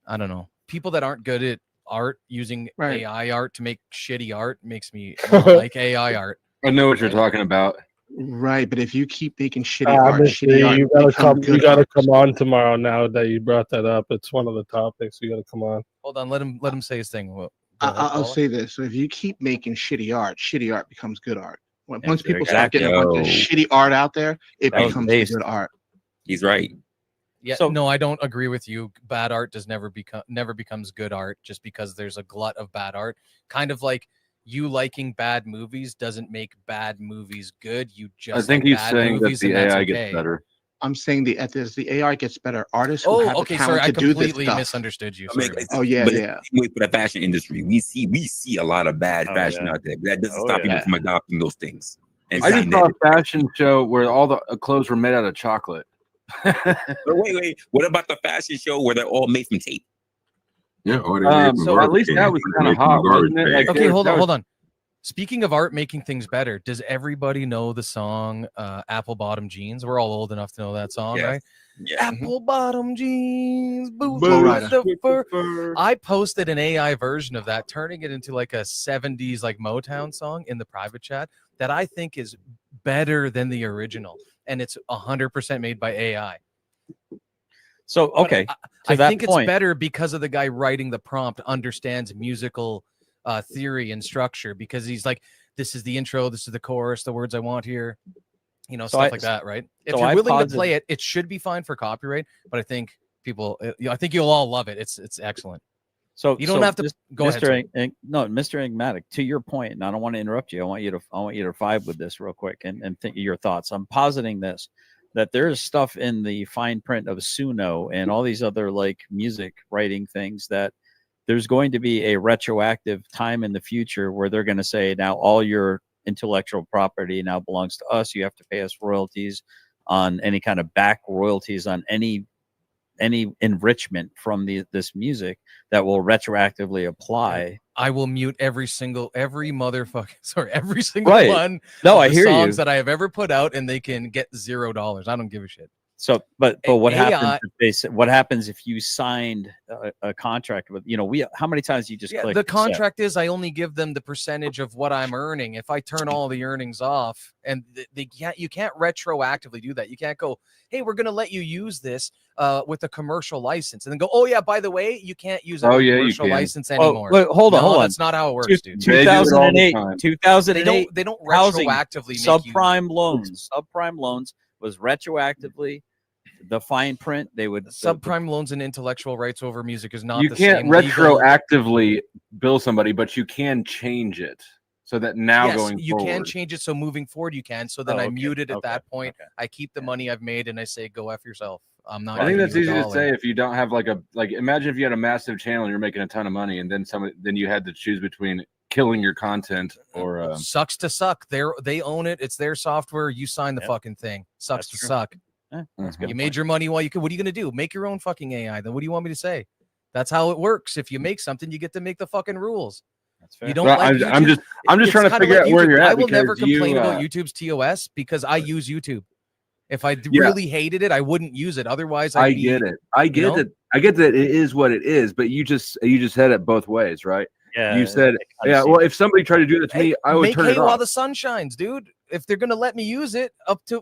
I don't know, people that aren't good at art using AI art to make shitty art makes me not like AI art. I know what you're talking about. Right, but if you keep making shitty art, shitty art, you gotta become come. good You gotta art. come on tomorrow. Now that you brought that up, it's one of the topics. You gotta come on. Hold on, let him say his thing. Well, I'll say this: so if you keep making shitty art becomes good art. Once people start getting a bunch of shitty art out there, it becomes good art. He's right. Yeah, no, I don't agree with you. Bad art never becomes good art just because there's a glut of bad art. Kind of like you liking bad movies doesn't make bad movies good. You just I think like he's bad saying that movies the and that's AI okay. gets better. I'm saying as the AI gets better, artists who have the talent I to do this completely stuff. misunderstood you. I mean, Sorry. Oh yeah, but yeah. it's the same way for the fashion industry. We see a lot of bad fashion out there. But that doesn't stop people from adopting those things. And I just seeing saw that. a fashion show where all the clothes were made out of chocolate. But wait. What about the fashion show where they're all made from tape? Yeah, or so at least that was kind of hot, wasn't it? Like, Okay, hold on. Speaking of art making things better, does everybody know the song Apple Bottom Jeans? We're all old enough to know that song, right? Yeah. Apple bottom jeans, boots Lowrider. with the fur. I posted an AI version of that, turning it into like a 70s like Motown song in the private chat that I think is better than the original. And it's 100% made by AI. So, okay. I think it's better because of the guy writing the prompt understands musical theory and structure, because he's like, this is the intro, this is the chorus, the words I want here, you know, stuff like that, right? If you're willing to play it, it should be fine for copyright. But I think people, I think you'll all love it. It's excellent. So you don't have to go ahead. No, Mr. Enigmatic, to your point, and I don't want to interrupt you. I want you to vibe with this real quick and think of your thoughts. I'm positing this, that there's stuff in the fine print of Suno and all these other like music writing things that there's going to be a retroactive time in the future where they're going to say, now all your intellectual property now belongs to us. You have to pay us royalties on any kind of back royalties on any enrichment from this music that will retroactively apply. I will mute every single one. No, of I the hear songs you. that I have ever put out, and they can get $0. I don't give a shit. So, but what AI happens if they say, what happens if you signed a contract with, how many times you just click the accept? contract is I only give them the percentage of what I'm earning. If I turn all the earnings off, and you can't retroactively do that. You can't go, hey, we're going to let you use this with a commercial license, and then go, oh yeah, by the way, you can't use a commercial license anymore. Wait, hold on. That's not how it works, dude. 2008, 2008. They don't housing, retroactively make subprime loans. Subprime loans was retroactively the fine print. They would subprime loans and intellectual rights over music is not. You the can't same legal... retroactively bill somebody, but you can change it so that now going you forward. can change it. So moving forward, you can. So then I mute it at that point. I keep the money I've made and I say, go F yourself. I'm not. I think that's easy to say if you don't have imagine if you had a massive channel and you're making a ton of money, and then you had to choose between killing your content or sucks to suck. They own it. It's their software. You sign the fucking thing. Sucks to suck. You made your money while you could. What are you going to do? Make your own fucking AI. Then what do you want me to say? That's how it works. If you make something, you get to make the fucking rules. That's fair. You don't. I'm just trying to figure out where you're at. I will never complain about YouTube's TOS because I use YouTube. If I really hated it, I wouldn't use it. Otherwise, I get it. I get that it is what it is. But you just had it both ways, right? Yeah. You said, yeah. Well, if somebody tried to do that to me, I would turn it off. While the sun shines, dude. If they're gonna let me use it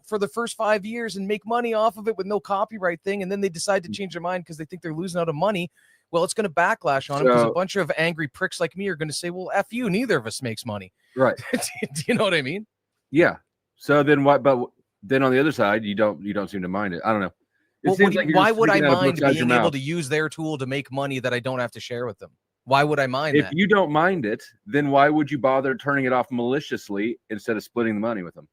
for the first 5 years and make money off of it with no copyright thing, and then they decide to change their mind because they think they're losing out of money, well, it's gonna backlash on them because a bunch of angry pricks like me are gonna say, "Well, F you, neither of us makes money." Right? Do you know what I mean? Yeah. So then what? But then on the other side, you don't seem to mind it. I don't know. Why would I mind being able to use their tool to make money that I don't have to share with them? Why would I mind if you don't mind it, then why would you bother turning it off maliciously instead of splitting the money with them?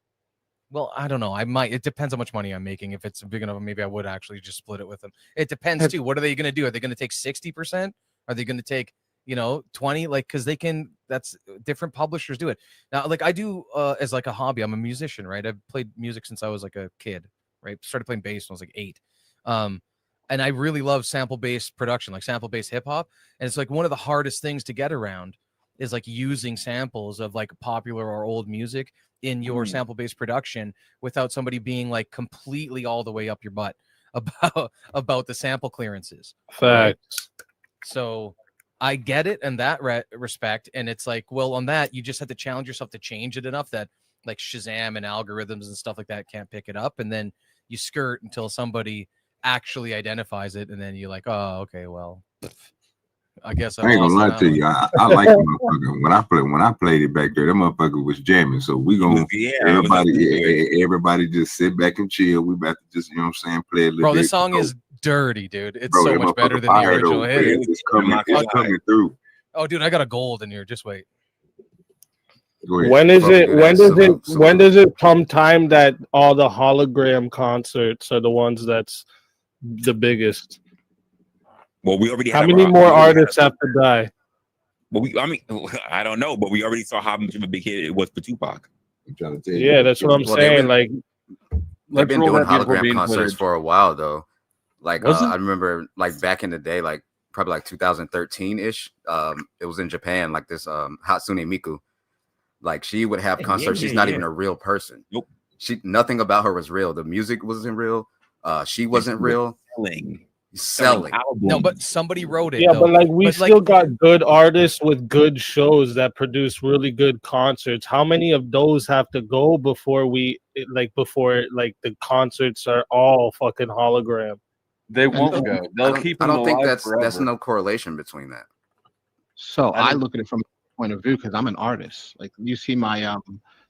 Well, I don't know. I might. It depends how much money I'm making. If it's big enough, maybe I would actually just split it with them. It depends too. What are they going to do? Are they going to take 60%? Are they going to take 20? Like, because they can. That's different publishers do it now. Like I do as like a hobby. I'm a musician, right? I've played music since I was like a kid, right? Started playing bass when I was like 8. And I really love sample-based production, like sample-based hip-hop. And it's like one of the hardest things to get around is like using samples of like popular or old music in your sample-based production without somebody being like completely all the way up your butt about the sample clearances. Facts. Right? So I get it in that respect. And it's like, well, on that, you just have to challenge yourself to change it enough that like Shazam and algorithms and stuff like that can't pick it up. And then you skirt until somebody actually identifies it, and then you're like, oh, okay, well, I guess I ain't gonna lie to you. I like the motherfucker. When I played it back there, that motherfucker was jamming. So we gonna everybody just sit back and chill. We about to just play a little bit. Bro, this song is dirty, dude. It's so much better than the original hit. It's coming through. Oh, dude, I got a gold in here. Just wait. When does it come time that all the hologram concerts are the ones that's the biggest? Well, we already how many more artists have to die? Well, I don't know, but we already saw how much of a big hit it was for Tupac. I'm trying to tell you. Yeah, that's what I'm saying. They've been doing hologram concerts for a while though. Like I remember, like back in the day, like probably like 2013 ish. It was in Japan, like this Hatsune Miku. Like she would have concerts. She's not even a real person. Nope. Nothing about her was real. The music wasn't real. She wasn't real. Selling. No, but somebody wrote it. Yeah, though. but like we still got good artists with good shows that produce really good concerts. How many of those have to go before the concerts are all fucking hologram? They won't go. They'll keep them alive. I don't think forever. that's no correlation between that. So I look at it from a point of view because I'm an artist. Like you see my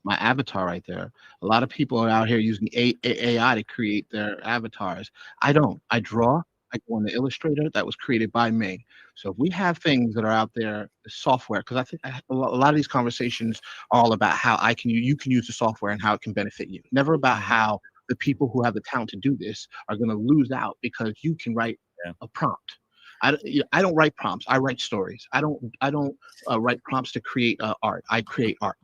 my avatar right there. A lot of people are out here using AI to create their avatars. I don't. I draw. I go into Illustrator that was created by me. So if we have things that are out there, software, because I think a lot of these conversations are all about how you can use the software and how it can benefit you. Never about how the people who have the talent to do this are going to lose out because you can write a prompt. I don't write prompts. I write stories. I don't write prompts to create art. I create art.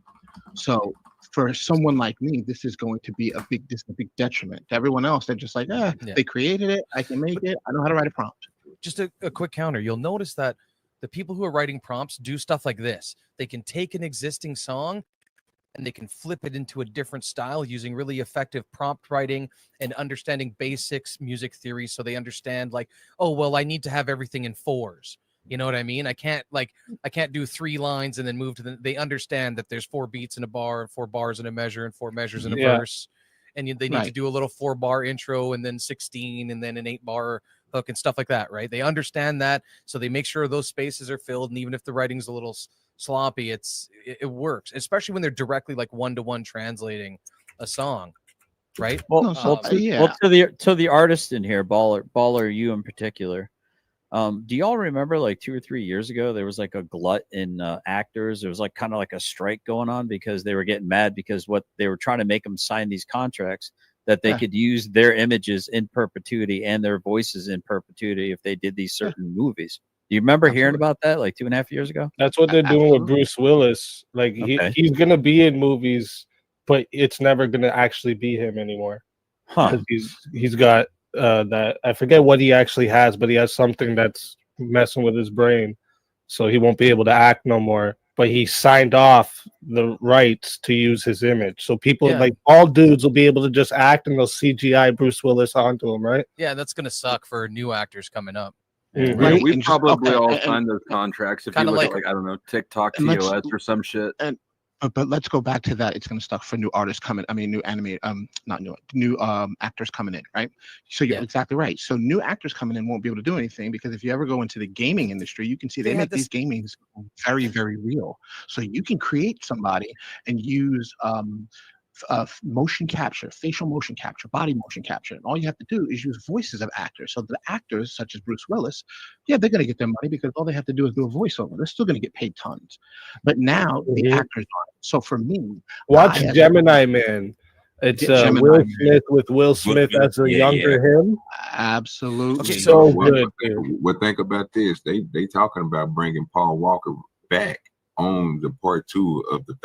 So for someone like me, this is going to be a big detriment. To everyone else, they're just like, they created it. I can make it. I know how to write a prompt. Just a quick counter. You'll notice that the people who are writing prompts do stuff like this. They can take an existing song and they can flip it into a different style using really effective prompt writing and understanding basics music theory. So they understand like, oh, well, I need to have everything in fours. You know what I mean? I can't do 3 lines and then move to they understand that there's 4 beats in a bar and 4 bars in a measure and 4 measures in a verse. And they need to do a little 4-bar intro and then 16 and then an 8-bar hook and stuff like that, right? They understand that. So they make sure those spaces are filled. And even if the writing's a little sloppy, it works, especially when they're directly like one-to-one translating a song, right? Well, to the artist in here, Baller, you in particular. Do y'all remember like 2 or 3 years ago there was like a glut in actors? There was like kind of like a strike going on because they were getting mad because what they were trying to make them sign these contracts that they could use their images in perpetuity and their voices in perpetuity if they did these certain movies. Do you remember hearing about that like 2.5 years ago? That's what they're doing with Bruce Willis. Like he's gonna be in movies, but it's never gonna actually be him anymore. Because he's got that, I forget what he actually has, but he has something that's messing with his brain, so he won't be able to act no more. But he signed off the rights to use his image, so people like all dudes will be able to just act and they'll CGI Bruce Willis onto him, right? Yeah, that's gonna suck for new actors coming up. Right? We probably all signed those contracts. If you look at like I don't know, TikTok TOS or some shit. But let's go back to that. It's going to suck for new artists coming. I mean, new actors coming in, right? So you're exactly right. So new actors coming in won't be able to do anything because if you ever go into the gaming industry, you can see they make these gamings very, very real. So you can create somebody and use motion capture, facial motion capture, body motion capture, and all you have to do is use voices of actors. So the actors, such as Bruce Willis, they're going to get their money because all they have to do is do a voiceover. They're still going to get paid tons. But now the actors aren't. So for me, watch Gemini Man. It's Will Smith with Will Smith as a younger him. Absolutely, okay, so good. Well, think about this. They talking about bringing Paul Walker back on the part 2 of the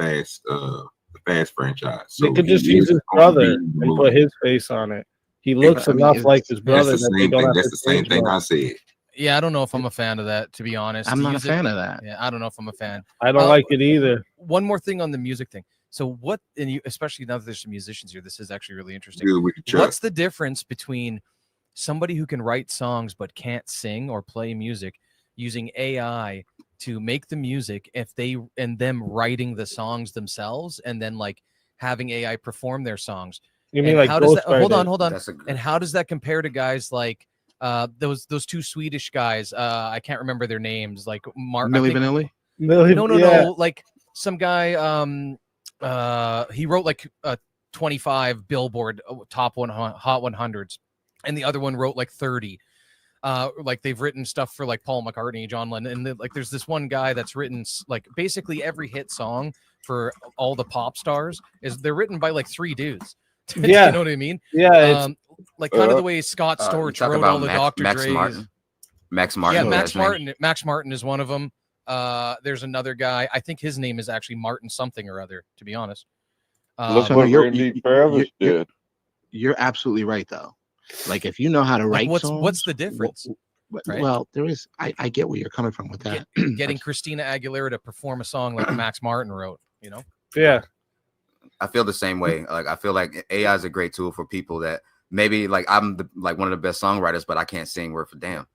Fast franchise. So they could just use his brother and put his face on it. He looks enough like his brother. That's the same thing I said. Yeah, I don't know if I'm a fan of that, to be honest. I'm not a fan of that. Yeah, I don't know if I'm a fan. I don't like it either. One more thing on the music thing. So what, and you, especially now that there's some musicians here, this is actually really interesting. What's the difference between somebody who can write songs but can't sing or play music using AI to make the music and them writing the songs themselves and then like having AI perform their songs? You mean like how does that, hold on. And how does that compare to guys like those 2 Swedish guys? I can't remember their names. Like Milli Vanilli? No. Like some guy. He wrote like 25 Billboard top Hot 100s, and the other one wrote like 30. Like they've written stuff for like Paul McCartney, John Lennon, and like there's this one guy that's written like basically every hit song for all the pop stars they're written by like 3 dudes. Yeah, you know what I mean? Yeah, like kind of the way Scott Storch wrote all the Dr. Dre's. Max Martin. Yeah, Max Martin is one of them. There's another guy. I think his name is actually Martin something or other, to be honest. Look what Randy Travis did. You're absolutely right, though. Like if you know how to write songs, what's the difference? Right? Well, there is. I get where you're coming from with that. Getting Christina Aguilera to perform a song like Max Martin wrote, you know? Yeah. I feel the same way. Like I feel like AI is a great tool for people that maybe like I'm like one of the best songwriters, but I can't sing word for damn.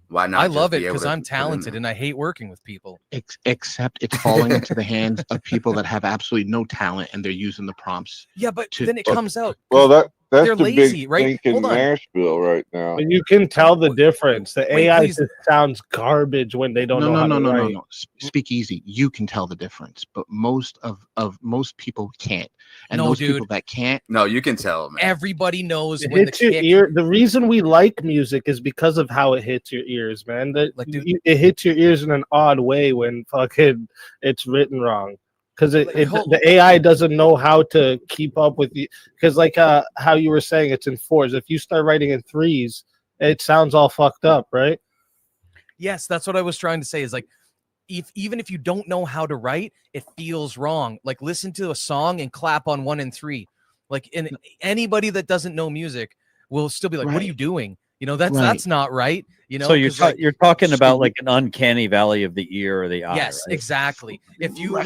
Why not? I love it because I'm talented and I hate working with people. Except it's falling into the hands of people that have absolutely no talent and they're using the prompts. Yeah, but then it comes out. Well, That's they're the lazy, big right? thing in Hold on. Nashville right now. But you can tell the difference. The Wait, AI please. just sounds garbage when they don't know how to write. Speak easy. You can tell the difference, but most most people can't. And No, those dude. people that can't, No, you can tell, man. Everybody knows It when the hits your kick. ear. The reason we like music is because of how it hits your ears, man. It hits your ears in an odd way when fucking it's written wrong. Because the AI doesn't know how to keep up with you. Because like how you were saying, it's in fours. If you start writing in threes, it sounds all fucked up, right? Yes, that's what I was trying to say. Is like, even if you don't know how to write, it feels wrong. Like, listen to a song and clap on 1 and 3. Like, anybody that doesn't know music will still be like, "What are you doing?" You know, that's not right. You know, so you're 'cause, you're talking about like an uncanny valley of the ear or the eye. yes, right? exactly. If you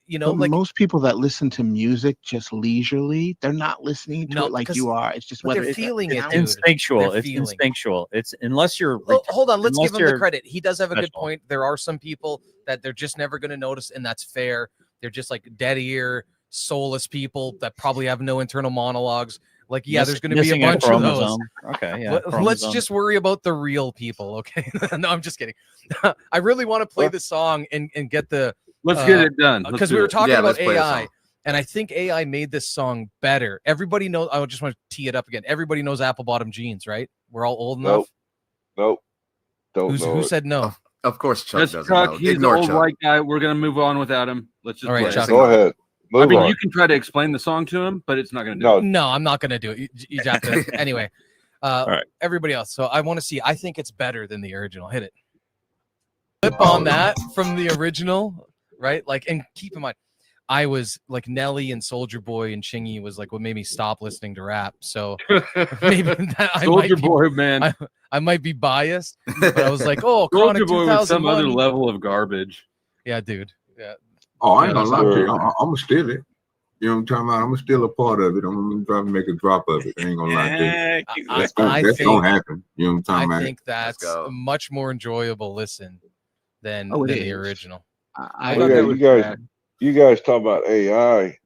you know, but like most people that listen to music just leisurely, they're not listening to No, it like 'cause- you are. It's just but whether they're it's feeling it, It's dude. instinctual. They're It's feeling it. instinctual. It's unless you're Hold on, let's unless give him the you're credit. He does have a good professional. point. There are some people that they're just never going to notice, and that's fair. They're just like dead ear, soulless people that probably have no internal monologues. Like, yeah, there's going to be a Missing bunch of those. chromosome. Okay, yeah. Let's chromosome. just worry about the real people, okay? No, I'm just kidding. I really want to play the song and get the. Let's get it done. Let's Because do we were it. talking Yeah, about let's play the AI, song. and I think AI made this song better. Everybody knows. I just want to tee it up again. Everybody knows apple bottom jeans, right? We're all old enough. Nope. Don't know. Who it. said no? Of course, Chuck That's doesn't Chuck. know. He's Ignore the old Chuck. white guy. We're gonna move on without him. Let's just All right, play. Chuck. Go ahead. I Move mean, on. you can try to explain the song to him, but it's not gonna do it. No, I'm not gonna do it. You have to anyway. right. Everybody else. So I want to see. I think it's better than the original. Hit it. Flip on that from the original, right? Like, and keep in mind, I was like Nelly and Soldier Boy and Chingy was like what made me stop listening to rap. So maybe that I might Soldier be, Boy, man. I might be biased, but I was like, oh, Soldier Chronic Boy was some other 2001. level of garbage. Yeah, dude. Yeah. Oh, I Yeah, ain't gonna that's lie to true. you. I'm gonna steal it. You know what I'm talking about? I'm gonna steal a part of it. I'm gonna try to make a drop of it. I ain't gonna lie to you. That's gonna happen. You know what I'm talking I about? think that's a much more enjoyable listen than it the is. original. I Well, yeah, you guys talk about AI.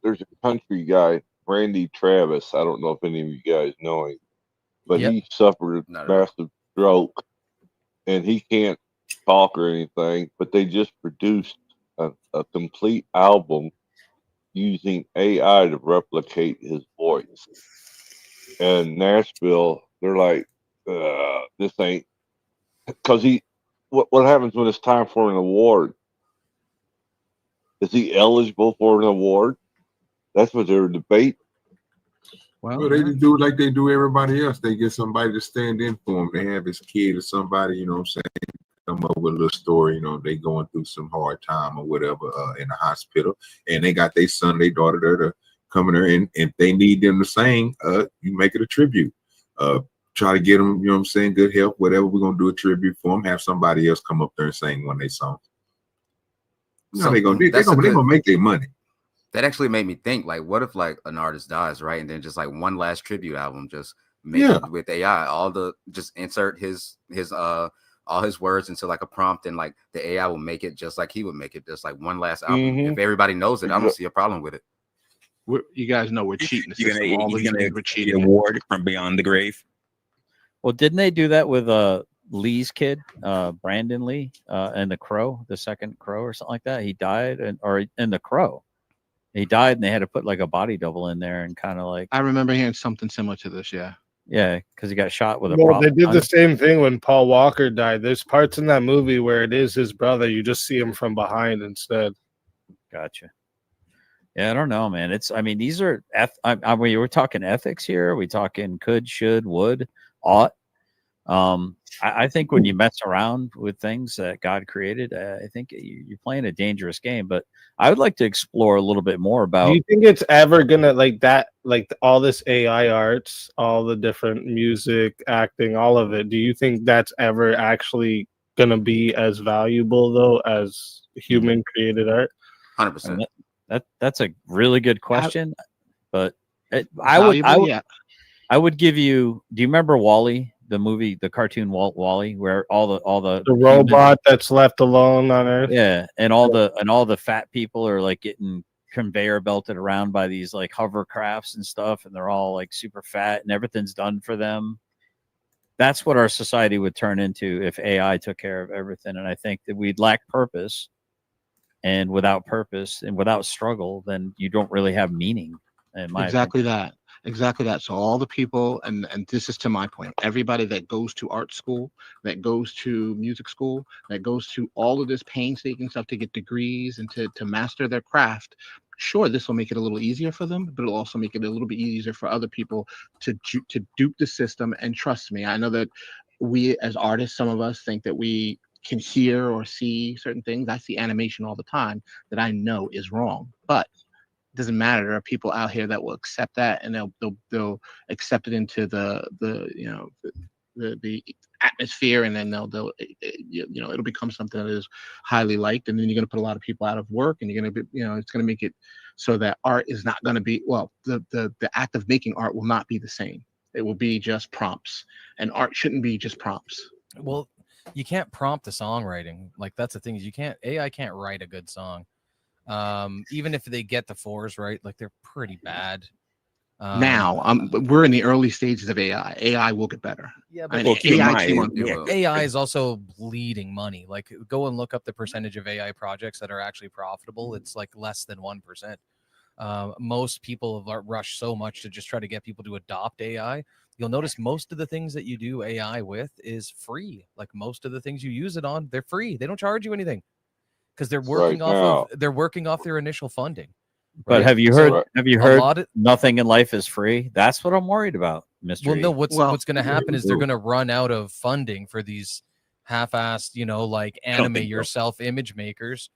There's a country guy, Randy Travis. I don't know if any of you guys know him, but Yep. he suffered a massive stroke, and he can't talk or anything. But they just produced a complete album using AI to replicate his voice. And Nashville, they're like, this ain't because what happens when it's time for an award? Is he eligible for an award? That's what they were debating. Well, they just do it like they do everybody else. They get somebody to stand in for him. They have his kid or somebody, you know what I'm saying, come up with a little story, you know, they going through some hard time or whatever in the hospital. And they got their son, their daughter there to come in there. And if they need them to sing, you make it a tribute. Try to get them, you know what I'm saying, good health, whatever. We're going to do a tribute for them. Have somebody else come up there and sing one of their songs. So They're gonna make their money. That actually made me think, like, what if like an artist dies, right? And then just like one last tribute album, just make it with AI, just insert his all his words into like a prompt, and like the AI will make it just like he would make it, just like one last album. If everybody knows it, I don't see a problem with it. You guys know we're cheating. You're gonna get the award from Beyond the Grave. Well, didn't they do that with Lee's kid, Brandon Lee, and the Crow, the second Crow or something like that? He died, or in the Crow, he died, and they had to put like a body double in there and kind of like. I remember hearing something similar to this. Yeah. Yeah, because he got shot with a. Well, they did the same thing when Paul Walker died. There's parts in that movie where it is his brother. You just see him from behind instead. Gotcha. Yeah, I don't know, man. I mean, these are. We're talking ethics here. Are we talking could, should, would, ought. I think when you mess around with things that God created, I think you're playing a dangerous game. But I would like to explore a little bit more about. Do you think it's ever gonna like all this AI arts, all the different music, acting, all of it? Do you think that's ever actually gonna be as valuable though as human created art? 100%. That's a really good question, but I would give you. Do you remember Wall-E? The movie, the cartoon Wall-E, where all the robot that's left alone on Earth. Yeah, and all the fat people are like getting conveyor belted around by these like hovercrafts and stuff, and they're all like super fat and everything's done for them. That's what our society would turn into if AI took care of everything. And I think that we'd lack purpose, and without purpose and without struggle, then you don't really have meaning. In my Exactly opinion. that. Exactly that. So all the people, and this is to my point, everybody that goes to art school, that goes to music school, that goes to all of this painstaking stuff to get degrees and to master their craft, sure, this will make it a little easier for them, but it'll also make it a little bit easier for other people to dupe the system. And trust me, I know that we as artists, some of us think that we can hear or see certain things. I see animation all the time that I know is wrong, but it doesn't matter. There are people out here that will accept that, and they'll accept it into the atmosphere, and then they'll it'll become something that is highly liked, and then you're going to put a lot of people out of work, and you're going to be, it's going to make it so that art is not going to be, well, the act of making art will not be the same. It will be just prompts, and art shouldn't be just prompts. Well, you can't prompt the songwriting. Like, that's the thing, is AI can't write a good song. Even if they get the fours right, like, they're pretty bad. Now, we're in the early stages of AI. AI will get better. Yeah, I but mean, AI is also bleeding money. Like, go and look up the percentage of AI projects that are actually profitable. It's like less than 1%. Most people have rushed so much to just try to get people to adopt AI. You'll notice most of the things that you do AI with is free. Like, most of the things you use it on, they're free. They don't charge you anything because they're working off their initial funding. But right? have you heard? So have you heard? Nothing in life is free. That's what I'm worried about, Mr. Well, no. E. What's going to happen is they're going to run out of funding for these half-assed, like anime yourself image makers.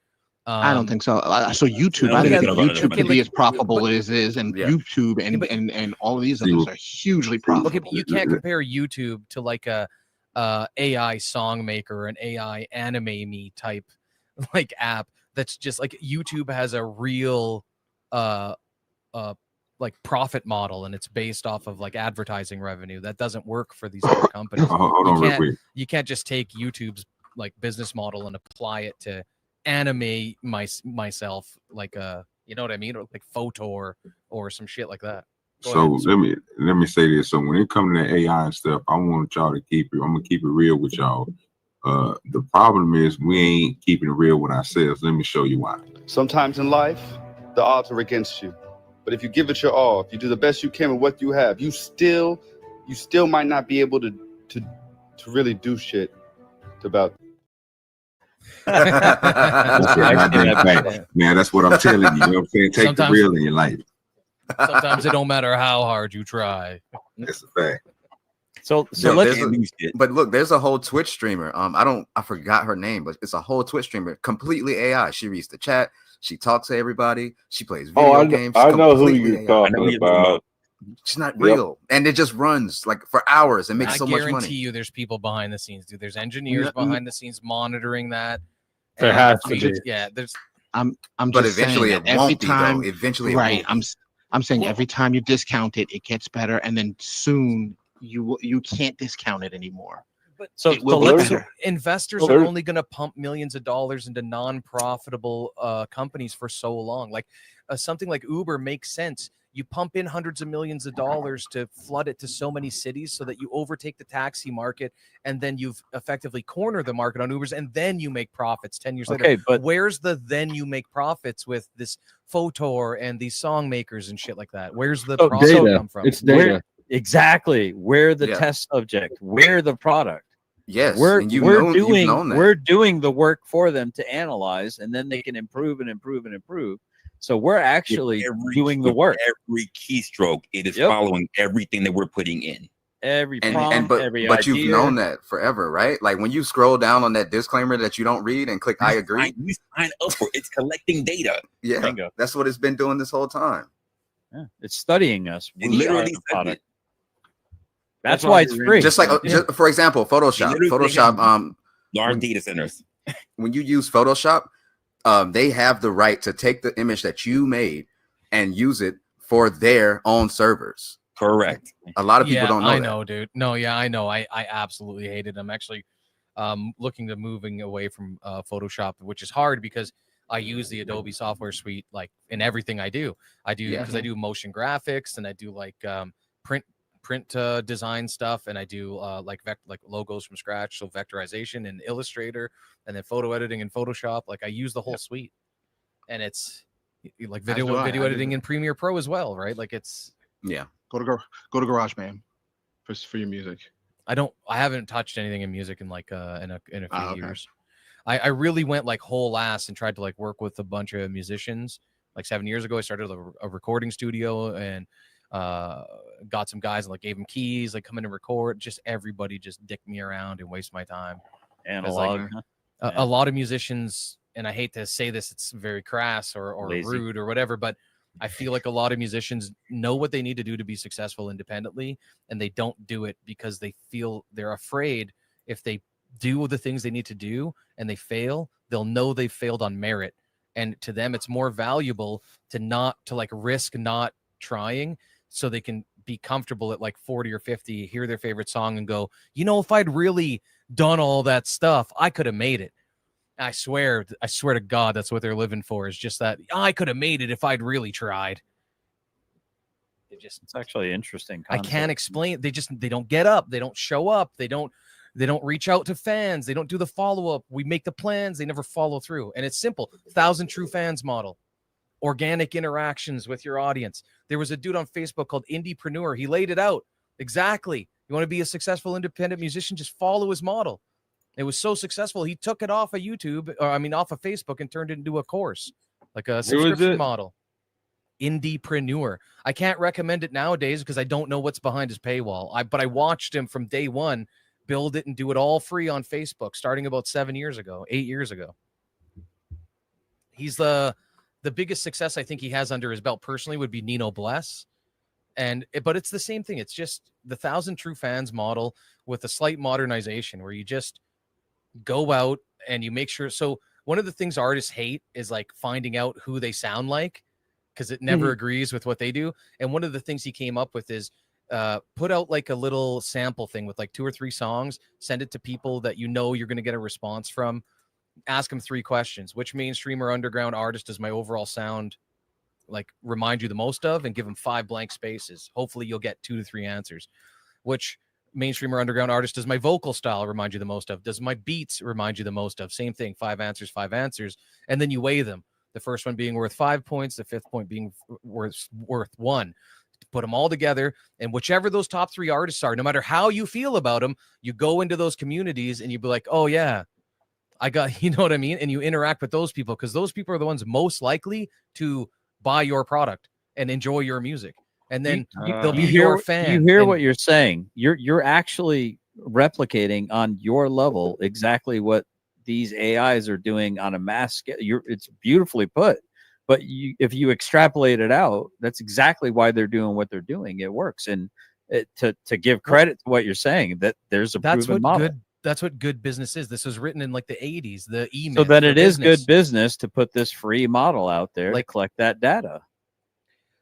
I don't think so. So YouTube, I think YouTube can be as profitable as is, and YouTube and all of these others are hugely profitable. Okay, but you can't compare YouTube to like a AI song maker or an AI anime me type like app. That's just like, YouTube has a real like profit model, and it's based off of like advertising revenue. That doesn't work for these other companies. You can't just take YouTube's like business model and apply it to animate myself like you know what I mean, or like Photo or some shit like that. So let me say this. So when it comes to the AI and stuff, I want y'all to keep it. I'm gonna keep it real with y'all. The problem is we ain't keeping it real with ourselves. Let me show you why. Sometimes in life, the odds are against you. But if you give it your all, if you do the best you can with what you have, you still might not be able to really do shit about. Man, that's what I'm telling you. You know what I'm saying? Take the real in your life. Sometimes it don't matter how hard you try. That's a fact. So but look, there's a whole Twitch streamer. I forgot her name, but it's a whole Twitch streamer, completely AI. She reads the chat, she talks to everybody, she plays video games. I know who you're talking about. She's not real, and it just runs like for hours and makes so much money. I guarantee you, there's people behind the scenes, dude. There's engineers behind the scenes monitoring that. There has to be. Yeah, there's. I'm but just eventually saying it that won't be, though. Eventually, right? I'm saying every time you discount it, it gets better, and then soon you can't discount it anymore. But better. Investors are only going to pump millions of dollars into non-profitable companies for so long. Like something like Uber makes sense. You pump in hundreds of millions of dollars to flood it to so many cities so that you overtake the taxi market, and then you've effectively cornered the market on Ubers, and then you make profits 10 years later. But where's the then you make profits with this Photor and these song makers and shit like that? Where's the profit come from? It's data. Exactly. We're the test subject. We're the product. Yes, we're we're doing the work for them to analyze, and then they can improve and improve and improve. So we're actually doing the work. Every keystroke, it is following everything that we're putting in. Every prompt, every but idea. You've known that forever, right? Like when you scroll down on that disclaimer that you don't read and click I agree. You sign up for it. It's collecting data. Yeah, Bingo. That's what it's been doing this whole time. Yeah, it's studying us. It literally product. That's why it's free. Just like, for example, Photoshop. Large data centers. When you use Photoshop, they have the right to take the image that you made and use it for their own servers. Correct. A lot of people don't know that. I know, dude. No, yeah, I know. I absolutely hate it. I'm actually looking to moving away from Photoshop, which is hard because I use the Adobe software suite like in everything I do. I do because I do motion graphics and I do like print design stuff, and I do like logos from scratch, so vectorization in Illustrator, and then photo editing in Photoshop. Like I use the whole suite, and it's like video editing in Premiere Pro as well, right? Like it's Go to GarageBand for your music. I haven't touched anything in music in like in a few years. I really went like whole ass and tried to like work with a bunch of musicians. Like 7 years ago, I started a recording studio and got some guys and like gave them keys, like come in and record. Just everybody just dick me around and waste my time. Analog. Like, a lot of musicians, and I hate to say this, it's very crass or rude or whatever, but I feel like a lot of musicians know what they need to do to be successful independently, and they don't do it because they feel they're afraid if they do the things they need to do and they fail, they'll know they failed on merit. And to them, it's more valuable to like risk not trying so they can be comfortable at like 40 or 50, hear their favorite song and go, you know, if I'd really done all that stuff, I could have made it. I swear to God, that's what they're living for, is just that I could have made it if I'd really tried. It's actually interesting concept. I can't explain. They don't get up. They don't show up. They don't reach out to fans. They don't do the follow-up. We make the plans. They never follow through. And it's simple. 1,000 true fans model. Organic interactions with your audience. There was a dude on Facebook called Indiepreneur. He laid it out. Exactly. You want to be a successful independent musician? Just follow his model. It was so successful. He took it off of YouTube, off of Facebook, and turned it into a course, like a subscription model. Indiepreneur. I can't recommend it nowadays because I don't know what's behind his paywall. But I watched him from day one build it and do it all free on Facebook, starting about 8 years ago. He's the biggest success I think he has under his belt personally would be Nino Bless. But it's the same thing. It's just the 1,000 true fans model with a slight modernization where you just go out and you make sure. So one of the things artists hate is like finding out who they sound like, because it never agrees with what they do. And one of the things he came up with is put out like a little sample thing with like 2 or 3 songs, send it to people that you know you're going to get a response from, ask them 3 questions. Which mainstream or underground artist does my overall sound like remind you the most of, and give them 5 blank spaces. Hopefully you'll get 2 to 3 answers. Which mainstream or underground artist does my vocal style remind you the most of? Does my beats remind you the most of? Same thing, 5 answers. And then you weigh them. The first one being worth 5 points, the 5th point being worth 1. Put them all together, and whichever those top 3 artists are, no matter how you feel about them, you go into those communities and you be like, oh yeah, I got, you know what I mean? And you interact with those people, because those people are the ones most likely to buy your product and enjoy your music. And then they'll be your fan. You hear what you're saying. You're actually replicating on your level exactly what these AIs are doing on a mass scale. It's beautifully put. But if you extrapolate it out, that's exactly why they're doing what they're doing. It works. And to give credit to what you're saying, that there's a proven model. That's what good business is. This was written in like the 80s, the email. So then it is good business to put this free model out there to collect that data.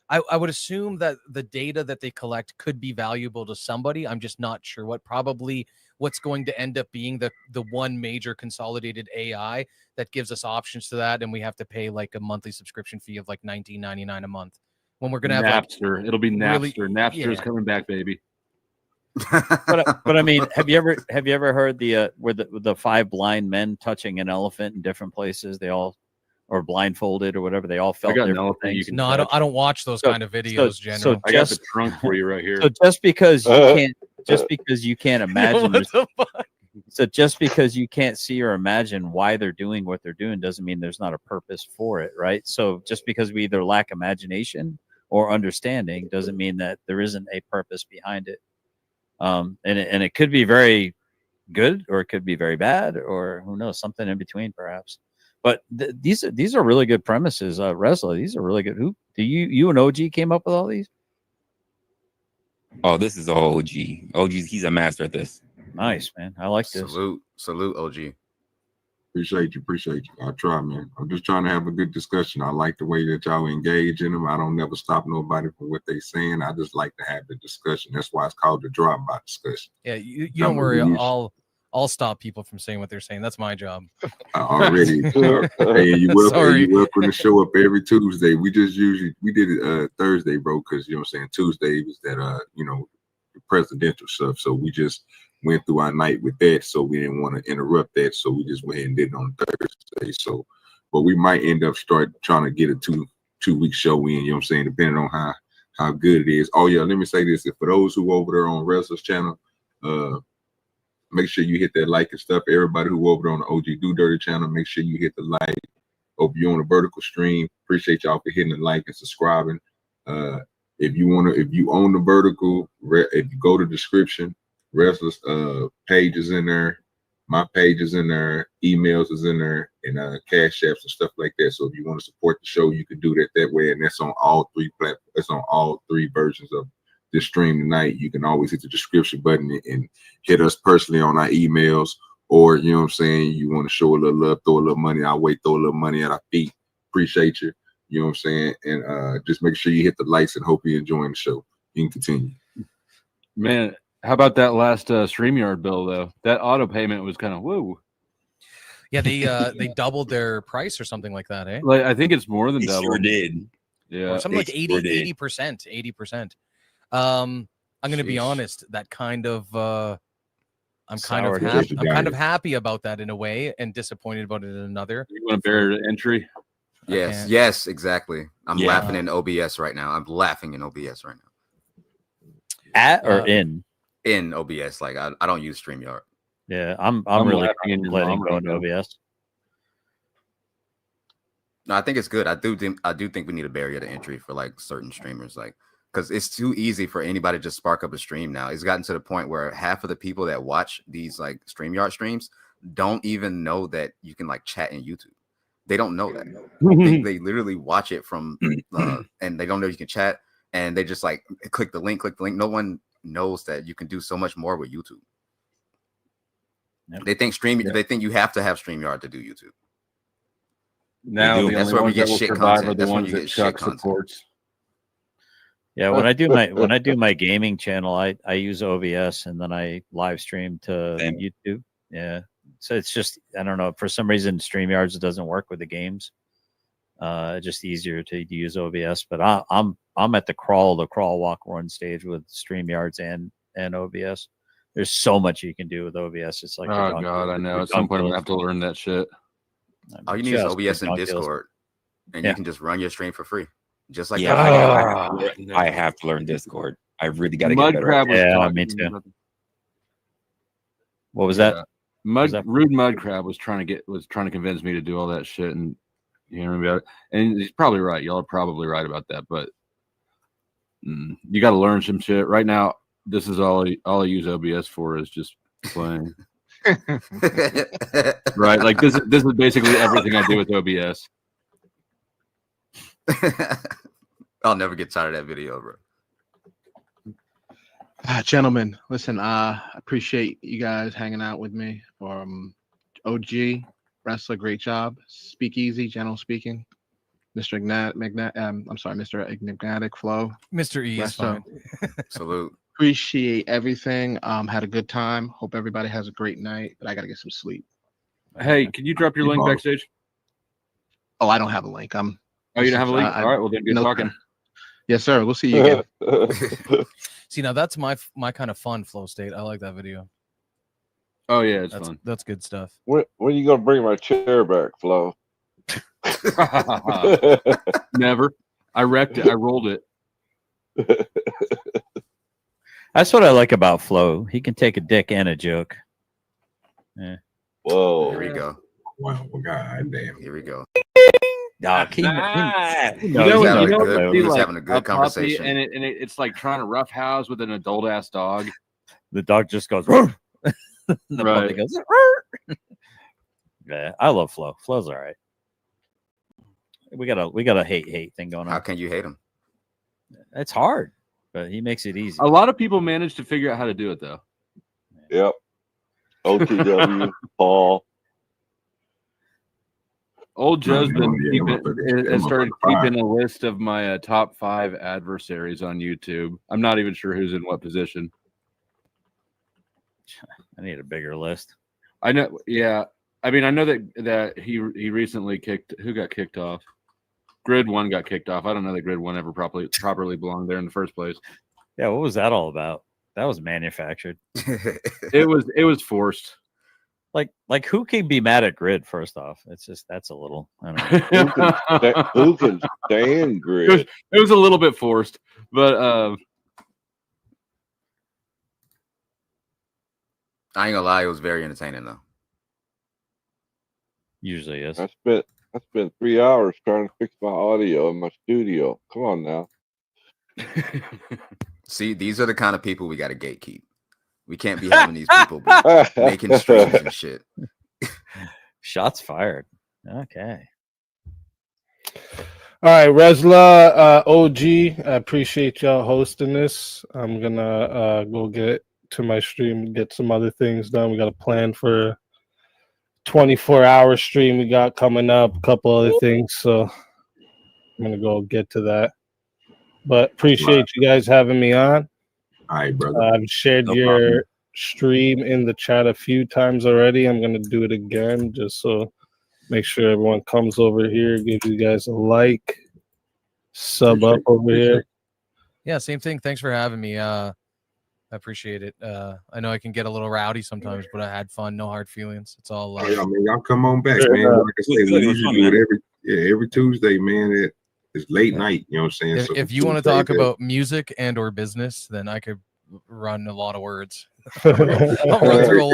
I would assume that the data that they collect could be valuable to somebody. I'm just not sure what. Probably what's going to end up being the one major consolidated AI that gives us options to that, and we have to pay like a monthly subscription fee of like $19.99 a month. When we're gonna have Napster, it'll be Napster. Napster's coming back, baby. but I mean, have you ever heard where the 5 blind men touching an elephant in different places? They all, or blindfolded or whatever, they all felt different things. No, I don't watch those kind of videos. Generally, I got the trunk for you right here. So just because you can't imagine, so just because you can't see or imagine why they're doing what they're doing doesn't mean there's not a purpose for it, right? So just because we either lack imagination or understanding doesn't mean that there isn't a purpose behind it. And it could be very good, or it could be very bad, or who knows, something in between perhaps. But these are really good premises, Resla. These are really good. Who do you and OG came up with all these? Oh, this is all OG. He's a master at this. Nice, man. I like this. Salute, OG. Appreciate you. I try, man. I'm just trying to have a good discussion. I like the way that y'all engage in them. I don't never stop nobody from what they saying. I just like to have the discussion. That's why it's called the drive-by discussion. Yeah, you don't worry. I'll stop people from saying what they're saying. That's my job. Already. Hey, you welcome to show up every Tuesday. We did it Thursday, bro, because you know what I'm saying, Tuesday was that the presidential stuff. So we just went through our night with that. So we didn't want to interrupt that. So we just went ahead and did it on Thursday. So but we might end up trying to get a two-week show in, you know what I'm saying, depending on how good it is. Oh yeah, let me say this. If for those who over there on Wrestler's channel, make sure you hit that like and stuff. Everybody who over there on the OGDoDirty channel, make sure you hit the like. Hope you're on the vertical stream. Appreciate y'all for hitting the like and subscribing. If you own the vertical, if you go to the description, Wrestler's page is in there, my page is in there, emails is in there, and cash apps and stuff like that. So if you want to support the show, you can do that way, and that's on all three platforms. It's on all three versions of this stream tonight. You can always hit the description button and hit us personally on our emails, or you know what I'm saying, you want to show a little love, throw a little money our way, throw a little money at our feet. Appreciate you. You know what I'm saying? And just make sure you hit the likes and hope you're enjoying the show. You can continue. Man, how about that last StreamYard bill though? That auto payment was kind of woo. Yeah, they doubled their price or something like that, eh? Like I think it's more than They double. sure did. Yeah, or something like 80%. 80%. I'm gonna be honest, that kind of I'm kind of happy about that in a way and disappointed about it in another. You want to barrier to entry? Yes, exactly. I'm laughing in OBS right now. I'm laughing in OBS right now. At or in? In OBS. Like I don't use StreamYard. Yeah, I'm really letting go into OBS. No, I think it's good. I do think we need a barrier to entry for like certain streamers, like because it's too easy for anybody to just spark up a stream now. It's gotten to the point where half of the people that watch these like StreamYard streams don't even know that you can like chat in YouTube. They don't know that. They literally watch it from and they don't know you can chat, and they just like click the link. No one knows that you can do so much more with YouTube. Yep. They think they think you have to have StreamYard to do YouTube. Now that's where we get shit content. That's when you get Chuck supports. Yeah, when I do my gaming channel, I use OBS and then I live stream to YouTube. Yeah. So it's just, I don't know, for some reason StreamYards doesn't work with the games. Just easier to use OBS, but I'm at the crawl, walk, run stage with StreamYards and OBS. There's so much you can do with OBS. It's like, oh god, I know. At some point I'm gonna have to learn that shit. All you need is OBS and Discord, and you can just run your stream for free. Just like I have to learn Discord. I really got to get better. Yeah, me too. What was that? Rude Mudcrab was trying to convince me to do all that shit, and you know about it. And he's probably right. Y'all are probably right about that, but you got to learn some shit. Right now, this is all I use OBS for is just playing. Right, like this is basically everything I do with OBS. I'll never get tired of that video, bro. Gentlemen, listen, I appreciate you guys hanging out with me. OG Wrestler, great job. Speakeasy, general speaking. Mr. Mr. Enigmatic Flow. Mr. E is fine. Salute. Appreciate everything. Had a good time. Hope everybody has a great night, but I gotta get some sleep. Hey, can you drop your link backstage? Oh, I don't have a link. Oh, you don't have a link? All right, well then good talking. Yes, sir. We'll see you again. See, now that's my kind of fun flow state. I like that video. Oh yeah, it's fun. That's good stuff. When are you gonna bring my chair back, Flo? Never. I wrecked it. I rolled it. That's what I like about Flo. He can take a dick and a joke. Yeah. Whoa. Here we go. Wow, god damn. Here we go. He's having a good conversation, and it's like trying to roughhouse with an adult ass dog. The dog just goes. The right. puppy goes. Yeah, I love Flo. Flo's all right. We got a hate thing going on. How can you hate him? It's hard, but he makes it easy. A lot of people manage to figure out how to do it though. Yep. OTW, Paul. Old Joe's started keeping a list of my top 5 adversaries on YouTube. I'm not even sure who's in what position. I need a bigger list. I know. Yeah. I mean, I know that he recently who got kicked off. Grid 1 got kicked off. I don't know that Grid 1 ever properly belonged there in the first place. Yeah, what was that all about? That was manufactured. It was forced. Like who can be mad at Grid? First off, it's just that's a little. I don't know. Who can stand Grid? It was a little bit forced, but I ain't gonna lie, it was very entertaining though. Usually is. I spent 3 hours trying to fix my audio in my studio. Come on now. See, these are the kind of people we got to gatekeep. We can't be having these people making streams and shit. Shots fired. Okay. All right, Resla, OG, I appreciate y'all hosting this. I'm gonna go get to my stream, get some other things done. We got a plan for 24-hour stream we got coming up, a couple other things, so I'm gonna go get to that. But appreciate you guys having me on. All right, brother. I've shared your stream in the chat a few times already. I'm gonna do it again just so make sure everyone comes over here, give you guys a like, sub up over here. Yeah, same thing. Thanks for having me. I appreciate it. I know I can get a little rowdy sometimes, but I had fun. No hard feelings. It's all yeah, man, y'all come on back, man. Like I say, we usually do it every Tuesday, man. It's late night. You know what I'm saying? If you want to talk about music and or business, then I could run a lot of words. I'll run through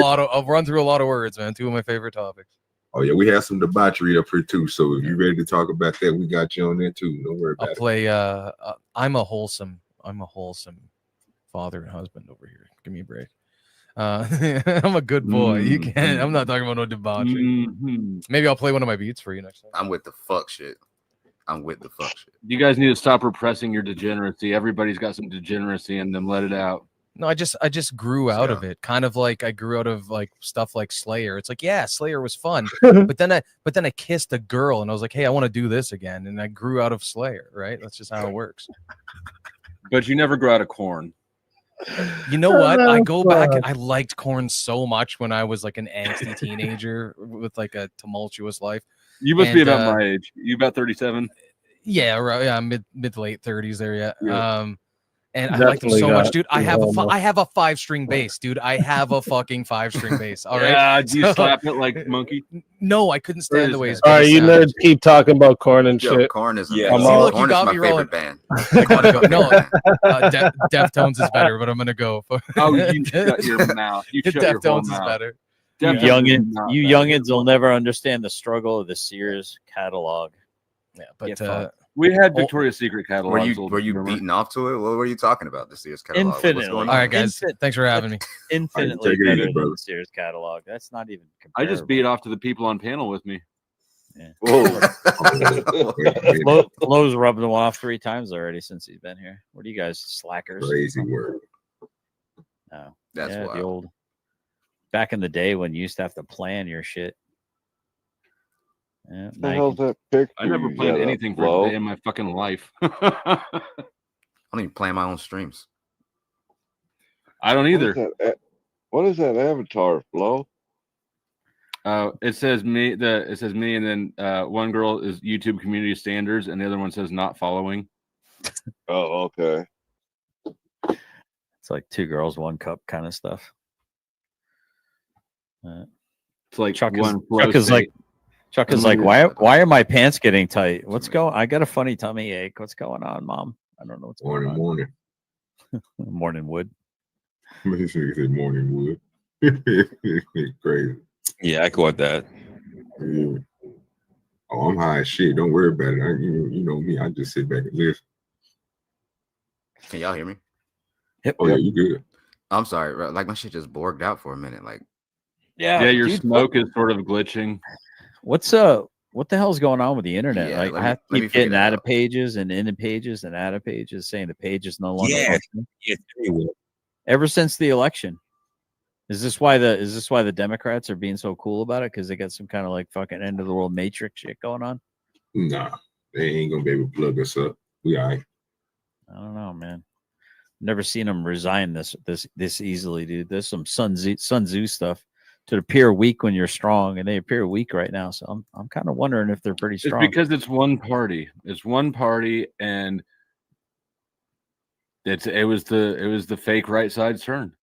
a lot of words, man. Two of my favorite topics. Oh yeah, we have some debauchery up here too. So if you're ready to talk about that, we got you on there too. Don't worry about I'll play. I'm a wholesome father and husband over here. Give me a break. I'm a good boy. You can't. I'm not talking about no debauchery. Maybe I'll play one of my beats for you next time. I'm with the fuck shit. You guys need to stop repressing your degeneracy. Everybody's got some degeneracy in them. Let it out. No, I just grew out of it. Kind of like I grew out of like stuff like Slayer. It's like, yeah, Slayer was fun, but then I kissed a girl and I was like, hey, I want to do this again, and I grew out of Slayer. Right? That's just how it works. But you never grew out of Korn. You know what? I go back and I liked Korn so much when I was like an angsty teenager with like a tumultuous life. You must be about my age. You about 37? Yeah, right. Yeah, mid to late 30s there. Yeah. And I like them so much, dude. I have a 5-string bass, dude. I have a fucking 5-string bass. All right. Yeah. Do you slap it like Monkey? No, I couldn't stand the way his all right, you nerds keep talking about Korn and shit. Korn is look, Korn is my favorite band. No, Deftones is better, but I'm gonna go. Oh, you shut your mouth. You shut your whole Deftones mouth. is better. You youngins will never understand the struggle of the Sears catalog. Yeah, but we had Victoria's Secret catalogs. Were you beating off to it? What were you talking about? The Sears catalog. Infinitely. All right, guys. Thanks for having me. Infinitely better than the Sears catalog. That's not even comparable. I just beat off to the people on panel with me. Yeah. Flo's rubbed them off 3 times already since he's been here. What are you guys, slackers? Crazy word. No, that's the wild. old. Back in the day when you used to have to plan your shit. Yeah, What the hell's that picture? I never you planned got up, anything for Flo? a day in my fucking life. I don't even plan my own streams. I don't either. What is that avatar, Flo? It says me. It says me, and then one girl is YouTube community standards, and the other one says not following. Oh, okay. It's like 2 girls, 1 cup kind of stuff. It's like Chuck is like, why are my pants getting tight? I got a funny tummy ache. What's going on, Mom? I don't know what's going on. Morning. Morning wood. This nigga said morning wood. Crazy. Yeah, I caught that. Yeah. Oh, I'm high as shit. Don't worry about it. You know me. I just sit back and listen. Can y'all hear me? Yep. Oh, yeah, you good. I'm sorry. Like my shit just borged out for a minute. Like, yeah, your smoke is sort of glitching. What the hell's going on with the internet? Yeah, like I have to keep getting out of pages and into pages and out of pages saying the page is no longer functioning. Ever since the election. Is this why the Democrats are being so cool about it? Because they got some kind of like fucking end of the world matrix shit going on? Nah, they ain't gonna be able to plug us up. We all right. I don't know, man. Never seen him resign this easily, dude. There's some Sun Tzu stuff to appear weak when you're strong, and they appear weak right now. So I'm kind of wondering if they're pretty strong. It's because it's one party. It's one party, and it was the fake right side's turn.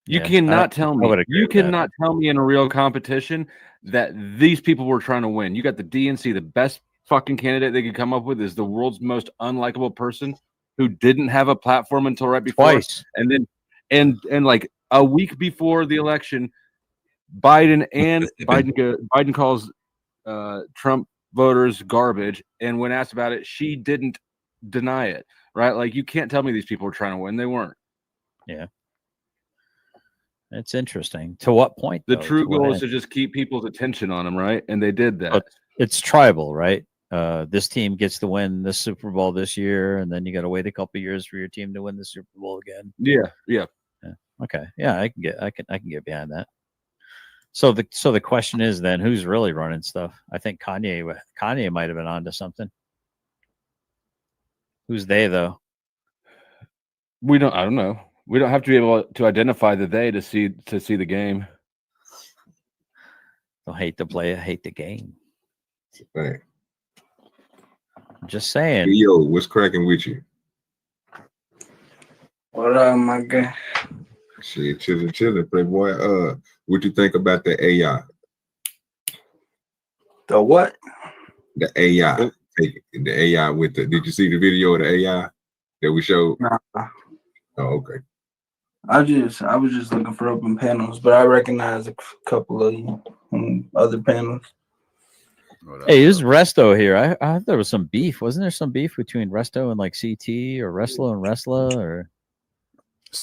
You cannot tell me. You cannot tell me in a real competition that these people were trying to win. You got the DNC, the best fucking candidate they could come up with is the world's most unlikable person who didn't have a platform until right before. Twice. And then and like a week before the election, Biden calls Trump voters garbage, and when asked about it, she didn't deny it. Right? Like, you can't tell me these people were trying to win. They weren't. Yeah. It's interesting. To what point? The true goal is to just keep people's attention on them, right? And they did that. But it's tribal, right? This team gets to win this Super Bowl this year, and then you got to wait a couple years for your team to win the Super Bowl again. Yeah. Okay. Yeah, I can get behind that. So the question is then, who's really running stuff? I think Kanye might have been onto something. Who's they though? I don't know. We don't have to be able to identify the they to see the game. Don't hate the player, hate the game. Right. I'm just saying. Hey, yo, what's cracking with you? What up, my guy? Shit, chilling, playboy. What you think about the AI? The what? The AI. The AI with the. Did you see the video of the AI that we showed? Nah. Oh, okay. I was just looking for open panels, but I recognize a couple of other panels. Hey, this is Resto here. I thought there was some beef. Wasn't there some beef between Resto and like CT or Reslo and Resla? Or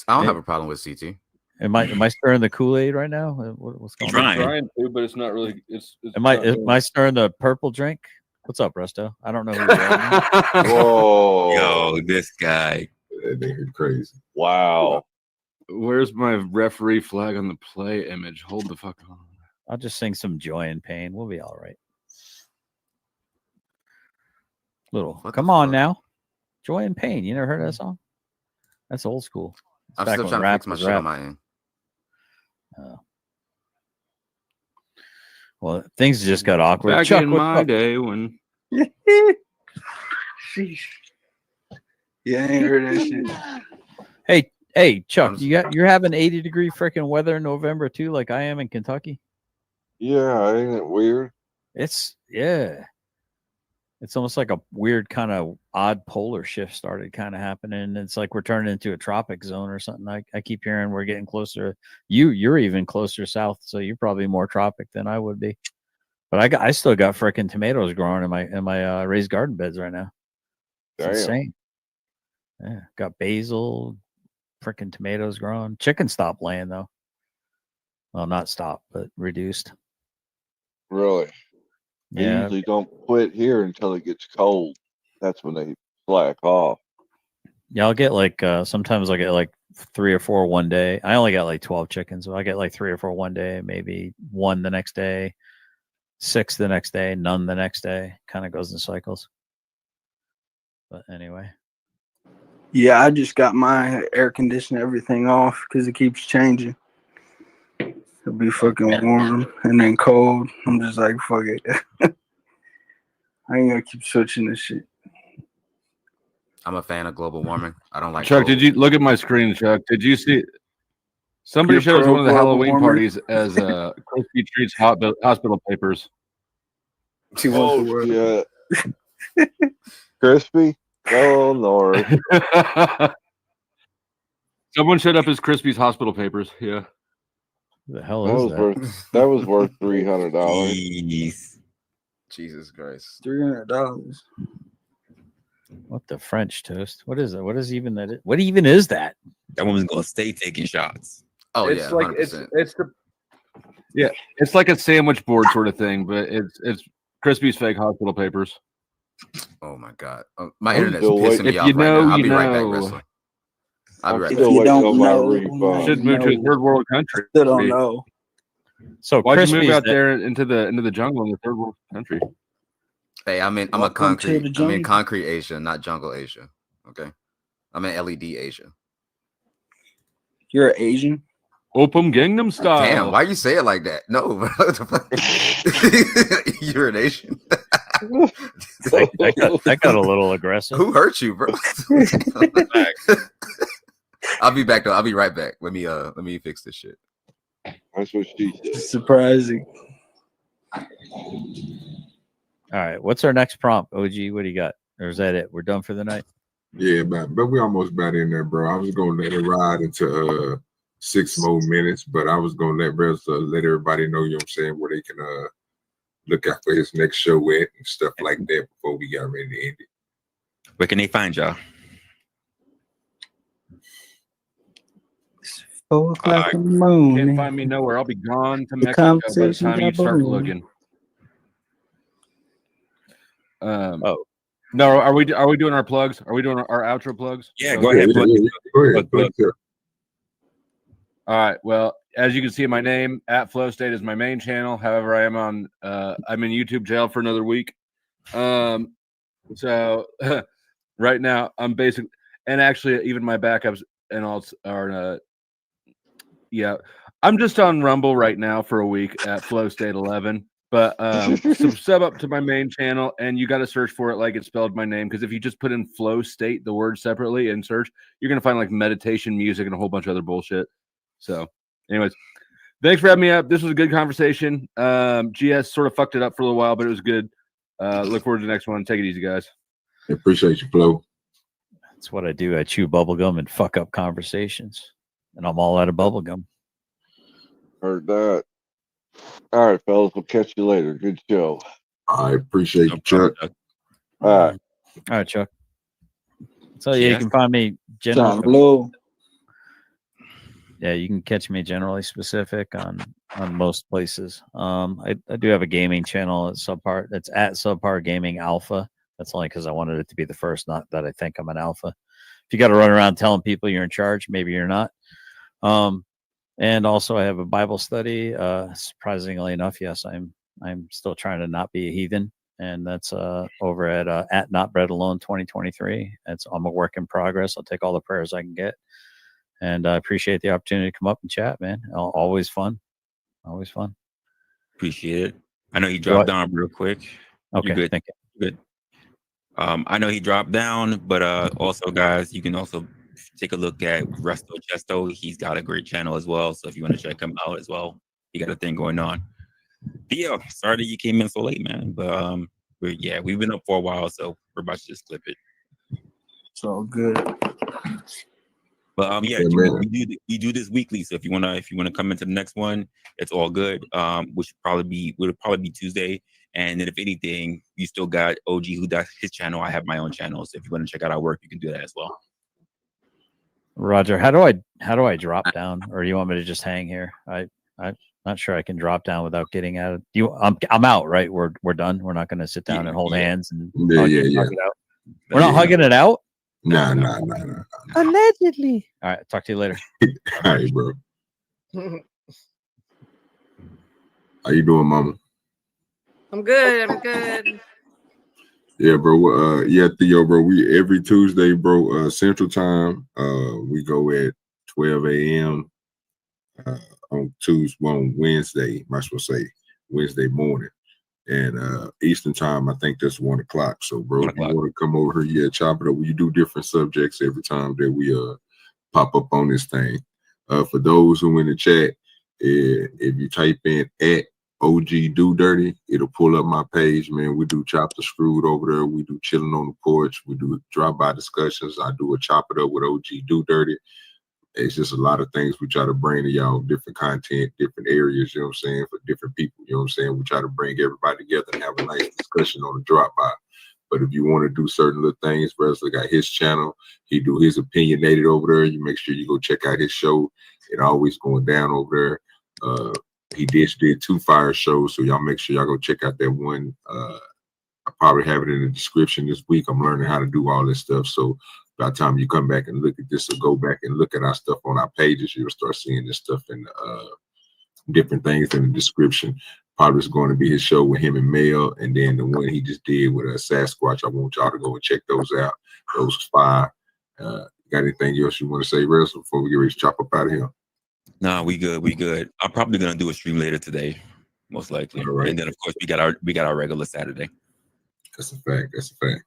I don't have a problem with CT. Am I stirring the Kool-Aid right now? What's going on? I'm trying to, but it's not really. It's am I stirring the purple drink? What's up, Resto? I don't know who you are. Whoa. Yo, this guy. That nigga crazy. Wow. Where's my referee flag on the play image? Hold the fuck on. I'll just sing some Joy and Pain. We'll be all right. Come on now. Joy and Pain. You never heard that song? That's old school. I'm still trying to fix my shit on my end. Well, things just got awkward. Back Chuck, in my day when. Sheesh. Yeah, I ain't heard that shit. Hey, Chuck, you're having 80-degree freaking weather in November too, like I am in Kentucky. Yeah, ain't it weird? It's almost like a weird kind of odd polar shift started kind of happening. It's like we're turning into a tropic zone or something. I keep hearing we're getting closer. You're even closer south, so you're probably more tropic than I would be. But I still got freaking tomatoes growing in my raised garden beds right now. It's insane. Yeah, got basil, freaking tomatoes growing. Chicken stopped laying though. Well, not stopped, but reduced. Really? They usually don't quit here until it gets cold. That's when they slack off. Yeah, I'll get like sometimes I'll get like 3 or 4 one day. I only got like 12 chickens, so I get like 3 or 4 one day, maybe 1 the next day, 6 the next day, none the next day. Kind of goes in cycles. But anyway. Yeah, I just got my air conditioner everything off because it keeps changing. It'll be fucking warm and then cold. I'm just like, fuck it. I ain't gonna keep switching this shit. I'm a fan of global warming. I don't like Chuck, cold. did you look at my screen, Chuck? Did you see somebody showed us one of the Halloween parties as Crispy Treats hospital papers? Oh, yeah. Crispy? Oh, Lord. Someone showed up as Crispy's hospital papers. Yeah. Who the hell is that? That was worth $300. Jesus Christ. $300. What the French toast? What is it? What is even that? What even is that? That woman's gonna stay taking shots. Oh, it's yeah, like 100%. it's like a sandwich board sort of thing, but it's Crispy's fake hospital papers. Oh my God, my internet's still pissing me If off you right know, now. I'll you be right back, know. Wrestler. I'll be right If back. you don't know, refund. Should move to a third world country. Still don't know. So Why'd you move Crispy's out there into the jungle in the third world country? Hey, I'm in Welcome to the concrete jungle. Asia, not jungle Asia. Okay. I'm in LED Asia. You're Asian? Open Gangnam Style. Damn, why you say it like that? No, you're an Asian. that got a little aggressive. Who hurt you, bro? I'll be back though. I'll be right back. Let me fix this shit. That's what she said. Surprising. All right, what's our next prompt, OG? What do you got? Or is that it? We're done for the night. Yeah, but we almost about in there, bro. I was gonna let it ride into 6 more minutes, but I was gonna let everybody know, you know what I'm saying, where they can look out for his next show at and stuff like that before we got ready to end it. Where can they find y'all? 4 o'clock in the moon. Can't find me nowhere. I'll be gone to Mexico by the time you start looking. No, are we doing our plugs? Are we doing our outro plugs? Yeah, go ahead. Go ahead. All right. Well, as you can see, my name at Flow State is my main channel. However, I am on. I'm in YouTube jail for another week. So right now I'm basically, and actually even my backups and all are. Yeah, I'm just on Rumble right now for a week at Flow State 11. But sub up to my main channel, and you got to search for it like it's spelled my name, because if you just put in Flow State, the word separately, and search, you're gonna find like meditation music and a whole bunch of other bullshit. So, anyways, thanks for having me up. This was a good conversation. GS sort of fucked it up for a little while, but it was good. Look forward to the next one. Take it easy, guys. I appreciate you, Flo. That's what I do. I chew bubblegum and fuck up conversations, and I'm all out of bubblegum. Heard that. All right, fellas. We'll catch you later. Good show. I appreciate you, Chuck. All right, Chuck. So yeah, you can find me John Blue. Yeah, you can catch me generally specific on most places. I do have a gaming channel at Subpar. It's at Subpar Gaming Alpha. That's only because I wanted it to be the first, not that I think I'm an alpha. If you got to run around telling people you're in charge, maybe you're not. And also I have a Bible study. Surprisingly enough, yes, I'm still trying to not be a heathen, and that's over at Not Bread Alone 2023. I'm a work in progress. I'll take all the prayers I can get, and I appreciate the opportunity to come up and chat, man. Always fun. Always fun. Appreciate it. I know he dropped down real quick. Okay, You're good. thank you. Good. I know he dropped down, but also, guys, you can also take a look at Resto Chesto. He's got a great channel as well. So if you want to check him out as well, he got a thing going on. But yeah, sorry that you came in so late, man. But we've been up for a while, so we're about to just clip it. It's all good. But we do this weekly. So if you wanna come into the next one, it's all good. Would probably be Tuesday. And then if anything, you still got OG who does his channel. I have my own channel. So if you want to check out our work, you can do that as well. Roger, how do I drop down, or do you want me to just hang here? I'm not sure I can drop down without getting out of I'm out, right? We're done. We're not going to sit down and hold hands and hug it out. We're not hugging it out. Nah. Allegedly. All right, talk to you later. All right, bro. How you doing, mama? I'm good. Yeah, bro. Theo, bro. We every Tuesday, bro, Central Time. We go at 12 a.m. On Wednesday. I should say Wednesday morning, and Eastern Time. I think that's 1 o'clock. So, bro, if you want to come over here, chop it up. We do different subjects every time that we pop up on this thing. For those who in the chat, if you type in at OGDoDirty, it'll pull up my page, man. We do Chop the Screwed over there. We do Chilling on the Porch. We do drop-by discussions. I do a Chop It Up with OGDoDirty. It's just a lot of things we try to bring to y'all, different content, different areas, you know what I'm saying, for different people, you know what I'm saying? We try to bring everybody together and have a nice discussion on the drop-by. But if you want to do certain little things, Resla got his channel. He do his Opinionated over there. You make sure you go check out his show. It always going down over there. He did 2 fire shows, so y'all make sure y'all go check out that one. I probably have it in the description this week. I'm learning how to do all this stuff. So by the time you come back and look at this, or go back and look at our stuff on our pages, you'll start seeing this stuff in different things in the description. Probably is going to be his show with him and Mel, and then the one he just did with Sasquatch. I want y'all to go and check those out. Those 5. Got anything else you want to say, Rez, before we get ready to chop up out of here? Nah, we good. We good. I'm probably gonna do a stream later today, most likely. All right. And then of course we got our regular Saturday. That's a fact. That's a fact.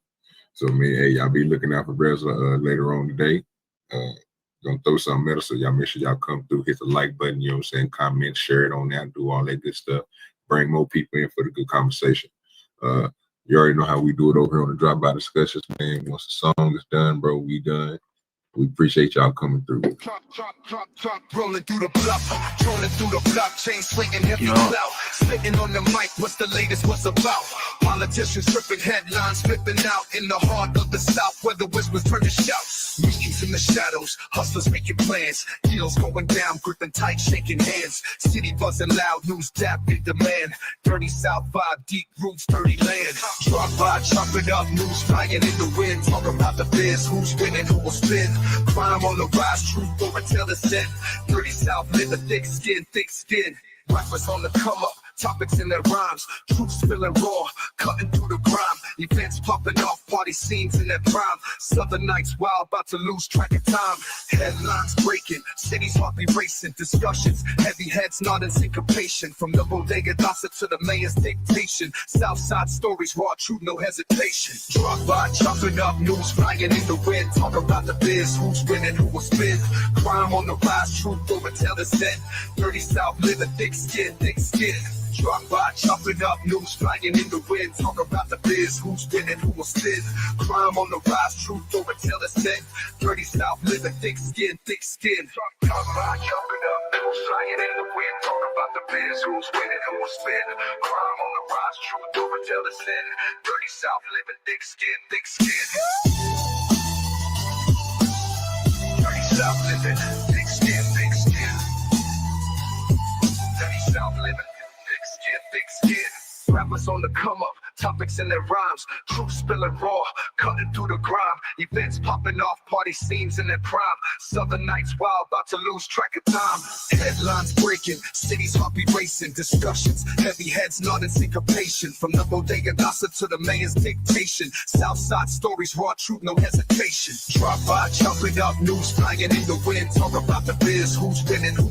So man, hey, y'all be looking out for Reza later on today. Gonna throw something at us, so y'all make sure y'all come through, hit the like button, you know what I'm saying, comment, share it on there, do all that good stuff. Bring more people in for the good conversation. You already know how we do it over here on the Drop By Discussions, man. Once the song is done, bro, we done. We appreciate y'all coming through. Rolling through the block, trolling through the blockchain, slinging heavy clout, spitting on the mic. What's the latest? What's about? Politicians tripping, headlines flipping out in the heart of the South, where the whispers turn to shouts. Mischief in the shadows, hustlers making plans, deals going down, gripping tight, shaking hands. City buzzing loud, news dap in demand. Dirty South vibe, deep roots, dirty land. Drop by, chop it up, news flying in the wind. Talk about the biz, who's winning, who will spin. Crime on the rise, truth over tell the sin. Dirty South, live a thick skin, thick skin. Rappers on the come up, topics in their rhymes. Truths feeling raw, cutting through the grime. Events popping off, party scenes in their prime. Southern nights wild, about to lose track of time. Headlines breaking, cities hardly racing. Discussions, heavy heads nodding syncopation. From the bodega gossip to the mayor's dictation. Southside stories, raw truth, no hesitation. Drop by, chopping up, news flying in the wind. Talk about the biz, who's winning, who will spin. Crime on the rise, truth over tell the sin. Dirty South, live a thick skin, thick skin. Drop by, chopping up, news flying in the wind. Talk about the biz, who's winning, who will spin. Crime on the rise, truth over tell the sin. Dirty South, live a thick skin, thick skin. Drop by, chopping up, news flying in the wind. Talk about the biz, who's winning, who will spin. Crime on the rise, truth over tell the sin. Dirty South, live a thick skin, thick skin. Dirty South, live a thick skin, thick skin. Dirty South, live a thick skin. Rappers on the come up, topics in their rhymes. Truth spilling raw, cutting through the grime. Events popping off, party scenes in their prime. Southern nights wild, about to lose track of time. Headlines breaking, cities heartbeat racing. Discussions, heavy heads nodding syncopation. From the bodega gossip to the mayor's dictation. Southside stories, raw truth, no hesitation. Drop by, chopping up, news flying in the wind. Talk about the biz, who's winning, who